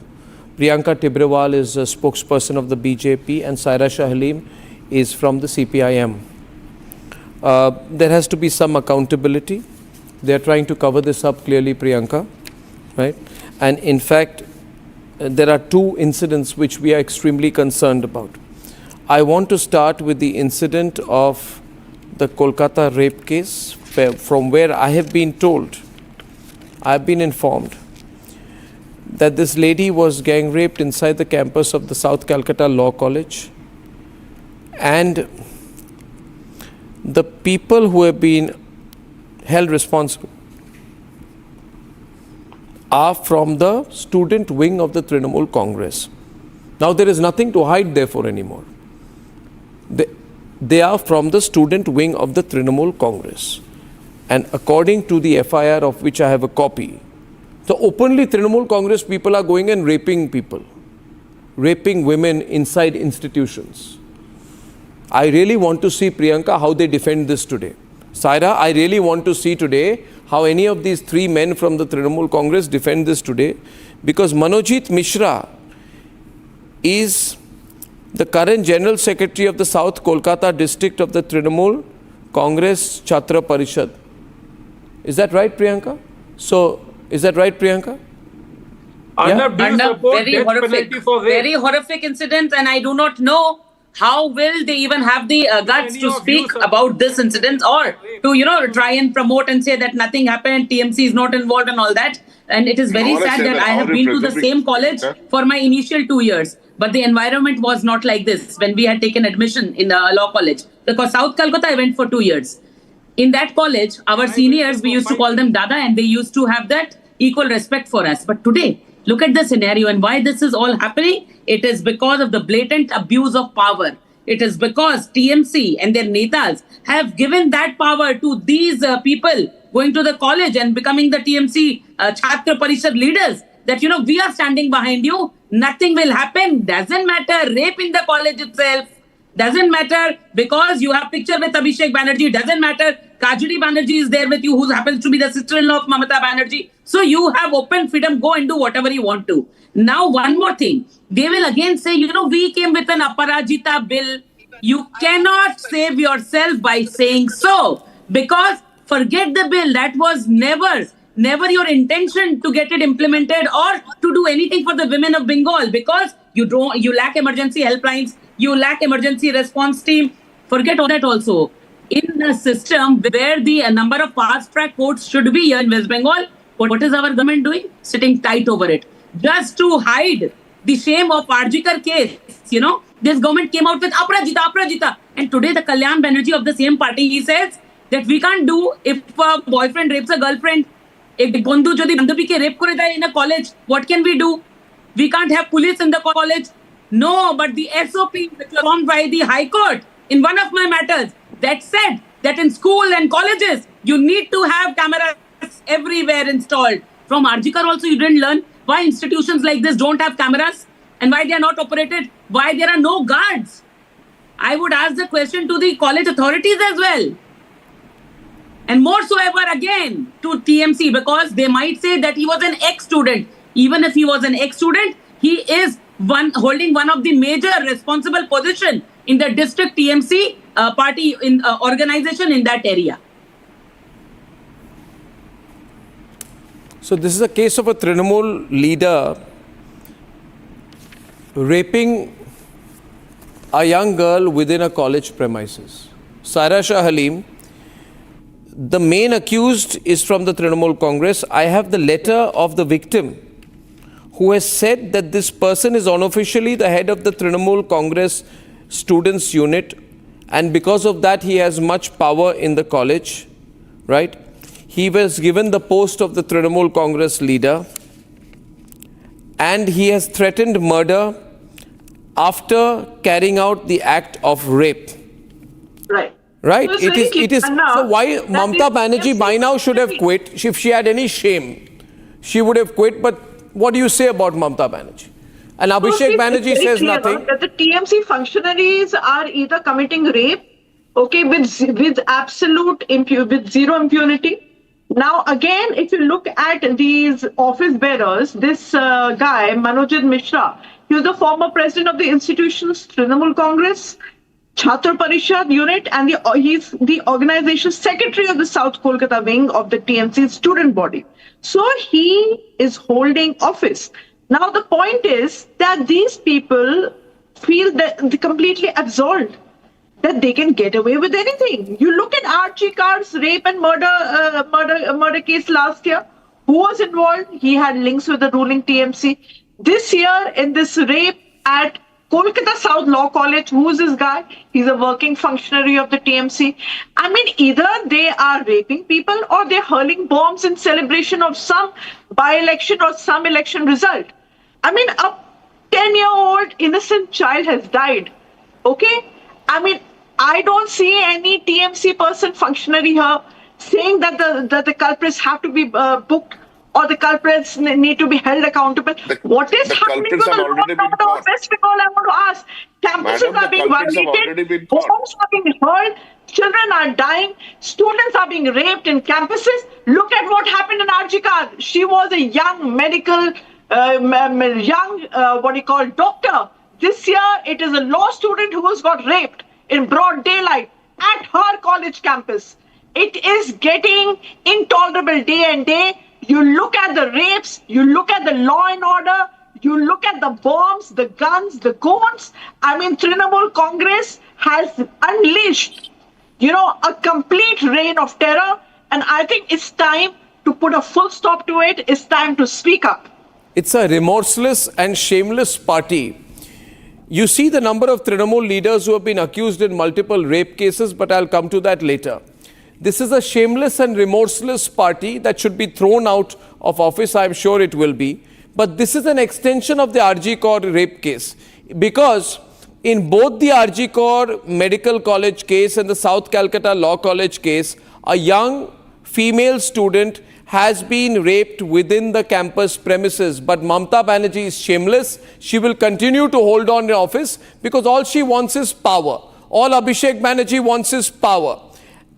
Priyanka Tibrewal is a spokesperson of the BJP and Saira Shah Halim is from the CPIM. There has to be some accountability. They are trying to cover this up clearly, Priyanka, right? And in fact, there are two incidents which we are extremely concerned about. I want to start with the incident of the Kolkata rape case, from where I have been told, I have been informed that this lady was gang raped inside the campus of the South Calcutta Law College, and the people who have been held responsible are from the student wing of the Trinamool Congress. Now there is nothing to hide therefore anymore. They are from the student wing of the Trinamool Congress, and according to the FIR of which I have a copy, so openly Trinamool Congress people are going and raping people, raping women inside institutions. I really want to see, Priyanka, how they defend this today. Saira, I really want to see today how any of these three men from the Trinamool Congress defend this today, because Manojit Mishra is the current General Secretary of the South Kolkata district of the Trinamool Congress Chhatra Parishad. Is that right, Priyanka? So, is that right, Priyanka? Arnab, very horrific incident, and I do not know how will they even have the guts to speak about this incident, or to try and promote and say that nothing happened, TMC is not involved and all that. And it is very sad that I have been to the same college for my initial 2 years, but the environment was not like this when we had taken admission in the law college. Because South Calcutta I went for 2 years. In that college, our seniors, we used to call them Dada, and they used to have that equal respect for us. But today, look at the scenario and why this is all happening. It is because of the blatant abuse of power. It is because TMC and their netas have given that power to these people going to the college and becoming the TMC Chhatra Parishad leaders, that, we are standing behind you. Nothing will happen. Doesn't matter. Rape in the college itself. Doesn't matter because you have picture with Abhishek Banerjee. Doesn't matter. Kajuri Banerjee is there with you, who happens to be the sister-in-law of Mamata Banerjee. So you have open freedom. Go and do whatever you want to. Now, one more thing. They will again say, we came with an Aparajita bill. You cannot save yourself by saying so. Because forget the bill. That was never your intention to get it implemented or to do anything for the women of Bengal, because you lack emergency helplines, you lack emergency response team. Forget all that also. In a system where the number of fast track courts should be here in West Bengal, what is our government doing? Sitting tight over it. Just to hide the shame of Arjikar case, this government came out with Aprajita. And today the Kalyan Banerjee of the same party, he says that we can't do if a boyfriend rapes a girlfriend. Ek bandhu jodi bandhubi ke rape kore daye in a college, what can we do? We can't have police in the college. No, but the SOP which was formed by the High Court in one of my matters, that said that in school and colleges, you need to have cameras everywhere installed. From Arjikar also you didn't learn why institutions like this don't have cameras and why they are not operated, why there are no guards. I would ask the question to the college authorities as well. And more so ever again to TMC, because they might say that he was an ex-student. Even if he was an ex-student, he is holding one of the major responsible position in the district TMC party in organization in that area. So this is a case of a Trinamool leader raping a young girl within a college premises. Saira Shah Halim, the main accused, is from the Trinamool Congress. I have the letter of the victim who has said that this person is unofficially the head of the Trinamool Congress students unit, and because of that he has much power in the college, right? He was given the post of the Trinamool Congress leader, and he has threatened murder after carrying out the act of rape. Right. Right? So it is. So why Mamata Banerjee by now should have quit? If she had any shame, she would have quit. But what do you say about Mamata Banerjee? And Abhishek Banerjee says nothing. That the TMC functionaries are either committing rape okay, with absolute with zero impunity. Now, again, if you look at these office bearers, this guy, Manojit Mishra, he was the former president of the institution's Trinamool Congress, Chhatra Parishad unit, and he's the organization secretary of the South Kolkata wing of the TMC student body. So he is holding office. Now, the point is that these people feel that they're completely absolved, that they can get away with anything. You look at Archie Carr's rape and murder case last year. Who was involved? He had links with the ruling TMC. This year, in this rape at Kolkata South Law College, who's this guy? He's a working functionary of the TMC. I mean, either they are raping people or they're hurling bombs in celebration of some by-election or some election result. I mean, a 10-year-old innocent child has died. Okay? I mean, I don't see any TMC person, functionary here, saying that the culprits have to be booked or the culprits need to be held accountable. What is happening to the law of West Bengal? I want to ask. Campuses are being violated, homes are being hurled, children are dying, students are being raped in campuses. Look at what happened in Arjikar. She was a young medical, doctor. This year, it is a law student who has got raped in broad daylight at her college campus. It is getting intolerable day and day. You look at the rapes, you look at the law and order, you look at the bombs, the guns, the guns. I mean, Trinamool Congress has unleashed, a complete reign of terror. And I think it's time to put a full stop to it. It's time to speak up. It's a remorseless and shameless party. You see the number of Trinamool leaders who have been accused in multiple rape cases, but I'll come to that later. This is a shameless and remorseless party that should be thrown out of office. I'm sure it will be. But this is an extension of the RG Kaur rape case. Because in both the RG Kaur Medical College case and the South Calcutta Law College case, a young female student has been raped within the campus premises. But Mamata Banerjee is shameless. She will continue to hold on in office because all she wants is power. All Abhishek Banerjee wants is power.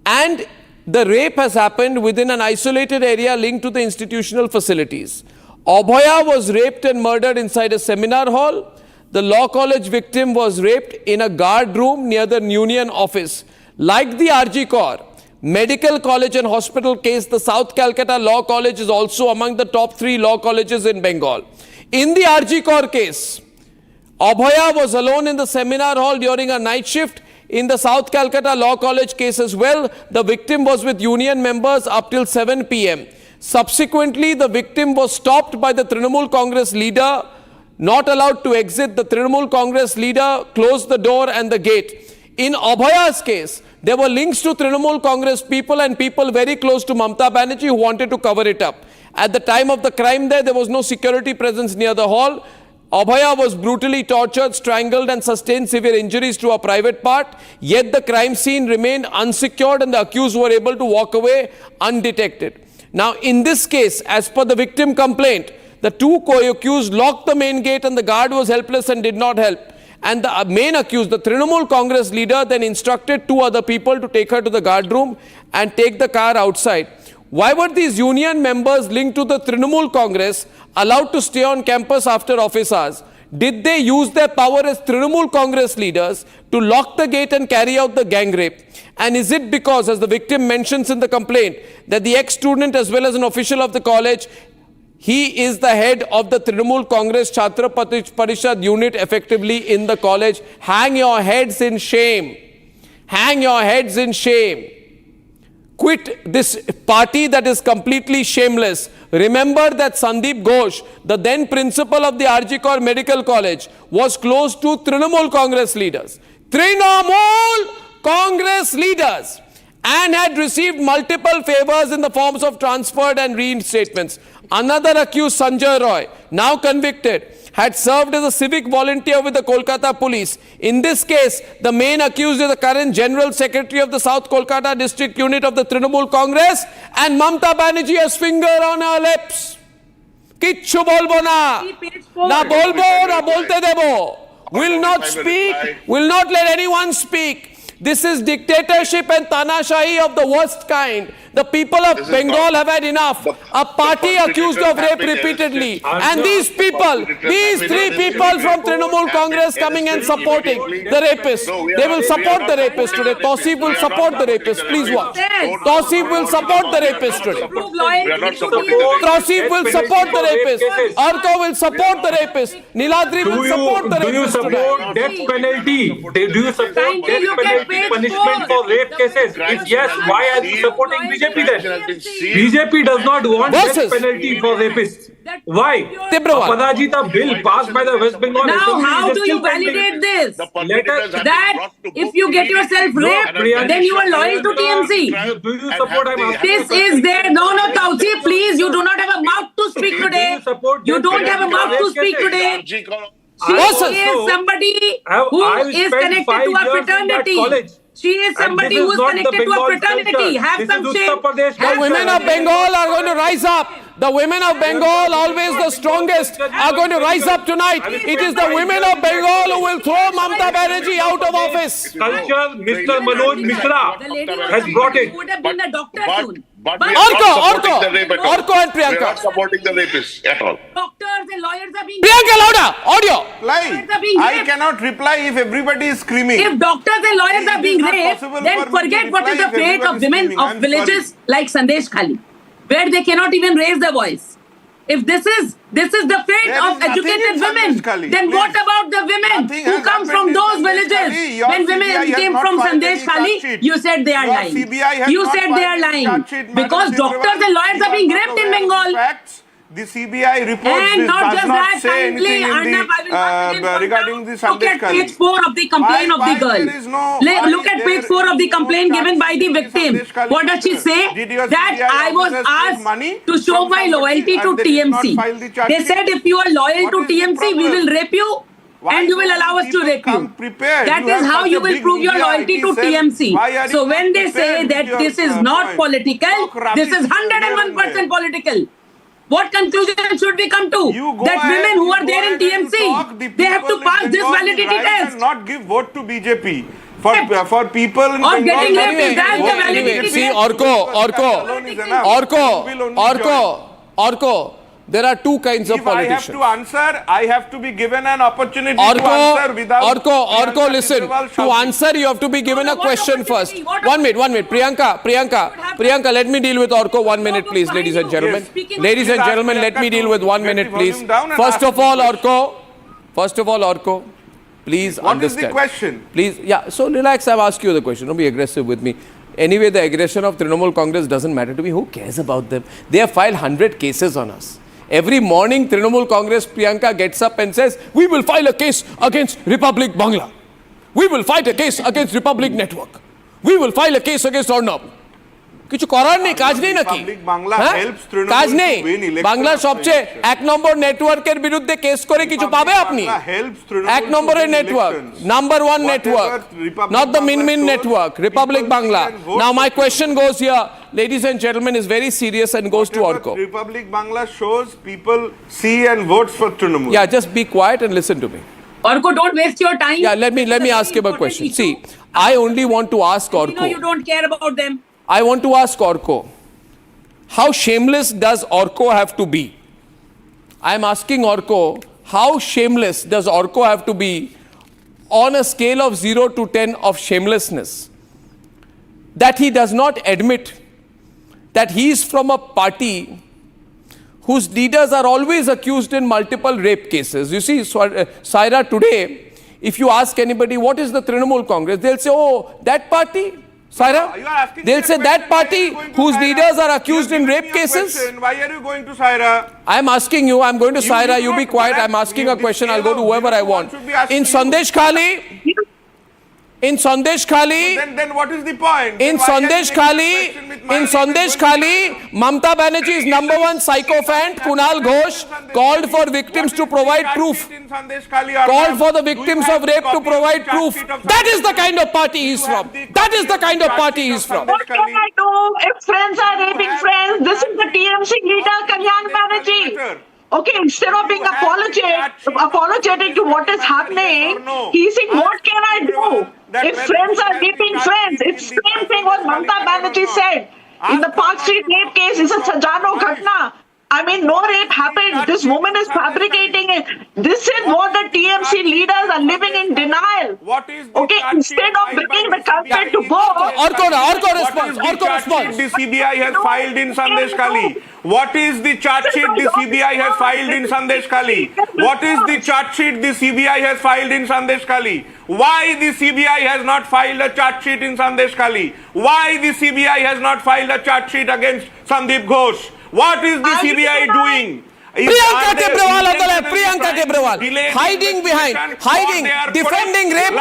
And the rape has happened within an isolated area linked to the institutional facilities. Abhaya was raped and murdered inside a seminar hall. The law college victim was raped in a guard room near the union office. Like the RG Kaur Medical College and Hospital case, the South Calcutta Law College is also among the top 3 law colleges in Bengal. In the RG Kaur case, Abhaya was alone in the seminar hall during a night shift. In the South Calcutta Law College case as well, the victim was with union members up till 7 p.m. Subsequently, the victim was stopped by the Trinamool Congress leader, not allowed to exit. The Trinamool Congress leader closed the door and the gate. In Abhaya's case, there were links to Trinamool Congress people and people very close to Mamata Banerjee who wanted to cover it up. At the time of the crime there was no security presence near the hall. Abhaya was brutally tortured, strangled and sustained severe injuries to a private part. Yet the crime scene remained unsecured and the accused were able to walk away undetected. Now in this case, as per the victim complaint, the 2 co-accused locked the main gate and the guard was helpless and did not help. And the main accused, the Trinamool Congress leader, then instructed 2 other people to take her to the guard room and take the car outside. Why were these union members linked to the Trinamool Congress allowed to stay on campus after office hours? Did they use their power as Trinamool Congress leaders to lock the gate and carry out the gang rape? And is it because, as the victim mentions in the complaint, that the ex-student as well as an official of the college, he is the head of the Trinamool Congress Chhatra Parishad unit effectively in the college? Hang your heads in shame. Hang your heads in shame. Quit this party that is completely shameless. Remember that Sandeep Ghosh, the then principal of the RG Kaur Medical College, was close to Trinamool Congress leaders. Trinamool Congress leaders, and had received multiple favors in the forms of transferred and reinstatements. Another accused, Sanjay Roy, now convicted, had served as a civic volunteer with the Kolkata police. In this case, the main accused is the current General Secretary of the South Kolkata District Unit of the Trinamool Congress, and Mamata Banerjee has finger on her lips. Kichu bolbo na. Na bolbo, na bolte debo. Will not speak, will not let anyone speak. This is dictatorship and tanashahi of the worst kind. The people of Bengal have had enough. A party accused of rape repeatedly. And these people, these three people from Trinamool Congress coming and supporting the rapists. They will support the rapists today. Tausif will support the rapists. Please watch. Tausif will support the rapists today. Tausif will support the rapists. Arko will support the rapists. Niladri will support the rapists today. Do you support death penalty? Do you support death penalty punishment for rape cases? If yes, why are you supporting BJP then? BJP does not want death penalty for rapists. Why? Apradajita bill passed by the West Bengal Now, Assembly how is do still you pending. validate this? That if you get yourself raped, then you are loyal to TMC. Do you support? I'm asking. This is there. No, Tausif, please. You do not have a mouth to speak today. You don't have a mouth to speak today. She is somebody who is connected to a fraternity. She is somebody who is connected to a fraternity. Have some shame. The women of Bengal are going to rise up. The women of Bengal, always the strongest, are going to rise up tonight. It is the women of Bengal who will throw Mamata Banerjee out of office. Culture, Mr. Manoj Mishra has brought it. Would have been a doctor soon. Orko and Priyanka. We are not supporting the rapists at all. Doctors and lawyers are being Priyanka, louder, audio. I cannot reply if everybody is screaming. If doctors and lawyers are being raped, then forget what is the fate of women of villages like Sandesh Khali, where they cannot even raise their voice. If this is the fate of educated women, then what about the women who come from those villages? When women came from Sandesh Khali, you said they are lying. You said they are lying. Because doctors and lawyers are being raped in Bengal. The CBI report and not just that, say kindly, anything Arnab, regarding the look at page 4 of the complaint of the girl. Look at page 4 of the complaint given by the victim. What does she say? That I was asked to show my loyalty to TMC. They said if you are loyal to TMC, we will rape you. And you will allow us to rape you. That is how you will prove your loyalty to TMC. So when they say that this is not political, this is 101% political. What conclusion should we come to? That women who are there in TMC, they have to pass this validity test. And not give vote to BJP. For people in or getting raped is that the validity See, Orko, there are two kinds of politicians. If I have to answer, I have to be given an opportunity to answer without... Orko, listen. To answer, you have to be given a question first. 1 minute. Priyanka, let me deal with Orko 1 minute, please, ladies and gentlemen. Ladies and gentlemen, let me deal with 1 minute, please. First of all, Orko, please understand. What is the question? Please, so relax, I've asked you the question. Don't be aggressive with me. Anyway, the aggression of Trinamool Congress doesn't matter to me. Who cares about them? They have filed 100 cases on us. Every morning, Trinamool Congress Priyanka gets up and says, we will file a case against Republic Bangla. We will fight a case against Republic Network. We will file a case against Arnab. কিছু করার নেই, কাজ নেই নাকি? কাজ নেই। বাংলা সবচেয়ে 1 নম্বর নেটওয়ার্কের বিরুদ্ধে কেস করে কিছু পাবে আপনি? 1 নম্বরের network, number 1 network, not the min network, Republic Bangla. Now my question goes here, ladies and gentlemen, is very serious and goes to Orko. Republic Bangla shows people see and votes for Trinamool. Yeah, just be quiet and listen to me. Orko, don't waste your time. Yeah, let me ask him a question. See, I only want to ask Orko. You know you don't care about them. I want to ask Orko, how shameless does Orko have to be? I am asking Orko, how shameless does Orko have to be on a scale of 0 to 10 of shamelessness, that he does not admit that he is from a party whose leaders are always accused in multiple rape cases. You see, Saira, today, if you ask anybody, what is the Trinamool Congress? They'll say, oh, that party? Saira, they'll say that party whose leaders are accused in rape cases. Why are you going to Saira? I'm asking you, I'm going to Saira, you be quiet, I'm asking a question, I'll go to whoever I want. In Sandesh Khali, then what is the point? In Sandesh Khali, Mamata Banerjee is #1 sycophant, Kunal Ghosh, called for victims to provide proof. Called for the victims of rape to provide proof. That is the kind of party he's from. That is the kind of party he's from. What can I do if friends are raping friends? This is the TMC leader, Kalyan Banerjee. Okay, instead of being apologetic to what is happening, he's saying, what can I do? If friends are raping friends, it's same thing what Mamata Banerjee said. In the Park Street rape case, it's a Sajano Ghatna. I mean, no rape happened. This woman is fabricating it. This is what the TMC leaders are living in denial. Okay, instead of bringing the culprit to book. Orko response. The CBI has filed in Sandesh Kali. What is the charge sheet the CBI has filed in Sandesh Kali? What is the charge sheet the CBI has filed in Sandesh Kali? Why the CBI has not filed a charge sheet in Sandesh Kali? Why the CBI has not filed a charge sheet against Sandeep Ghosh? What is the CBI doing? Priyanka Kebrawal on the left, Priyanka Kebrawal, hiding behind, defending rape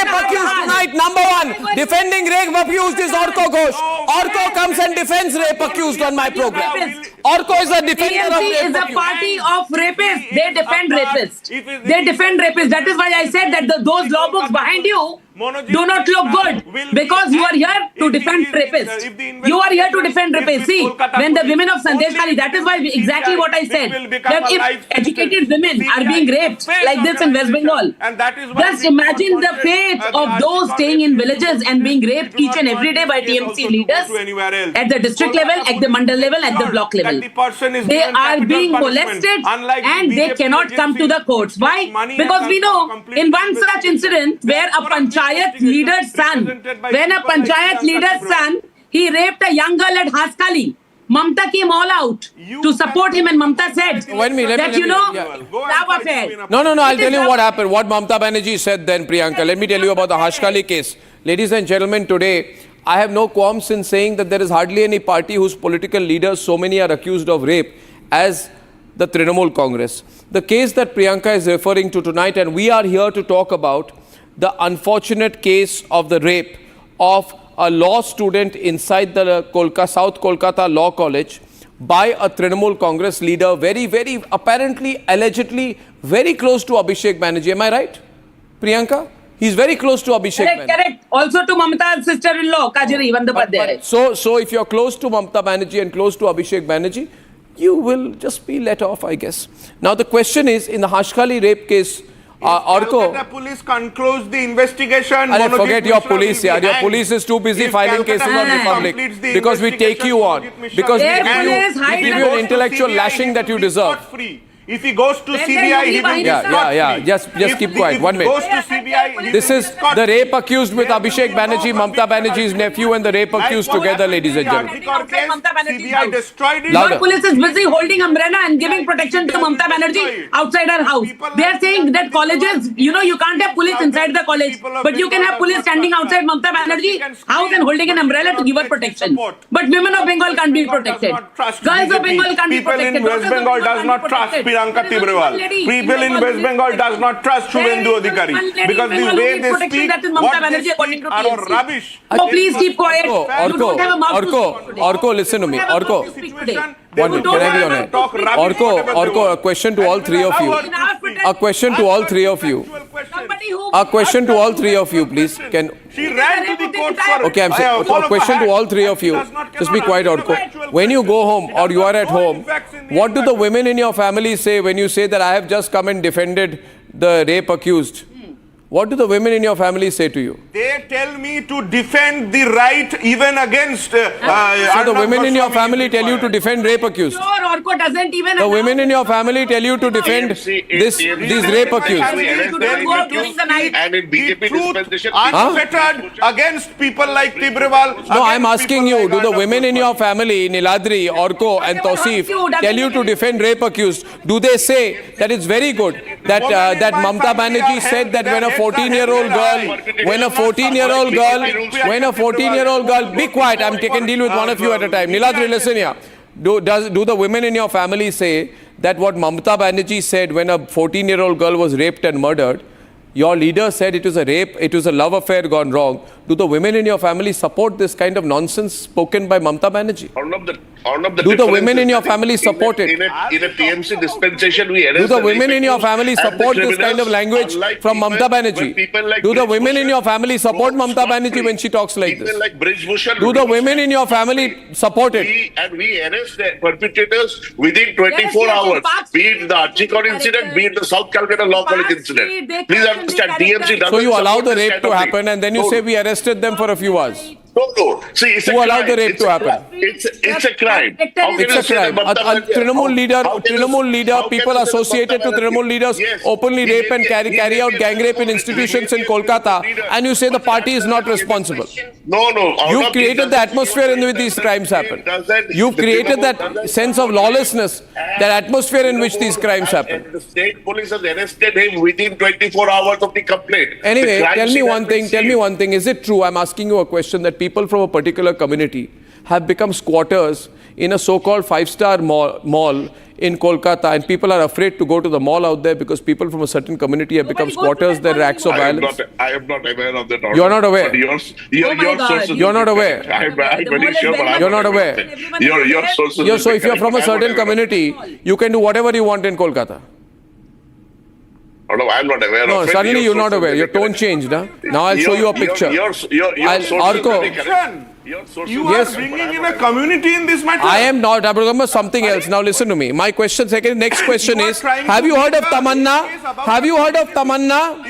accused tonight, number one, defending rape accused is Orko Ghosh. Orko comes and defends rape accused on my program. Orko is a defender of rape TMC is a party of rapists. They defend rapists. They defend rapists. That is why I said that those law books behind you do not look good, because you are here to defend rapists. You are here to defend rapists. See, when the women of Sandesh Kali, that is why exactly what I said, that if educated women are being raped like this in West Bengal, just imagine the fate of those staying in villages and being raped each and every day by TMC leaders at the district level, at the mandal level, at the block level. They are being molested and they cannot come to the courts. Why? Because we know in one such incident where a panchayat leader's son, he raped a young girl at Haskali. Mamata came all out to support him, and Mamata said love affair. No, I'll tell you what happened. What Mamata Banerjee said then, Priyanka. Let me tell you about the Hashkali case. Ladies and gentlemen, today, I have no qualms in saying that there is hardly any party whose political leaders, so many are accused of rape, as the Trinamool Congress. The case that Priyanka is referring to tonight, and we are here to talk about the unfortunate case of the rape of a law student inside the South Kolkata Law College by a Trinamool Congress leader, very, very, apparently, allegedly, very close to Abhishek Banerjee. Am I right, Priyanka? He's very close to Abhishek Banerjee. Correct. Also to Mamata's sister-in-law, Kajari Bandyopadhyay. So if you're close to Mamata Banerjee and close to Abhishek Banerjee, you will just be let off, I guess. Now the question is, in the Hashkali rape case, Orko, the police concludes the investigation. Forget your police, yeah. Your police is too busy filing cases on the public because we take you on. Because we give you an intellectual lashing that you deserve. If he goes to CBI, he will be scot-free. Just keep quiet. 1 minute. Goes to CBI, this is the rape accused with Abhishek Banerjee, Mamata Banerjee's nephew, and the rape accused together, ladies and gentlemen. CBI destroyed it. Your police is busy holding umbrella and giving protection to Mamata Banerjee outside her house. They are saying that colleges, you can't have police inside the college, but you can have police standing outside Mamata Banerjee's house and holding an umbrella to give her protection. But women of Bengal can't be protected. Girls of Bengal can't be protected. People in West Bengal does not trust Priyanka Kebrawal. People in West Bengal does not trust Shubhendu Adhikari because the way they speak, what they speak are all rubbish. Oh, please keep quiet. Orko, listen to me. Orko, 1 minute. Can I be on it? Orko, a question to all three of you. A question to all three of you. A question to all three of you, please. She ran to the court for Okay, I'm saying a question to all three of you. Just be quiet, Orko. When you go home or you are at home, what do the women in your family say when you say that I have just come and defended the rape accused? What do the women in your family say to you? They tell me to defend the right even against... so the women in your family tell you to defend rape accused? Sure, Orko doesn't even... The women in your family tell you to defend these rape accused? And in BJP dispensation... Unfettered against people like Kebrawal... No, I'm asking you, do the women in your family, Niladri, Orko and Tausif, tell you to defend rape accused? Do they say that it's very good that Mamata Banerjee said that when a 14-year-old girl, be quiet, I can deal with one of you at a time. Niladri, listen here. Do the women in your family say that what Mamata Banerjee said when a 14-year-old girl was raped and murdered, your leader said it was a rape, it was a love affair gone wrong? Do the women in your family support this kind of nonsense spoken by Mamata Banerjee? Arnab, Arnab, Do the women in your family support it? In a TMC dispensation, we arrest Do the women in your family support this kind of language from Mamata Banerjee? Do the women in your family support Mamata Banerjee when she talks like this? Do the women in your family support it? And we arrest the perpetrators within 24 hours. Be it the Archicor incident, be it the South Calcutta Law College incident. Please understand, TMC doesn't. So you allow the rape kind to of happen and then you say we arrested them for a few hours. No. See, it's Who a allowed crime. the rape to happen? It's a crime. It's a crime. A Trinamool leader, people associated to Trinamool leaders openly rape and carry out gang rape in institutions in Kolkata, and you say the party is not responsible. No. You've created the atmosphere in which these crimes happen. You've created that sense of lawlessness, that atmosphere in which these crimes happen. The state police has arrested him within 24 hours of the complaint. Anyway, tell me one thing. Is it true? I'm asking you a question that people from a particular community have become squatters in a so-called five-star mall in Kolkata, and people are afraid to go to the mall out there because people from a certain community have become squatters. There are acts of violence. I am not aware of that. You're not aware? But your sources. You're not aware? I'm very sure, but You're not aware? Your sources. So if you're from a certain community, you can do whatever you want in Kolkata. No, I'm not aware No, of it. suddenly you're not aware. Your tone changed. Huh? Now I'll show you a picture. Your sources. You are bringing in a community in this matter. I am not. I remember something else. Now listen to me. My question, next question is, have you heard of Tamanna? Have you heard of Tamanna?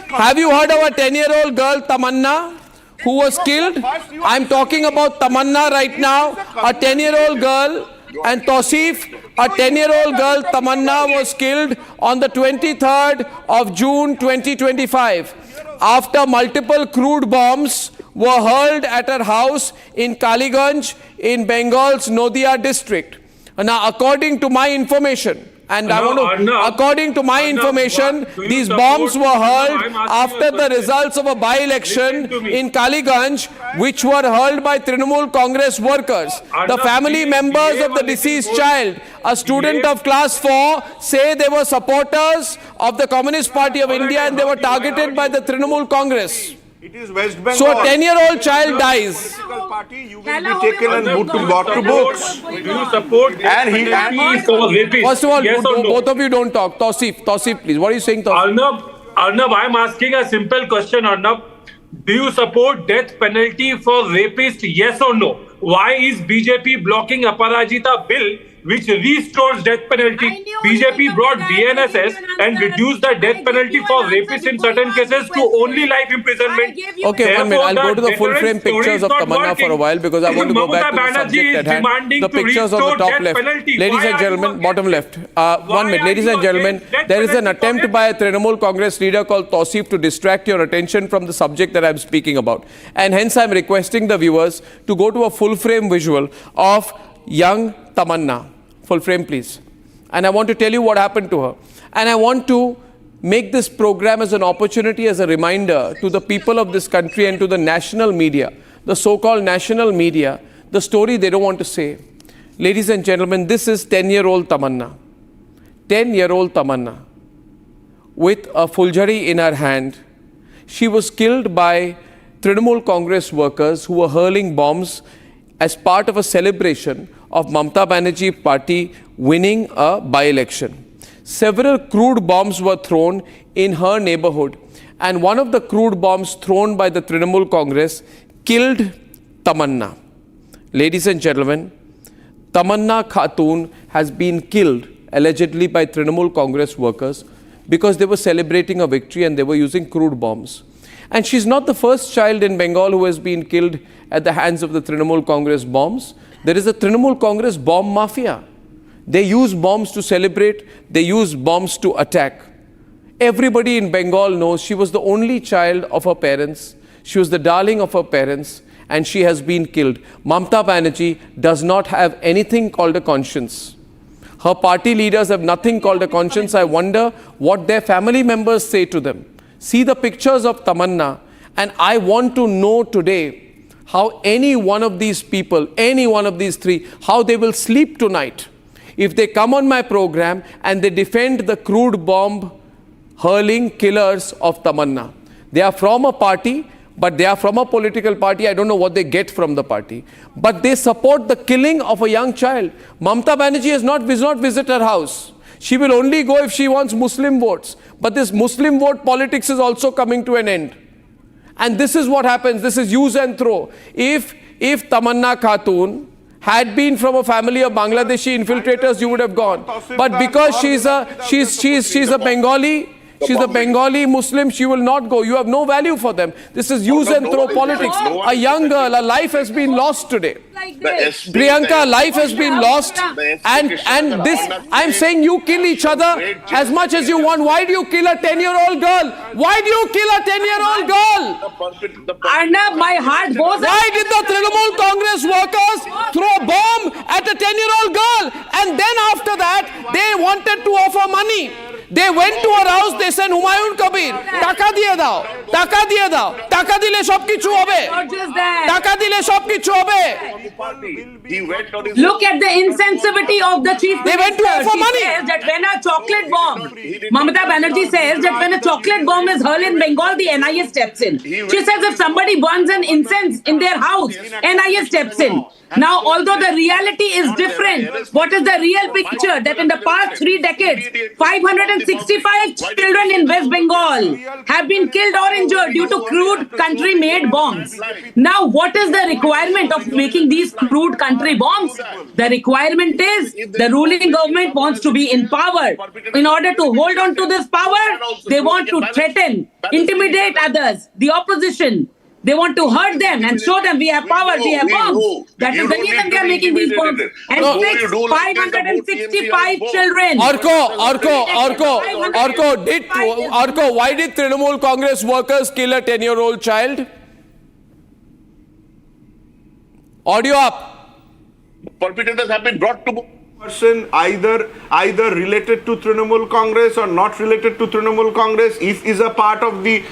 Have you heard of a 10-year-old girl, Tamanna, who was killed? I'm talking about Tamanna right now, a 10-year-old girl, and Tausif, a 10-year-old girl, Tamanna, was killed on the 23rd of June 2025 after multiple crude bombs were hurled at her house in Kaliganj in Bengal's Noida district. Now, according to my information, according to my information, these bombs were hurled after the results of a by-election in Kaliganj, which were hurled by Trinamool Congress workers. The family members of the deceased child, a student of class 4, say they were supporters of the Communist Party of India and they were targeted by the Trinamool Congress. It is West Bengal. So a 10-year-old child dies. You will be taken and brought to books. Do you support First of all, both of you don't talk. Tausif, please. What are you saying, Tausif? Arnab, I'm asking a simple question, Arnab. Do you support death penalty for rapists, yes or no? Why is BJP blocking Aparajita bill which restores death penalty? BJP brought BNSS and reduced the death penalty for rapists in certain cases to only life imprisonment. Okay, 1 minute. I'll go to the full-frame pictures of Tamanna for a while because I want to go back to the subject at hand. The pictures on the top left. Ladies and gentlemen, bottom left. 1 minute. Ladies and gentlemen, there is an attempt by a Trinamool Congress leader called Tausif to distract your attention from the subject that I'm speaking about. And hence I'm requesting the viewers to go to a full-frame visual of young Tamanna. Full frame, please. And I want to tell you what happened to her. And I want to make this program as an opportunity, as a reminder to the people of this country and to the national media, the so-called national media, the story they don't want to say. Ladies and gentlemen, this is 10-year-old Tamanna. 10-year-old Tamanna with a fuljari in her hand. She was killed by Trinamool Congress workers who were hurling bombs as part of a celebration of Mamata Banerjee party winning a by-election. Several crude bombs were thrown in her neighborhood, and one of the crude bombs thrown by the Trinamool Congress killed Tamanna. Ladies and gentlemen, Tamanna Khatun has been killed allegedly by Trinamool Congress workers because they were celebrating a victory and they were using crude bombs. And she's not the first child in Bengal who has been killed at the hands of the Trinamool Congress bombs. There is a Trinamool Congress bomb mafia. They use bombs to celebrate. They use bombs to attack. Everybody in Bengal knows she was the only child of her parents. She was the darling of her parents, and she has been killed. Mamata Banerjee does not have anything called a conscience. Her party leaders have nothing called a conscience. I wonder what their family members say to them. See the pictures of Tamanna, and I want to know today how any one of these people, any one of these three, how they will sleep tonight if they come on my program and they defend the crude bomb hurling killers of Tamanna. They are from a party but they are from a political party. I don't know what they get from the party. But they support the killing of a young child. Mamata Banerjee has not visited her house. She will only go if she wants Muslim votes. But this Muslim vote politics is also coming to an end. And this is what happens. This is use and throw. If Tamanna Khatun had been from a family of Bangladeshi infiltrators, you would have gone. But because she's a Bengali Muslim, she will not go. You have no value for them. This is use and throw politics. A young girl, a life has been lost today. Priyanka, life has been lost. And this, I'm saying you kill each other as much as you want. Why do you kill a 10-year-old girl? Why do you kill a 10-year-old girl? Arnab, my heart goes. Why did the Trinamool Congress workers throw a bomb at a 10-year-old girl? And then after that, they wanted to offer money. They went to her house, they said, Humayun Kabir, taka diye dao, taka diye dao, taka dile sob kichu hobe, taka dile sob kichu hobe. Look at the insensitivity of the chief minister. They went to offer money. Says that when a chocolate bomb, Mamata Banerjee says that when a chocolate bomb is hurled in Bengal, the NIA steps in. She says if somebody burns an incense in their house, NIA steps in. Now, although the reality is different, what is the real picture? That in the past 3 decades, 565 children in West Bengal have been killed or injured due to crude country-made bombs. Now, what is the requirement of making these crude country bombs? The requirement is the ruling government wants to be in power. In order to hold on to this power, they want to threaten, intimidate others, the opposition. They want to hurt them and show them we have power, we have bombs. That is the reason they are making these bombs. And 565 children. Orko, why did Trinamool Congress workers kill a 10-year-old child? Audio up. Perpetrators have been brought to person either related to Trinamool Congress or not related to Trinamool Congress, if is a part of the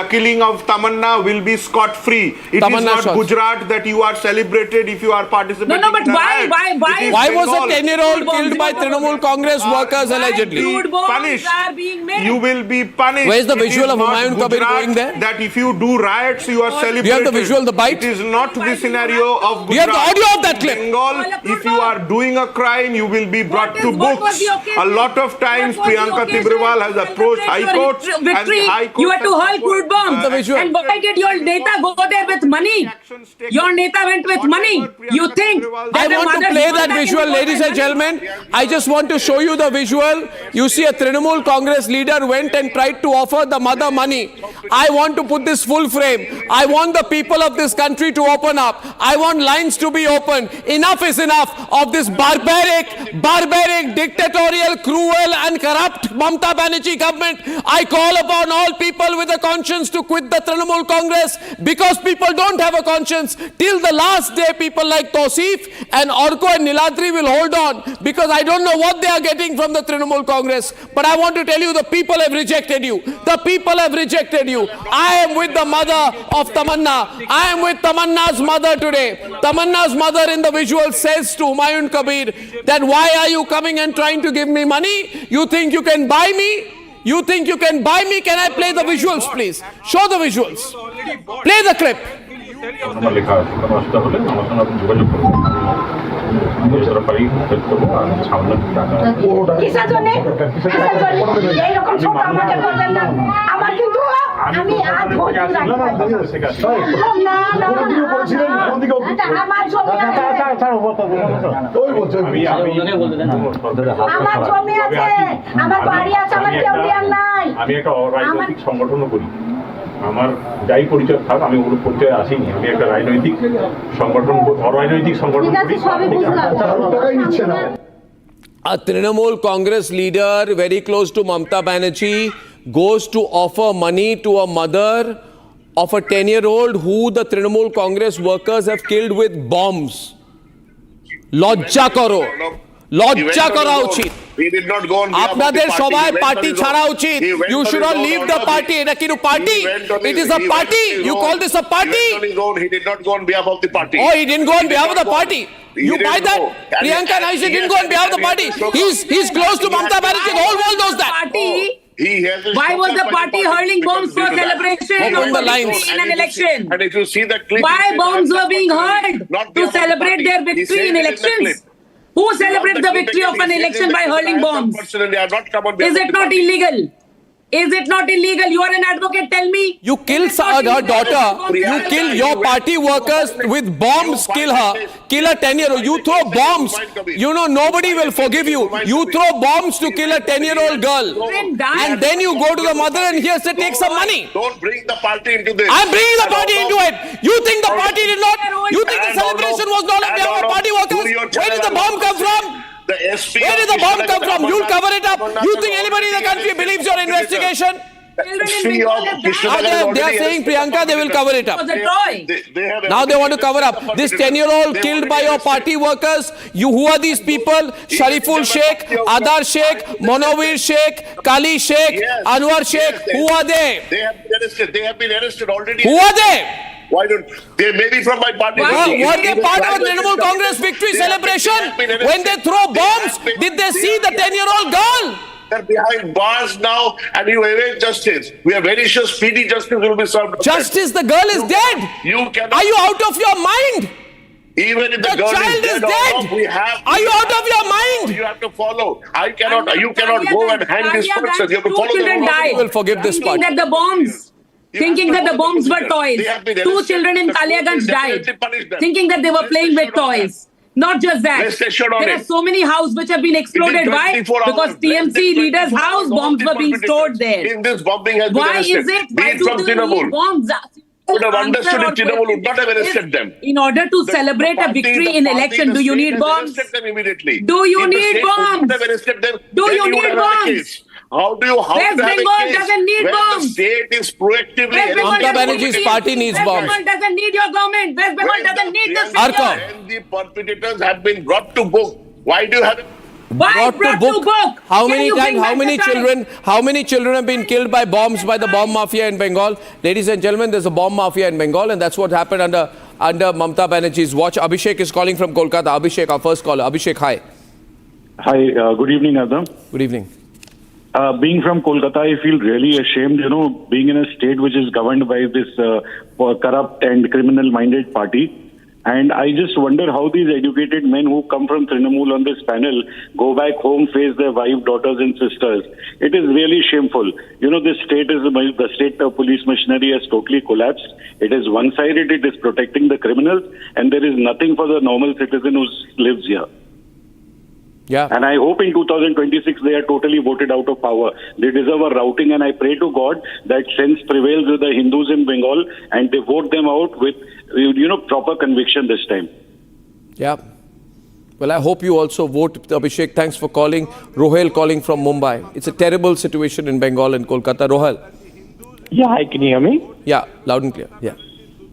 killing of Tamanna, will be scot-free. It is not Gujarat that you are celebrated if you are participating. No, but why was a 10-year-old killed by Trinamool Congress workers allegedly? Punished. You will be punished. Where's the visual of Humayun Kabir going there? That if you do riots, you are celebrated. Do you have the visual, the bite? It is not the scenario of Gujarat. Do you have the audio of that clip? Bengal, if you are doing a crime, you will be brought to books. A lot of times Priyanka Tibrewal has approached High Court and the High Court you had to hurl crude bombs. And why did your Neta go there with money? Your Neta went with money. You think I want to play that visual, ladies and gentlemen. I just want to show you the visual. You see a Trinamool Congress leader went and tried to offer the mother money. I want to put this full frame. I want the people of this country to open up. I want lines to be open. Enough is enough of this barbaric, dictatorial, cruel and corrupt Mamata Banerjee government. I call upon all people with a conscience to quit the Trinamool Congress, because people don't have a conscience. Till the last day, people like Tausif and Orko and Niladri will hold on, because I don't know what they are getting from the Trinamool Congress. But I want to tell you, the people have rejected you. The people have rejected you. I am with the mother of Tamanna. I am with Tamanna's mother today. Tamanna's mother in the visual says to Humayun Kabir that why are you coming and trying to give me money? You think you can buy me? You think you can buy me? Can I play the visuals, please? Show the visuals. Play the clip. আমি একটা রাজনৈতিক সংগঠনও করি। আমার যাই পরিচয় থাক, আমি ওর পরিচয় আসিনি। আমি একটা রাজনৈতিক সংগঠন, অরাজনৈতিক সংগঠন করি। A Trinamool Congress leader very close to Mamata Banerjee goes to offer money to a mother of a 10-year-old who the Trinamool Congress workers have killed with bombs. লজ্জা করো, লজ্জা করা উচিত। আপনাদের সবাই পার্টি ছাড়া উচিত। You should not leave the party. এটা কি party? It is a party. You call this a party? He did not go on behalf of the party. Oh, he didn't go on behalf of the party. You buy that? Priyanka Naishji didn't go on behalf of the party. He's close to Mamata Banerjee. The whole world knows that. He has a Why was the party hurling bombs for due to that. celebration Open of the a lines. victory in an election? And if you see the clip, Why bombs were being hurled not to the celebrate their party. He victory in said it in the clip. elections? Who celebrates the victory of an election by hurling bombs? Personally, I have not come on Is behalf it of the not party. illegal? Is it not illegal? You are an advocate, tell me. You kill her daughter, you kill your party workers with bombs, kill her, kill a 10-year-old. You throw bombs, you know, nobody will forgive you. You throw bombs to kill a 10-year-old girl. And then you go to the mother and here say, take some money. Don't bring the party into this. I'm bringing the party into it. You think the party did not? You think the celebration was not on behalf of party workers? Where did the bomb come from? Where did the bomb come from? You'll cover it up. You think anybody in the country believes your investigation? They are saying, Priyanka, they will cover it up. Now they want to cover up. This 10-year-old killed by your party workers. Who are these people? Shariful Sheikh, Adar Sheikh, Monowir Sheikh, Kali Sheikh, Anwar Sheikh. Who are they? They have been arrested already. Who are they? Why don't they? May be from my party. Were they part of a Trinamool Congress victory celebration? When they throw bombs, did they see the 10-year-old girl? They're behind bars now, and you await justice. We are very sure speedy justice will be served. Justice, the girl is dead. You cannot. Are you out of your mind? Even if the The girl child is is dead, dead. or not, we have. Are you out of your mind? You have to follow. I cannot. You cannot go and hang this person. You have to follow the law. You will forgive this Thinking party. that the bombs were toys. 2 children in Kaliaganj died. Thinking that they were playing with toys. Not just that. Rest assured on There it. are so many houses which have been exploded. Why? 24 hours. Because TMC leaders' house bombs were being stored there. In this bombing has been Why arrested. is it? Be Why it do from they Trinamool. need bombs? Would have understood if Trinamool would not have arrested them. In order to celebrate a victory in election, do you need bombs? Do you need bombs? Do you need bombs? How do you West have Bengal a case doesn't need when bombs. the state is proactively West Bengal Mamata doesn't Banerjee's need- party needs West bombs. Bengal doesn't need your government. West Bengal doesn't need the Arko. when the perpetrators have been brought to book. Why do you have Why brought to book? How Can many you times? bring How back many the time? children? How many children have been killed by bombs by the bomb mafia in Bengal? Ladies and gentlemen, there's a bomb mafia in Bengal, and that's what happened under Mamata Banerjee's watch. Abhishek is calling from Kolkata. Abhishek, our first caller. Abhishek, hi. Hi, good evening, Arnab. Good evening. Being from Kolkata, I feel really ashamed, being in a state which is governed by this corrupt and criminal-minded party. And I just wonder how these educated men who come from Trinamool on this panel go back home, face their wife, daughters and sisters. It is really shameful. The state police machinery has totally collapsed. It is one-sided, it is protecting the criminals, and there is nothing for the normal citizen who lives here. Yeah. And I hope in 2026 they are totally voted out of power. They deserve a routing, and I pray to God that sense prevails with the Hindus in Bengal and they vote them out with, proper conviction this time. Yeah. Well, I hope you also vote, Abhishek. Thanks for calling. Rohel calling from Mumbai. It's a terrible situation in Bengal and Kolkata. Rohel. Yeah, hi, can you hear me? Yeah, loud and clear. Yeah.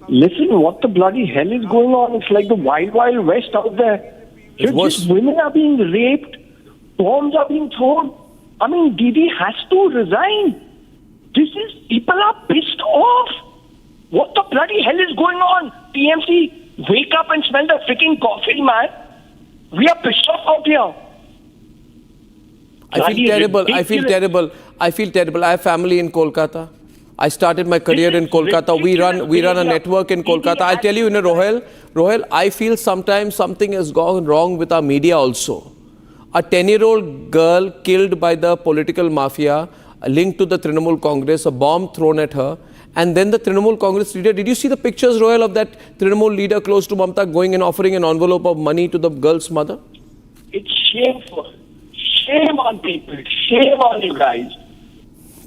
Listen, what the bloody hell is going on? It's like the wild, wild west out there. Just women are being raped, bombs are being thrown. I mean, Didi has to resign. People are pissed off. What the bloody hell is going on? TMC, wake up and smell the freaking coffee, man. We are pissed off out here. I feel terrible. I feel terrible. I feel terrible. I have family in Kolkata. I started my career in Kolkata. We run a network in Kolkata. I'll tell you, Rohel, I feel sometimes something has gone wrong with our media also. A 10-year-old girl killed by the political mafia linked to the Trinamool Congress, a bomb thrown at her, and then the Trinamool Congress leader. Did you see the pictures, Rohel, of that Trinamool leader close to Mamata going and offering an envelope of money to the girl's mother? It's shameful. Shame on people. Shame on you guys.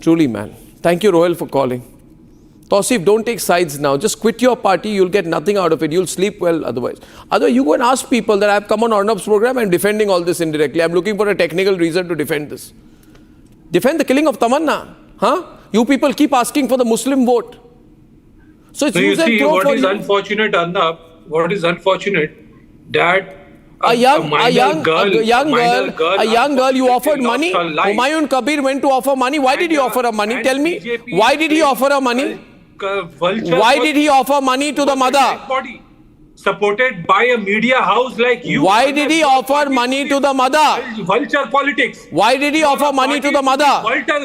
Truly, man. Thank you, Rohel, for calling. Tausif, don't take sides now. Just quit your party. You'll get nothing out of it. You'll sleep well otherwise. Otherwise, you go and ask people that I've come on Arnab's program and defending all this indirectly. I'm looking for a technical reason to defend this. Defend the killing of Tamanna. Huh? You people keep asking for the Muslim vote. So it's use and throw what for is you. unfortunate, Arnab, what is unfortunate that a young girl, you offered money. Humayun Kabir went to offer money. Why did he offer her money? Tell me. Why did he offer her money? Why did he offer money to the mother? supported by a media house like you. Why did he offer money to the mother? Vulture politics. Why did he offer money to the mother?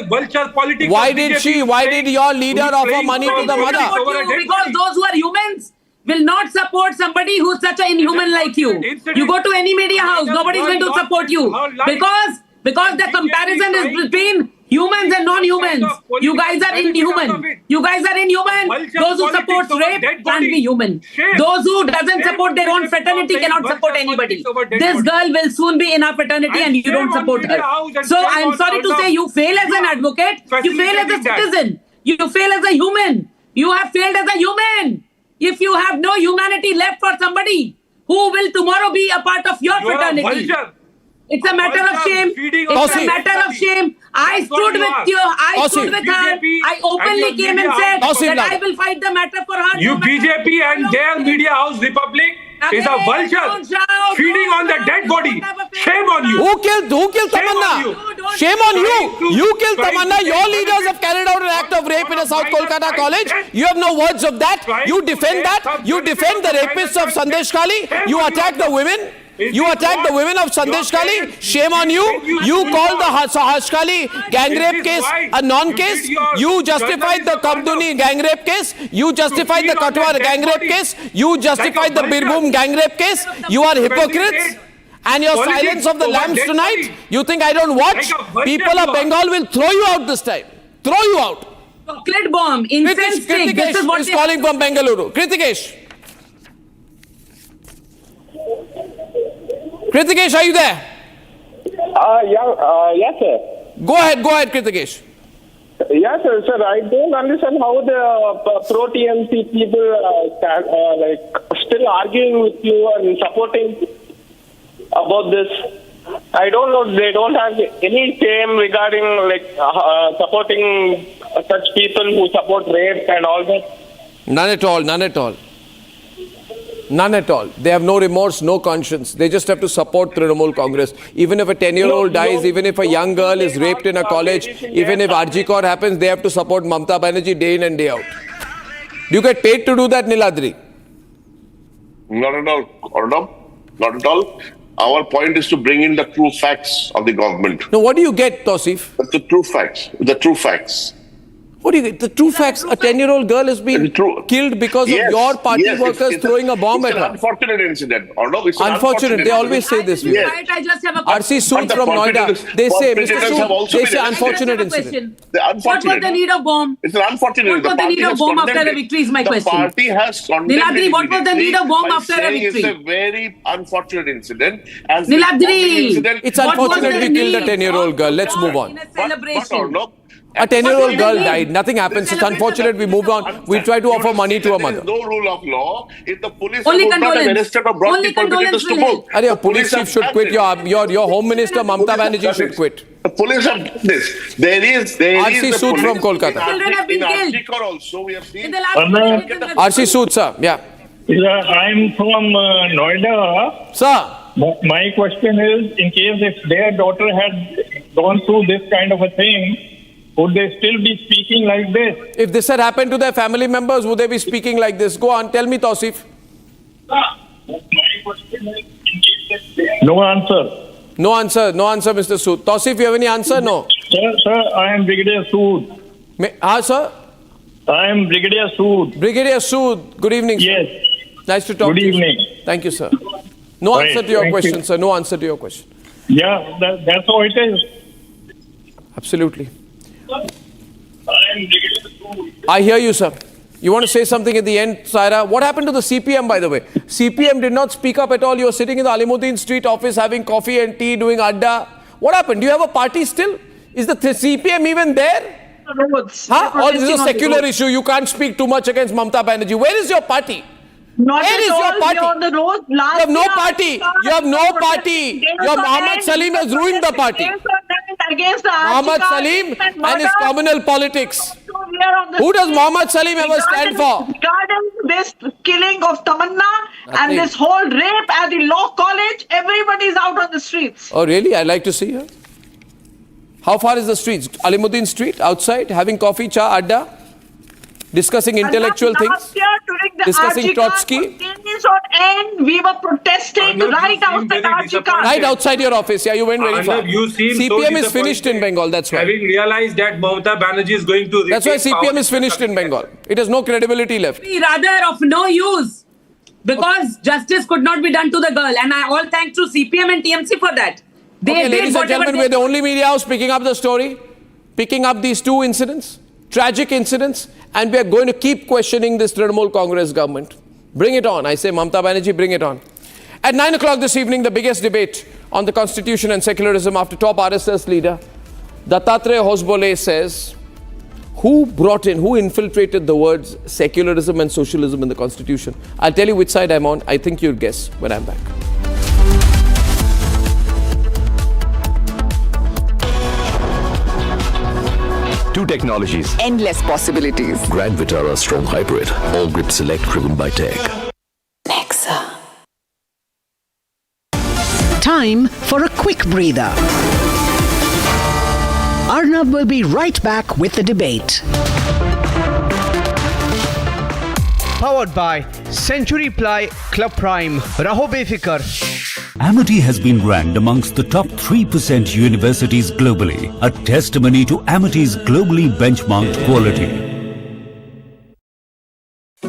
Vulture politics. Why did your leader offer money to the mother? Because those who are humans will not support somebody who's such an inhuman like you. You go to any media house, nobody's going to support you. Because the comparison is between humans and non-humans. You guys are inhuman. You guys are inhuman. Those who support rape can't be human. Those who doesn't support their own fraternity cannot support anybody. This girl will soon be in our fraternity and you don't support her. So I'm sorry to say you fail as an advocate. You fail as a citizen. You fail as a human. You have failed as a human. If you have no humanity left for somebody who will tomorrow be a part of your fraternity. It's a matter of shame. It's a matter of shame. I stood with you. I stood with her. I openly came and said that I will fight the matter for her. You BJP and their media house republic is a vulture feeding on the dead body. Shame on you. Who killed Tamanna? Shame on you. You killed Tamanna. Your leaders have carried out an act of rape in a South Kolkata college. You have no words of that. You defend that. You defend the rapists of Sandesh Kali. You attack the women. You attack the women of Sandesh Kali. Shame on you. You call the Hashkali gang rape case a non-case. You justified the Kabduni gang rape case. You justified the Katwa gang rape case. You justified the Birbhum gang rape case. You are hypocrites. And your silence of the lambs tonight, you think I don't watch? People of Bengal will throw you out this time. Throw you out. Chocolate bomb, incense stick. This is what is calling from Bengaluru. Kritikesh. Kritikesh, are you there? Yes, sir. Go ahead, Kritikesh. Yes, sir. I don't understand how the pro-TMC people still arguing with you and supporting about this. I don't know. They don't have any shame regarding supporting such people who support rape and all that. None at all. None at all. They have no remorse, no conscience. They just have to support Trinamool Congress. Even if a 10-year-old dies, even if a young girl is raped in a college, even if RG Kaur happens, they have to support Mamata Banerjee day in and day out. Do you get paid to do that, Niladri? Not at all, Arnab. Not at all. Our point is to bring in the true facts of the government. No, what do you get, Tausif? The true facts. The true facts. What do you get? The true facts, a 10-year-old girl has been killed because of your party workers throwing a bomb at her. It's an unfortunate incident. Or no, it's unfortunate. They always say this. Yes. I just have a RC Sood from Noida. They say, Mr. Sood, they say unfortunate incident. What was the need of bomb? It's an unfortunate. What was the need of bomb after a victory is my question. The party has condemned Niladri, what was the need of bomb after a victory? It's a very unfortunate incident. Niladri, it's unfortunate we killed a 10-year-old girl. Let's move on. A 10-year-old girl died. Nothing happens. It's unfortunate. We moved on. We try to offer money to a mother. There is no rule of law. If the police would not have arrested or brought the perpetrators to book. Your police chief should quit. Your home minister, Mamata Banerjee, should quit. The police have done this. There is RC Sood from Kolkata. Children have been killed. Also, we have seen. RC Sood, sir. Yeah. I'm from Noida. Sir. My question is, in case if their daughter had gone through this kind of a thing, would they still be speaking like this? If this had happened to their family members, would they be speaking like this? Go on, tell me, Tausif. My question is, no answer. No answer, Mr. Sood. Tausif, you have any answer? No. Sir, I am Brigadier Sood. Sir? I am Brigadier Sood. Brigadier Sood, good evening, sir. Yes. Nice to talk to you. Good evening. Thank you, sir. No answer to your question, sir. No answer to your question. Yeah, that's how it is. Absolutely. I hear you, sir. You want to say something at the end, Saira? What happened to the CPM, by the way? CPM did not speak up at all. You were sitting in the Alimuddin Street office having coffee and tea, doing adda. What happened? Do you have a party still? Is the CPM even there? Huh? Or is this a secular issue? You can't speak too much against Mamata Banerjee. Where is your party? Where is your party? You have no party. You have no party. Your Muhammad Salim has ruined the party. Muhammad Salim and his communal politics. Who does Muhammad Salim ever stand for? Regarding this killing of Tamanna and this whole rape at the law college, everybody is out on the streets. Oh, really? I'd like to see her. How far is the streets? Alimuddin Street, outside, having coffee, cha, adda, discussing intellectual things, discussing Trotsky. is not end. We were protesting right outside RG Kar. Right outside your office. Yeah, you went very far. You seem CPM is finished in Bengal. That's why. Having realized that Mamata Banerjee is going to. That's why CPM is finished in Bengal. It has no credibility left. Rather of no use. Because justice could not be done to the girl. And I all thanks to CPM and TMC for that. Okay, ladies and gentlemen, we're the only media house picking up the story, picking up these two incidents, tragic incidents, and we are going to keep questioning this Trinamool Congress government. Bring it on. I say, Mamata Banerjee, bring it on. At 9 o'clock this evening, the biggest debate on the constitution and secularism after top RSS leader Dattatreya Hosbole says, who infiltrated the words secularism and socialism in the constitution? I'll tell you which side I'm on. I think you'll guess when I'm back. Two technologies. Endless possibilities. Grand Vitara Strong Hybrid. All grip select driven by tech. Nexa. Time for a quick breather. Arnab will be right back with the debate. Powered by Century Ply Club Prime. Raho Befikar. Amity has been ranked amongst the top 3% universities globally, a testimony to Amity's globally benchmarked quality.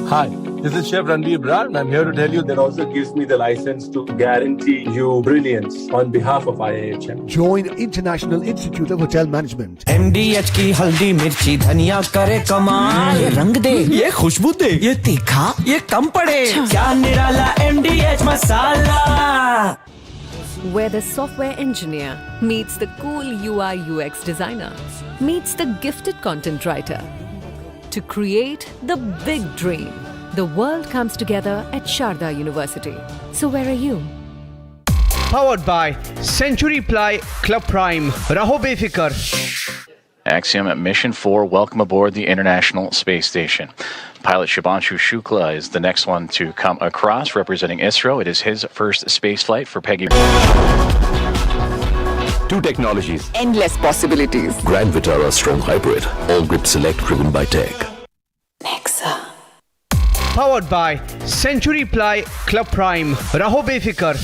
Hi, this is Chef Ranveer Brar, and I'm here to tell you that also gives me the license to guarantee you brilliance on behalf of IIHM. Join International Institute of Hotel Management. MDH की हल्दी मिर्ची धनिया करे कमाल, ये रंग दे, ये खुशबू दे, ये तीखा, ये कम पड़े, क्या निराला MDH masala. Where the software engineer meets the cool UI UX designer, meets the gifted content writer. To create the big dream, the world comes together at Sharda University. So where are you? Powered by Century Ply Club Prime. Raho Befikar. Axiom at Mission 4, welcome aboard the International Space Station. Pilot Shubhanshu Shukla is the next one to come across, representing ISRO. It is his first space flight for Peggy. Two technologies. Endless possibilities. Grand Vitara Strong Hybrid. All grip select driven by tech. Nexa. Powered by Century Ply Club Prime. Raho Befikar.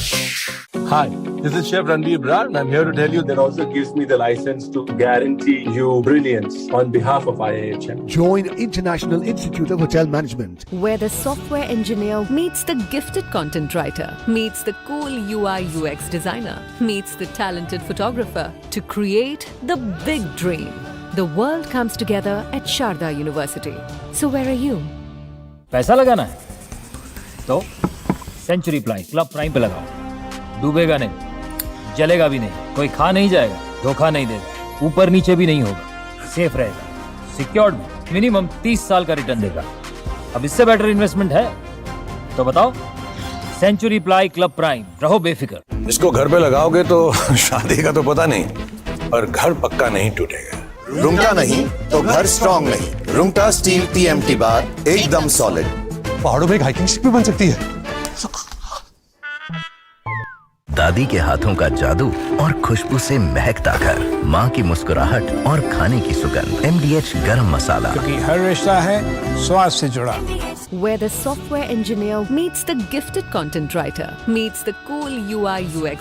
Hi, this is Chef Ranveer Brar, and I'm here to tell you that also gives me the license to guarantee you brilliance on behalf of IIHM. Join International Institute of Hotel Management. Where the software engineer meets the gifted content writer, meets the cool UI UX designer, meets the talented photographer. To create the big dream, the world comes together at Sharda University. So where are you? पैसा लगाना है तो century Ply Club prime पे लगाओ. डूबेगा नहीं, जलेगा भी नहीं, कोई खा नहीं जाएगा, धोखा नहीं देगा, ऊपर नीचे भी नहीं होगा, सेफ रहेगा, सिक्योर्ड में मिनिमम 30 साल का रिटर्न देगा. अब इससे बेटर इन्वेस्टमेंट है तो बताओ. Century Ply Club Prime. रहो बेफिक्र. इसको घर पे लगाओगे तो शादी का तो पता नहीं, पर घर पक्का नहीं टूटेगा. रुंगटा नहीं तो घर स्ट्रॉन्ग नहीं. रुंगटा स्टील TMT बार एकदम सॉलिड. पहाड़ों में एक हाइकिंग शिप भी बन सकती है. दादी के हाथों का जादू और खुशबू से महकता घर, माँ की मुस्कुराहट और खाने की सुगंध. MDH गरम मसाला, क्योंकि हर रिश्ता है स्वाद से जुड़ा. Where the software engineer meets the gifted content writer, meets the cool UI UX.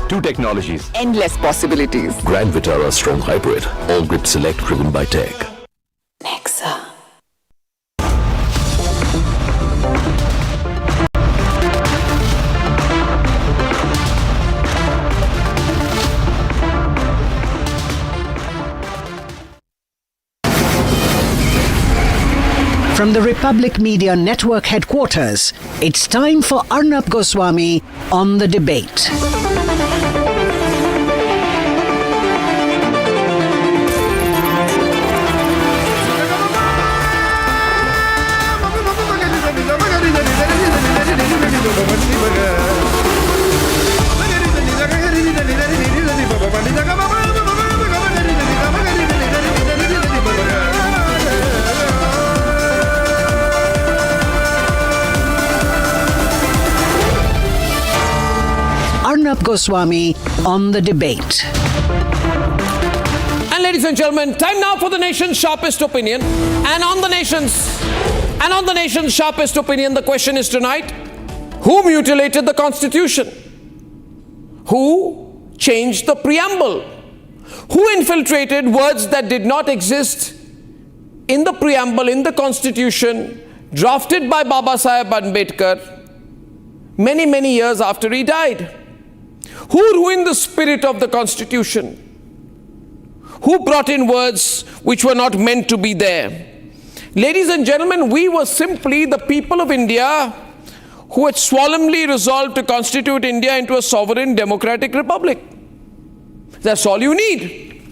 Two technologies. Endless possibilities. Grand Vitara Strong Hybrid. All grip select driven by tech. Nexa. From the Republic Media Network headquarters, it's time for Arnab Goswami on the debate. Arnab Goswami on the debate. And ladies and gentlemen, time now for the nation's sharpest opinion. And on the nation's And on the nation's sharpest opinion, the question is tonight, who mutilated the Constitution? Who changed the preamble? Who infiltrated words that did not exist in the preamble, in the Constitution, drafted by Baba Saheb Ambedkar many, many years after he died? Who ruined the spirit of the Constitution? Who brought in words which were not meant to be there? Ladies and gentlemen, we were simply the people of India who had solemnly resolved to constitute India into a sovereign democratic republic. That's all you need.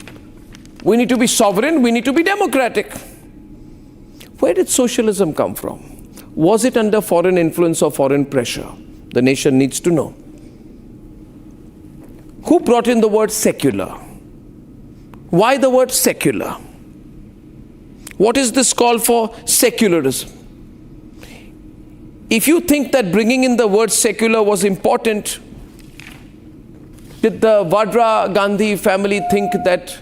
We need to be sovereign, we need to be democratic. Where did socialism come from? Was it under foreign influence or foreign pressure? The nation needs to know. Who brought in the word secular? Why the word secular? What is this call for secularism? If you think that bringing in the word secular was important, did the Vadra Gandhi family think that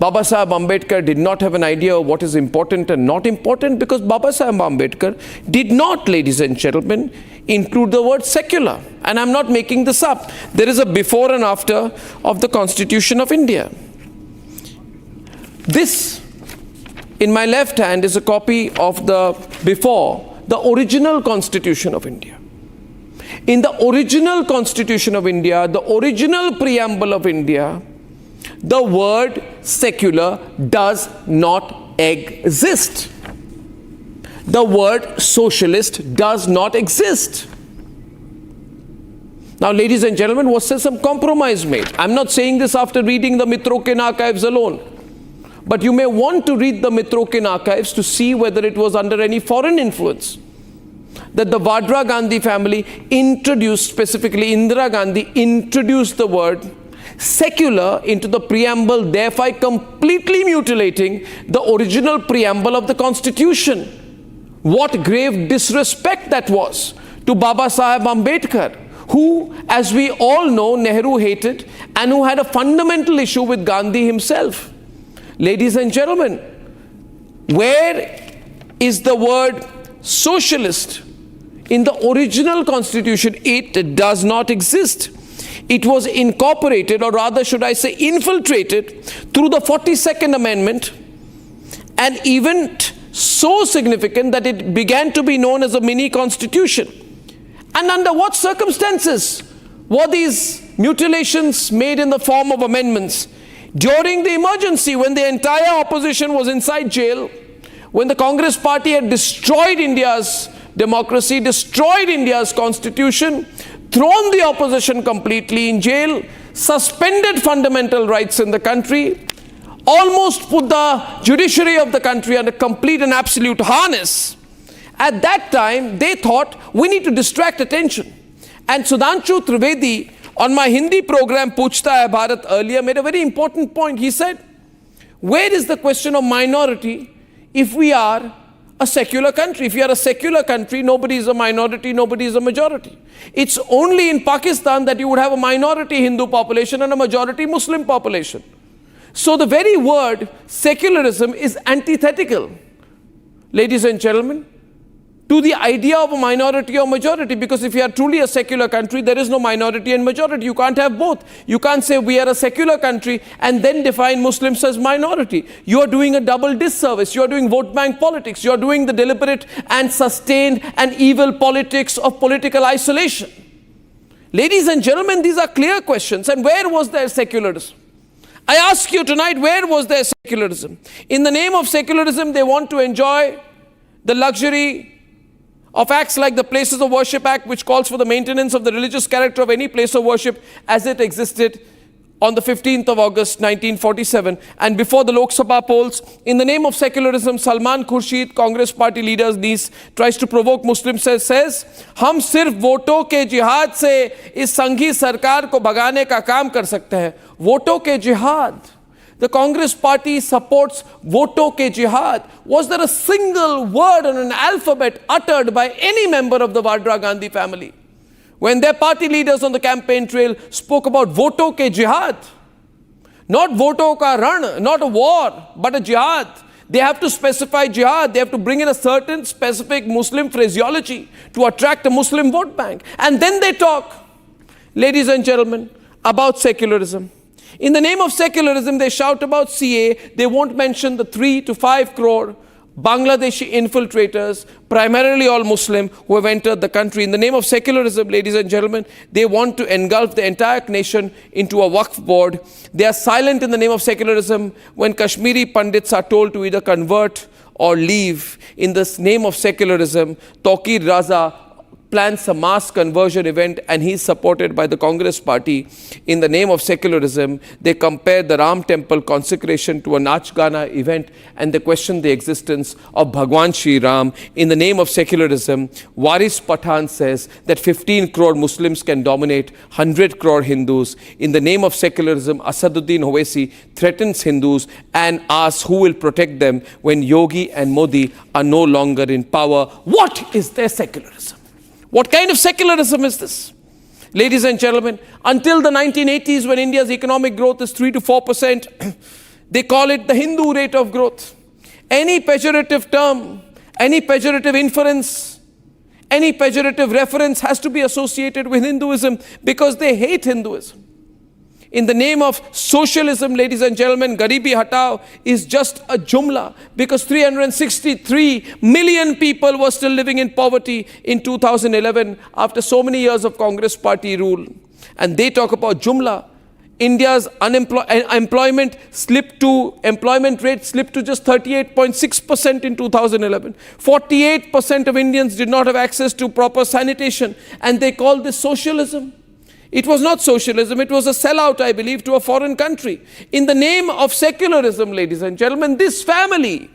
Baba Saheb Ambedkar did not have an idea of what is important and not important? Because Baba Saheb Ambedkar did not, ladies and gentlemen, include the word secular. And I'm not making this up. There is a before and after of the Constitution of India. This, in my left hand, is a copy of the before, the original Constitution of India. In the original Constitution of India, the original preamble of India, the word secular does not exist. The word socialist does not exist. Now, ladies and gentlemen, was there some compromise made? I'm not saying this after reading the Mitrokin archives alone. But you may want to read the Mitrokin archives to see whether it was under any foreign influence that the Vadra Gandhi family introduced, specifically Indira Gandhi introduced the word secular into the preamble, thereby completely mutilating the original preamble of the Constitution. What grave disrespect that was to Baba Saheb Ambedkar, who, as we all know, Nehru hated and who had a fundamental issue with Gandhi himself. Ladies and gentlemen, where is the word socialist in the original Constitution? It does not exist. It was incorporated, or rather should I say infiltrated, through the 42nd Amendment, an event so significant that it began to be known as a mini constitution. And under what circumstances were these mutilations made in the form of amendments? During the emergency, when the entire opposition was inside jail, when the Congress party had destroyed India's democracy, destroyed India's constitution, thrown the opposition completely in jail, suspended fundamental rights in the country, almost put the judiciary of the country under complete and absolute harness. At that time, they thought, we need to distract attention. And Sudhanshu Trivedi, on my Hindi program Puchta Hai Bharat earlier, made a very important point. He said, where is the question of minority if we are a secular country? If you are a secular country, nobody is a minority, nobody is a majority. It's only in Pakistan that you would have a minority Hindu population and a majority Muslim population. So the very word secularism is antithetical, ladies and gentlemen, to the idea of a minority or majority, because if you are truly a secular country, there is no minority and majority. You can't have both. You can't say we are a secular country and then define Muslims as minority. You are doing a double disservice. You are doing vote bank politics. You are doing the deliberate and sustained and evil politics of political isolation. Ladies and gentlemen, these are clear questions. And where was there secularism? I ask you tonight, where was there secularism? In the name of secularism, they want to enjoy the luxury of acts like the Places of Worship Act, which calls for the maintenance of the religious character of any place of worship as it existed on the 15th of August 1947. And before the Lok Sabha polls, in the name of secularism, Salman Khurshid, Congress party leader's niece, tries to provoke Muslims, says, हम सिर्फ वोटों के जिहाद से इस संघी सरकार को भगाने का काम कर सकते हैं. वोटों के जिहाद. The Congress party supports voto ke jihad. Was there a single word on an alphabet uttered by any member of the Vadra Gandhi family when their party leaders on the campaign trail spoke about voto ke jihad? Not voto ka ran, not a war, but a jihad. They have to specify jihad. They have to bring in a certain specific Muslim phraseology to attract a Muslim vote bank. And then they talk, ladies and gentlemen, about secularism. In the name of secularism, they shout about CA. They won't mention the 3 to 5 crore Bangladeshi infiltrators, primarily all Muslim, who have entered the country. In the name of secularism, ladies and gentlemen, they want to engulf the entire nation into a Waqf board. They are silent in the name of secularism when Kashmiri Pandits are told to either convert or leave. In the name of secularism, Tawqir Raza plans a mass conversion event and he's supported by the Congress party. In the name of secularism, they compare the Ram temple consecration to a Nach Gana event and they question the existence of Bhagwan Shri Ram. In the name of secularism, Waris Pathan says that 15 crore Muslims can dominate 100 crore Hindus. In the name of secularism, Asaduddin Owaisi threatens Hindus and asks who will protect them when Yogi and Modi are no longer in power. What is their secularism? What kind of secularism is this? Ladies and gentlemen, until the 1980s, when India's economic growth is 3 to 4%, they call it the Hindu rate of growth. Any pejorative term, any pejorative inference, any pejorative reference has to be associated with Hinduism because they hate Hinduism. In the name of socialism, ladies and gentlemen, Garibi Hatao is just a jumla because 363 million people were still living in poverty in 2011 after so many years of Congress party rule. And they talk about jumla. India's employment rate slipped to just 38.6% in 2011. 48% of Indians did not have access to proper sanitation, and they call this socialism. It was not socialism, it was a sellout, I believe, to a foreign country. In the name of secularism, ladies and gentlemen, this family,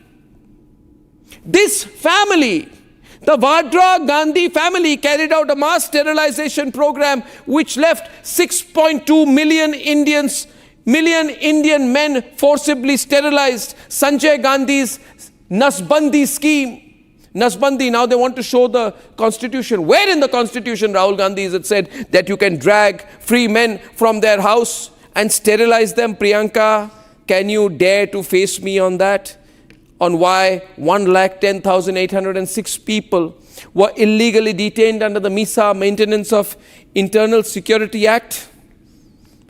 the Vadra Gandhi family carried out a mass sterilization program which left 6.2 million Indian men forcibly sterilized. Sanjay Gandhi's Nasbandi scheme. Nasbandi, now they want to show the constitution. Where in the constitution, Rahul Gandhi, is it said that you can drag free men from their house and sterilize them? Priyanka, can you dare to face me on that? On why 110,806 people were illegally detained under the MISA, Maintenance of Internal Security Act?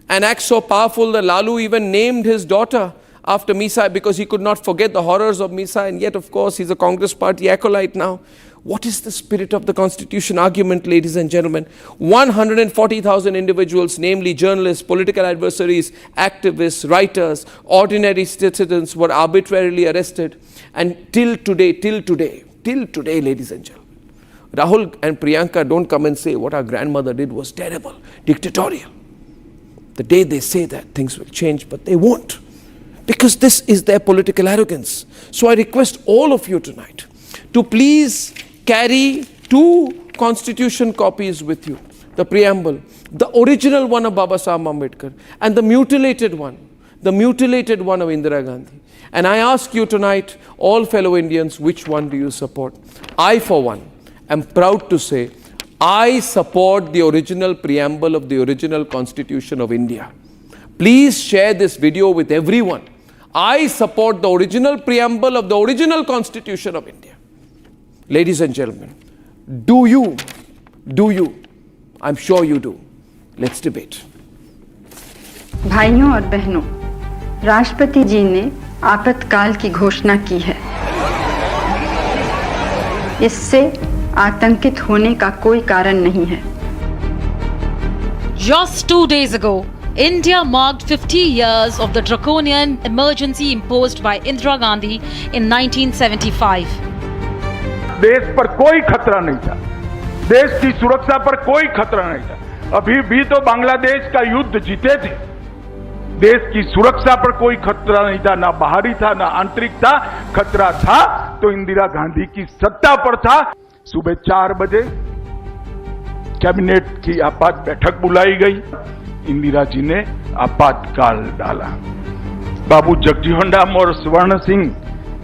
An act so powerful that Lalu even named his daughter after MISA because he could not forget the horrors of MISA, and yet, of course, he's a Congress party acolyte now. What is the spirit of the Constitution argument, ladies and gentlemen? 140,000 individuals, namely journalists, political adversaries, activists, writers, ordinary citizens, were arbitrarily arrested. And till today, ladies and gentlemen, Rahul and Priyanka don't come and say what our grandmother did was terrible, dictatorial. The day they say that, things will change, but they won't. Because this is their political arrogance. So I request all of you tonight to please carry 2 constitution copies with you. The preamble, the original one of Baba Saheb Ambedkar, and the mutilated one of Indira Gandhi. And I ask you tonight, all fellow Indians, which one do you support? I, for one, am proud to say, I support the original preamble of the original Constitution of India. Please share this video with everyone. I support the original preamble of the original Constitution of India. Ladies and gentlemen, do you? I'm sure you do. Let's debate. भाइयों और बहनों, राष्ट्रपति जी ने आपातकाल की घोषणा की है। इससे आतंकित होने का कोई कारण नहीं है। Just 2 days ago, India marked 50 years of the draconian emergency imposed by Indira Gandhi in 1975. देश पर कोई खतरा नहीं था, देश की सुरक्षा पर कोई खतरा नहीं था। अभी भी तो बांग्लादेश का युद्ध जीते थे। देश की सुरक्षा पर कोई खतरा नहीं था, ना बाहरी था ना आंतरिक था। खतरा था तो इंदिरा गांधी की सत्ता पर था। सुबह 4 बजे कैबिनेट की आपात बैठक बुलाई गई, इंदिरा जी ने आपातकाल डाला। बाबू जगजीवन राम और स्वर्ण सिंह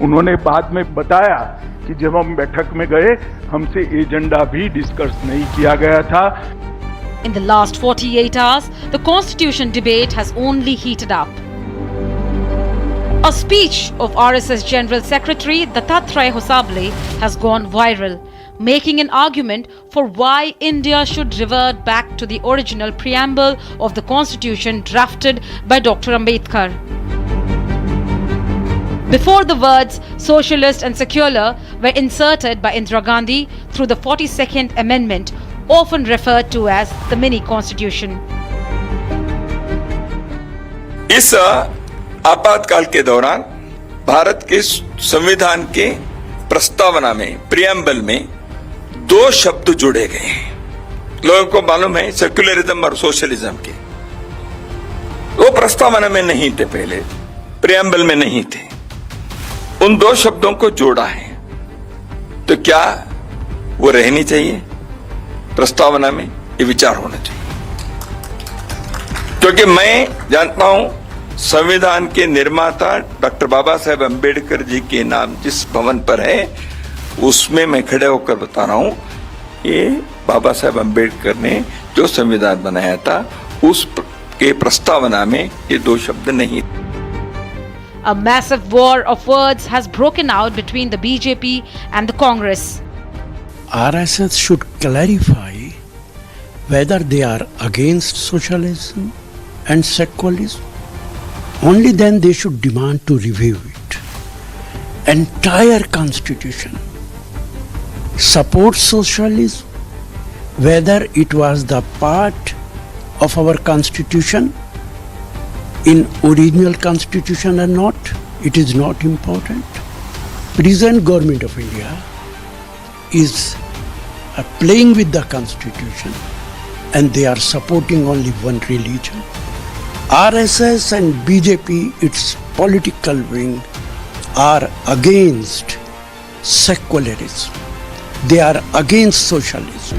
उन्होंने बाद में बताया कि जब हम बैठक में गए हमसे एजेंडा भी डिस्कस नहीं किया गया था। In the last 48 hours, the constitution debate has only heated up. A speech of RSS General Secretary Dattatreya Hosable has gone viral, making an argument for why India should revert back to the original preamble of the constitution drafted by Dr. Ambedkar. Before the words socialist and secular were inserted by Indira Gandhi through the 42nd Amendment, often referred to as the mini constitution. इस आपातकाल के दौरान भारत के संविधान के प्रस्तावना में preamble में दो शब्द जुड़े गए हैं। लोगों को मालूम है सेक्युलरिज्म और सोशलिज्म के, वो प्रस्तावना में नहीं थे, पहले प्रियम्बल में नहीं थे। उन दो शब्दों को जोड़ा है, तो क्या वो रहनी चाहिए प्रस्तावना में? ये विचार होना चाहिए, क्योंकि मैं जानता हूं संविधान के निर्माता डॉक्टर बाबा साहेब अम्बेडकर जी के नाम जिस भवन पर है, उसमें मैं खड़े होकर बता रहा हूं, ये बाबा साहेब अम्बेडकर ने जो संविधान बनाया था उस के प्रस्तावना में ये दो शब्द नहीं। A massive war of words has broken out between the BJP and the Congress. RSS should clarify whether they are against socialism and secularism. Only then they should demand to review it. Entire constitution supports socialism, whether it was the part of our constitution in original constitution or not, it is not important. Present government of India is playing with the constitution and they are supporting only one religion. RSS and BJP, its political wing, are against secularism. They are against socialism.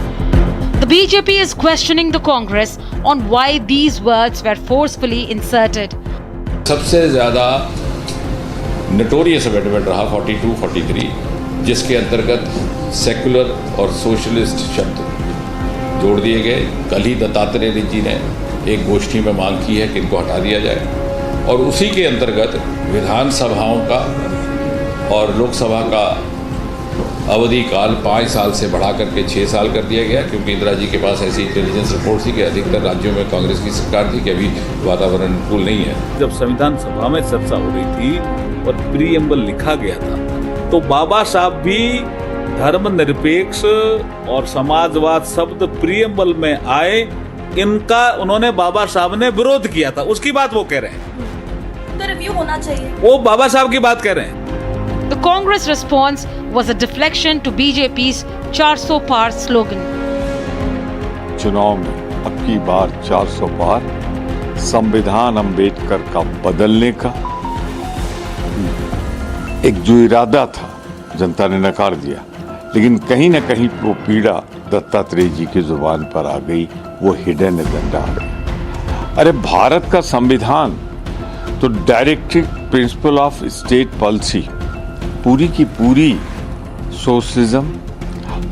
The BJP is questioning the Congress on why these words were forcefully inserted. सबसे ज़्यादा notorious amendment रहा 42-43, जिसके अंतर्गत secular और socialist शब्द जोड़ दिए गए। कल ही दत्तात्रेय जी ने एक गोष्ठी में मांग की है कि इनको हटा दिया जाए, और उसी के अंतर्गत विधानसभाओं का और लोकसभा का अवधि काल 5 साल से बढ़ा करके 6 साल कर दिया गया, क्योंकि इंदिरा जी के पास ऐसी इंटेलिजेंस रिपोर्ट थी कि अधिकतर राज्यों में कांग्रेस की सरकार थी कि अभी वातावरण अनुकूल नहीं है। जब संविधान सभा में चर्चा हो रही थी और प्रीएम्बल लिखा गया था, तो बाबा साहब भी धर्मनिरपेक्ष और समाजवाद शब्द प्रीएम्बल में आए, इनका उन्होंने बाबा साहब ने विरोध किया था। उसकी बात वो कह रहे हैं, तो रिव्यू होना चाहिए, वो बाबा साहब की बात कह रहे हैं। The Congress response was a deflection to BJP's 400 par slogan. चुनाव में अब की बार 400 पार, संविधान अंबेडकर का बदलने का एक जो इरादा था जनता ने नकार दिया, लेकिन कहीं न कहीं वो पीड़ा दत्तात्रेय जी की जुबान पर आ गई, वो हिडन एजेंडा आ गई। अरे भारत का संविधान तो directive principle of state policy पूरी की पूरी सोशलिज्म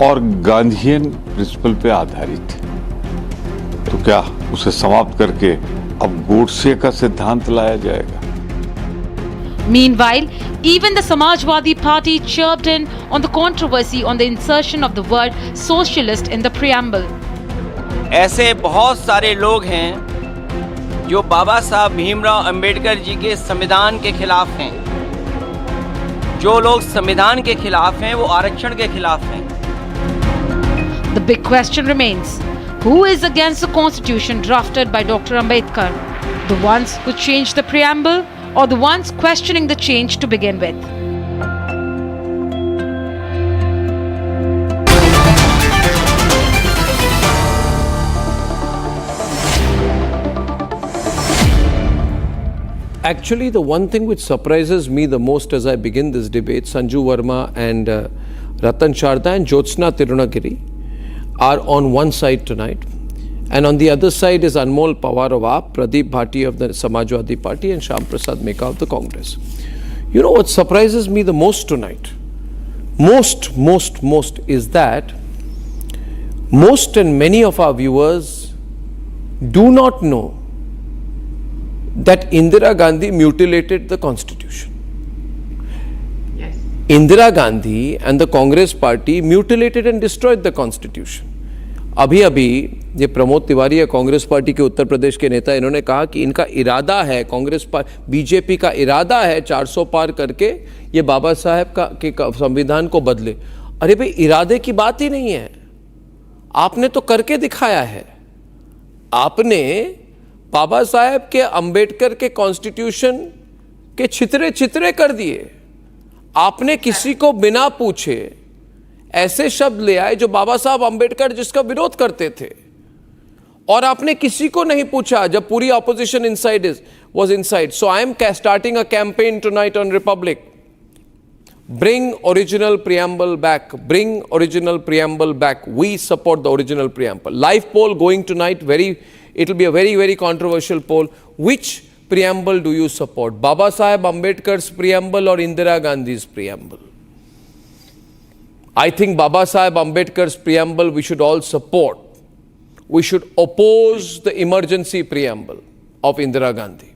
और गांधीयन प्रिंसिपल पे आधारित है, तो क्या उसे समाप्त करके अब गोडसे का सिद्धांत लाया जाएगा? Meanwhile, even the Samajwadi Party chirped in on the controversy on the insertion of the word socialist in the preamble. ऐसे बहुत सारे लोग हैं जो बाबा साहब भीमराव अंबेडकर जी के संविधान के खिलाफ हैं। जो लोग संविधान के खिलाफ हैं, वो आरक्षण के खिलाफ हैं। The big question remains: who is against the constitution drafted by Dr. Ambedkar? The ones who changed the preamble, or the ones questioning the change to begin with? Actually, the one thing which surprises me the most as I begin this debate, Sanju Verma and Ratan Sharda and Jyotsna Tirunagiri are on one side tonight, and on the other side is Anmol Pawar of AAP, Pradeep Bhati of the Samajwadi Party, and Shyam Prasad Meka of the Congress. You know what surprises me the most tonight? Most is that most and many of our viewers do not know that Indira Gandhi mutilated the constitution. Indira Gandhi and the Congress party mutilated and destroyed the constitution. अभी ये प्रमोद तिवारी है, Congress party के उत्तर प्रदेश के नेता, इन्होंने कहा कि इनका इरादा है, कांग्रेस बीजेपी का इरादा है 400 पार करके ये बाबा साहेब के संविधान को बदले। अरे भाई, इरादे की बात ही नहीं है, आपने तो करके दिखाया है। आपने बाबा साहेब के अंबेडकर के कॉन्स्टिट्यूशन के छितरे कर दिए। आपने किसी को बिना पूछे ऐसे शब्द ले आए जो बाबा साहब अंबेडकर जिसका विरोध करते थे, और आपने किसी को नहीं पूछा जब पूरी opposition was inside. So I am starting a campaign tonight on Republic. Bring original preamble back. Bring original preamble back. We support the original preamble. Live poll going tonight. It will be a very controversial poll. Which preamble do you support? Baba Saheb Ambedkar's preamble or Indira Gandhi's preamble? I think Baba Saheb Ambedkar's preamble we should all support. We should oppose the emergency preamble of Indira Gandhi.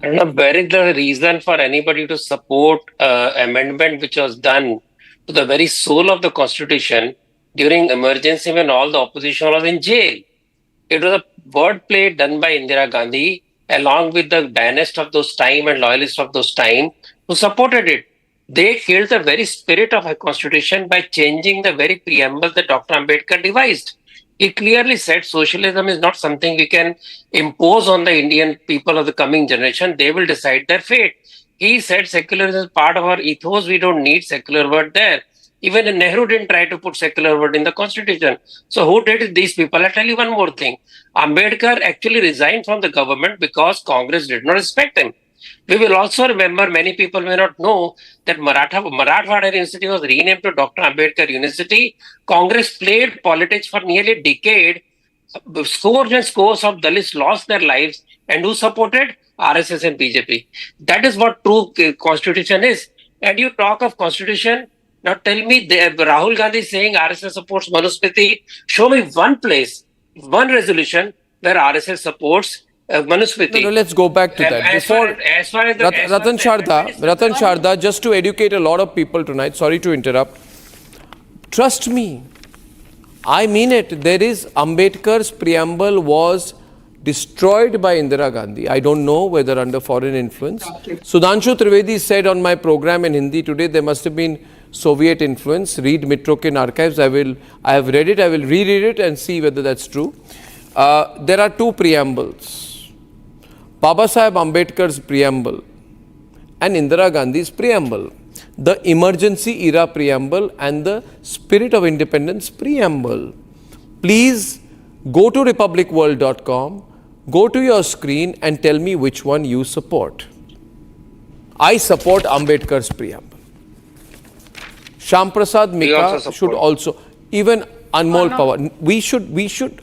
Arnab, where is the reason for anybody to support amendment which was done to the very soul of the constitution during emergency when all the opposition was in jail? It was a wordplay done by Indira Gandhi along with the Dianist of those time and loyalists of those time who supported it. They killed the very spirit of a constitution by changing the very preamble that Dr. Ambedkar devised. He clearly said socialism is not something we can impose on the Indian people of the coming generation. They will decide their fate. He said secularism is part of our ethos. We don't need secular word there. Even Nehru didn't try to put secular word in the constitution. So who did these people? I'll tell you one more thing. Ambedkar actually resigned from the government because Congress did not respect him. We will also remember, many people may not know, that Marathwada University was renamed to Dr. Ambedkar University. Congress played politics for nearly a decade. Scores and scores of Dalits lost their lives. And who supported? RSS and BJP. That is what true constitution is. And you talk of constitution, now tell me, Rahul Gandhi saying RSS supports Manusmriti. Show me one place, one resolution where RSS supports Manusmriti. No, let's go back to that. Ratan Sharda, just to educate a lot of people tonight, sorry to interrupt. Trust me, I mean it. There is Ambedkar's preamble was destroyed by Indira Gandhi. I don't know whether under foreign influence. Sudhanshu Trivedi said on my program in Hindi today, there must have been Soviet influence. Read Mitrokin archives. I have read it. I will reread it and see whether that's true. There are two preambles. Baba Saheb Ambedkar's preamble and Indira Gandhi's preamble. The emergency era preamble and the spirit of independence preamble. Please go to republicworld.com, go to your screen and tell me which one you support. I support Ambedkar's preamble. Shyam Prasad Mika should also, even Anmol Pawar. We should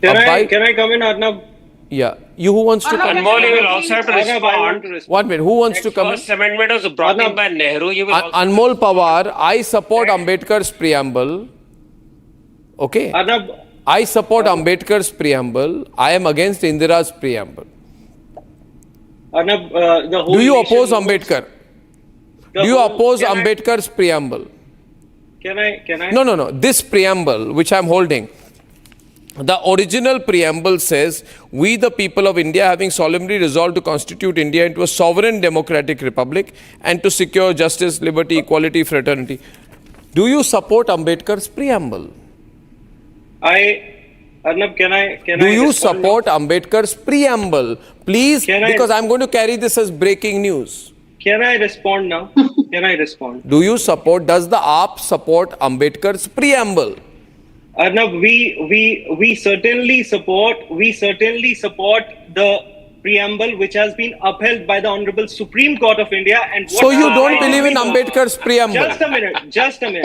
abide. Can I come in, Arnab? Yeah. You who wants to come in? Anmol, you will also have to respond. 1 minute. Who wants to come in? First amendment was brought in by Nehru. You will Anmol Pawar, I support Ambedkar's preamble. Okay. Arnab, I support Ambedkar's preamble. I am against Indira's preamble. Arnab, the whole Do you nation oppose Ambedkar? Do you oppose Ambedkar's preamble? Can I? No. This preamble, which I am holding, the original preamble says, we the people of India having solemnly resolved to constitute India into a sovereign democratic republic and to secure justice, liberty, equality, fraternity. Do you support Ambedkar's preamble? Arnab, can I? Do you support Ambedkar's preamble? Please, because I'm going to carry this as breaking news. Can I respond now? Can I respond? Do you support, does the AAP support Ambedkar's preamble? Arnab, we certainly support the preamble which has been upheld by the Honorable Supreme Court of India. And so you don't believe in Ambedkar's preamble? Just a minute.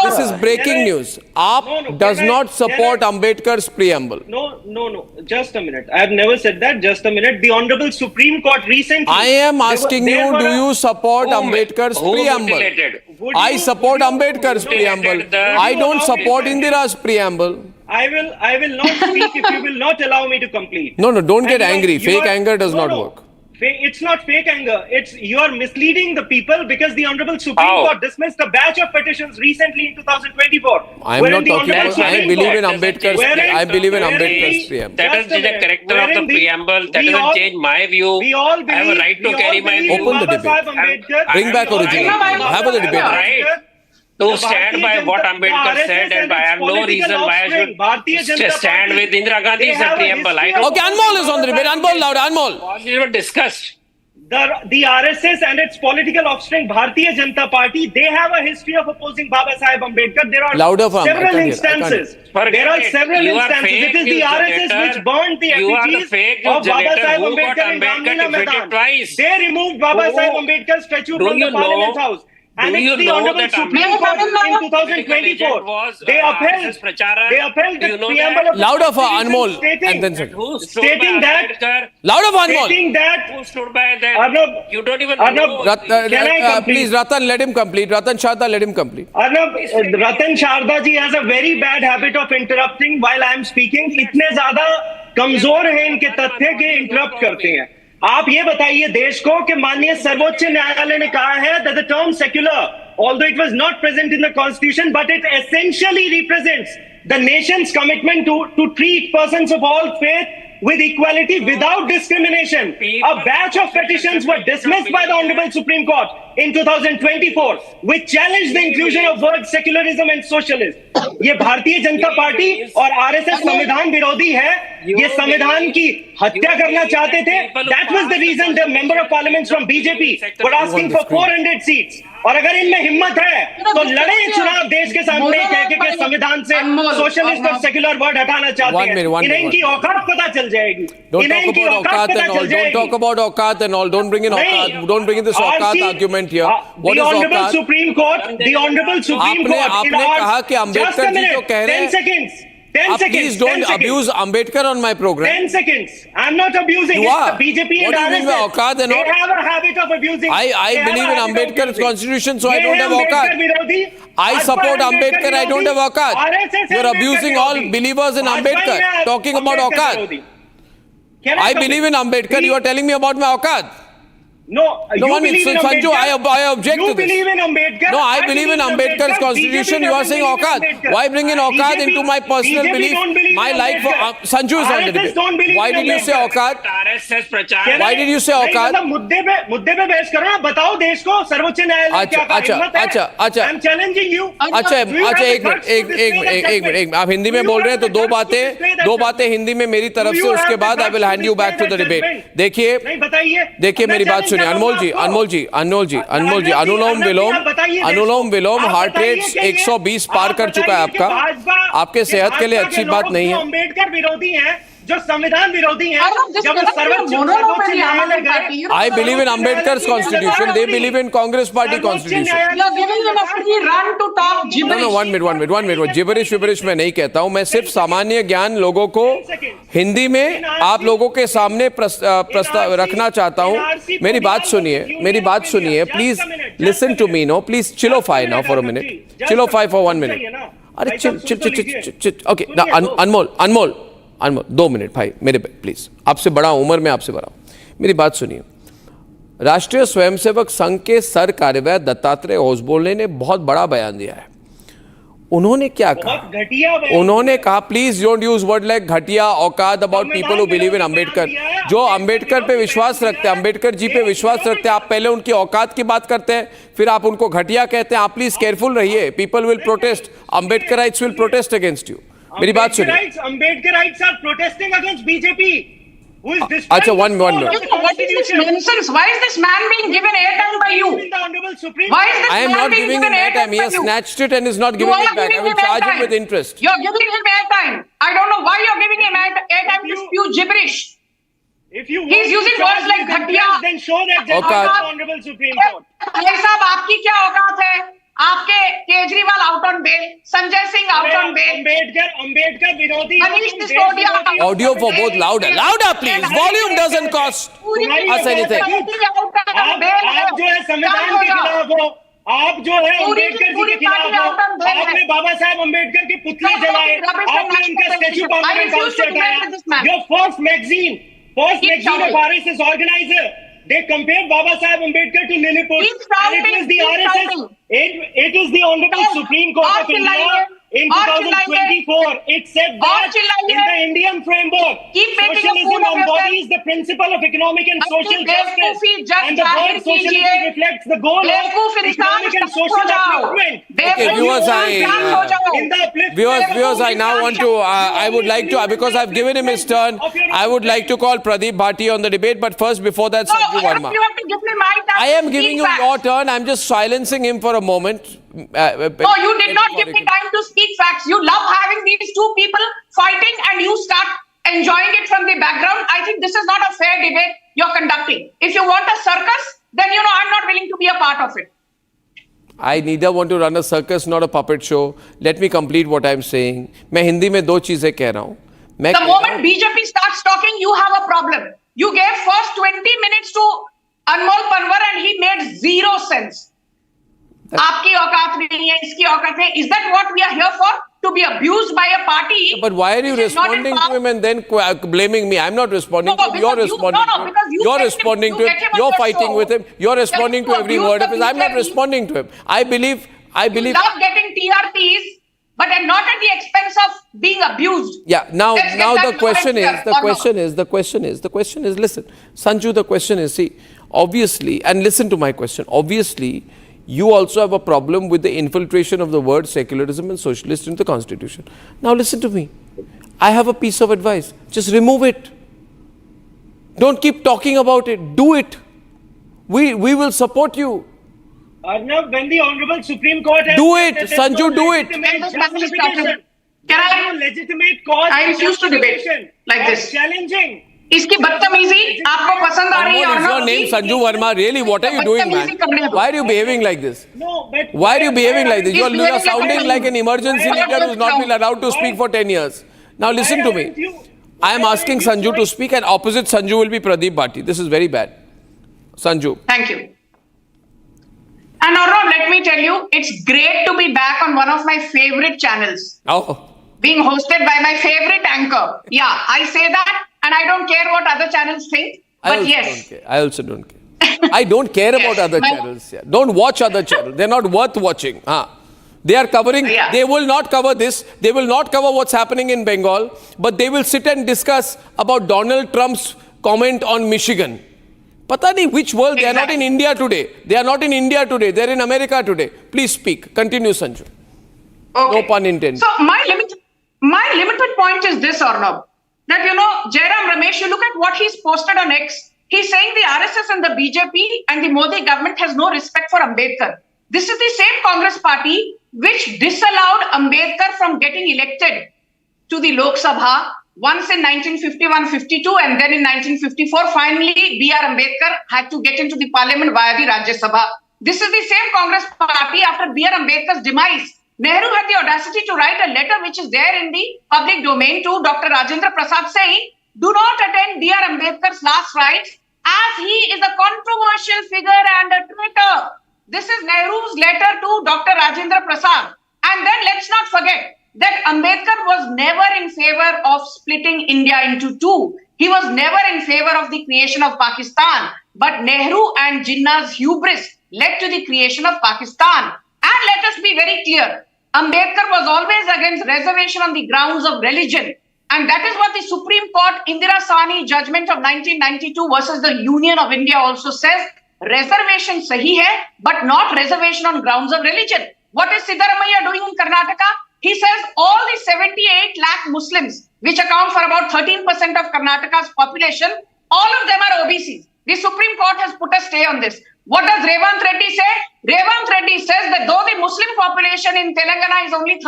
This is breaking news. AAP does not support Ambedkar's preamble. No. Just a minute. I have never said that. Just a minute. The Honorable Supreme Court recently... I am asking you, do you support Ambedkar's preamble? I support Ambedkar's preamble. I don't support Indira's preamble. I will not speak if you will not allow me to complete. No, don't get And angry. Fake anger does not work. It's not fake anger. You are misleading the people because the Honorable Supreme Court dismissed a batch of petitions recently in 2024. I am not talking about. I believe in Ambedkar's. I believe in Ambedkar's preamble. That is the character of the preamble. That doesn't change my view. I have a right to carry my view. Open the debate. Bring back original. Have the debate. Right. To stand by what Ambedkar said, and I have no reason why I should stand with Indira Gandhi's preamble. Okay, Anmol is on the debate. Anmol, loud. Anmol. What is discussed? The RSS and its political offspring, Bharatiya Janata Party, they have a history of opposing Baba Saheb Ambedkar. There are several instances. It is the RSS which burned the effigies of Baba Saheb Ambedkar in Ramlila Maidan. They removed Baba Saheb Ambedkar's statue from the Parliament House. And it's the Honorable Supreme Court in 2024. They upheld the preamble of louder for Anmol and then stating that louder for Anmol. Who stood by that? You don't even know. Please, Ratan, let him complete. Ratan Sharda, let him complete. Arnab, Ratan Sharda ji has a very bad habit of interrupting while I am speaking. इतने ज़्यादा कमजोर हैं इनके तथ्य के interrupt करते हैं. आप ये बताइए देश को कि माननीय सर्वोच्च न्यायालय ने कहा है that the term secular, although it was not present in the constitution, but it essentially represents the nation's commitment to treat persons of all faith with equality without discrimination. A batch of petitions were dismissed by the Honorable Supreme Court in 2024, which challenged the inclusion of words secularism and socialism. ये Bharatiya Janata party और RSS संविधान विरोधी है. ये संविधान की हत्या करना चाहते थे. That was the reason the member of parliament from BJP were asking for 400 seats. और अगर इनमें हिम्मत है तो लड़े चुनाव देश के सामने कह के संविधान से सोशलिस्ट और सेक्युलर वर्ड हटाना चाहते हैं. इन्हें इनकी औकात पता चल जाएगी. Don't talk about औकात and all. Don't talk about औकात and all. Don't bring in औकात. Don't bring in this औकात argument here. What is औकात? The Honorable Supreme Court. आपने कहा कि अम्बेडकर जी जो कह रहे हैं. 10 seconds. 10 seconds. Please don't abuse Ambedkar on my program. 10 seconds. I'm not abusing. You are. The BJP what and do you mean by औकात and all? They have a habit of abusing. I believe in Ambedkar's constitution, so I don't have औकात. I support Ambedkar. I don't have औकात. You're abusing all believers in Ambedkar. Talking about औकात. I believe in Ambedkar. You are telling me about my औकात. No, you believe in Sanju, I object you to this. Believe in Ambedkar. No, I believe in Ambedkar's constitution. You are saying औकात. Why bring in औकात into my personal belief? My life for Sanju is on the debate. Why did you say औकात? Why did you say औकात? मुद्दे पे बहस करो ना. बताओ देश को सर्वोच्च न्यायालय क्या कहा. अच्छा. I'm challenging you. अच्छा एक मिनट. आप हिंदी में बोल रहे हैं तो दो बातें हिंदी में मेरी तरफ से. उसके बाद I will hand you back to the debate. देखिए मेरी बात सुनिए. अनमोल जी अनुलोम विलोम हार्ट रेट 120 पार कर चुका है आपका. आपके सेहत के लिए अच्छी बात नहीं है. अम्बेडकर विरोधी हैं जो संविधान विरोधी हैं. जब सर्वोच्च न्यायालय गए. I believe in Ambedkar's constitution. They believe in Congress party constitution. No, 1 minute. जिबरिश मैं नहीं कहता हूं. मैं सिर्फ सामान्य ज्ञान लोगों को हिंदी में आप लोगों के सामने प्रस्ताव रखना चाहता हूं. मेरी बात सुनिए. Please listen to me. No, please chillify now for a minute. Chillify for 1 minute. अरे chill. Okay, now अनमोल 2 मिनट भाई मेरे प्लीज. आपसे बड़ा उम्र में आपसे बड़ा. मेरी बात सुनिए. राष्ट्रीय स्वयंसेवक संघ के सर कार्यवाह दत्तात्रेय होसबोले ने बहुत बड़ा बयान दिया है. उन्होंने क्या कहा? उन्होंने कहा please don't use word like घटिया औकात about people who believe in Ambedkar. जो अंबेडकर पे विश्वास रखते हैं, अंबेडकर जी पे विश्वास रखते हैं, आप पहले उनकी औकात की बात करते हैं, फिर आप उनको घटिया कहते हैं. आप प्लीज केयरफुल रहिए. People will protest. Ambedkarites will protest against you. मेरी बात सुनिए. Ambedkarites are protesting against BJP. Who is this? अच्छा 1 minute. What is this nonsense? Why is this man being given airtime by you? Why is this I am man not being giving given him airtime. He by has you? snatched it and is not giving it back. I will charge him with interest. You're giving him airtime. I don't know why you're giving him airtime to spew gibberish. He's using words like घटिया. Then show that औकात. Honorable Supreme Court. भाई साहब आपकी क्या औकात है? आपके Kejriwal out on bail, Sanjay Singh out on bail, Ambedkar विरोधी, Manish Sisodia. Audio for both louder please. Volume doesn't cost us anything. आप जो है संविधान के खिलाफ हो, आप जो है अंबेडकर जी के खिलाफ हो, आपने बाबा साहेब अंबेडकर के पुतले जलाए, आपने उनका स्टैच्यू पार्लियामेंट हाउस से हटाया. Your first magazine of RSS organizer, they compared Baba Saheb Ambedkar to Lilliput, and it was the RSS. It is the Honorable Supreme Court of India in 2024. It said that in the Indian framework, socialism embodies the principle of economic and social justice, and the word socialism reflects the goal of economic and social upliftment. Okay, viewers, I now want to, I would like to, because I've given him his turn, I would like to call Pradeep Bharti on the debate, but first, before that, Sanju Verma. You have to give me my time. I am giving you your turn, I'm just silencing him for a moment. No, you did not give me time to speak facts. You love having these two people fighting and you start enjoying it from the background. I think this is not a fair debate you're conducting. If you want a circus, then I'm not willing to be a part of it. I neither want to run a circus, not a puppet show. Let me complete what I'm saying. मैं हिंदी में दो चीजें कह रहा हूँ. The moment BJP starts talking, you have a problem. You gave first 20 minutes to Anmol Panwar and he made zero sense. आपकी औकात नहीं है, इसकी औकात है. Is that what we are here for? To be abused by a party? But why are you responding to him and then blaming me? I'm not responding to him. You're responding to him. You're responding to him. You're fighting with him. You're responding to every word of his. I'm not responding to him. I believe. You love getting TRPs, but not at the expense of being abused. Yeah. Now the question is. Listen, Sanju. The question is. See, obviously, and listen to my question. Obviously, you also have a problem with the infiltration of the word secularism and socialist into the constitution. Now listen to me. I have a piece of advice. Just remove it. Don't keep talking about it. Do it. We will support you. Arnab, when the Honorable Supreme Court has do it, Sanju, do it. Legitimate cause. I refuse to debate like this. Challenging. इसकी बदतमीजी आपको पसंद आ रही है? What is your name, Sanju Verma? Really, what are you doing, man? Why are you behaving like this? No, but why are you behaving like this? You are sounding like an emergency leader who has not been allowed to speak for 10 years. Now listen to me. I am asking Sanju to speak, and opposite Sanju will be Pradeep Bharti. This is very bad. Sanju. Thank you. And Arnab, let me tell you, it's great to be back on one of my favorite channels. Oh. Being hosted by my favorite anchor. Yeah, I say that. And I don't care what other channels think, but yes. I also don't care. I don't care about other channels. Yeah. Don't watch other channels. They're not worth watching. They are covering, they will not cover this. They will not cover what's happening in Bengal, but they will sit and discuss about Donald Trump's comment on Michigan. Pata nahi which world. They are not in India today. They are not in India today. They're in America today. Please speak. Continue, Sanju. Okay. No pun intended. So my limited point is this, Arnab. That, Jairam Ramesh, you look at what he's posted on X. He's saying the RSS and the BJP and the Modi government has no respect for Ambedkar. This is the same Congress party which disallowed Ambedkar from getting elected to the Lok Sabha once in 1951-52 and then in 1954. Finally, B.R. Ambedkar had to get into the parliament via the Rajya Sabha. This is the same Congress party after B.R. Ambedkar's demise. Nehru had the audacity to write a letter which is there in the public domain to Dr. Rajendra Prasad saying, do not attend B.R. Ambedkar's last rites as he is a controversial figure and a traitor. This is Nehru's letter to Dr. Rajendra Prasad. And then let's not forget that Ambedkar was never in favor of splitting India into two. He was never in favor of the creation of Pakistan. But Nehru and Jinnah's hubris led to the creation of Pakistan. And let us be very clear, Ambedkar was always against reservation on the grounds of religion. And that is what the Supreme Court Indira Sawhney judgment of 1992 versus the Union of India also says. Reservation sahi hai, but not reservation on grounds of religion. What is Siddaramaiah doing in Karnataka? He says all the 78 lakh Muslims, which account for about 13% of Karnataka's population, all of them are OBCs. The Supreme Court has put a stay on this. What does Revant Reddy say? Revant Reddy says that though the Muslim population in Telangana is only 13%,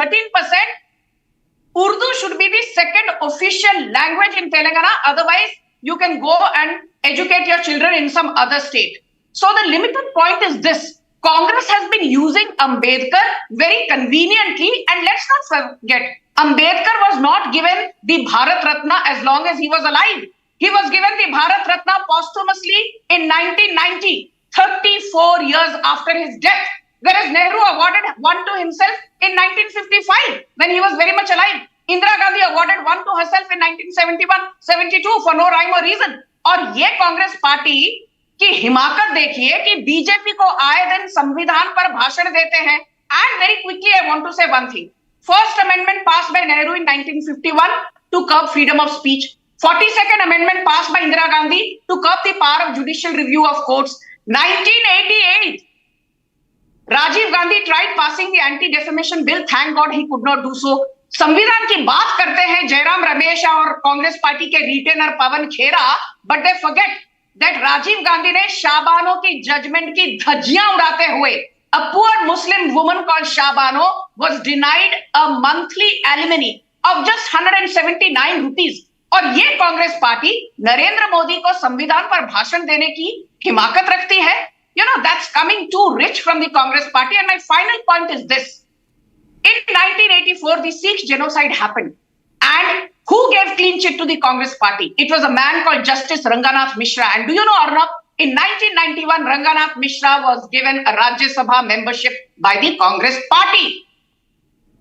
Urdu should be the second official language in Telangana. Otherwise, you can go and educate your children in some other state. So the limited point is this. Congress has been using Ambedkar very conveniently, and let's not forget, Ambedkar was not given the Bharat Ratna as long as he was alive. He was given the Bharat Ratna posthumously in 1990, 34 years after his death, whereas Nehru awarded one to himself in 1955 when he was very much alive. Indira Gandhi awarded one to herself in 1971-72 for no rhyme or reason. और ये Congress party की हिमाकत देखिए कि BJP को आए दिन संविधान पर भाषण देते हैं. And very quickly I want to say one thing. First amendment passed by Nehru in 1951 to curb freedom of speech. 42nd amendment passed by Indira Gandhi to curb the power of judicial review of courts. 1988, Rajiv Gandhi tried passing the anti-defamation bill. Thank God he could not do so. संविधान की बात करते हैं जयराम रमेश और Congress party के retainer Pavan Khera, but they forget that Rajiv Gandhi ने शाबानो की judgement की धज्जियां उड़ाते हुए a poor Muslim woman called Shabano was denied a monthly alimony of just 179 rupees. और ये कांग्रेस पार्टी नरेंद्र मोदी को संविधान पर भाषण देने की हिमाकत रखती है. You know, that's coming too rich from the Congress party. And my final point is this. In 1984, the Sikh genocide happened. And who gave clean chit to the Congress party? It was a man called Justice Ranganath Mishra. And do you know, Arnab, in 1991, Ranganath Mishra was given a Rajya Sabha membership by the Congress party.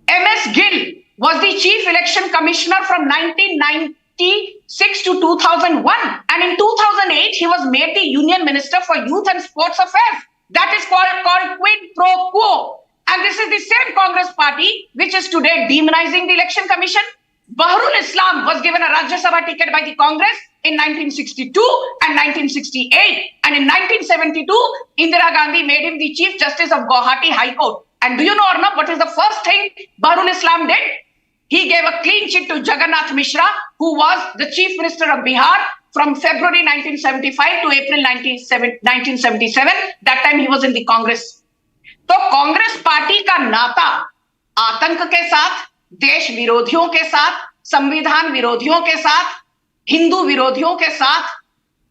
M.S. Gill was the chief election commissioner from 1996 to 2001. And in 2008, he was made the union minister for youth and sports affairs. That is called quid pro quo. And this is the same Congress party which is today demonizing the election commission. Baharul Islam was given a Rajya Sabha ticket by the Congress in 1962 and 1968. And in 1972, Indira Gandhi made him the Chief Justice of Guwahati High Court. And do you know, Arnab, what is the first thing Baharul Islam did? He gave a clean chit to Jagannath Mishra, who was the Chief Minister of Bihar from February 1975 to April 1977. That time he was in the Congress. तो Congress party का नाता आतंक के साथ, देश विरोधियों के साथ, संविधान विरोधियों के साथ, हिंदू विरोधियों के साथ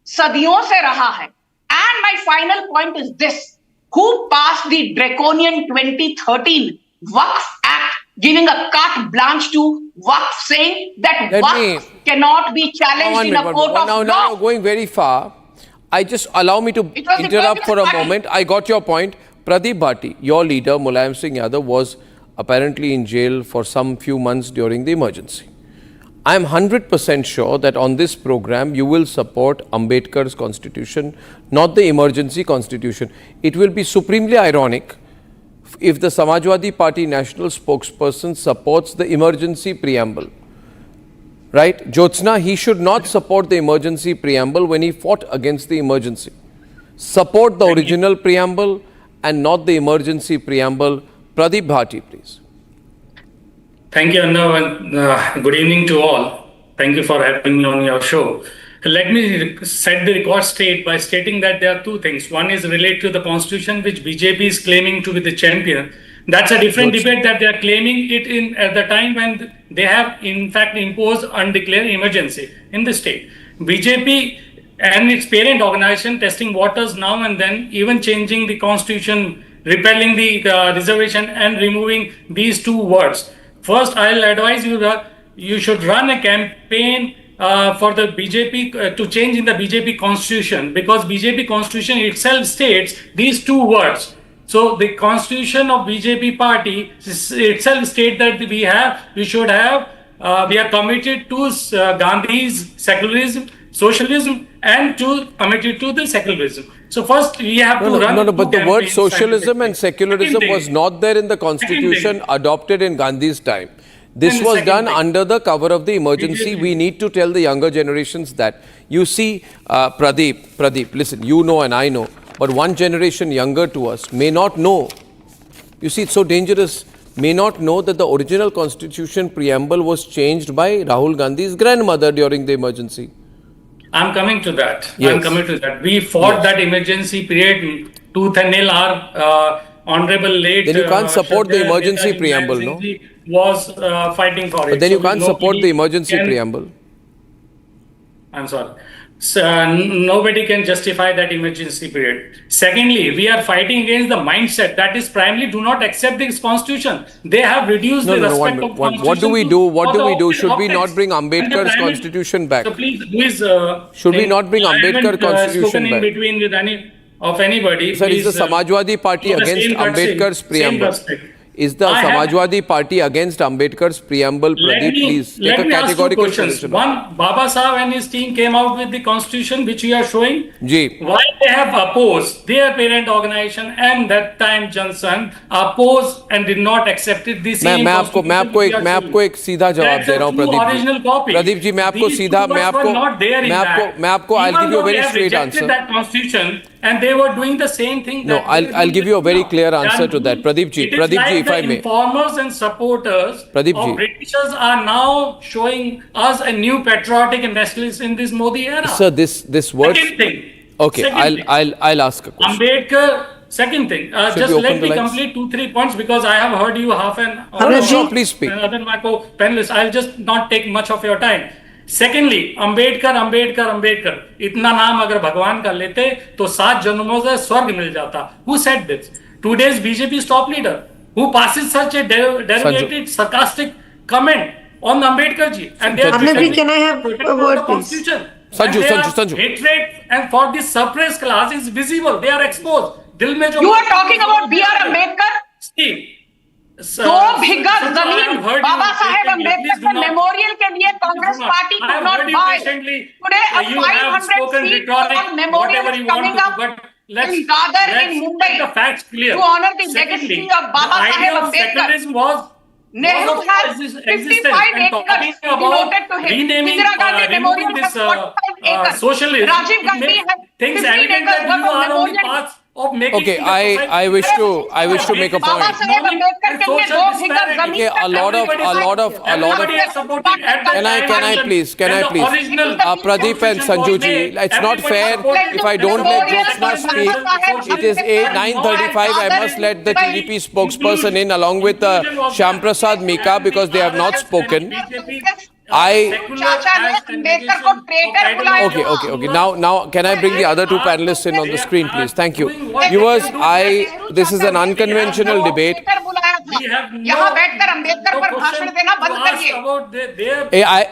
सदियों से रहा है. And my final point is this. Who passed the draconian 2013 Waqf Act giving a carte blanche to Waqf, saying that Waqf cannot be challenged in a court of law? Now going very far. I just allow me to interrupt for a moment. I got your point. Pradeep Bhati, your leader, Mulayam Singh Yadav, was apparently in jail for some few months during the emergency. I am 100% sure that on this program, you will support Ambedkar's constitution, not the emergency constitution. It will be supremely ironic if the Samajwadi Party national spokesperson supports the emergency preamble. Right? Jyotsna, he should not support the emergency preamble when he fought against the emergency. Support the original preamble and not the emergency preamble. Pradeep Bhati, please. Thank you, Arnab, and good evening to all. Thank you for having me on your show. Let me set the record straight by stating that there are two things. One is related to the constitution, which BJP is claiming to be the champion. That's a different debate that they are claiming it in at the time when they have in fact imposed undeclared emergency in the state. BJP and its parent organization testing waters now and then, even changing the constitution, repelling the reservation and removing these two words. First, I'll advise you that you should run a campaign for the BJP to change in the BJP constitution, because BJP constitution itself states these two words. So the constitution of BJP party itself states that we are committed to Gandhi's secularism, socialism, and committed to the secularism. So first we have to run. But the word socialism and secularism was not there in the constitution adopted in Gandhi's time. This was done under the cover of the emergency. We need to tell the younger generations that. You see, Pradeep, listen, you know and I know, but one generation younger to us may not know. You see, it's so dangerous. May not know that the original constitution preamble was changed by Rahul Gandhi's grandmother during the emergency. I'm coming to that. Yes. I'm coming to that. We fought that emergency period tooth and nail. Our honorable late. Then you can't support the emergency preamble, no? Was fighting for it. But then you can't support the emergency preamble. I'm sorry. So, nobody can justify that emergency period. Secondly, we are fighting against the mindset that is primarily do not accept this constitution. They have reduced the respect of constitution. What do we do? What do we do? Should we not bring Ambedkar's constitution back? So please, who is? Should we not bring Ambedkar's constitution back? In between with anybody. Sir, is the Samajwadi Party against Ambedkar's preamble? Is the Samajwadi Party against Ambedkar's preamble? Pradeep, please take a categorical position. One, Baba Saheb and his team came out with the constitution, which we are showing. Ji. Why they have opposed, their parent organization and that time Johnson opposed and did not accept it. The same मैं आपको एक सीधा जवाब दे रहा हूँ प्रदीप जी मैं आपको I'll give you a very straight answer. That constitution and they were doing the same thing. No, I'll give you a very clear answer to that. Pradeep ji, if I may. Informers and supporters of Britishers are now showing us a new patriotic and nationalist in this Modi era. Sir, this word. Second thing. Okay, I'll ask a question. Ambedkar. Second thing, just let me complete 2-3 points because I have heard you half an hour. Sure, please speak. Other than my co-panelists, I'll just not take much of your time. Secondly, Ambedkar. इतना नाम अगर भगवान का लेते तो 7 जन्मों से स्वर्ग मिल जाता. Who said this? Today's BJP's top leader, who passes such a derivative, sarcastic comment on Ambedkar ji. And Arnab, can I have a word, please? Sanju. Hatred and for this suppressed class is visible. They are exposed. You are talking about B.R. Ambedkar? दो बिघा जमीन बाबा साहेब अम्बेडकर के memorial के लिए Congress party could not buy. Today a 500 feet tall memorial is coming up in Dadar in Mumbai to honor the legacy of Baba Saheb Ambedkar. Nehru has 55 acres devoted to him. Indira Gandhi Memorial has 45 acres. Rajiv Gandhi has 15 acres worth of memorial. Okay, I wish to make a point. Okay, a lot of. Can I please? Pradeep and Sanju ji, it's not fair if I don't let Jyotsna speak. It is 9:35. I must let the TDP spokesperson in along with Shyam Prasad Mika because they have not spoken. Okay. Now, can I bring the other two panelists in on the screen, please? Thank you. Viewers, this is an unconventional debate.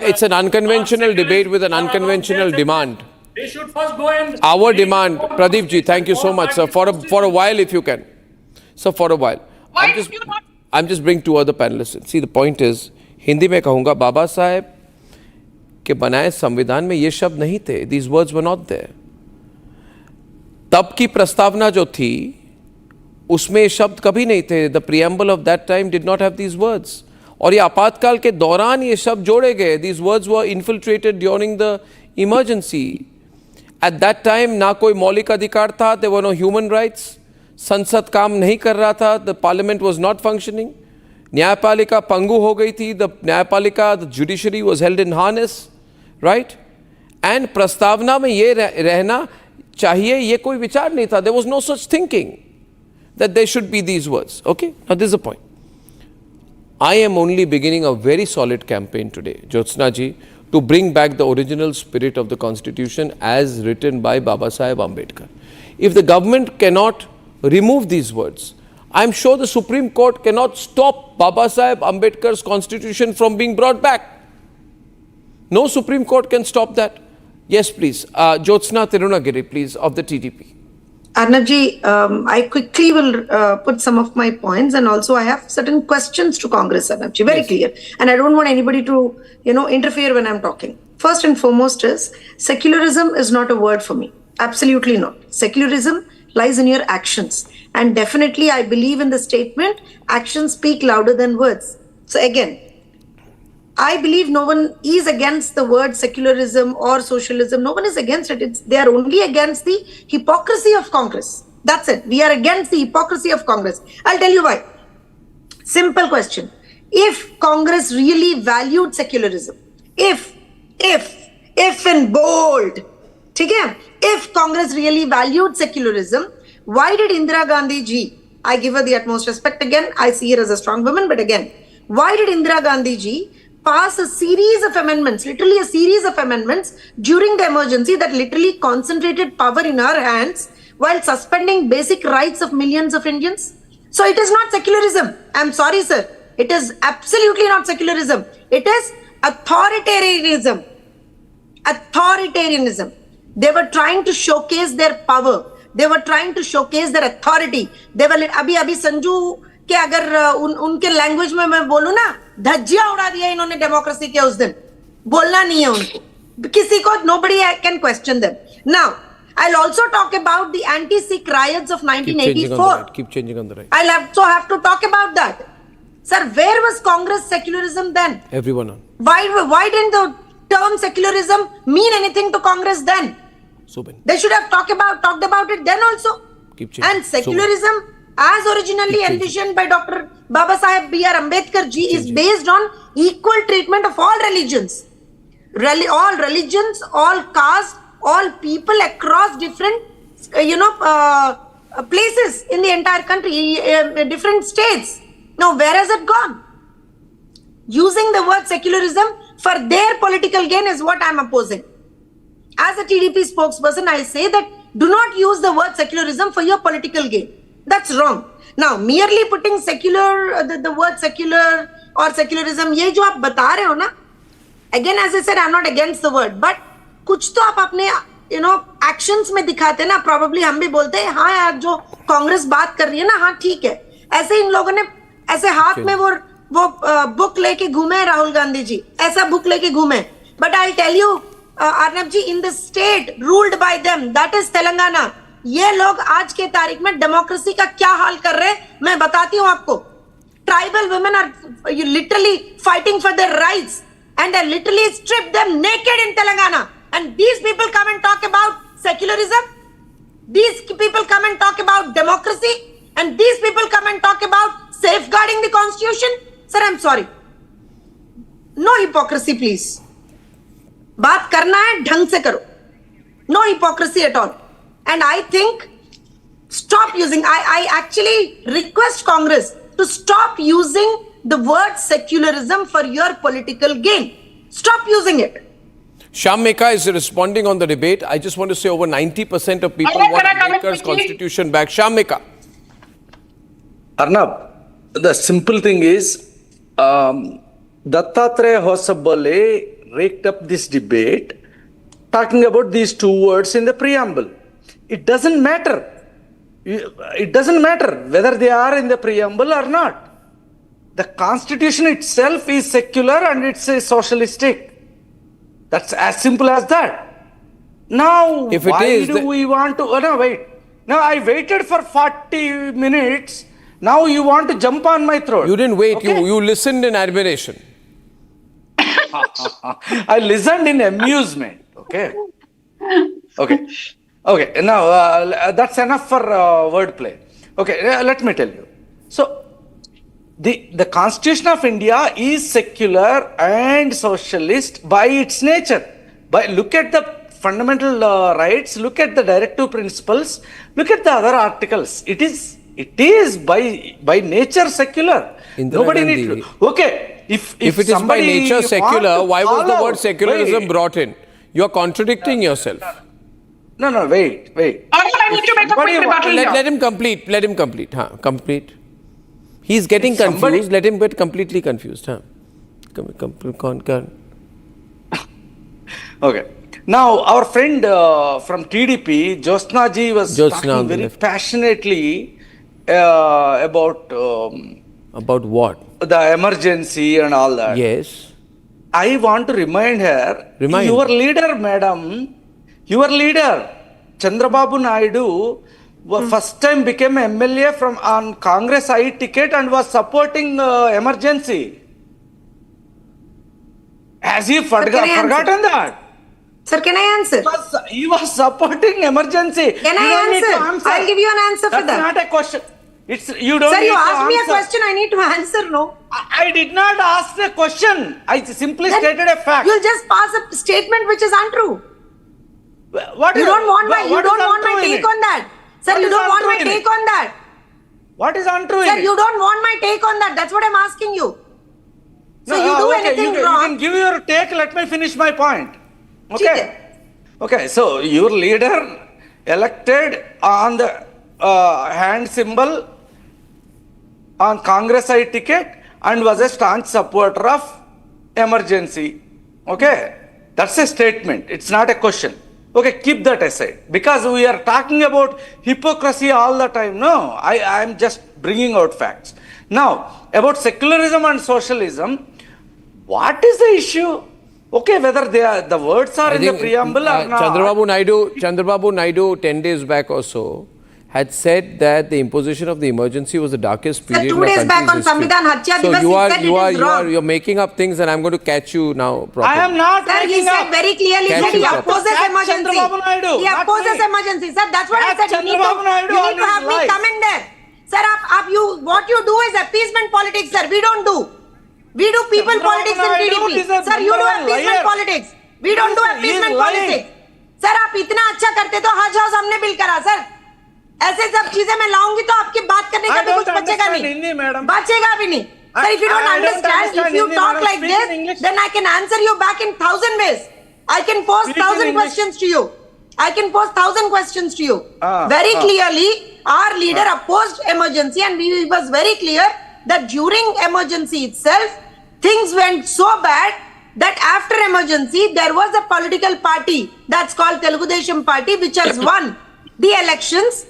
It's an unconventional debate with an unconventional demand. They should first go and... Our demand, Pradeep ji, thank you so much, sir. For a while, if you can. Sir, for a while. I'm just bring two other panelists in. See, the point is, Hindi में कहूँगा बाबा साहेब के बनाए संविधान में ये शब्द नहीं थे. These words were not there. तब की प्रस्तावना जो थी उसमें ये शब्द कभी नहीं थे. The preamble of that time did not have these words. और ये आपातकाल के दौरान ये शब्द जोड़े गए. These words were infiltrated during the emergency. At that time ना कोई मौलिक अधिकार था. There were no human rights. संसद काम नहीं कर रहा था. The parliament was not functioning. न्यायपालिका पंगु हो गई थी. The न्यायपालिका, the judiciary was held in harness, right? And प्रस्तावना में ये रहना चाहिए ये कोई विचार नहीं था. There was no such thinking that there should be these words. Okay, now this is the point. I am only beginning a very solid campaign today, Jyotsna ji, to bring back the original spirit of the constitution as written by Baba Saheb Ambedkar. If the government cannot remove these words, I'm sure the Supreme Court cannot stop Baba Saheb Ambedkar's constitution from being brought back. No Supreme Court can stop that. Yes, please. Jyotsna Tirunagiri, please, of the TDP. Arnab ji, I quickly will put some of my points, and also I have certain questions to Congress, Arnab ji, very clear. And I don't want anybody to, interfere when I'm talking. First and foremost is, secularism is not a word for me. Absolutely not. Secularism lies in your actions. And definitely, I believe in the statement, actions speak louder than words. So again, I believe no one is against the word secularism or socialism. No one is against it. They are only against the hypocrisy of Congress. That's it. We are against the hypocrisy of Congress. I'll tell you why. Simple question. If Congress really valued secularism, if in bold, if Congress really valued secularism, why did Indira Gandhi ji, I give her the utmost respect again, I see her as a strong woman, but again, why did Indira Gandhi ji pass a series of amendments, literally a series of amendments during the emergency that literally concentrated power in her hands while suspending basic rights of millions of Indians? So it is not secularism. I'm sorry, sir. It is absolutely not secularism. It is authoritarianism. Authoritarianism. They were trying to showcase their power. They were trying to showcase their authority. They were, abhi Sanju कि अगर उनके language में मैं बोलूं ना, धज्जियां उड़ा दिया इन्होंने डेमोक्रेसी के उस दिन. बोलना नहीं है उनको, किसी को, nobody can question them. Now, I'll also talk about the anti-Sikh riots of 1984. Keep changing on the right. I'll also have to talk about that. Sir, where was Congress secularism then? Everyone on. Why didn't the term secularism mean anything to Congress then? They should have talked about it then also. Keep changing. And secularism, as originally envisioned by Dr. Baba Saheb B.R. Ambedkar ji, is based on equal treatment of all religions. All religions, all castes, all people across different, places in the entire country, different states. Now, where has it gone? Using the word secularism for their political gain is what I'm opposing. As a TDP spokesperson, I say that do not use the word secularism for your political gain. That's wrong. Now, merely putting secular, the word secular or secularism, ये जो आप बता रहे हो ना, again, as I said, I'm not against the word, but कुछ तो आप अपने actions में दिखाते ना. Probably हम भी बोलते हैं हाँ यार जो कांग्रेस बात कर रही है ना, हाँ ठीक है. ऐसे इन लोगों ने ऐसे हाथ में वो बुक लेके घूमे, राहुल गांधी जी ऐसा बुक लेके घूमे. But I'll tell you, Arnab ji, in the state ruled by them, that is Telangana, ये लोग आज के तारीख में डेमोक्रेसी का क्या हाल कर रहे हैं मैं बताती हूँ आपको. Tribal women are literally fighting for their rights and they literally strip them naked in Telangana. And these people come and talk about secularism. These people come and talk about democracy. And these people come and talk about safeguarding the constitution. Sir, I'm sorry. No hypocrisy, please. बात करना है ढंग से करो. No hypocrisy at all. And I think stop using, I actually request Congress to stop using the word secularism for your political gain. Stop using it. Shyam Meka is responding on the debate. I just want to say over 90% of people want Ambedkar's constitution back. Shyam Meka. Arnab, the simple thing is, Dattatreya Hosabale raked up this debate talking about these two words in the preamble. It doesn't matter. It doesn't matter whether they are in the preamble or not. The constitution itself is secular and it's a socialistic. That's as simple as that. Now, if it why is do we want to... Oh, no, wait. Now, I waited for 40 minutes. Now you want to jump on my throat. You didn't wait. Okay? You listened in admiration. I listened in amusement. Okay. Okay. Now, that's enough for wordplay. Okay, let me tell you. So, the Constitution of India is secular and socialist by its nature. Look at the fundamental rights, look at the directive principles, look at the other articles. It is by nature secular. Nobody needs to. Okay, if it is by nature secular, why was the word secularism brought in? You are contradicting yourself. No, wait. I need to make a quick rebuttal here. Let him complete. Complete. He's getting confused. Let him get completely confused. Okay. Now, our friend from TDP, Jyotsna ji, was talking very passionately about what? The emergency and all that. Yes. I want to remind her, your leader, madam, your leader, Chandrababu Naidu, first time became MLA on Congress I ticket and was supporting emergency. Has he forgotten that? Sir, can I answer? He was supporting emergency. Can I answer? I'll give you an answer for that. That's not a question. You don't. Sir, you asked me a answer. question. I need to answer. No. I did not ask the question. I simply stated a fact. You'll just pass a statement which is untrue. You don't want my take on that. Sir, you don't want my take on that. What is untrue? Sir, you don't want my take on that. That's what I'm asking you. So you do anything wrong. You can give your take. Let me finish my point. Okay. So your leader elected on the hand symbol on Congress I ticket and was a staunch supporter of emergency. Okay. That's a statement. It's not a question. Okay, keep that aside. Because we are talking about hypocrisy all the time. No, I am just bringing out facts. Now, about secularism and socialism, what is the issue? Okay, whether the words are in the preamble or not. Chandrababu Naidu 10 days back or so had said that the imposition of the emergency was the darkest period in the country's history. 2 days back on Samvidhan Hatya Divas, he said you're making up things, and I'm going to catch you now properly. I am not Sir, he said very clearly that he opposes emergency. He opposes emergency. Sir, that's what I said. You need to have me come in there. Sir, what you do is appeasement politics, sir. We don't do. We do people politics in TDP. Sir, you do appeasement politics. We don't do appeasement politics. Sir, आप इतना अच्छा करते तो हज house हमने bill करा sir. ऐसे सब चीजें मैं लाऊंगी तो आपकी बात करने का भी कुछ बचेगा नहीं. बचेगा भी नहीं. Sir, if you don't understand, if you talk like this, then I can answer you back in 1,000 ways. I can pose 1,000 questions to you. Very clearly, our leader opposed emergency, and he was very clear that during emergency itself, things went so bad that after emergency, there was a political party that's called Telugu Desam Party, which has won the elections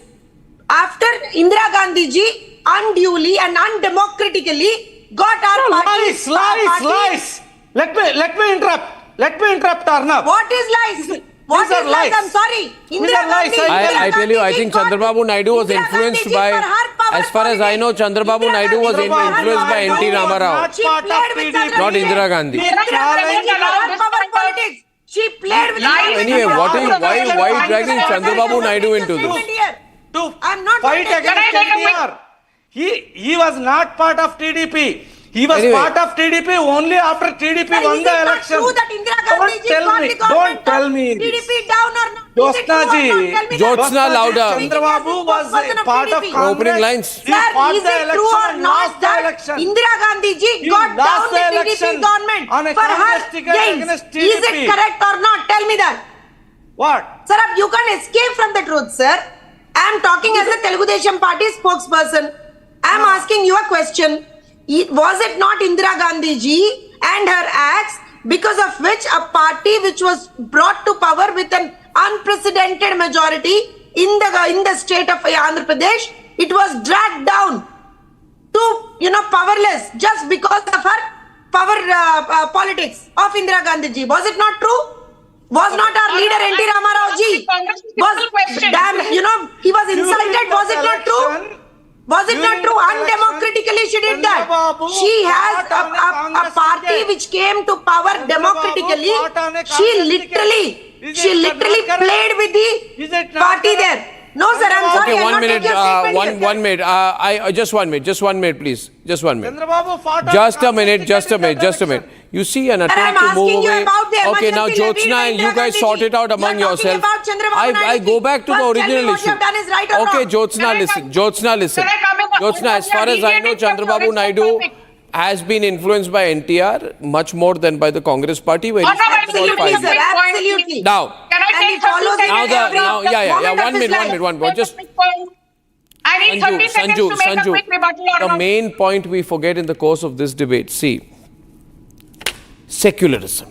after Indira Gandhi ji unduly and undemocratically got our party. Lies. Let me interrupt, Arnab. What is lies? What is lies? I'm sorry. Indira Gandhi. I tell you, I think Chandrababu Naidu was influenced by, as far as I know, Chandrababu Naidu was influenced by N.T. Ramarao, not Indira Gandhi. She played with Anyway, why are you dragging Chandrababu Naidu into this? I'm not fight against NTR. He was not part of TDP. He was part of TDP only after TDP won the election. Don't tell me. TDP down or not? Jyotsna louder. Chandrababu was part of Congress. Opening lines. Sir, is it true or not that Indira Gandhi ji got down the TDP government for her gains? Is it correct or not? Tell me that. What? Sir, you can't escape from the truth, sir. I am talking as a Telugu Desam Party spokesperson. I am asking you a question. Was it not Indira Gandhi ji and her acts because of which a party which was brought to power with an unprecedented majority in the state of Andhra Pradesh, it was dragged down to powerless just because of her power politics of Indira Gandhi ji? Was it not true? Was not our leader N.T. Ramarao ji? He was insulted. Was it not true? Was it not true? Undemocratically she did that. She has a party which came to power democratically. She literally played with the party there. No, sir, I'm sorry. Okay, 1 minute. 1 minute. Just 1 minute, please. Just 1 minute. Just a minute. You see an attempt to move away. Okay, now Jyotsna and you guys sort it out among yourselves. I go back to the original issue. Okay, Jyotsna, listen. Jyotsna, as far as I know, Chandrababu Naidu has been influenced by NTR much more than by the Congress party. Where absolutely, sir. Absolutely. Now, can I take 1 minute. Just I need 30 seconds to make a quick rebuttal. The main point we forget in the course of this debate. See, secularism,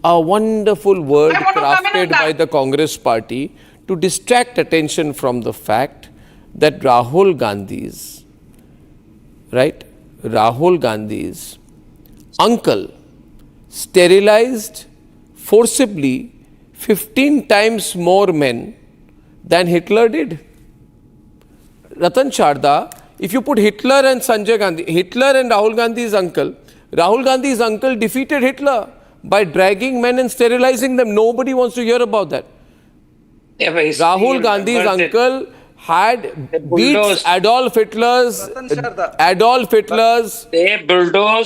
a wonderful word crafted by the Congress party to distract attention from the fact that Rahul Gandhi's uncle sterilized forcibly 15 times more men than Hitler did. Ratan Sharda, if you put Hitler and Sanjay Gandhi, Hitler and Rahul Gandhi's uncle defeated Hitler by dragging men and sterilizing them. Nobody wants to hear about that. Rahul Gandhi's uncle had beats Adolf Hitler's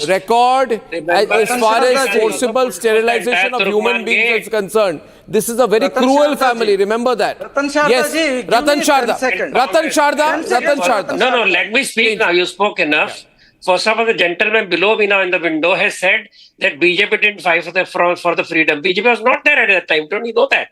record as far as forcible sterilization of human beings is concerned. This is a very cruel family. Remember that. Yes, Ratan Sharda. No, let me speak now. You spoke enough. First of all, the gentleman below me now in the window has said that BJP didn't fight for the freedom. BJP was not there at that time. Don't you know that?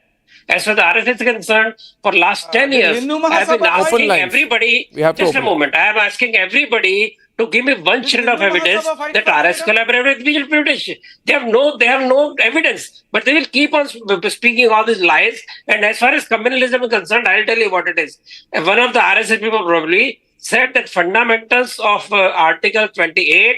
As far as the RSS is concerned, for last 10 years, I have been asking everybody, just a moment, I am asking everybody to give me one shred of evidence that RS collaborated with BJP. They have no evidence, but they will keep on speaking all these lies. And as far as communalism is concerned, I'll tell you what it is. One of the RSS people probably said that fundamentals of Article 28,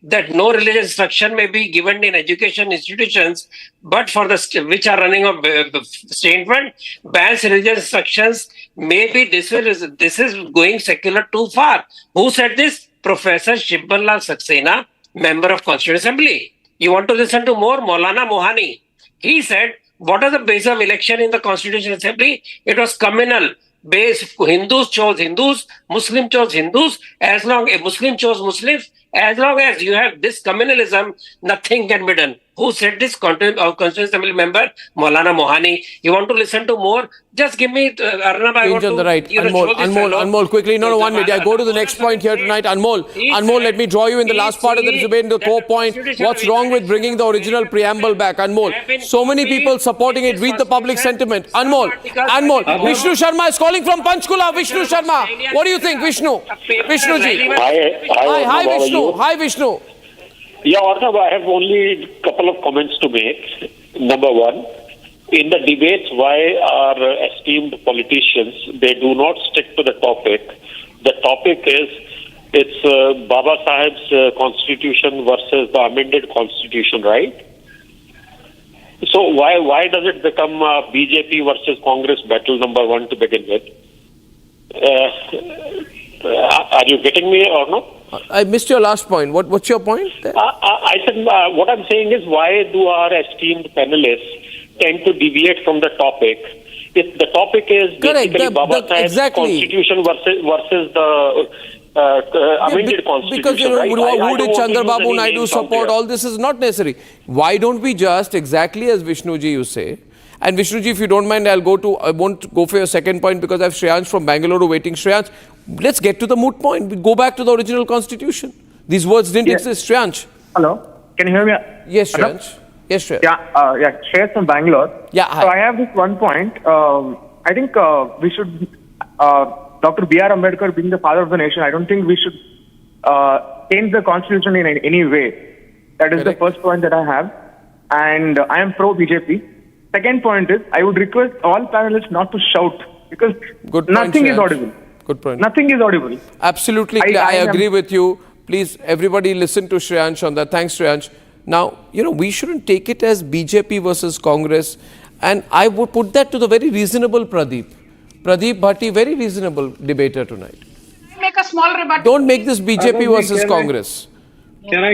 that no religious instruction may be given in education institutions, but for the which are running on state fund, bans religious instructions may be this is going secular too far. Who said this? Professor Shibbanlal Saxena, member of Constituent Assembly. You want to listen to more? Maulana Mohani. He said, what is the basis of election in the Constitutional Assembly? It was communal. Base Hindus chose Hindus, Muslims chose Hindus. As long as Muslim chose Muslims, as long as you have this communalism, nothing can be done. Who said this? Constituent Assembly member Maulana Mohani. You want to listen to more? Just give me Arnab. Change on the right. Anmol, quickly. No, 1 minute. I go to the next point here tonight. Anmol, let me draw you in the last part of the debate in the core point. What's wrong with bringing the original preamble back? Anmol, so many people supporting it. Read the public sentiment. Anmol, Vishnu Sharma is calling from Panchkula. Vishnu Sharma, what do you think, Vishnu? Vishnuji. Hi, Vishnu. Hi, Vishnu. Yeah, Arnab, I have only a couple of comments to make. Number one, in the debates, why our esteemed politicians, they do not stick to the topic. The topic is, it's Baba Saheb's constitution versus the amended constitution, right? So why does it become BJP versus Congress battle number one to begin with? Are you getting me or no? I missed your last point. What's your point? I said, what I'm saying is, why do our esteemed panelists tend to deviate from the topic? If the topic is basically Baba Saheb's constitution versus the amended constitution, because who did Chandrababu Naidu support? All this is not necessary. Why don't we just, exactly as Vishnuji you say, and Vishnuji, if you don't mind, I won't go for your second point because I have Shreyansh from Bangalore waiting. Shreyansh, let's get to the moot point. We go back to the original constitution. These words didn't exist. Shreyansh. Hello, can you hear me? Yes, Shreyansh. Yes, Shreyansh. Yeah, Shreyansh from Bangalore. Yeah, hi. So I have this one point. I think we should, Dr. B.R. Ambedkar being the father of the nation, I don't think we should change the constitution in any way. That is the first point that I have. And I am pro-BJP. Second point is, I would request all panelists not to shout because nothing is audible. Good point. Nothing is audible. Absolutely. I agree with you. Please, everybody listen to Shreyansh on that. Thanks, Shreyansh. Now, we shouldn't take it as BJP versus Congress. And I would put that to the very reasonable Pradeep. Pradeep Bhatti, very reasonable debater tonight. Make a small rebuttal. Don't make this BJP versus Congress. Can I